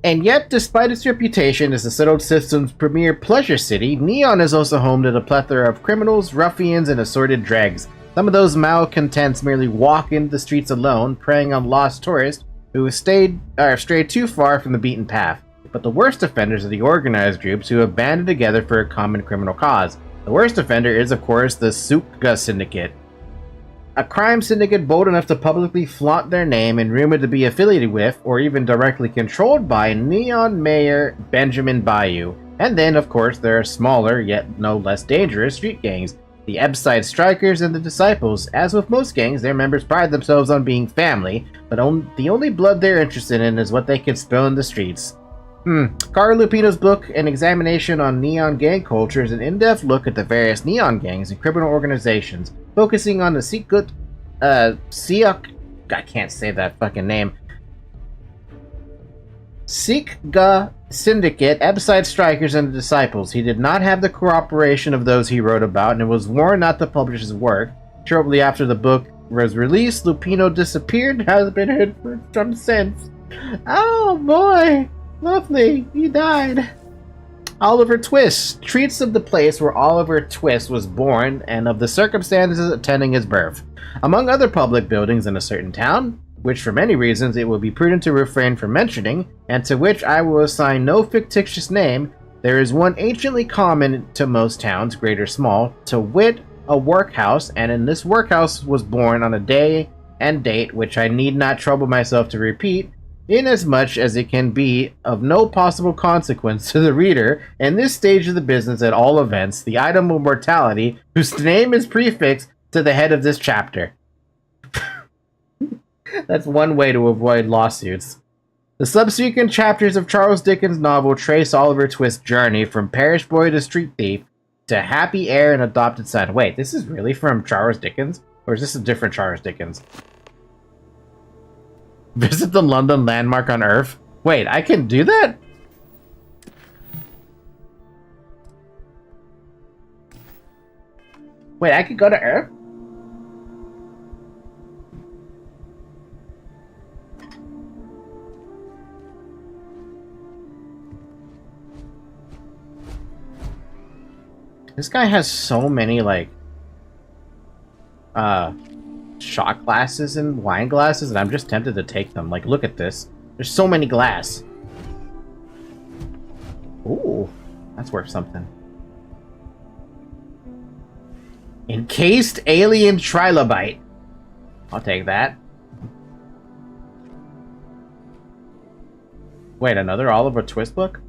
And yet, despite its reputation as the settled system's premier pleasure city, Neon is also home to the plethora of criminals, ruffians, and assorted dregs. Some of those malcontents merely walk into the streets alone, preying on lost tourists who have strayed too far from the beaten path. But the worst offenders are the organized groups who have banded together for a common criminal cause. The worst offender is, of course, the Sukga Syndicate. A crime syndicate bold enough to publicly flaunt their name and rumored to be affiliated with, or even directly controlled by, Neon Mayor Benjamin Bayou. And then, of course, there are smaller, yet no less dangerous, street gangs. The Ebbside Strikers and the Disciples. As with most gangs, their members pride themselves on being family, but the only blood they're interested in is what they can spill in the streets. Carl Lupino's book, An Examination on Neon Gang Culture, is an in-depth look at the various neon gangs and criminal organizations, focusing on the I can't say that fucking name. Sukga Syndicate, Ebbside Strikers, and the Disciples. He did not have the cooperation of those he wrote about, and was warned not to publish his work. Shortly after the book was released, Lupino disappeared and hasn't been heard from since. Oh boy! Lovely, he died. Oliver Twist treats of the place where Oliver Twist was born and of the circumstances attending his birth. Among other public buildings in a certain town, which for many reasons it will be prudent to refrain from mentioning, and to which I will assign no fictitious name, there is one anciently common to most towns, great or small, to wit, a workhouse, and in this workhouse was born on a day and date which I need not trouble myself to repeat, inasmuch as it can be of no possible consequence to the reader in this stage of the business at all events, the item of mortality whose name is prefixed to the head of this chapter. That's one way to avoid lawsuits. The subsequent chapters of Charles Dickens' novel trace Oliver Twist's journey from parish boy to street thief to happy heir and adopted son. Wait, this is really from Charles Dickens? Or is this a different Charles Dickens? Visit the London landmark on Earth? Wait, I can do that? Wait, I could go to Earth? This guy has so many, like, shot glasses and wine glasses, and I'm just tempted to take them. Like, look at this. There's so many glass. Ooh, that's worth something. Encased alien trilobite. I'll take that. Wait, another Oliver Twist book?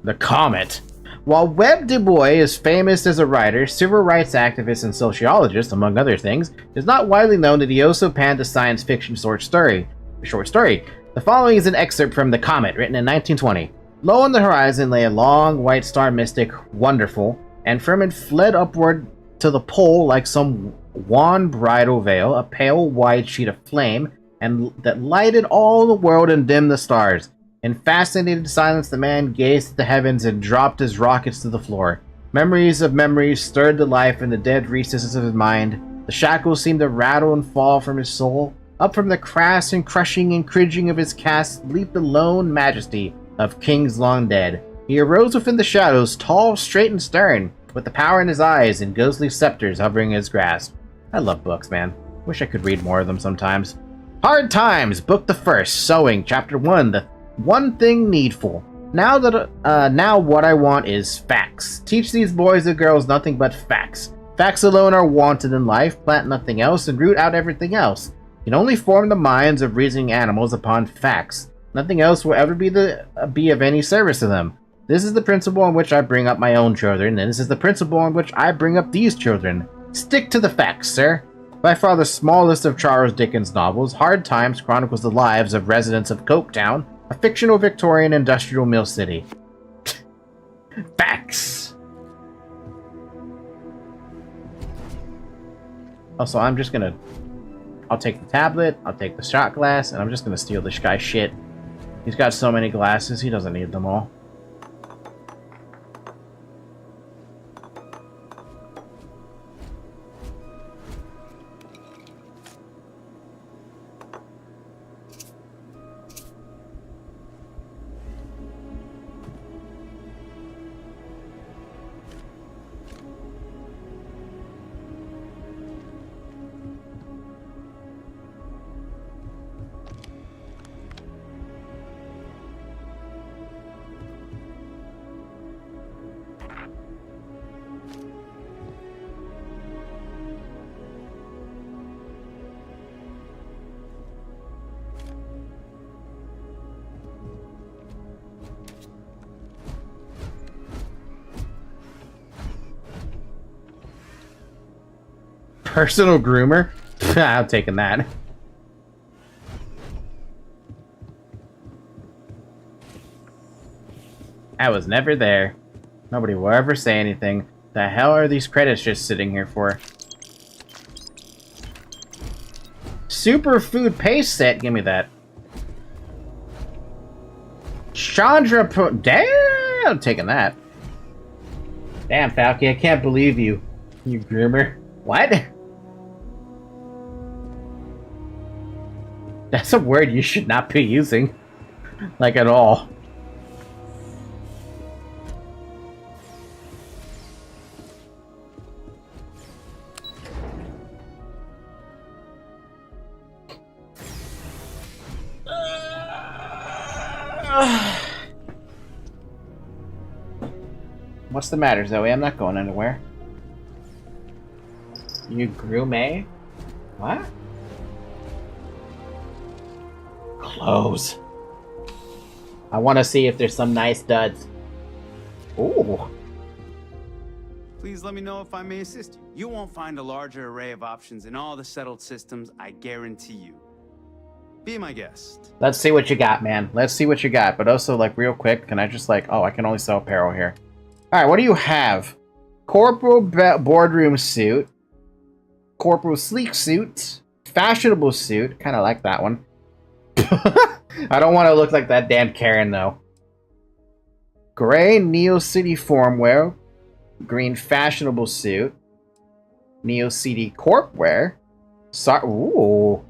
The Comet. While Webb Du Bois is famous as a writer, civil rights activist, and sociologist, among other things, it is not widely known that he also penned a science fiction short story. The following is an excerpt from The Comet, written in 1920. Low on the horizon lay a long white star, mystic, wonderful, and from it fled upward to the pole like some wan bridal veil, a pale white sheet of flame, and that lighted all the world and dimmed the stars. In fascinated silence, the man gazed at the heavens and dropped his rockets to the floor. Memories of memories stirred to life in the dead recesses of his mind. The shackles seemed to rattle and fall from his soul. Up from the crass and crushing and cringing of his casque leaped the lone majesty of kings long dead. He arose within the shadows, tall, straight, and stern, with the power in his eyes and ghostly scepters hovering in his grasp. I love books, man. Wish I could read more of them sometimes. Hard Times, Book the First, Sewing, Chapter 1, The One Thing Needful. Now what I want is facts. Teach these boys and girls nothing but facts. Facts alone are wanted in life, plant nothing else, and root out everything else. You can only form the minds of reasoning animals upon facts. Nothing else will ever be of any service to them. This is the principle on which I bring up my own children, and this is the principle on which I bring up these children. Stick to the facts, sir. By far the smallest of Charles Dickens' novels, Hard Times chronicles the lives of residents of Coketown, A fictional Victorian industrial mill city. Facts! Also, I'm just gonna... I'll take the tablet, I'll take the shot glass, and I'm just gonna steal this guy's shit. He's got so many glasses, he doesn't need them all. Personal groomer? I'm taking that. I was never there. Nobody will ever say anything. The hell are these credits just sitting here for? Superfood paste set? Give me that. Chandra Pro... Damn! I'm taking that. Damn, Falky, I can't believe you. You groomer. What? That's a word you should not be using. Like, at all. What's the matter, Zoe? I'm not going anywhere. You groom, eh? What? Clothes. I want to see if there's some nice duds. Ooh. Please let me know if I may assist you. You won't find a larger array of options in all the settled systems, I guarantee you. Be my guest. Let's see what you got, man. Let's see what you got. But also, like, real quick, can I just, like... Oh, I can only sell apparel here. Alright, what do you have? Corporal boardroom suit. Corporal sleek suit. Fashionable suit. Kind of like that one. I don't want to look like that damn Karen, though. Gray Neo City form wear. Green fashionable suit. Neo City corp wear. Ooh.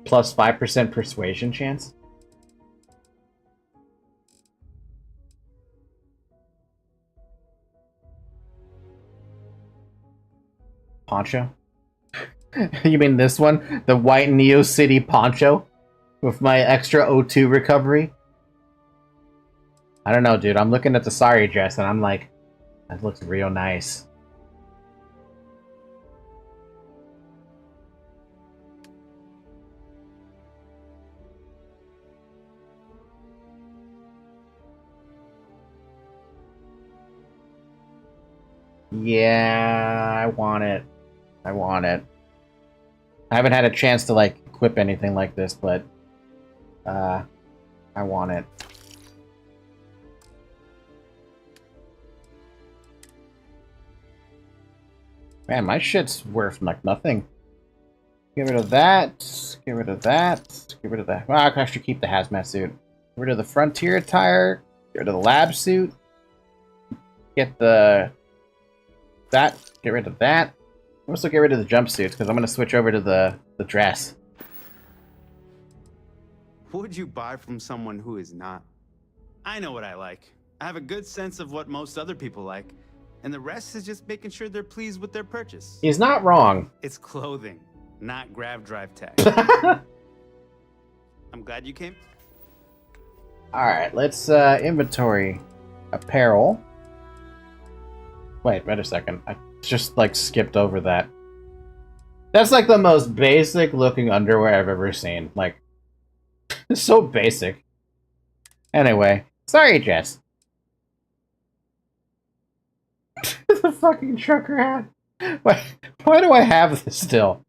Plus 5% persuasion chance. Poncho? You mean this one? The white Neo City poncho? With my extra O2 recovery? I don't know, dude. I'm looking at the sari dress and I'm like, that looks real nice. Yeah, I want it. I want it. I haven't had a chance to, like, equip anything like this, but... I want it. Man, my shit's worth, like, nothing. Get rid of that. Get rid of that. Get rid of that. Well, I can actually keep the hazmat suit. Get rid of the frontier attire. Get rid of the lab suit. Get the... that. Get rid of that. Also get rid of the jumpsuits, because I'm going to switch over to the dress. What would you buy from someone who is not? I know what I like. I have a good sense of what most other people like. And the rest is just making sure they're pleased with their purchase. He's not wrong. It's clothing, not grav drive tech. I'm glad you came. Alright, let's inventory. Apparel. Wait a second. I just, like, skipped over that. That's, like, the most basic looking underwear I've ever seen. Like, it's so basic. Anyway, sorry, Jess. fucking trucker hat. Why do I have this still?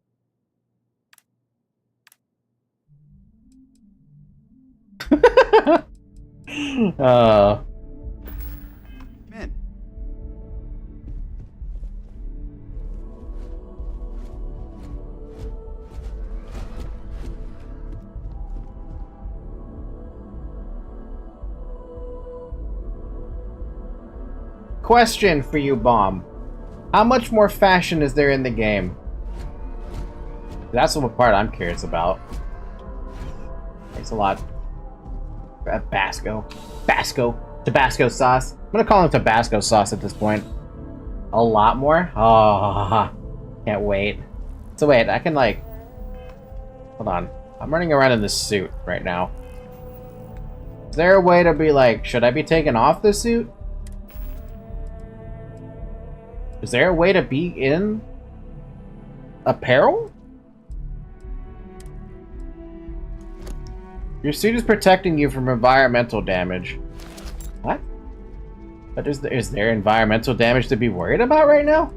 Man. Question for you, Bomb. How much more fashion is there in the game? That's the part I'm curious about. Thanks a lot. Tabasco sauce. I'm gonna call him Tabasco sauce at this point. A lot more? Oh, can't wait. So wait, I can like... Hold on. I'm running around in this suit right now. Is there a way to be like, should I be taking off this suit? Is there a way to be in apparel? Your suit is protecting you from environmental damage. What? But is there environmental damage to be worried about right now?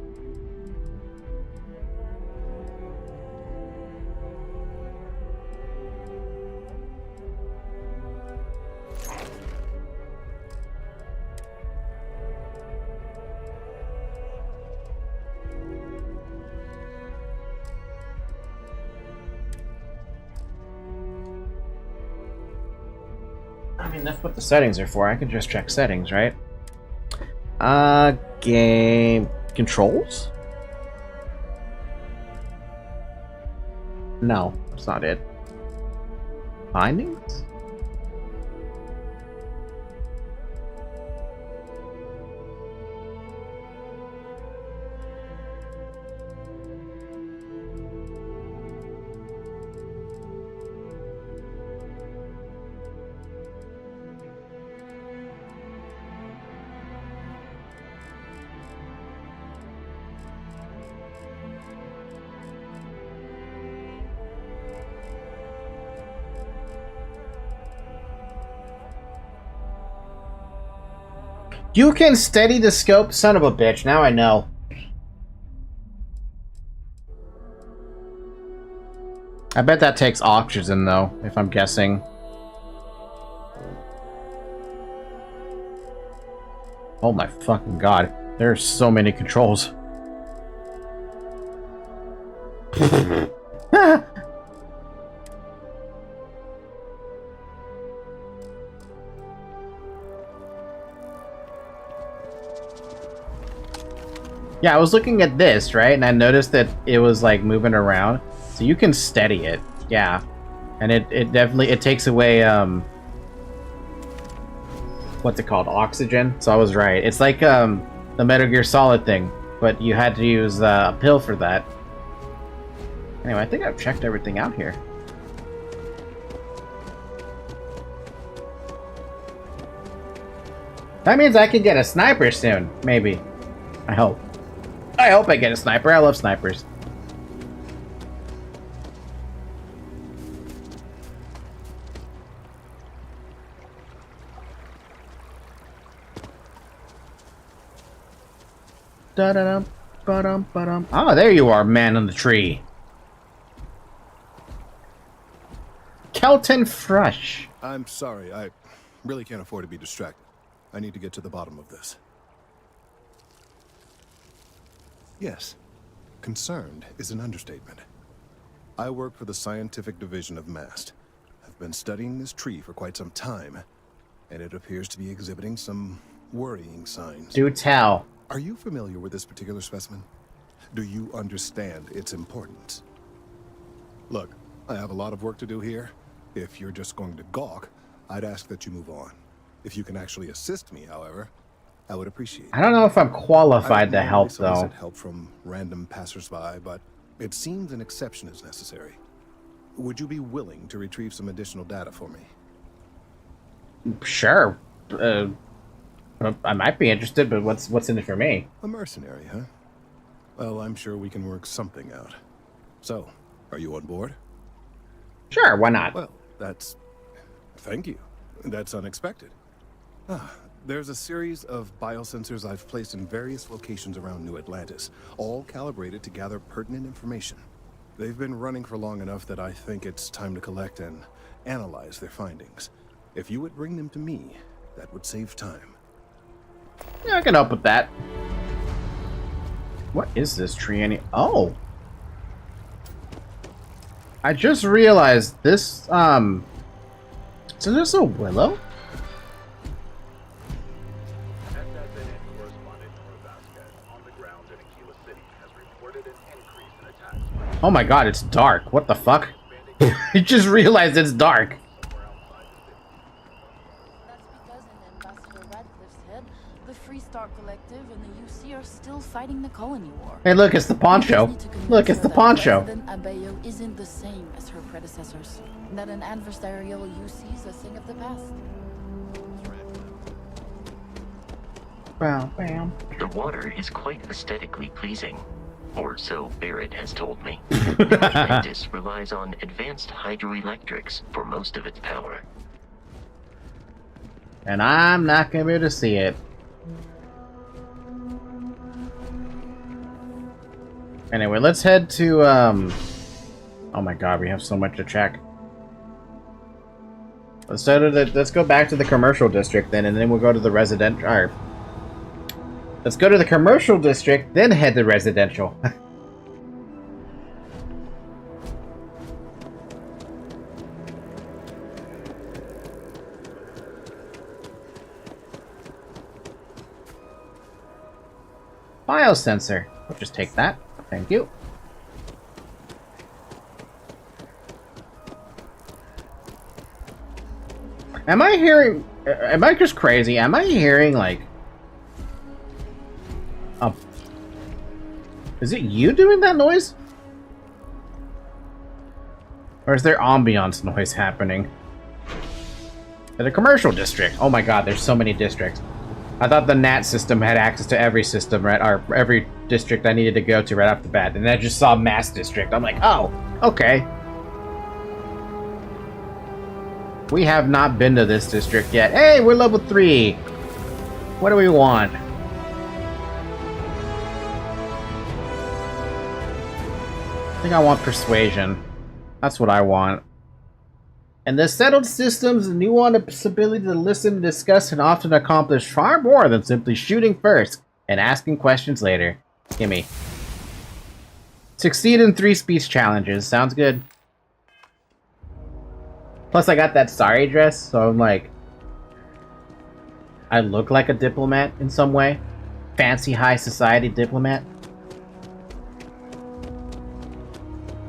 I mean, that's what the settings are for. I can just check settings, right? Game controls? No, that's not it. Findings? You can steady the scope? Son of a bitch, now I know. I bet that takes oxygen, though, if I'm guessing. Oh my fucking god. There's so many controls. Yeah, I was looking at this, right? And I noticed that it was like moving around. So you can steady it. Yeah. And it definitely it takes away what's it called? Oxygen. So I was right. It's like the Metal Gear Solid thing, but you had to use a pill for that. Anyway, I think I've checked everything out here. That means I can get a sniper soon, maybe. I hope. I hope I get a sniper. I love snipers. Da-da-dum, ba-dum, ba-dum. Oh, there you are, man on the tree. Kelton Fresh. I'm sorry, I really can't afford to be distracted. I need to get to the bottom of this. Yes, concerned is an understatement. I work for the scientific division of MAST. I've been studying this tree for quite some time, and it appears to be exhibiting some worrying signs. Do tell. Are you familiar with this particular specimen? Do you understand its importance? Look, I have a lot of work to do here. If you're just going to gawk, I'd ask that you move on. If you can actually assist me, however, I would appreciate it. I don't know if I'm qualified to help, though. Solicit help from random passersby, but it seems an exception is necessary. Would you be willing to retrieve some additional data for me? Sure. I might be interested, but what's in it for me? A mercenary, huh? Well, I'm sure we can work something out. So, are you on board? Sure, why not? Well, thank you. That's unexpected. There's a series of biosensors I've placed in various locations around New Atlantis, all calibrated to gather pertinent information. They've been running for long enough that I think it's time to collect and analyze their findings. If you would bring them to me, that would save time. Yeah, I can help with that. What is this tree? Oh! I just realized this, so this a willow? Oh my god, it's dark. What the fuck? I just realized it's dark. The Freestar Collective and the UC are still fighting the colony war. Hey, look, it's the poncho. Look, it's the poncho. President Abeyo isn't the same as her predecessors. That an adversarial UC is a thing of the past. Bam, bam. The water is quite aesthetically pleasing. Or so Barrett has told me. Atlantis relies on advanced hydroelectrics for most of its power. And I'm not gonna be able to see it. Anyway, let's head to, oh my god, we have so much to check. Let's go back to the commercial district then, and then we'll go to the residential. Let's go to the commercial district, then head to residential. Biosensor. I'll just take that. Thank you. Am I hearing... Am I just crazy? Am I hearing, like... Is it you doing that noise? Or is there ambiance noise happening? At a commercial district. Oh my god, there's so many districts. I thought the NAT system had access to every system, right? Or every district I needed to go to right off the bat. And I just saw Mass District. I'm like, oh, okay. We have not been to this district yet. Hey, we're level 3. What do we want? I think I want Persuasion. That's what I want. And the settled systems, the nuanced ability to listen, discuss, and often accomplish far more than simply shooting first and asking questions later. Gimme. Succeed in 3 speech challenges. Sounds good. Plus, I got that sari dress, so I'm like... I look like a diplomat in some way. Fancy high society diplomat.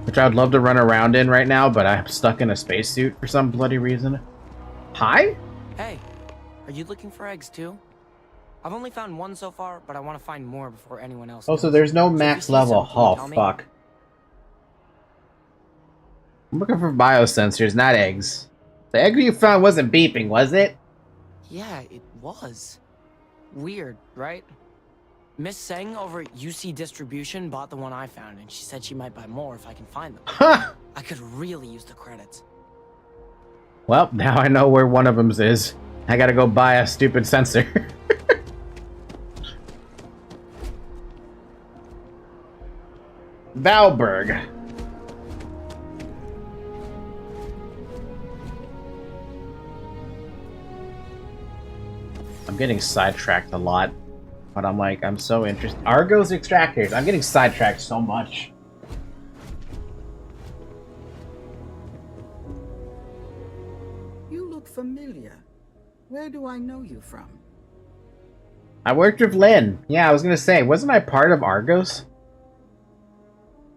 Which I would love to run around in right now, but I'm stuck in a spacesuit for some bloody reason. Hi? Hey, are you looking for eggs too? I've only found 1 so far, but I want to find more before anyone else Oh, does. so there's no max level. Oh, fuck. I'm looking for biosensors, not eggs. The egg you found wasn't beeping, was it? Yeah, it was. Weird, right? Miss Seng over at UC Distribution bought the one I found, and she said she might buy more if I can find them. I could really use the credits. Well, now I know where one of them is. I gotta go buy a stupid sensor. Valberg. I'm getting sidetracked a lot. But I'm like, I'm so interested. Argos extractors. I'm getting sidetracked so much. You look familiar. Where do I know you from? I worked with Lynn. Yeah, I was gonna say, wasn't I part of Argos?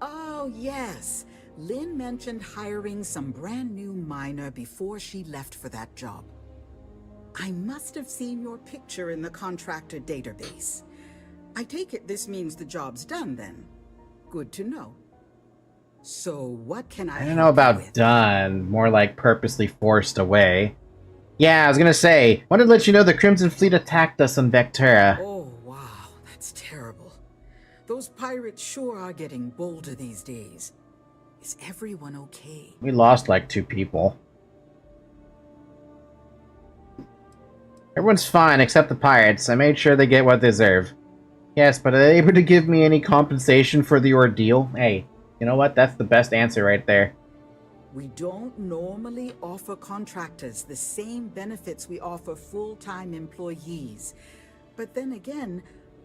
Oh, yes. Lynn mentioned hiring some brand new miner before she left for that job. I must have seen your picture in the contractor database. I take it this means the job's done then. Good to know. So what can I don't know about done. More like purposely forced away. Yeah, I was gonna say, wanted to let you know the Crimson Fleet attacked us on Vectura. Oh, wow. That's terrible. Those pirates sure are getting bolder these days. Is everyone okay? We lost like 2 people. Everyone's fine except the pirates. I made sure they get what they deserve. Yes, but are they able to give me any compensation for the ordeal? Hey, you know what? That's the best answer right there. We don't normally offer contractors the same benefits we offer full-time employees. But then again,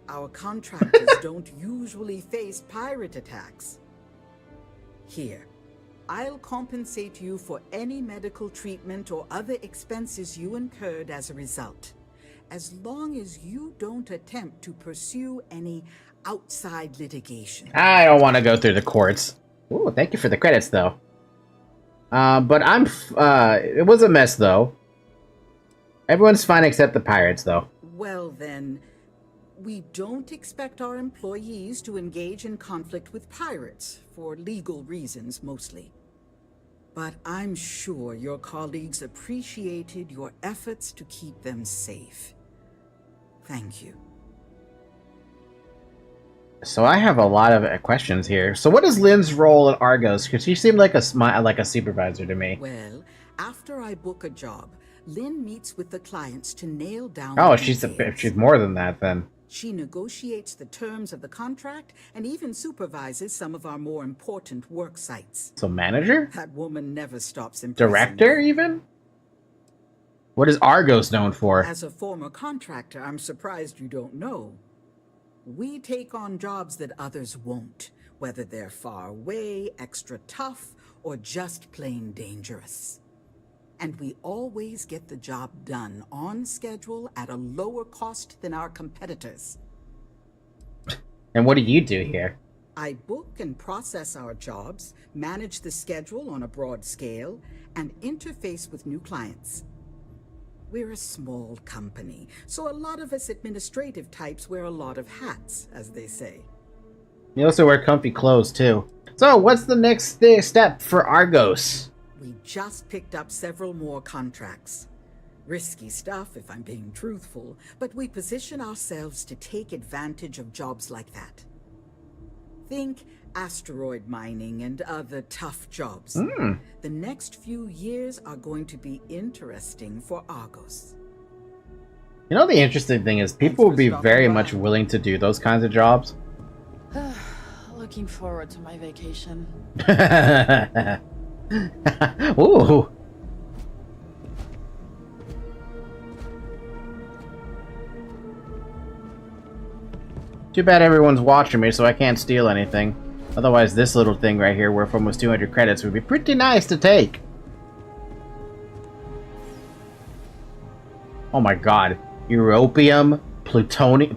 our contractors don't usually face pirate attacks. Here, I'll compensate you for any medical treatment or other expenses you incurred as a result, as long as you don't attempt to pursue any outside litigation. I don't want to go through the courts. Ooh, thank you for the credits, though. But it was a mess, though. Everyone's fine except the pirates, though. Well then, we don't expect our employees to engage in conflict with pirates, for legal reasons mostly. But I'm sure your colleagues appreciated your efforts to keep them safe. Thank you. So I have a lot of questions here. So what is Lynn's role at Argos? Because she seemed like a supervisor to me. Well, after I book a job, Lynn meets with the clients to nail down. Oh, the she's details. more than that then. She negotiates the terms of the contract and even supervises some of our more important work sites. So manager? That woman never stops impressing Director, me. even? What is Argos known for? As a former contractor, I'm surprised you don't know. We take on jobs that others won't, whether they're far away, extra tough, or just plain dangerous. And we always get the job done on schedule at a lower cost than our competitors. And what do you do here? I book and process our jobs, manage the schedule on a broad scale, and interface with new clients. We're a small company, so a lot of us administrative types wear a lot of hats, as they say. You also wear comfy clothes, too. So, what's the next step for Argos? We just picked up several more contracts. Risky stuff, if I'm being truthful, but we position ourselves to take advantage of jobs like that. Think asteroid mining and other tough jobs. The next few years are going to be interesting for Argos. You know, the interesting thing is people will be very much willing to do those kinds of jobs. Looking forward to my vacation. Ooh. Too bad everyone's watching me, so I can't steal anything. Otherwise, this little thing right here, worth almost 200 credits, would be pretty nice to take. Oh my god. Europium, plutonium...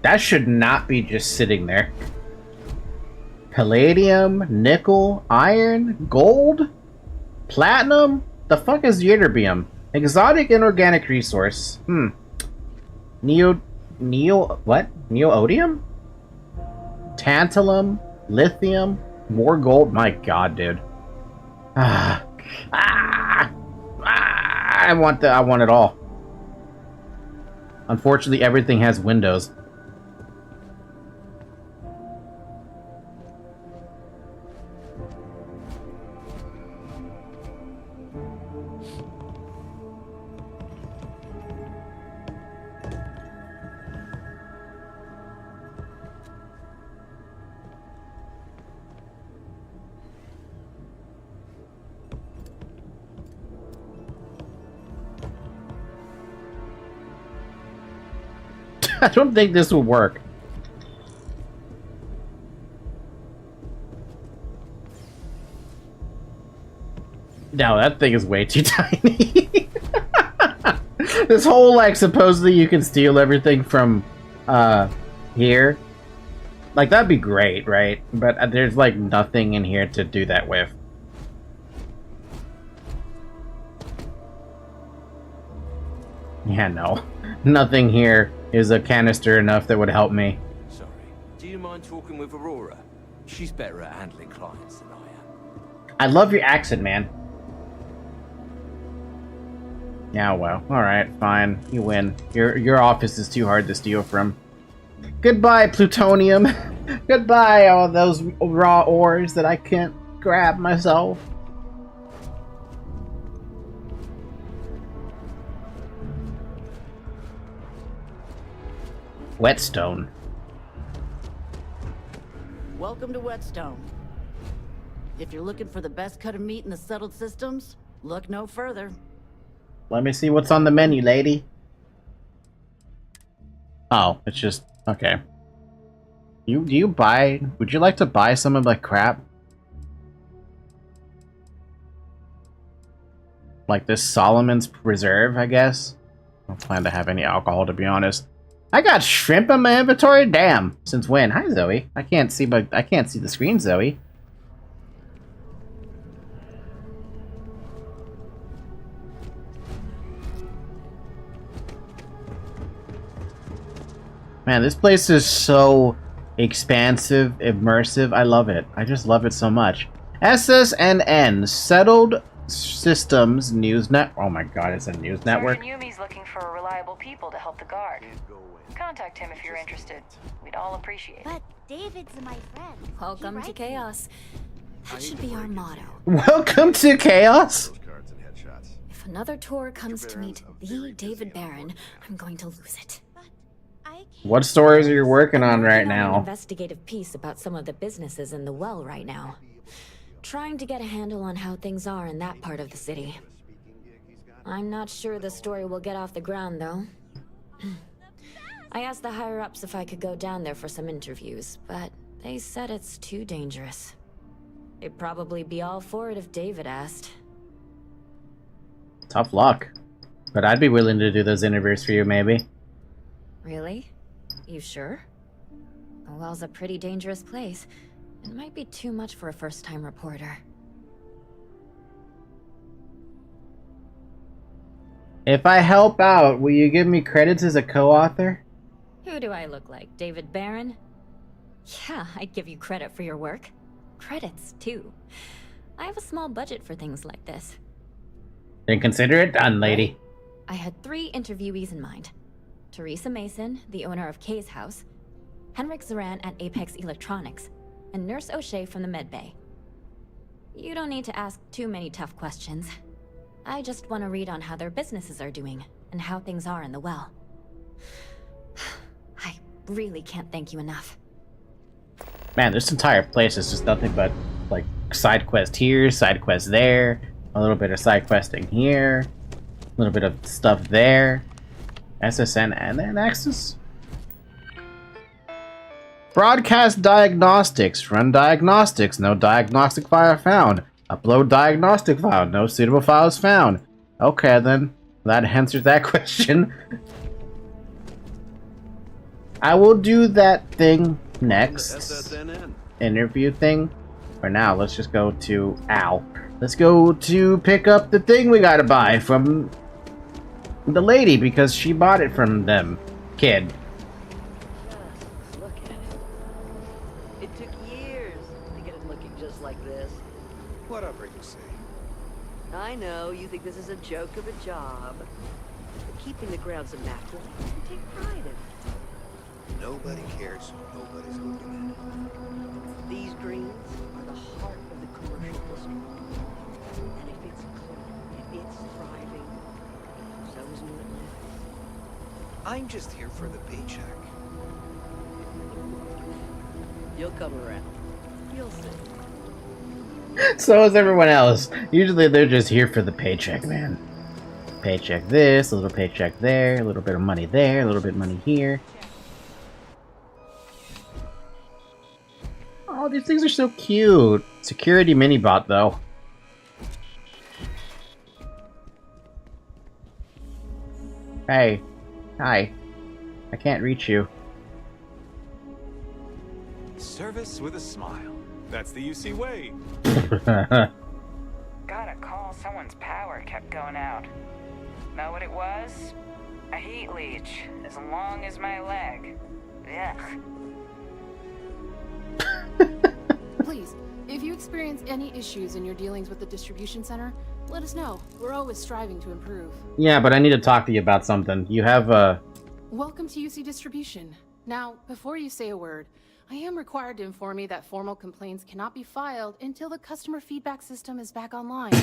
That should not be just sitting there. Palladium, nickel, iron, gold, platinum? The fuck is ytterbium? Exotic inorganic resource. Neoodium? Tantalum, lithium, more gold. My god, dude. I want it all. Unfortunately, everything has windows. I don't think this will work. No, that thing is way too tiny. This whole, like, supposedly you can steal everything from, here. Like, that'd be great, right? But there's, like, nothing in here to do that with. Yeah, no. Nothing here is a canister enough that would help me. Sorry. Do you mind talking with Aurora? She's better at handling clients than I am. I love your accent, man. Yeah, well, alright, fine. You win. Your office is too hard to steal from. Goodbye, plutonium. Goodbye, all those raw ores that I can't grab myself. Whetstone. Welcome to Whetstone. If you're looking for the best cut of meat in the settled systems, look no further. Let me see what's on the menu, lady. Oh, it's just okay. Do you buy? Would you like to buy some of the crap? Like this Solomon's Preserve, I guess. I don't plan to have any alcohol, to be honest. I got shrimp in my inventory. Damn! Since when? Hi, Zoe. I can't see the screen, Zoe. Man, this place is so expansive, immersive. I love it. I just love it so much. SSNN, Settled Systems News Net. Oh my god, it's a news network. Sergeant Yumi's looking for reliable people to help the guard. Contact him if you're interested. We'd all appreciate it. But David's my friend. Welcome to chaos. That should be our motto. Welcome to chaos? If another tour comes to meet the David Barron, I'm going to lose it. What stories are you working on right An now? investigative piece about some of the businesses in the well right now. Trying to get a handle on how things are in that part of the city. I'm not sure the story will get off the ground, though. I asked the higher-ups if I could go down there for some interviews, but they said it's too dangerous. They'd probably be all for it if David asked. Tough luck. But I'd be willing to do those interviews for you, maybe. Really? You sure? The well's a pretty dangerous place. It might be too much for a first-time reporter. If I help out, will you give me credits as a co-author? Who do I look like? David Barron? Yeah, I'd give you credit for your work. Credits, too. I have a small budget for things like this. Then consider it done, lady. I had 3 interviewees in mind. Teresa Mason, the owner of Kay's house, Henrik Zoran at Apex Electronics, and Nurse O'Shea from the medbay. You don't need to ask too many tough questions. I just want to read on how their businesses are doing, and how things are in the well. I really can't thank you enough. Man, this entire place is just nothing but, like, side quest here, side quest there, a little bit of side questing here, a little bit of stuff there. SSN and then Nexus. Broadcast diagnostics. Run diagnostics. No diagnostic file found. Upload diagnostic file. No suitable files found. Okay, then. That answers that question. I will do that thing next. Interview thing. For now, let's just go to... Ow. Let's go to pick up the thing we gotta buy from... the lady, because she bought it from them. Kid. Just look at it. It took years to get it looking just like this. Whatever you say. I know you think this is a joke of a job. But keeping the grounds immaculate, you take pride in it. Nobody cares. Nobody's looking at it. These greens are the heart of the commercial district. And if it's clean, if it's thriving, so is New Atlantis. I'm just here for the paycheck. You'll come around. You'll see. So is everyone else. Usually they're just here for the paycheck, man. Paycheck this, a little paycheck there, a little bit of money there, a little bit of money here. Oh, these things are so cute. Security mini-bot, though. Hey. Hi. I can't reach you. Service with a smile. That's the UC way. Got a call, someone's power kept going out. Know what it was? A heat leech, as long as my leg. Ugh. Please, if you experience any issues in your dealings with the distribution center, let us know. We're always striving to improve. Yeah, but I need to talk to you about something. You have Welcome to UC Distribution. Now, before you say a word, I am required to inform you that formal complaints cannot be filed until the customer feedback system is back online.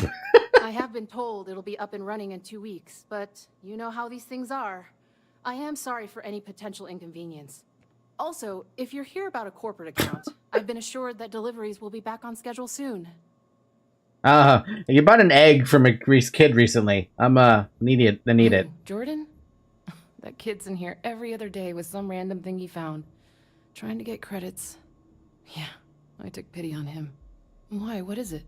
I have been told it'll be up and running in 2 weeks, but you know how these things are. I am sorry for any potential inconvenience. Also, if you're here about a corporate account, I've been assured that deliveries will be back on schedule soon. You bought an egg from a kid recently. I need it. Jordan? That kid's in here every other day with some random thing he found. Trying to get credits. Yeah, I took pity on him. Why? What is it?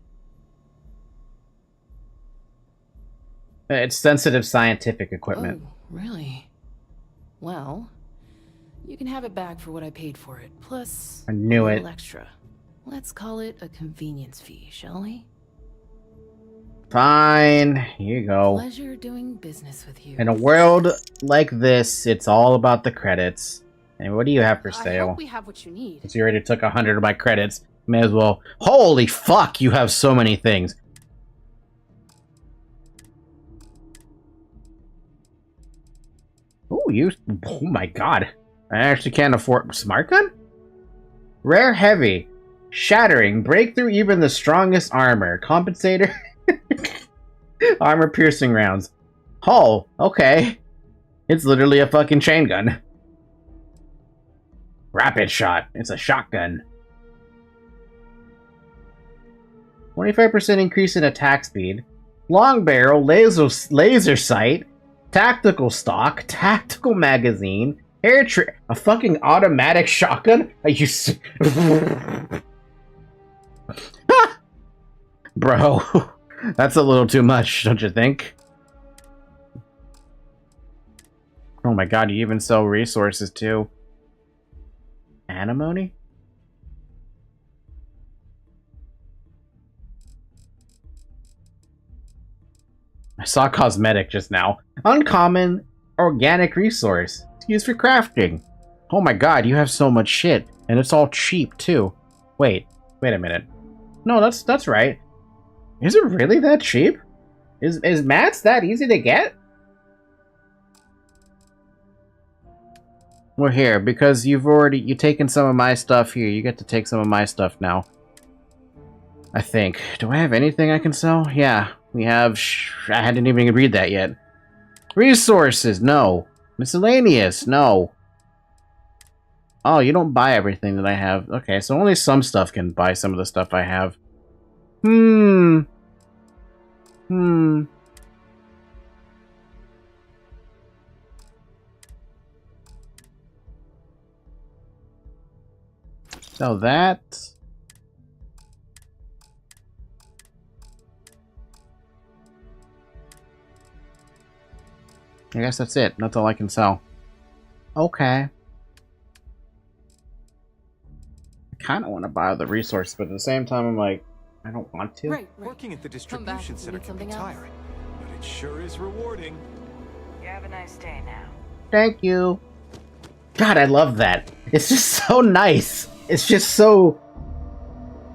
It's sensitive scientific equipment. Oh, really? Well, you can have it back for what I paid for it, plus I knew a it. little extra. Let's call it a convenience fee, shall we? Fine, here you go. Pleasure doing business with you. In a world like this, it's all about the credits. And what do you have for I sale? hope we have what you need. Since you already took 100 of my credits, may as well. Holy fuck, you have so many things. Oh my god. I actually can't afford smart gun? Rare heavy. Shattering. Breakthrough even the strongest armor. Compensator. Armor piercing rounds. Hull. Okay. It's literally a fucking chain gun. Rapid shot. It's a shotgun. 25% increase in attack speed. Long barrel. Laser sight. Tactical stock. Tactical magazine. A fucking automatic shotgun? Are you Bro, that's a little too much, don't you think? Oh my god, you even sell resources too. Antimony? I saw cosmetic just now. Uncommon organic resource. It's used for crafting. Oh my god, you have so much shit. And it's all cheap too. Wait a minute. No, that's right. Is it really that cheap? Is mats that easy to get? Well, here, because you've taken some of my stuff here, you get to take some of my stuff now. I think. Do I have anything I can sell? Yeah, we have... I hadn't even read that yet. Resources, no. Miscellaneous, no. Oh, you don't buy everything that I have. Okay, so only some stuff can buy some of the stuff I have. So that... I guess that's it. That's all I can sell. Okay. I kind of want to buy the resource, but at the same time, I'm like, I don't want to. Right. Working at the distribution center can be tiring, but it sure is rewarding. You have a nice day now. Thank you. God, I love that. It's just so nice. It's just so...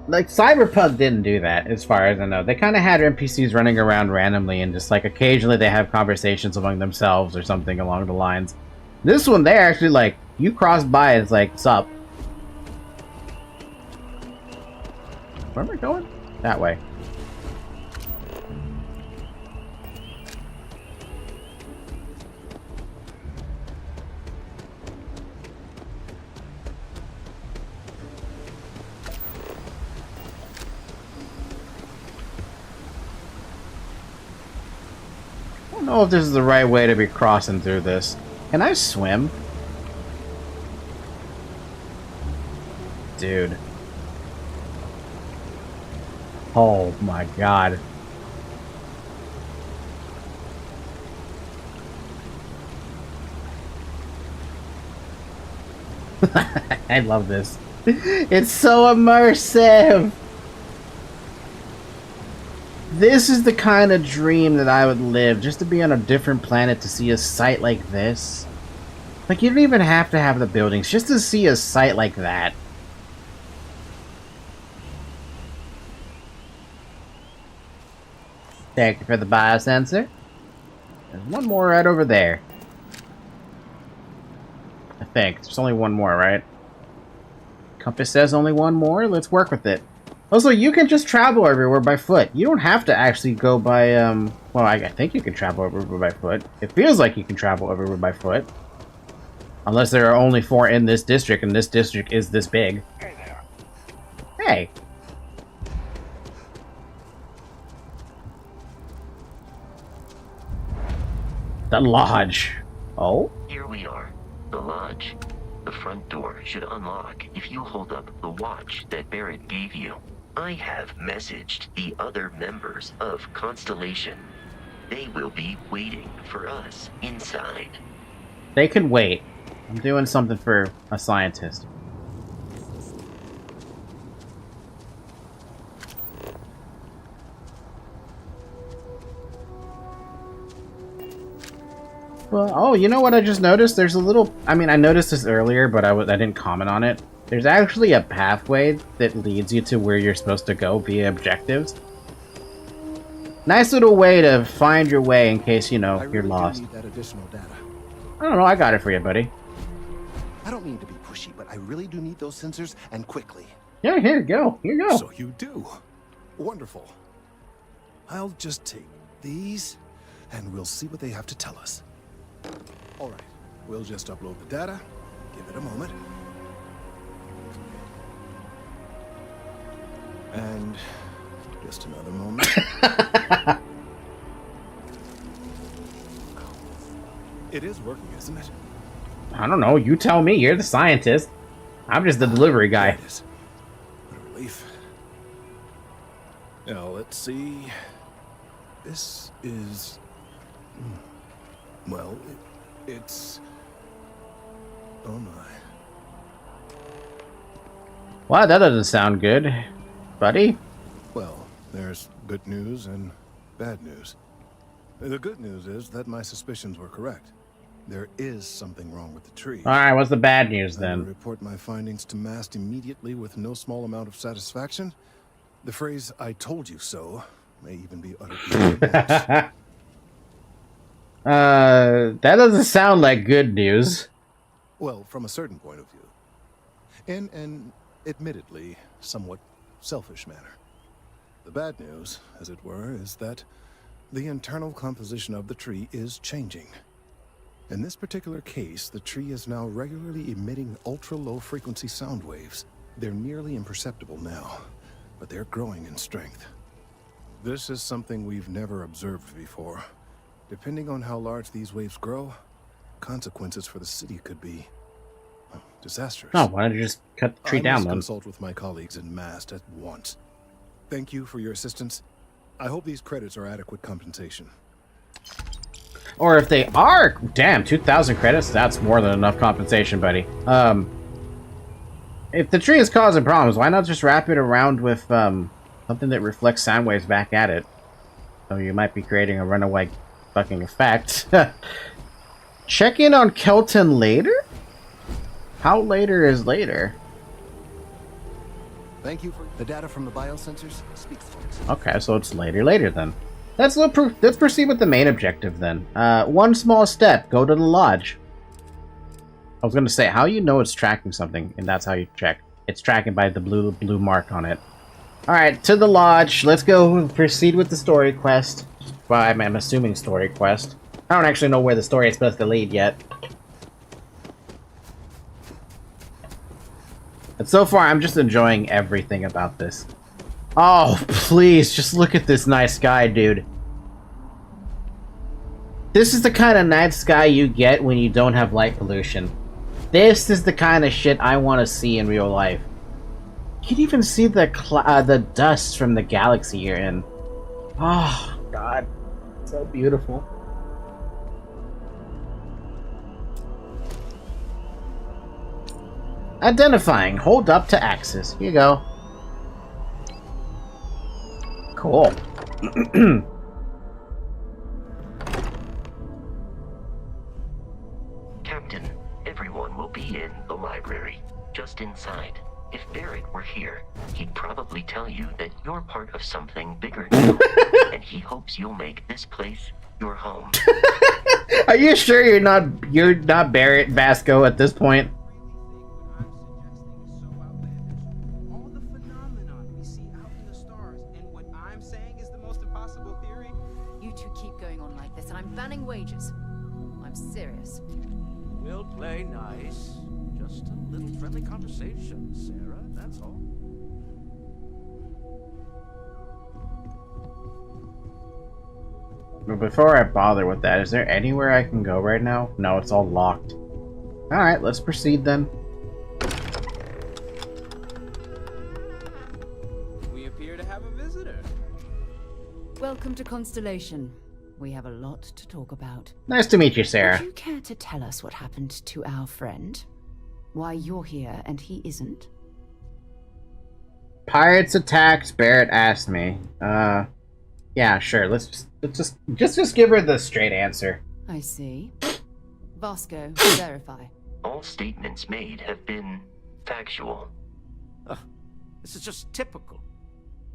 Like, Cyberpunk didn't do that, as far as I know. They kind of had NPCs running around randomly, and just, like, occasionally they have conversations among themselves or something along the lines. This one, they actually, like, you cross by, it's like, sup. Where am I going? That way. I don't know if this is the right way to be crossing through this. Can I swim? Dude. Oh my god. I love this. It's so immersive! This is the kind of dream that I would live, just to be on a different planet to see a site like this. Like, you don't even have to have the buildings, just to see a site like that. Thank you for the biosensor. There's one more right over there. I think. There's only one more, right? Compass says only one more. Let's work with it. Also, you can just travel everywhere by foot. You don't have to actually go by, well, I think you can travel everywhere by foot. It feels like you can travel everywhere by foot. Unless there are only 4 in this district, and this district is this big. Hey there. Hey. The lodge. Oh? Here we are. The lodge. The front door should unlock if you hold up the watch that Barrett gave you. I have messaged the other members of Constellation. They will be waiting for us inside. They could wait. I'm doing something for a scientist. Well, oh, you know what I just noticed? There's a little... I mean, I noticed this earlier, but I didn't comment on it. There's actually a pathway that leads you to where you're supposed to go via objectives. Nice little way to find your way in case, you know, you're lost. Need that additional data. I don't know, I got it for you, buddy. I don't mean to be pushy, but I really do need those sensors, and quickly. Yeah, here you go. Here you go. So you do. Wonderful. I'll just take these, and we'll see what they have to tell us. All right, we'll just upload the data. Give it a moment. And just another moment. It is working, isn't it? I don't know. You tell me. You're the scientist. I'm just the delivery guy. What a relief. Now, let's see. This is... Well, it's... Oh my. Wow, that doesn't sound good, buddy. Well, there's good news and bad news. The good news is that my suspicions were correct. There is something wrong with the tree. Alright, what's the bad news I then? will report my findings to MAST immediately with no small amount of satisfaction. The phrase, "I told you so," may even be uttered. That doesn't sound like good news. Well, from a certain point of view. In an admittedly somewhat selfish manner. The bad news, as it were, is that the internal composition of the tree is changing. In this particular case, the tree is now regularly emitting ultra-low frequency sound waves. They're nearly imperceptible now, but they're growing in strength. This is something we've never observed before. Depending on how large these waves grow, consequences for the city could be disastrous. Oh, why don't you just cut the tree I down must then? consult with my colleagues in MAST at once. Thank you for your assistance. I hope these credits are adequate compensation. Or if they are, damn, 2,000 credits, that's more than enough compensation, buddy. If the tree is causing problems, why not just wrap it around with, something that reflects sound waves back at it? So you might be creating a runaway fucking effect. Check in on Kelton later? How later is later? Thank you for the data from the biosensors. Speaks for itself. Okay, so it's later then. Let's proceed with the main objective then. One small step, go to the lodge. I was gonna say, how you know it's tracking something, and that's how you check. It's tracking by the blue mark on it. Alright, to the lodge. Let's go proceed with the story quest. Well, I'm assuming story quest. I don't actually know where the story is supposed to lead yet. And so far, I'm just enjoying everything about this. Oh, please, just look at this night sky, dude. This is the kind of night sky you get when you don't have light pollution. This is the kind of shit I want to see in real life. You can even see the dust from the galaxy you're in. Oh, God. So beautiful. Identifying. Hold up to access. Here you go. Cool. Captain, everyone will be in the library, just inside. If Barrett were here, he'd probably tell you that you're part of something bigger now, and he hopes you'll make this place your home. Are you sure you're not Barrett Vasco at this point? You two keep going on like this, and I'm banning wages. I'm serious. We'll play nice. Just a little friendly conversation, Sarah, that's all. But before I bother with that, is there anywhere I can go right now? No, it's all locked. Alright, let's proceed then. We appear to have a visitor. Welcome to Constellation. We have a lot to talk about. Nice to meet you, Sarah. Would you care to tell us what happened to our friend? Why you're here and he isn't? Pirates attacked, Barrett asked me. Yeah, sure, let's just give her the straight answer. I see. Vasco, verify. All statements made have been factual. This is just typical.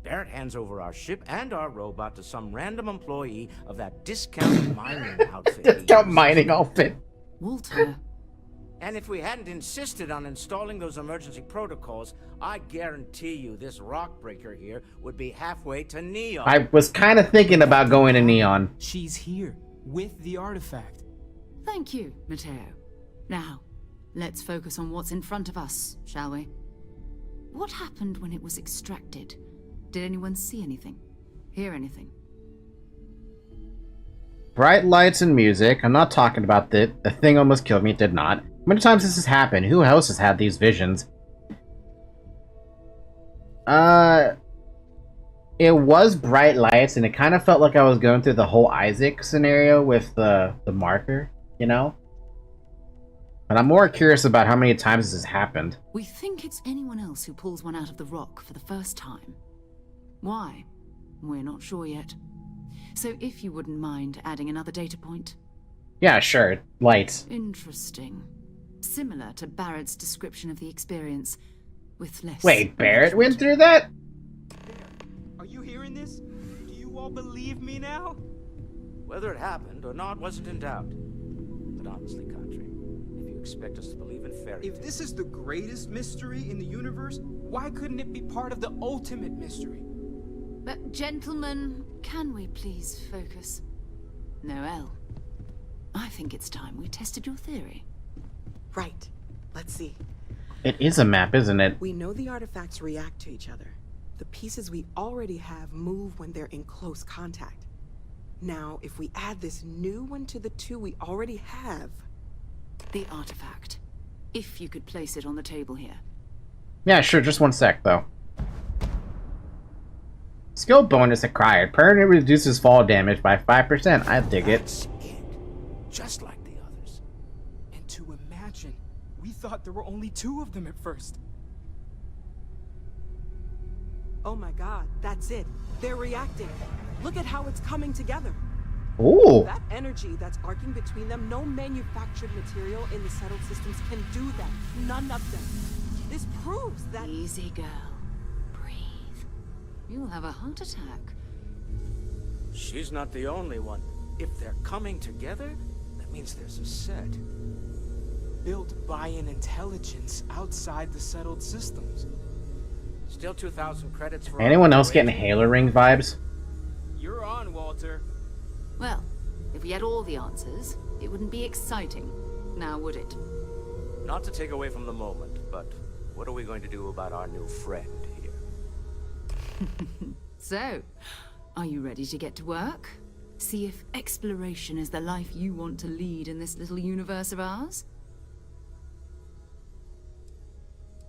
Barrett hands over our ship and our robot to some random employee of that discount mining outfit. Discount mining outfit. Walter. And if we hadn't insisted on installing those emergency protocols, I guarantee you this rock breaker here would be halfway to Neon. I was kind of thinking about going to Neon. She's here, with the artifact. Thank you, Matteo. Now, let's focus on what's in front of us, shall we? What happened when it was extracted? Did anyone see anything? Hear anything? Bright lights and music. I'm not talking about the thing almost killed me. It did not. How many times has this happened? Who else has had these visions? It was bright lights, and it kind of felt like I was going through the whole Isaac scenario with the marker, you know? But I'm more curious about how many times this has happened. We think it's anyone else who pulls one out of the rock for the first time. Why? We're not sure yet. So if you wouldn't mind adding another data point. Yeah, sure. Lights. Interesting. Similar to Barrett's description of the experience, with less... Wait, Barrett went through that? Are you hearing this? Do you all believe me now? Whether it happened or not wasn't in doubt. But honestly, Country, if you expect us to believe in fairy tales... If this is the greatest mystery in the universe, why couldn't it be part of the ultimate mystery? But gentlemen, can we please focus? Noel, I think it's time we tested your theory. Right. Let's see. It is a map, isn't it? We know the artifacts react to each other. The pieces we already have move when they're in close contact. Now, if we add this new one to the two we already have... The artifact. If you could place it on the table here. Yeah, sure. Just one sec, though. Skill bonus acquired. Permanently reduces fall damage by 5%. I dig it. That's it. Just like the others. And to imagine, we thought there were only 2 of them at first. Oh my god, that's it. They're reacting. Look at how it's coming together. Ooh. That energy that's arcing between them, no manufactured material in the settled systems can do that. None of them. This proves that... Easy, girl. Breathe. You'll have a heart attack. She's not the only one. If they're coming together, that means there's a set. Built by an intelligence outside the settled systems. Still 2,000 credits for... Anyone else getting Halo Ring vibes? You're on, Walter. Well, if we had all the answers, it wouldn't be exciting. Now would it? Not to take away from the moment, but what are we going to do about our new friend here? So, are you ready to get to work? See if exploration is the life you want to lead in this little universe of ours?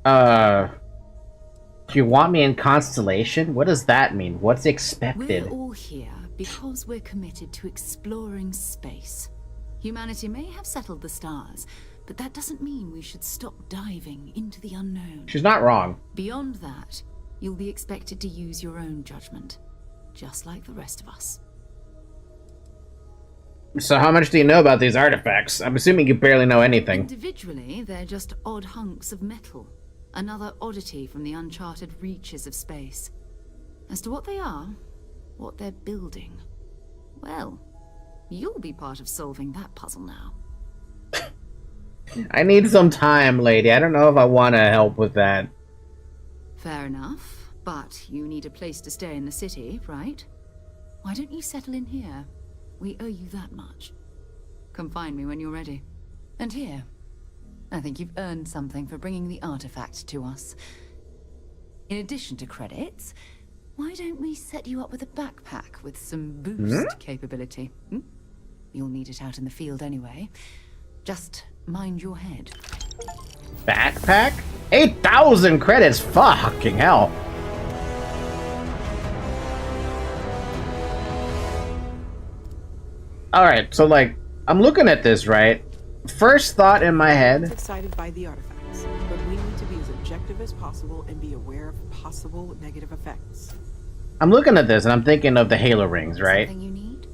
Do you want me in Constellation? What does that mean? What's expected? We're all here because we're committed to exploring space. Humanity may have settled the stars, but that doesn't mean we should stop diving into the unknown. She's not wrong. Beyond that, you'll be expected to use your own judgment, just like the rest of us. So how much do you know about these artifacts? I'm assuming you barely know anything. Individually, they're just odd hunks of metal. Another oddity from the uncharted reaches of space. As to what they are, what they're building, well, you'll be part of solving that puzzle now. I need some time, lady. I don't know if I want to help with that. Fair enough, but you need a place to stay in the city, right? Why don't you settle in here? We owe you that much. Come find me when you're ready. And here, I think you've earned something for bringing the artifact to us. In addition to credits, why don't we set you up with a backpack with some boost capability? You'll need it out in the field anyway. Just mind your head. Backpack? 8,000 credits? Fucking hell. Alright, so like, I'm looking at this, right? First thought in my head. Excited by the artifacts, but we need to be as objective as possible and be aware of possible negative effects. I'm looking at this and I'm thinking of the Halo rings, right? Something you need?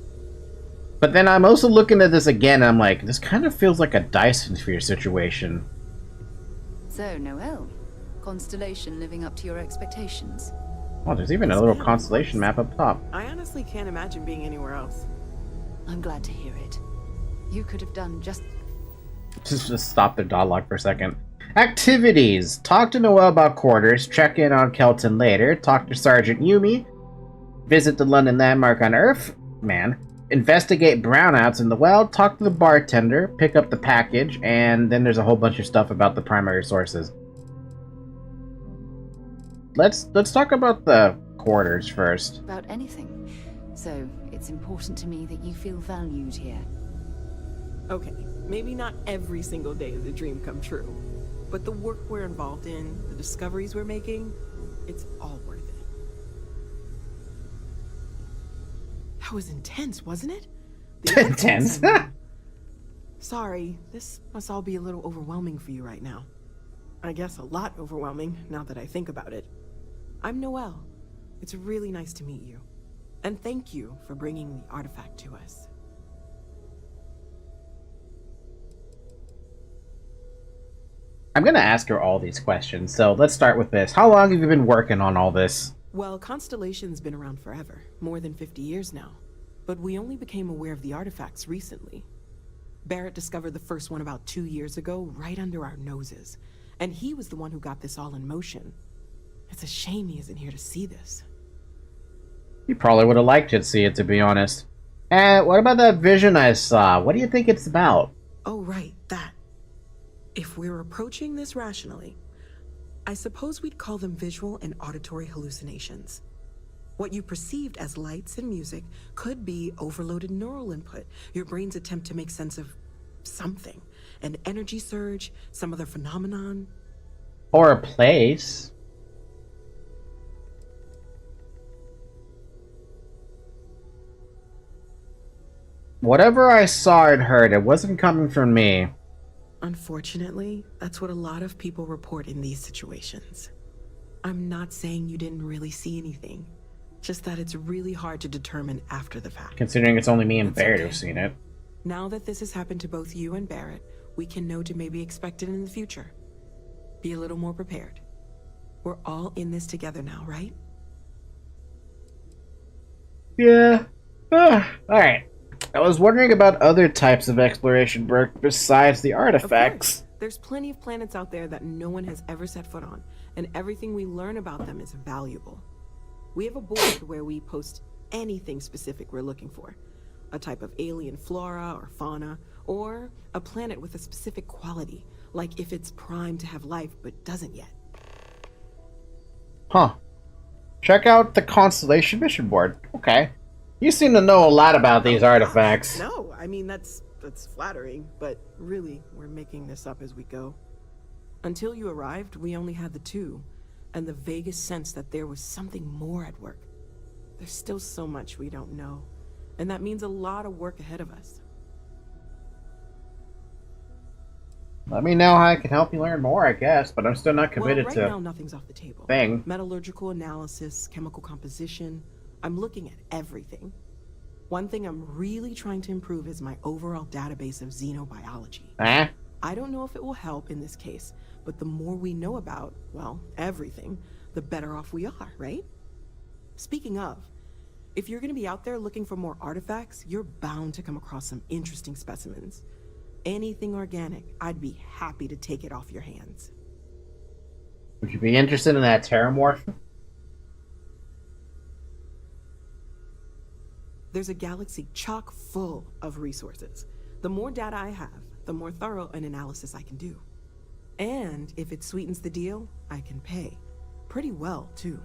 But then I'm also looking at this again and I'm like, this kind of feels like a Dyson sphere situation. So, Noel, Constellation living up to your expectations? Oh, there's even a little constellation map up top. I honestly can't imagine being anywhere else. I'm glad to hear it. You could have done just stop the dialogue for a second. Activities. Talk to Noel about quarters. Check in on Kelton later. Talk to Sergeant Yumi. Visit the London landmark on Earth. Man. Investigate brownouts in the well. Talk to the bartender. Pick up the package. And then there's a whole bunch of stuff about the primary sources. Let's talk about the quarters first. about anything. So, it's important to me that you feel valued here. Okay, maybe not every single day is a dream come true, but the work we're involved in, the discoveries we're making, it's all worth it. That was intense, wasn't it? Intense? Sorry, this must all be a little overwhelming for you right now. I guess a lot overwhelming, now that I think about it. I'm Noel. It's really nice to meet you. And thank you for bringing the artifact to us. I'm gonna ask her all these questions, so let's start with this. How long have you been working on all this? Well, Constellation's been around forever, more than 50 years now. But we only became aware of the artifacts recently. Barrett discovered the first one about 2 years ago, right under our noses. And he was the one who got this all in motion. It's a shame he isn't here to see this. You probably would have liked to see it, to be honest. And what about that vision I saw? What do you think it's about? Oh, right, that. If we're approaching this rationally, I suppose we'd call them visual and auditory hallucinations. What you perceived as lights and music could be overloaded neural input, your brain's attempt to make sense of something. An energy surge, some other phenomenon. Or a place. Whatever I saw and heard, it wasn't coming from me. Unfortunately, that's what a lot of people report in these situations. I'm not saying you didn't really see anything, just that it's really hard to determine after the fact. Considering it's only me and Barrett who've seen it. Now that this has happened to both you and Barrett, we can know to maybe expect it in the future. Be a little more prepared. We're all in this together now, right? Yeah. Alright. I was wondering about other types of exploration work besides the artifacts. There's plenty of planets out there that no one has ever set foot on, and everything we learn about them is valuable. We have a board where we post anything specific we're looking for. A type of alien flora or fauna, or a planet with a specific quality, like if it's primed to have life but doesn't yet. Huh. Check out the Constellation mission board. Okay. You seem to know a lot about these artifacts. No, I mean, that's flattering, but really, we're making this up as we go. Until you arrived, we only had the two, and the vaguest sense that there was something more at work. There's still so much we don't know, and that means a lot of work ahead of us. Let me know how I can help you learn more, I guess, but I'm still not committed right to now, nothing's off the table. Thing. Metallurgical analysis, chemical composition. I'm looking at everything. One thing I'm really trying to improve is my overall database of xenobiology. I don't know if it will help in this case, but the more we know about, well, everything, the better off we are, right? Speaking of, if you're going to be out there looking for more artifacts, you're bound to come across some interesting specimens. Anything organic, I'd be happy to take it off your hands. Would you be interested in that terramorph? There's a galaxy chock full of resources. The more data I have, the more thorough an analysis I can do. And if it sweetens the deal, I can pay. Pretty well, too.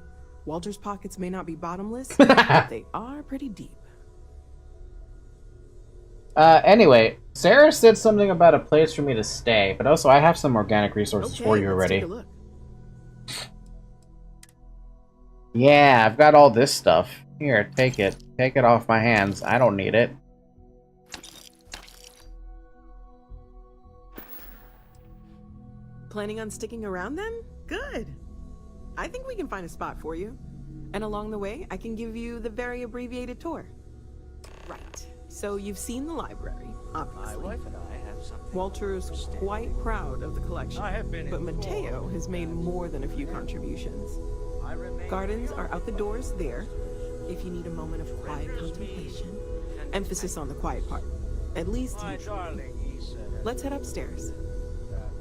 Walter's pockets may not be bottomless, but they are pretty deep. Anyway, Sarah said something about a place for me to stay, but also I have some organic resources for you let's already. take a look. Yeah, I've got all this stuff. Here, take it. Take it off my hands. I don't need it. Planning on sticking around then? Good. I think we can find a spot for you. And along the way, I can give you the very abbreviated tour. Right. So you've seen the library, obviously. My wife and I have something. Walter's quite proud of the collection. I have been but informed. Mateo has made more than a few contributions. Gardens are out the doors there, if you need a moment of quiet contemplation. Emphasis on the quiet part. At least usually. Let's head upstairs.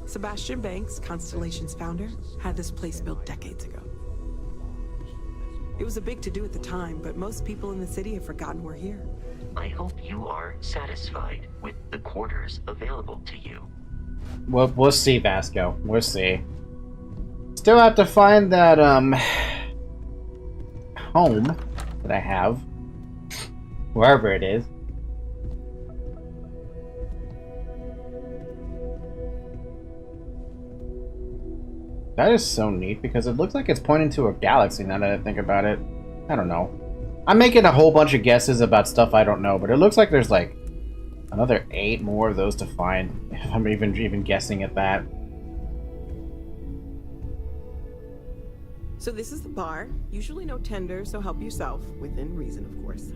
Sebastian Banks, Constellation's founder, had this place built decades ago. It was a big to-do at the time, but most people in the city have forgotten we're here. I hope you are satisfied with the quarters available to you. We'll see, Vasco. We'll see. Still have to find that, home that I have. Wherever it is. That is so neat, because it looks like it's pointing to a galaxy now that I think about it. I don't know. I'm making a whole bunch of guesses about stuff I don't know, but it looks like there's like another 8 more of those to find, if I'm even guessing at that. So this is the bar. Usually no tender, so help yourself. Within reason, of course.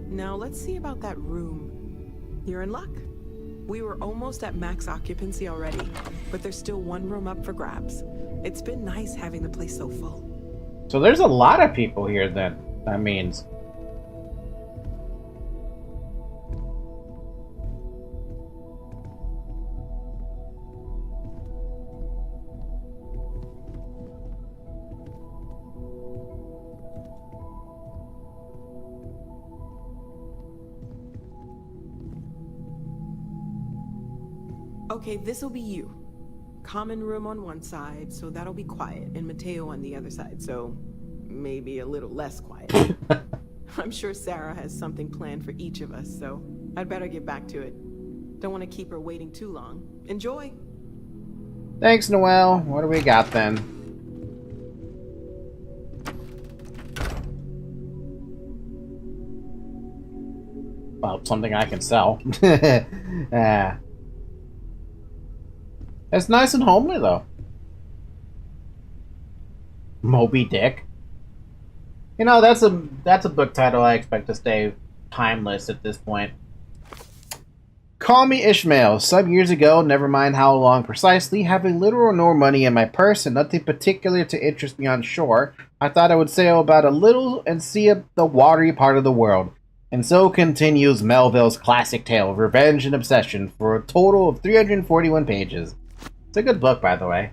Now let's see about that room. You're in luck. We were almost at max occupancy already, but there's still one room up for grabs. It's been nice having the place so full. So there's a lot of people here then. That means. Okay, this'll be you. Common room on one side, so that'll be quiet, and Mateo on the other side, so maybe a little less quiet. I'm sure Sarah has something planned for each of us, so I'd better get back to it. Don't want to keep her waiting too long. Enjoy! Thanks, Noelle. What do we got then? Well, something I can sell. It's nice and homely, though. Moby Dick. You know, that's a book title I expect to stay timeless at this point. Call me Ishmael. Some years ago, never mind how long precisely, having little or no money in my purse and nothing particular to interest me on shore, I thought I would sail about a little and see the watery part of the world. And so continues Melville's classic tale of revenge and obsession for a total of 341 pages. It's a good book, by the way.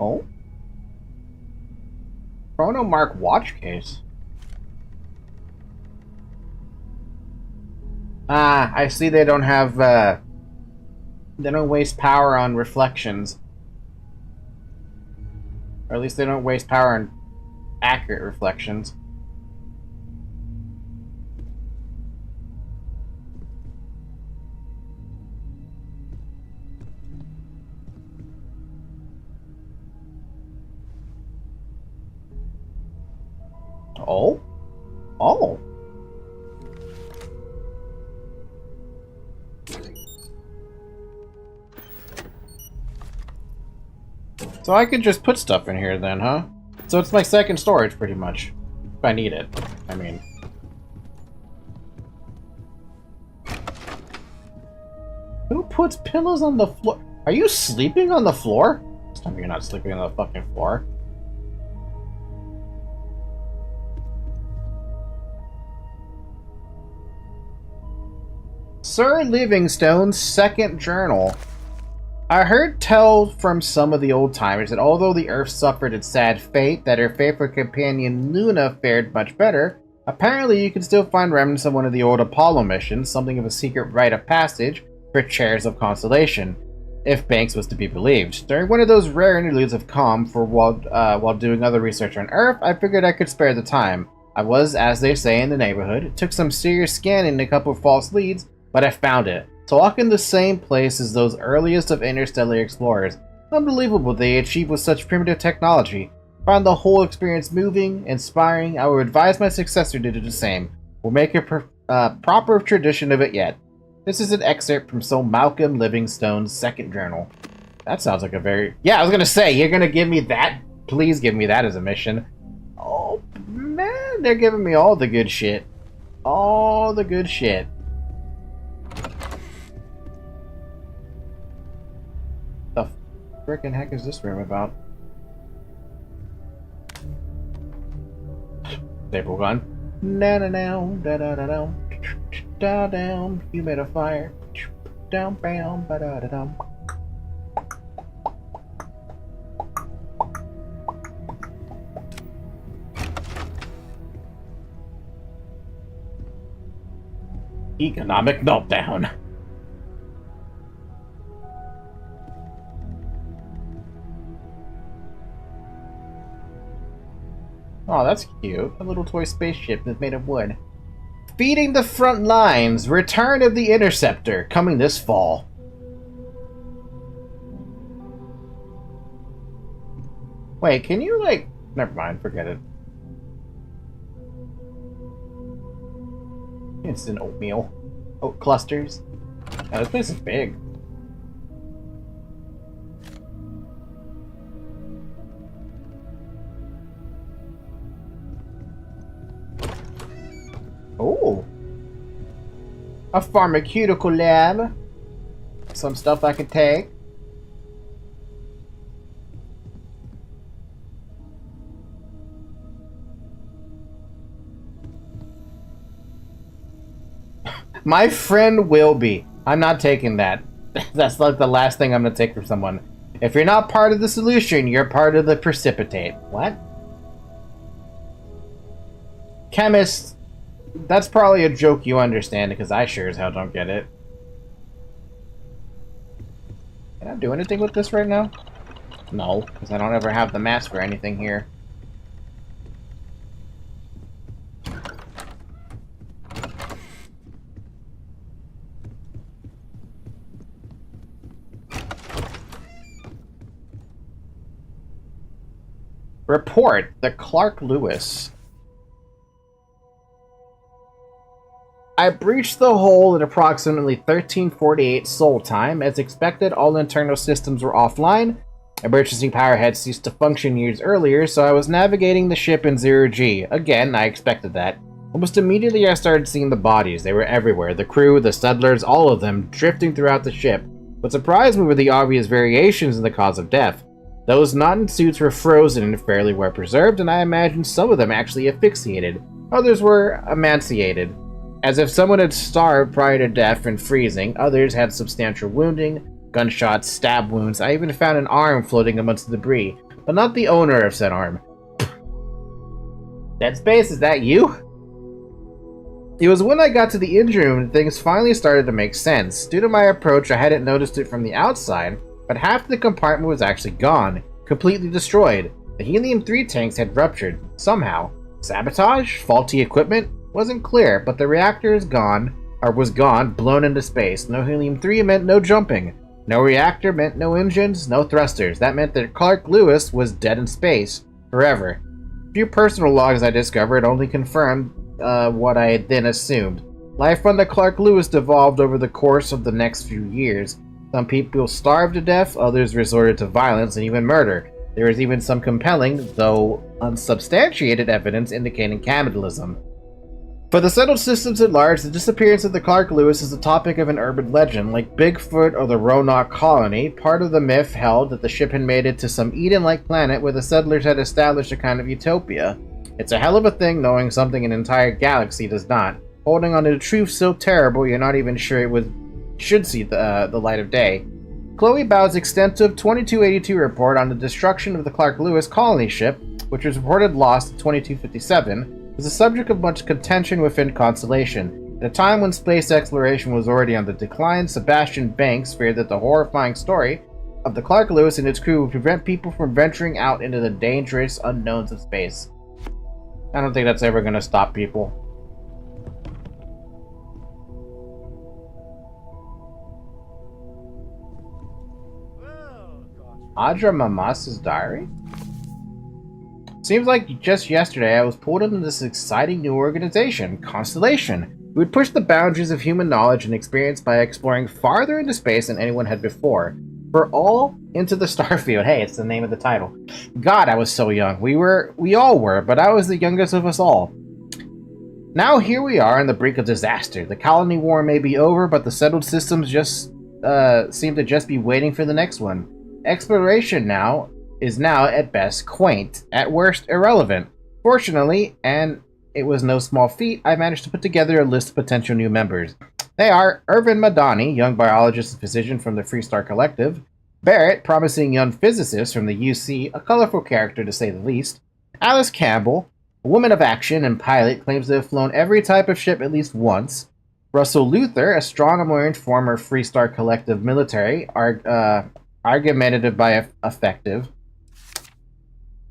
Oh? Chronomark watch case. Ah, I see they don't have, they don't waste power on reflections. Or at least they don't waste power on accurate reflections. Oh? Oh. So I could just put stuff in here then, huh? So it's my second storage, pretty much. If I need it. I mean. Who puts pillows on the floor? Are you sleeping on the floor? Tell me you're not sleeping on the fucking floor. Sir Livingstone's second journal. I heard tell from some of the old-timers that although the Earth suffered its sad fate, that her faithful companion Luna fared much better. Apparently, you can still find remnants of one of the old Apollo missions, something of a secret rite of passage for chairs of constellation, if Banks was to be believed. During one of those rare interludes of calm while doing other research on Earth, I figured I could spare the time. I was, as they say in the neighborhood, it took some serious scanning and a couple of false leads, but I found it. To walk in the same place as those earliest of interstellar explorers. Unbelievable they achieved with such primitive technology. Found the whole experience moving, inspiring. I would advise my successor to do the same. We'll make a proper tradition of it yet. This is an excerpt from Sir Malcolm Livingstone's second journal. That sounds like a very... Yeah, I was gonna say, you're gonna give me that? Please give me that as a mission. Oh, man, they're giving me all the good shit. All the good shit. The frickin' heck is this room about? Staple gun. Na na na da da da da da down. You made a fire. Down bam ba da da dum. Economic meltdown. Oh, that's cute. A little toy spaceship that's made of wood. Feeding the front lines. Return of the Interceptor. Coming this fall. Wait, can you, like... Never mind, forget it. Instant oatmeal. Oat clusters. Oh, this place is big. Oh, a pharmaceutical lab. Some stuff I can take. My friend will be. I'm not taking that. That's like the last thing I'm gonna take from someone. If you're not part of the solution, you're part of the precipitate. What? Chemist. That's probably a joke you understand, because I sure as hell don't get it. Can I do anything with this right now? No, because I don't ever have the mask or anything here. Report the Clark Lewis. I breached the hole at approximately 1348 Seoul time. As expected, all internal systems were offline. Emergency power had ceased to function years earlier, so I was navigating the ship in 0G. Again, I expected that. Almost immediately I started seeing the bodies. They were everywhere. The crew, the settlers, all of them, drifting throughout the ship. What surprised me were the obvious variations in the cause of death. Those not in suits were frozen and fairly well preserved, and I imagined some of them actually asphyxiated. Others were emaciated, as if someone had starved prior to death and freezing. Others had substantial wounding, gunshots, stab wounds. I even found an arm floating amongst the debris, but not the owner of said arm. Dead Space, is that you? It was when I got to the engine room that things finally started to make sense. Due to my approach, I hadn't noticed it from the outside, but half the compartment was actually gone, completely destroyed. The helium-3 tanks had ruptured, somehow. Sabotage? Faulty equipment? Wasn't clear, but the reactor is gone, or was gone, blown into space. No helium-3 meant no jumping. No reactor meant no engines, no thrusters. That meant that Clark Lewis was dead in space, forever. A few personal logs I discovered only confirmed what I had then assumed. Life on the Clark Lewis devolved over the course of the next few years. Some people starved to death, others resorted to violence and even murder. There is even some compelling, though unsubstantiated evidence indicating cannibalism. For the settled systems at large, the disappearance of the Clark Lewis is a topic of an urban legend. Like Bigfoot or the Roanoke colony, part of the myth held that the ship had made it to some Eden-like planet where the settlers had established a kind of utopia. It's a hell of a thing knowing something an entire galaxy does not. Holding on to the truth so terrible you're not even sure it should see the light of day. Chloe Bao's extensive 2282 report on the destruction of the Clark Lewis colony ship, which was reported lost in 2257, was the subject of much contention within Constellation. At a time when space exploration was already on the decline, Sebastian Banks feared that the horrifying story of the Clark Lewis and its crew would prevent people from venturing out into the dangerous unknowns of space. I don't think that's ever going to stop people. Audra Mamasa's diary? Seems like just yesterday I was pulled into this exciting new organization, Constellation. We would push the boundaries of human knowledge and experience by exploring farther into space than anyone had before. We're all into the Starfield. Hey, it's the name of the title. God, I was so young. We all were, but I was the youngest of us all. Now here we are on the brink of disaster. The colony war may be over, but the settled systems just seem to just be waiting for the next one. Exploration is now at best quaint, at worst irrelevant. Fortunately, and it was no small feat, I managed to put together a list of potential new members. They are Irvin Madani, young biologist and physician from the Freestar Collective; Barrett, promising young physicist from the UC, a colorful character to say the least; Alice Campbell, a woman of action and pilot, claims to have flown every type of ship at least once; Russell Luther, astronomer and former Freestar Collective military, argumentative by affective;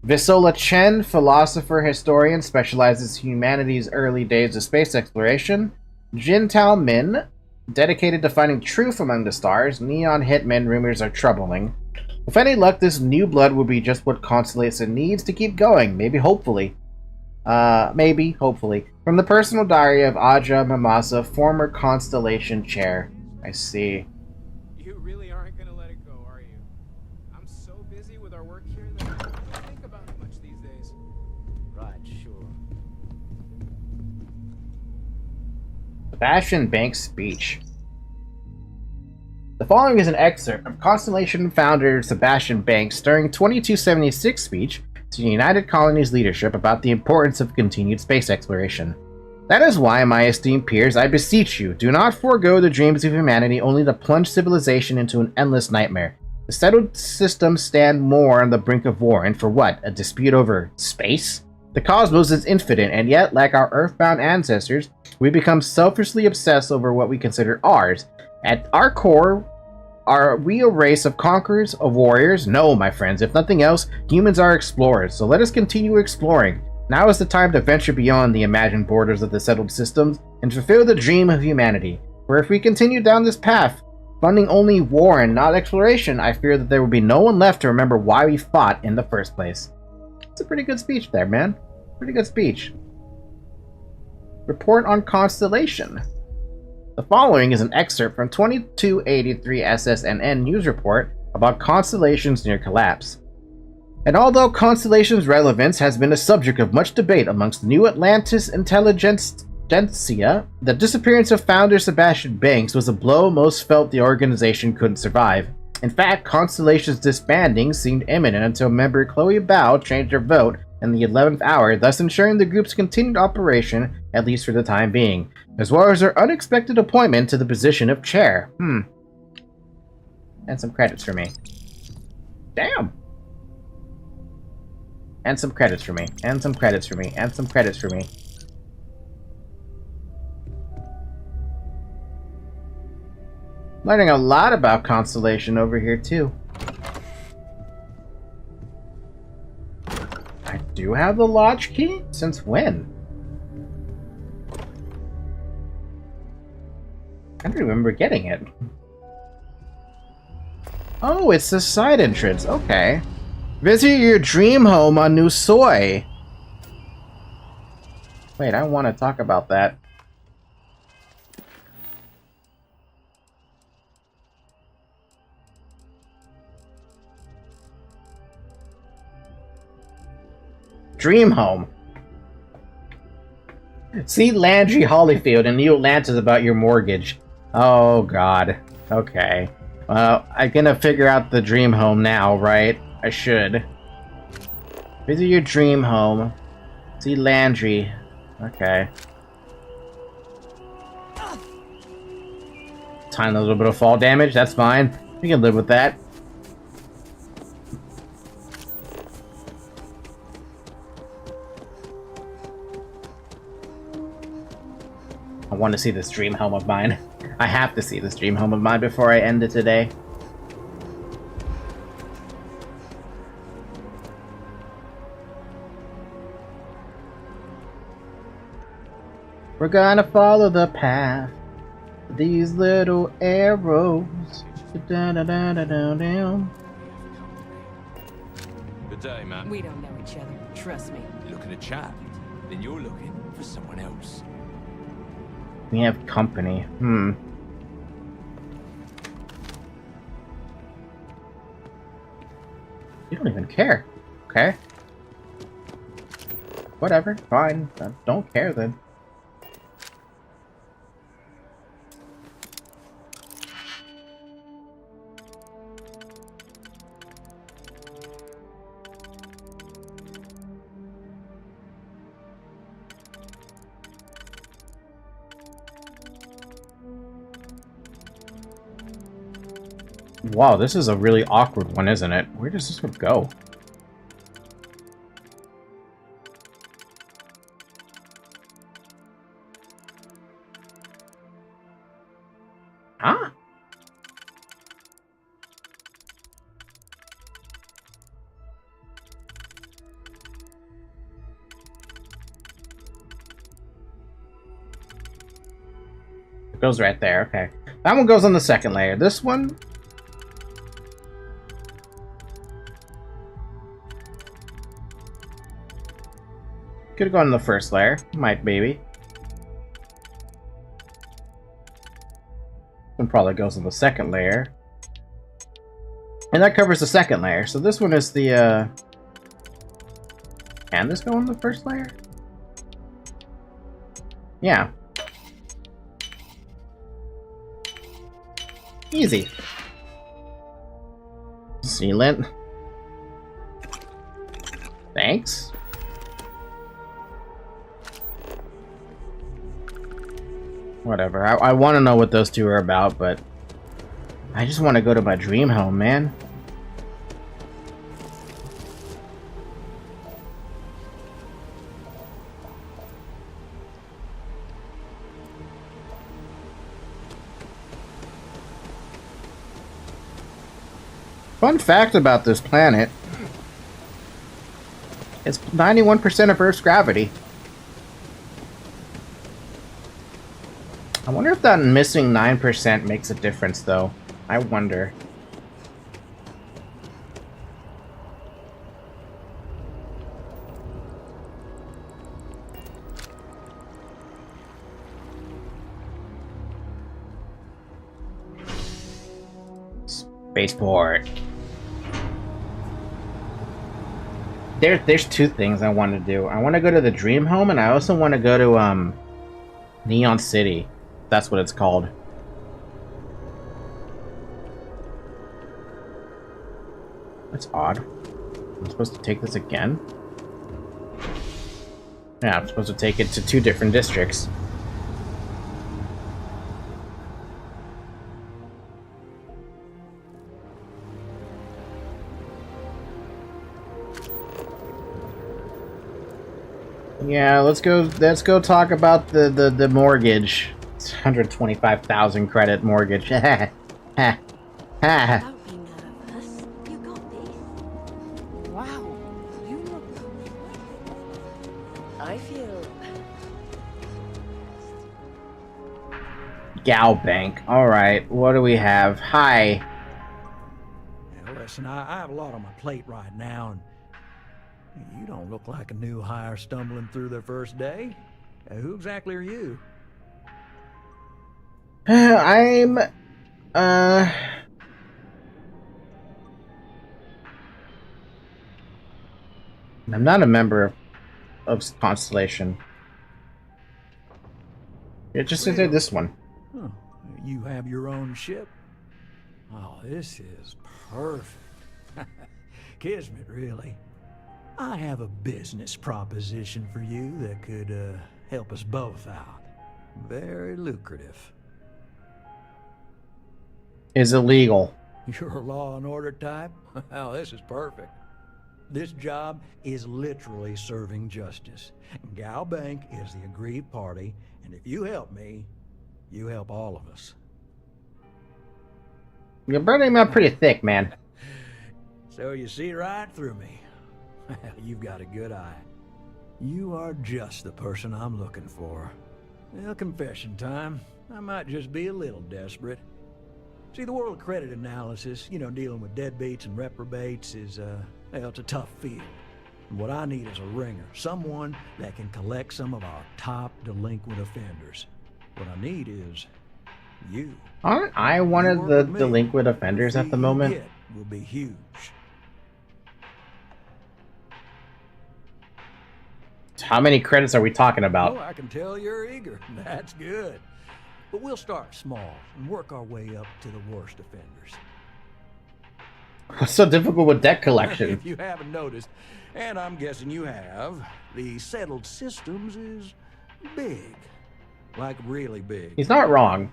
Visola Chen, philosopher historian, specializes in humanity's early days of space exploration; Jin Tao Min, dedicated to finding truth among the stars. Neon hitmen rumors are troubling. With any luck, this new blood will be just what Constellation needs to keep going. Maybe, hopefully. Hopefully. From the personal diary of Aja Mamasa, former Constellation chair. I see. You really aren't gonna let it go, are you? I'm so busy with our work here that I don't think about it much these days. Right, sure. Sebastian Banks' speech. The following is an excerpt of Constellation founder Sebastian Banks' during 2276 speech to the United Colonies leadership about the importance of continued space exploration. That is why, my esteemed peers, I beseech you, do not forego the dreams of humanity only to plunge civilization into an endless nightmare. The settled systems stand more on the brink of war, and for what? A dispute over space? The cosmos is infinite, and yet, like our earthbound ancestors, we become selfishly obsessed over what we consider ours. At our core, are we a race of conquerors, of warriors? No, my friends. If nothing else, humans are explorers, so let us continue exploring. Now is the time to venture beyond the imagined borders of the settled systems and fulfill the dream of humanity. For if we continue down this path, funding only war and not exploration, I fear that there will be no one left to remember why we fought in the first place. It's a pretty good speech there, man. Pretty good speech. Report on Constellation. The following is an excerpt from 2283 SSNN news report about Constellation's near collapse. And although Constellation's relevance has been a subject of much debate amongst New Atlantis intelligentsia, the disappearance of founder Sebastian Banks was a blow most felt the organization couldn't survive. In fact, Constellation's disbanding seemed imminent until member Chloe Bao changed her vote in the 11th hour, thus ensuring the group's continued operation, at least for the time being, as well as her unexpected appointment to the position of chair. And some credits for me. Damn! And some credits for me. And some credits for me. And some credits for me. Learning a lot about Constellation over here, too. I do have the lodge key? Since when? I don't remember getting it. Oh, it's the side entrance. Okay. Visit your dream home on New Soy. Wait, I want to talk about that. Dream home. See Landry Hollyfield in New Atlantis about your mortgage. Oh god. Okay. Well, I'm gonna figure out the dream home now, right? I should. Visit your dream home. See Landry. Okay. Tiny little bit of fall damage, that's fine. We can live with that. I want to see this dream home of mine. I have to see this dream home of mine before I end it today. We're gonna follow the path. These little arrows. Da, da, da, da, da, da. Good day, man. We don't know each other, trust me. Looking to chat? Then you're looking for someone else. We have company. You don't even care. Okay. Whatever. Fine. I don't care then. Wow, this is a really awkward one, isn't it? Where does this one go? Huh? It goes right there, okay. That one goes on the second layer. This one... could have gone in the first layer. Might, maybe. One probably goes in the second layer. And that covers the second layer. So this one is the, Can this go in the first layer? Yeah. Easy. Sealant. Thanks. Whatever. I want to know what those two are about, but I just want to go to my dream home, man. Fun fact about this planet. It's 91% of Earth's gravity. I wonder if that missing 9% makes a difference, though. I wonder. Spaceport. There's two things I want to do. I want to go to the Dream Home, and I also want to go to, Neon City. That's what it's called. That's odd. I'm supposed to take this again? Yeah, I'm supposed to take it to 2 different districts. Yeah, let's go talk about the mortgage. It's 125,000 credit mortgage. Ha ha ha. Wow, you look... I feel... Gal Bank. Alright, what do we have? Hi. Now, listen, I have a lot on my plate right now, and you don't look like a new hire stumbling through their first day. Who exactly are you? I'm not a member of Constellation. It just said this one. Huh. You have your own ship? Oh, this is perfect. Kismet, really. I have a business proposition for you that could help us both out. Very lucrative. Is illegal. You're a law and order type? Well, this is perfect. This job is literally serving justice. Gal Bank is the aggrieved party, and if you help me, you help all of us. You're burning me up pretty thick, man. So you see right through me. You've got a good eye. You are just the person I'm looking for. Well, confession time. I might just be a little desperate. See, the world of credit analysis, you know, dealing with deadbeats and reprobates is, well, it's a tough field. And what I need is a ringer. Someone that can collect some of our top delinquent offenders. What I need is you. Aren't I one of the delinquent offenders at the moment? It will be huge. How many credits are we talking about? Oh, I can tell you're eager. That's good. But we'll start small and work our way up to the worst offenders. What's so difficult with debt collection? If you haven't noticed, and I'm guessing you have, the settled systems is big. Like really big. He's not wrong.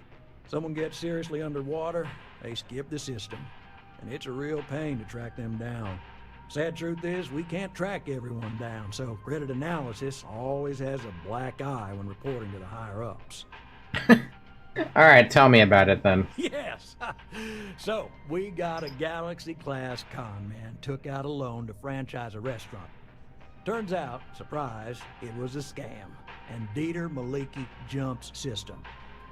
Someone gets seriously underwater, they skip the system. And it's a real pain to track them down. Sad truth is, we can't track everyone down, so credit analysis always has a black eye when reporting to the higher-ups. Alright, tell me about it then. Yes! So, we got a Galaxy-class con man took out a loan to franchise a restaurant. Turns out, surprise, it was a scam, and Dieter Maliki jumps system.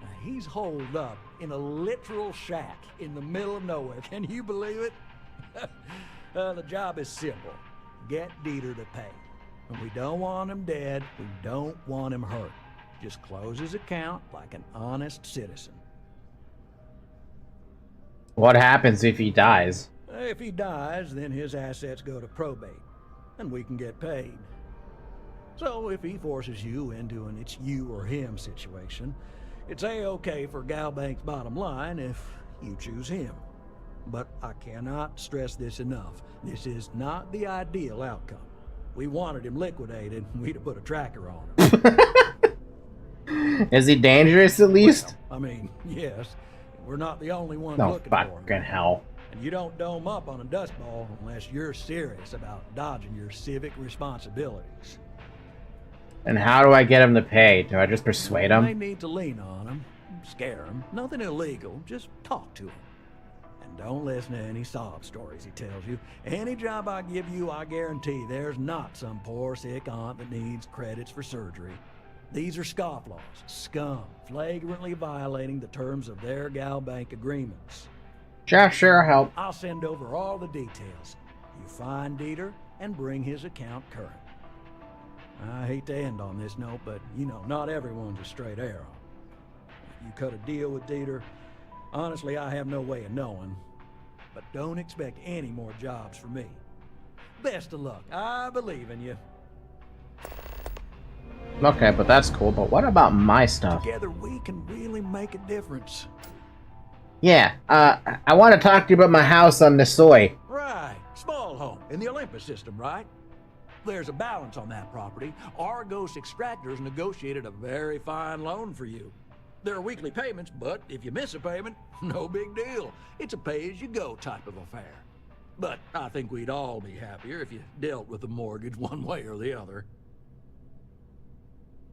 Now, he's holed up in a literal shack in the middle of nowhere. Can you believe it? The job is simple. Get Dieter to pay. And we don't want him dead, we don't want him hurt. Just close his account like an honest citizen. What happens if he dies? If he dies, then his assets go to probate, and we can get paid. So if he forces you into an it's you or him situation, it's A-okay for Galbank's bottom line if you choose him. But I cannot stress this enough. This is not the ideal outcome. We wanted him liquidated, we'd have put a tracker on him. Is he dangerous at least? Well, I mean, yes. We're not the only ones No looking for him. fucking hell. And you don't dome up on a dust ball unless you're serious about dodging your civic responsibilities. And how do I get him to pay? Do I just persuade You may him? need to lean on him, scare him. Nothing illegal, just talk to him. And don't listen to any sob stories he tells you. Any job I give you, I guarantee there's not some poor sick aunt that needs credits for surgery. These are scofflaws, scum, flagrantly violating the terms of their Galbank agreements. Sure, help. I'll send over all the details. You find Dieter and bring his account current. I hate to end on this note, but you know, not everyone's a straight arrow. If you cut a deal with Dieter, honestly, I have no way of knowing. But don't expect any more jobs for me. Best of luck. I believe in you. Okay, but that's cool. But what about my stuff? Together we can really make a difference. Yeah, I want to talk to you about my house on Nisoi. Right. Small home in the Olympus system, right? There's a balance on that property. Argos Extractors negotiated a very fine loan for you. There are weekly payments, but if you miss a payment, no big deal. It's a pay-as-you-go type of affair. But I think we'd all be happier if you dealt with the mortgage one way or the other.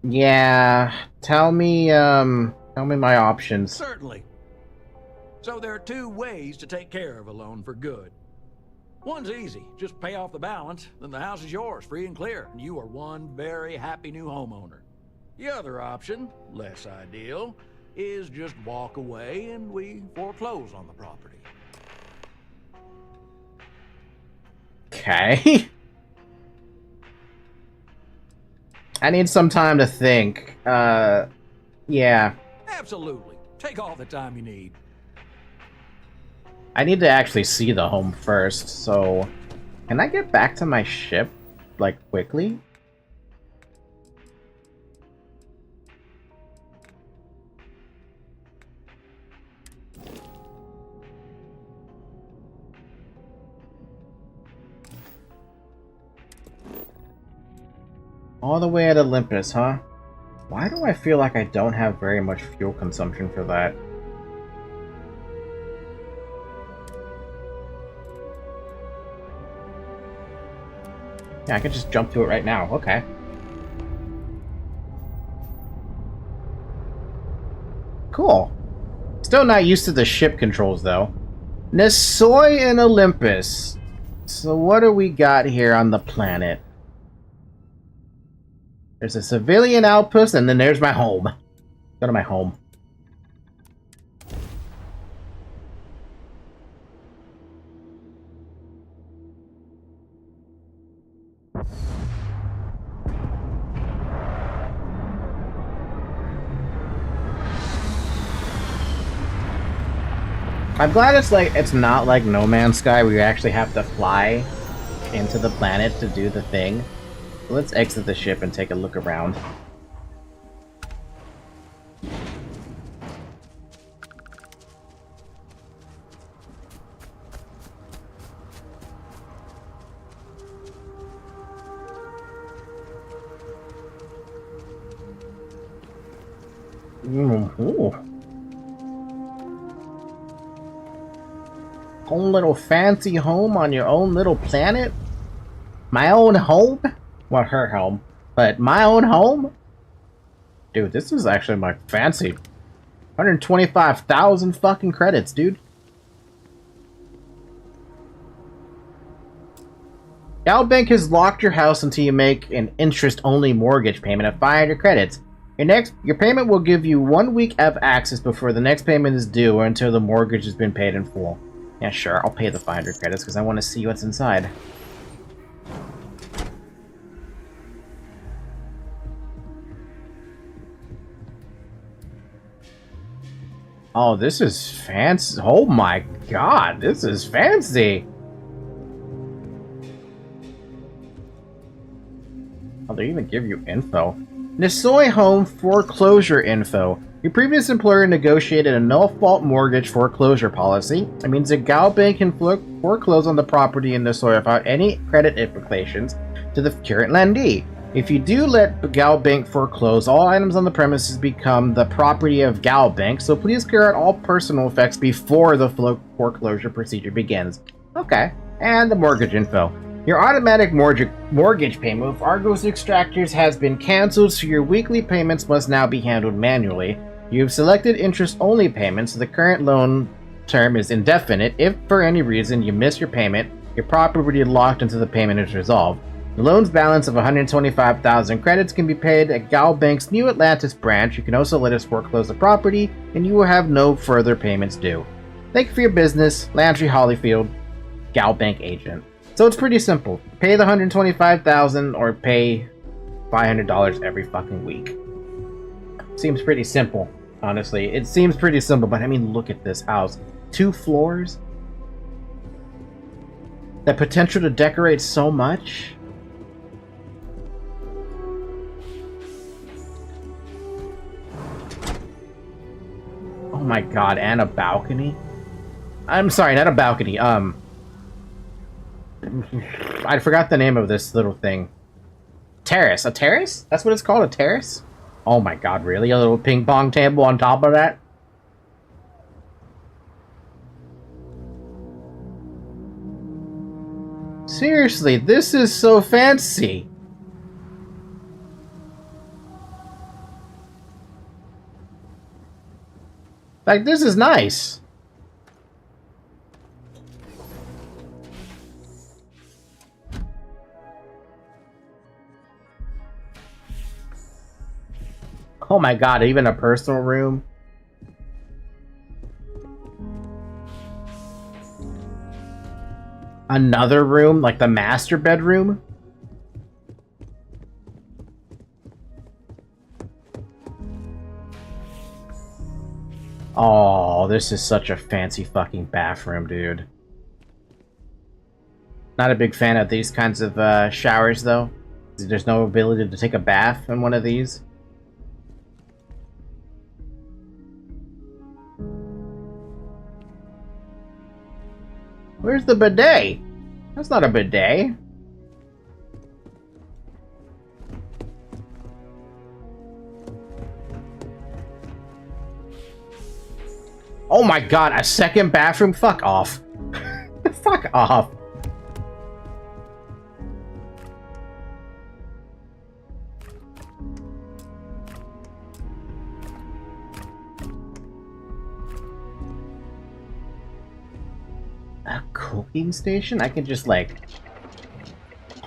Yeah, tell me my options. Certainly. So there are two ways to take care of a loan for good. One's easy. Just pay off the balance, then the house is yours, free and clear, and you are one very happy new homeowner. The other option, less ideal, is just walk away and we foreclose on the property. Okay. I need some time to think. Yeah. Absolutely. Take all the time you need. I need to actually see the home first, so... Can I get back to my ship, like, quickly? All the way at Olympus, huh? Why do I feel like I don't have very much fuel consumption for that? Yeah, I can just jump to it right now. Okay. Cool. Still not used to the ship controls, though. Nisoi and Olympus. So what do we got here on the planet? There's a civilian outpost, and then there's my home. Go to my home. I'm glad it's not like No Man's Sky where you actually have to fly into the planet to do the thing. Let's exit the ship and take a look around. Ooh. Own little fancy home on your own little planet? My own home? Well, her home. But my own home? Dude, this is actually my fancy. 125,000 fucking credits, dude. GalBank has locked your house until you make an interest-only mortgage payment of 500 credits. Your payment will give you 1 week of access before the next payment is due or until the mortgage has been paid in full. Yeah, sure, I'll pay the 500 credits because I want to see what's inside. Oh, this is fancy. Oh my god, this is fancy. Oh, they even give you info. Nisoi Home foreclosure info. Your previous employer negotiated a no-fault mortgage foreclosure policy. It means that GalBank can foreclose on the property in Nisoi without any credit implications to the current lendee. If you do let GalBank foreclose, all items on the premises become the property of GalBank, so please clear out all personal effects before the foreclosure procedure begins. Okay, and the mortgage info. Your automatic mortgage payment with Argos Extractors has been cancelled, so your weekly payments must now be handled manually. You have selected interest-only payments, so the current loan term is indefinite. If for any reason you miss your payment, your property will be locked until the payment is resolved. The loan's balance of 125,000 credits can be paid at GalBank's New Atlantis branch. You can also let us foreclose the property, and you will have no further payments due. Thank you for your business, Landry Hollyfield, GalBank agent. So it's pretty simple. Pay the 125,000 or pay $500 every fucking week. Seems pretty simple, honestly. It seems pretty simple, but I mean, look at this house. 2 floors? The potential to decorate so much? Oh my god, and a balcony? I'm sorry, not a balcony, I forgot the name of this little thing. Terrace. A terrace? That's what it's called? A terrace? Oh my god, really? A little ping pong table on top of that? Seriously, this is so fancy. Like, this is nice. Oh my god, even a personal room. Another room, like the master bedroom. Oh, this is such a fancy fucking bathroom, dude. Not a big fan of these kinds of showers, though. There's no ability to take a bath in one of these. Where's the bidet? That's not a bidet. Oh my god, a second bathroom? Fuck off. Fuck off. cooking station? I can just like...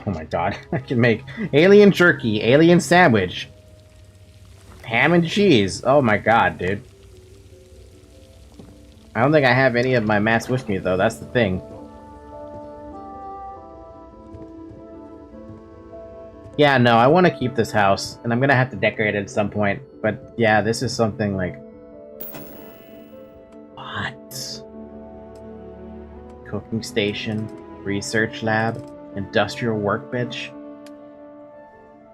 Oh my god. I can make alien jerky, alien sandwich, ham and cheese. Oh my god, dude. I don't think I have any of my mats with me, though. That's the thing. Yeah, no, I want to keep this house, and I'm gonna have to decorate it at some point. But yeah, this is something like... What? Cooking station, research lab, industrial workbench.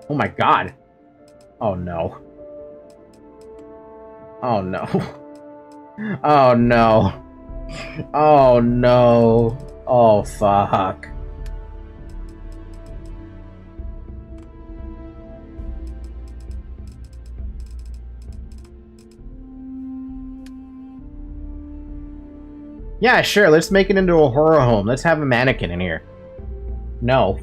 Oh my god. Oh no. Oh no. Oh no. Oh no. Oh fuck. Yeah, sure, let's make it into a horror home. Let's have a mannequin in here. No.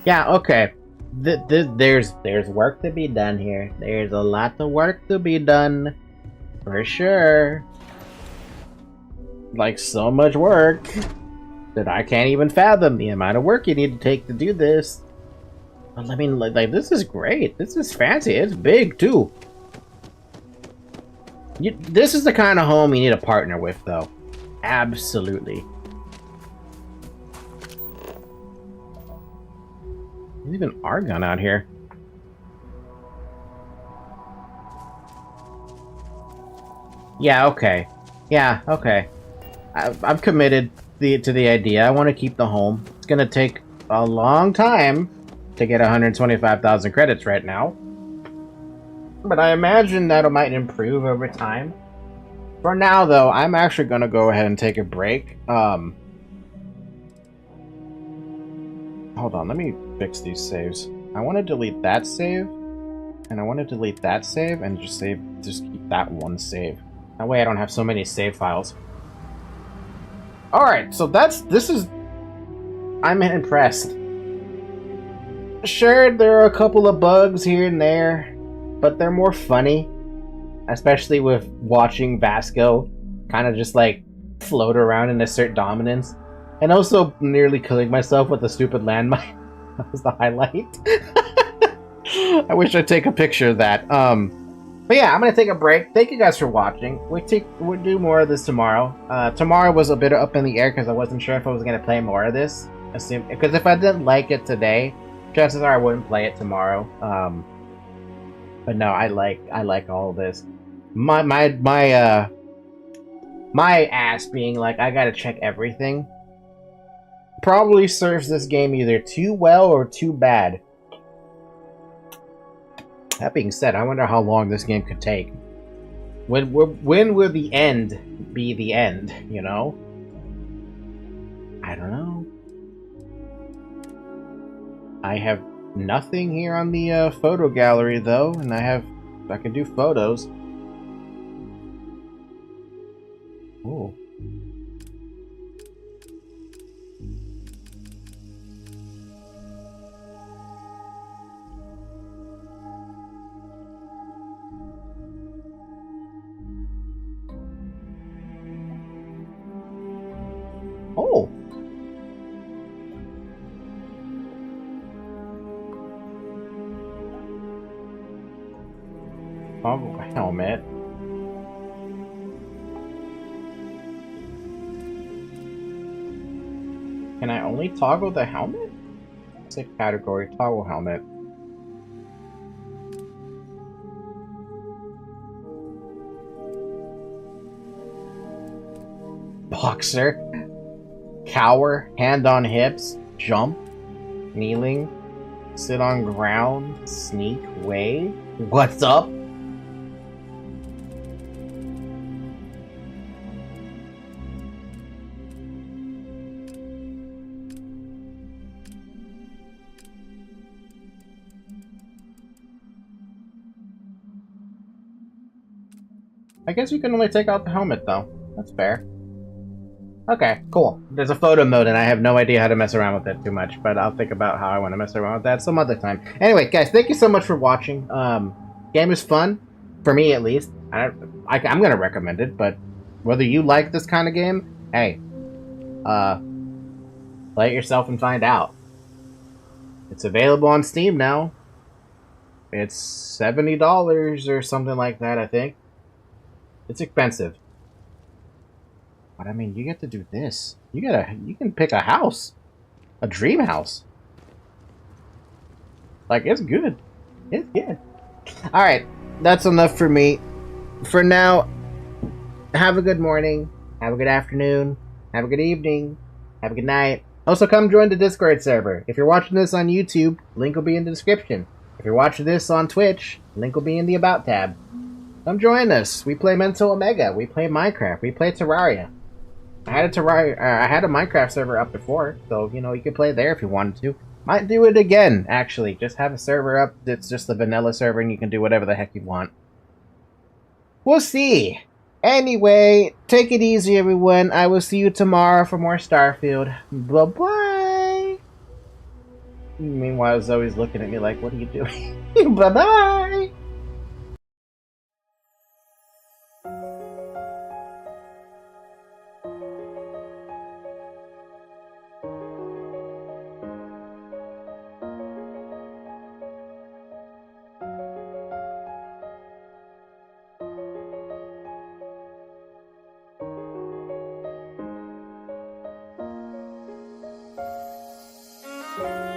Yeah, okay. There's work to be done here. There's a lot of work to be done. For sure. Like, so much work that I can't even fathom the amount of work you need to take to do this. But I mean, like this is great. This is fancy. It's big, too. This is the kind of home you need a partner with, though. Absolutely. There's even argon out here. Yeah, okay. Yeah, okay. I'm committed to the idea. I want to keep the home. It's gonna take a long time to get 125,000 credits right now. But I imagine that it might improve over time. For now, though, I'm actually gonna go ahead and take a break. Hold on, let me fix these saves. I want to delete that save, and I want to delete that save, and just keep that one save. That way I don't have so many save files. Alright, so I'm impressed. Sure, there are a couple of bugs here and there, but they're more funny. Especially with watching Vasco kind of just like float around and assert dominance. And also nearly killing myself with a stupid landmine. That was the highlight. I wish I'd take a picture of that. But yeah, I'm gonna take a break. Thank you guys for watching. We'll do more of this tomorrow. Tomorrow was a bit up in the air because I wasn't sure if I was gonna play more of this. Because if I didn't like it today, chances are I wouldn't play it tomorrow. But no, I like all of this. My ass being like, I gotta check everything, probably serves this game either too well or too bad. That being said, I wonder how long this game could take. When will the end be the end, you know? I don't know. I have nothing here on the photo gallery, though, and I can do photos. Oh. Oh. Toggle helmet. Can I only toggle the helmet? Sick category, toggle helmet. Boxer. Cower, hand on hips, jump, kneeling, sit on ground, sneak, wave. What's up? I guess you can only take out the helmet, though. That's fair. Okay, cool. There's a photo mode, and I have no idea how to mess around with it too much, but I'll think about how I want to mess around with that some other time. Anyway, guys, thank you so much for watching. Game is fun, for me at least. I'm gonna recommend it, but whether you like this kind of game, hey, play it yourself and find out. It's available on Steam now. It's $70 or something like that, I think. It's expensive. But I mean, you get to do this. You can pick a house. A dream house. Like, it's good. It's good. Alright, that's enough for me. For now, have a good morning. Have a good afternoon. Have a good evening. Have a good night. Also, come join the Discord server. If you're watching this on YouTube, link will be in the description. If you're watching this on Twitch, link will be in the About tab. Come join us. We play Mental Omega. We play Minecraft. We play Terraria. I had a Minecraft server up before, so you know you could play there if you wanted to. Might do it again, actually. Just have a server up that's just the vanilla server, and you can do whatever the heck you want. We'll see. Anyway, take it easy, everyone. I will see you tomorrow for more Starfield. Bye bye. Meanwhile, Zoe's looking at me like, "What are you doing?" Bye bye. Bye.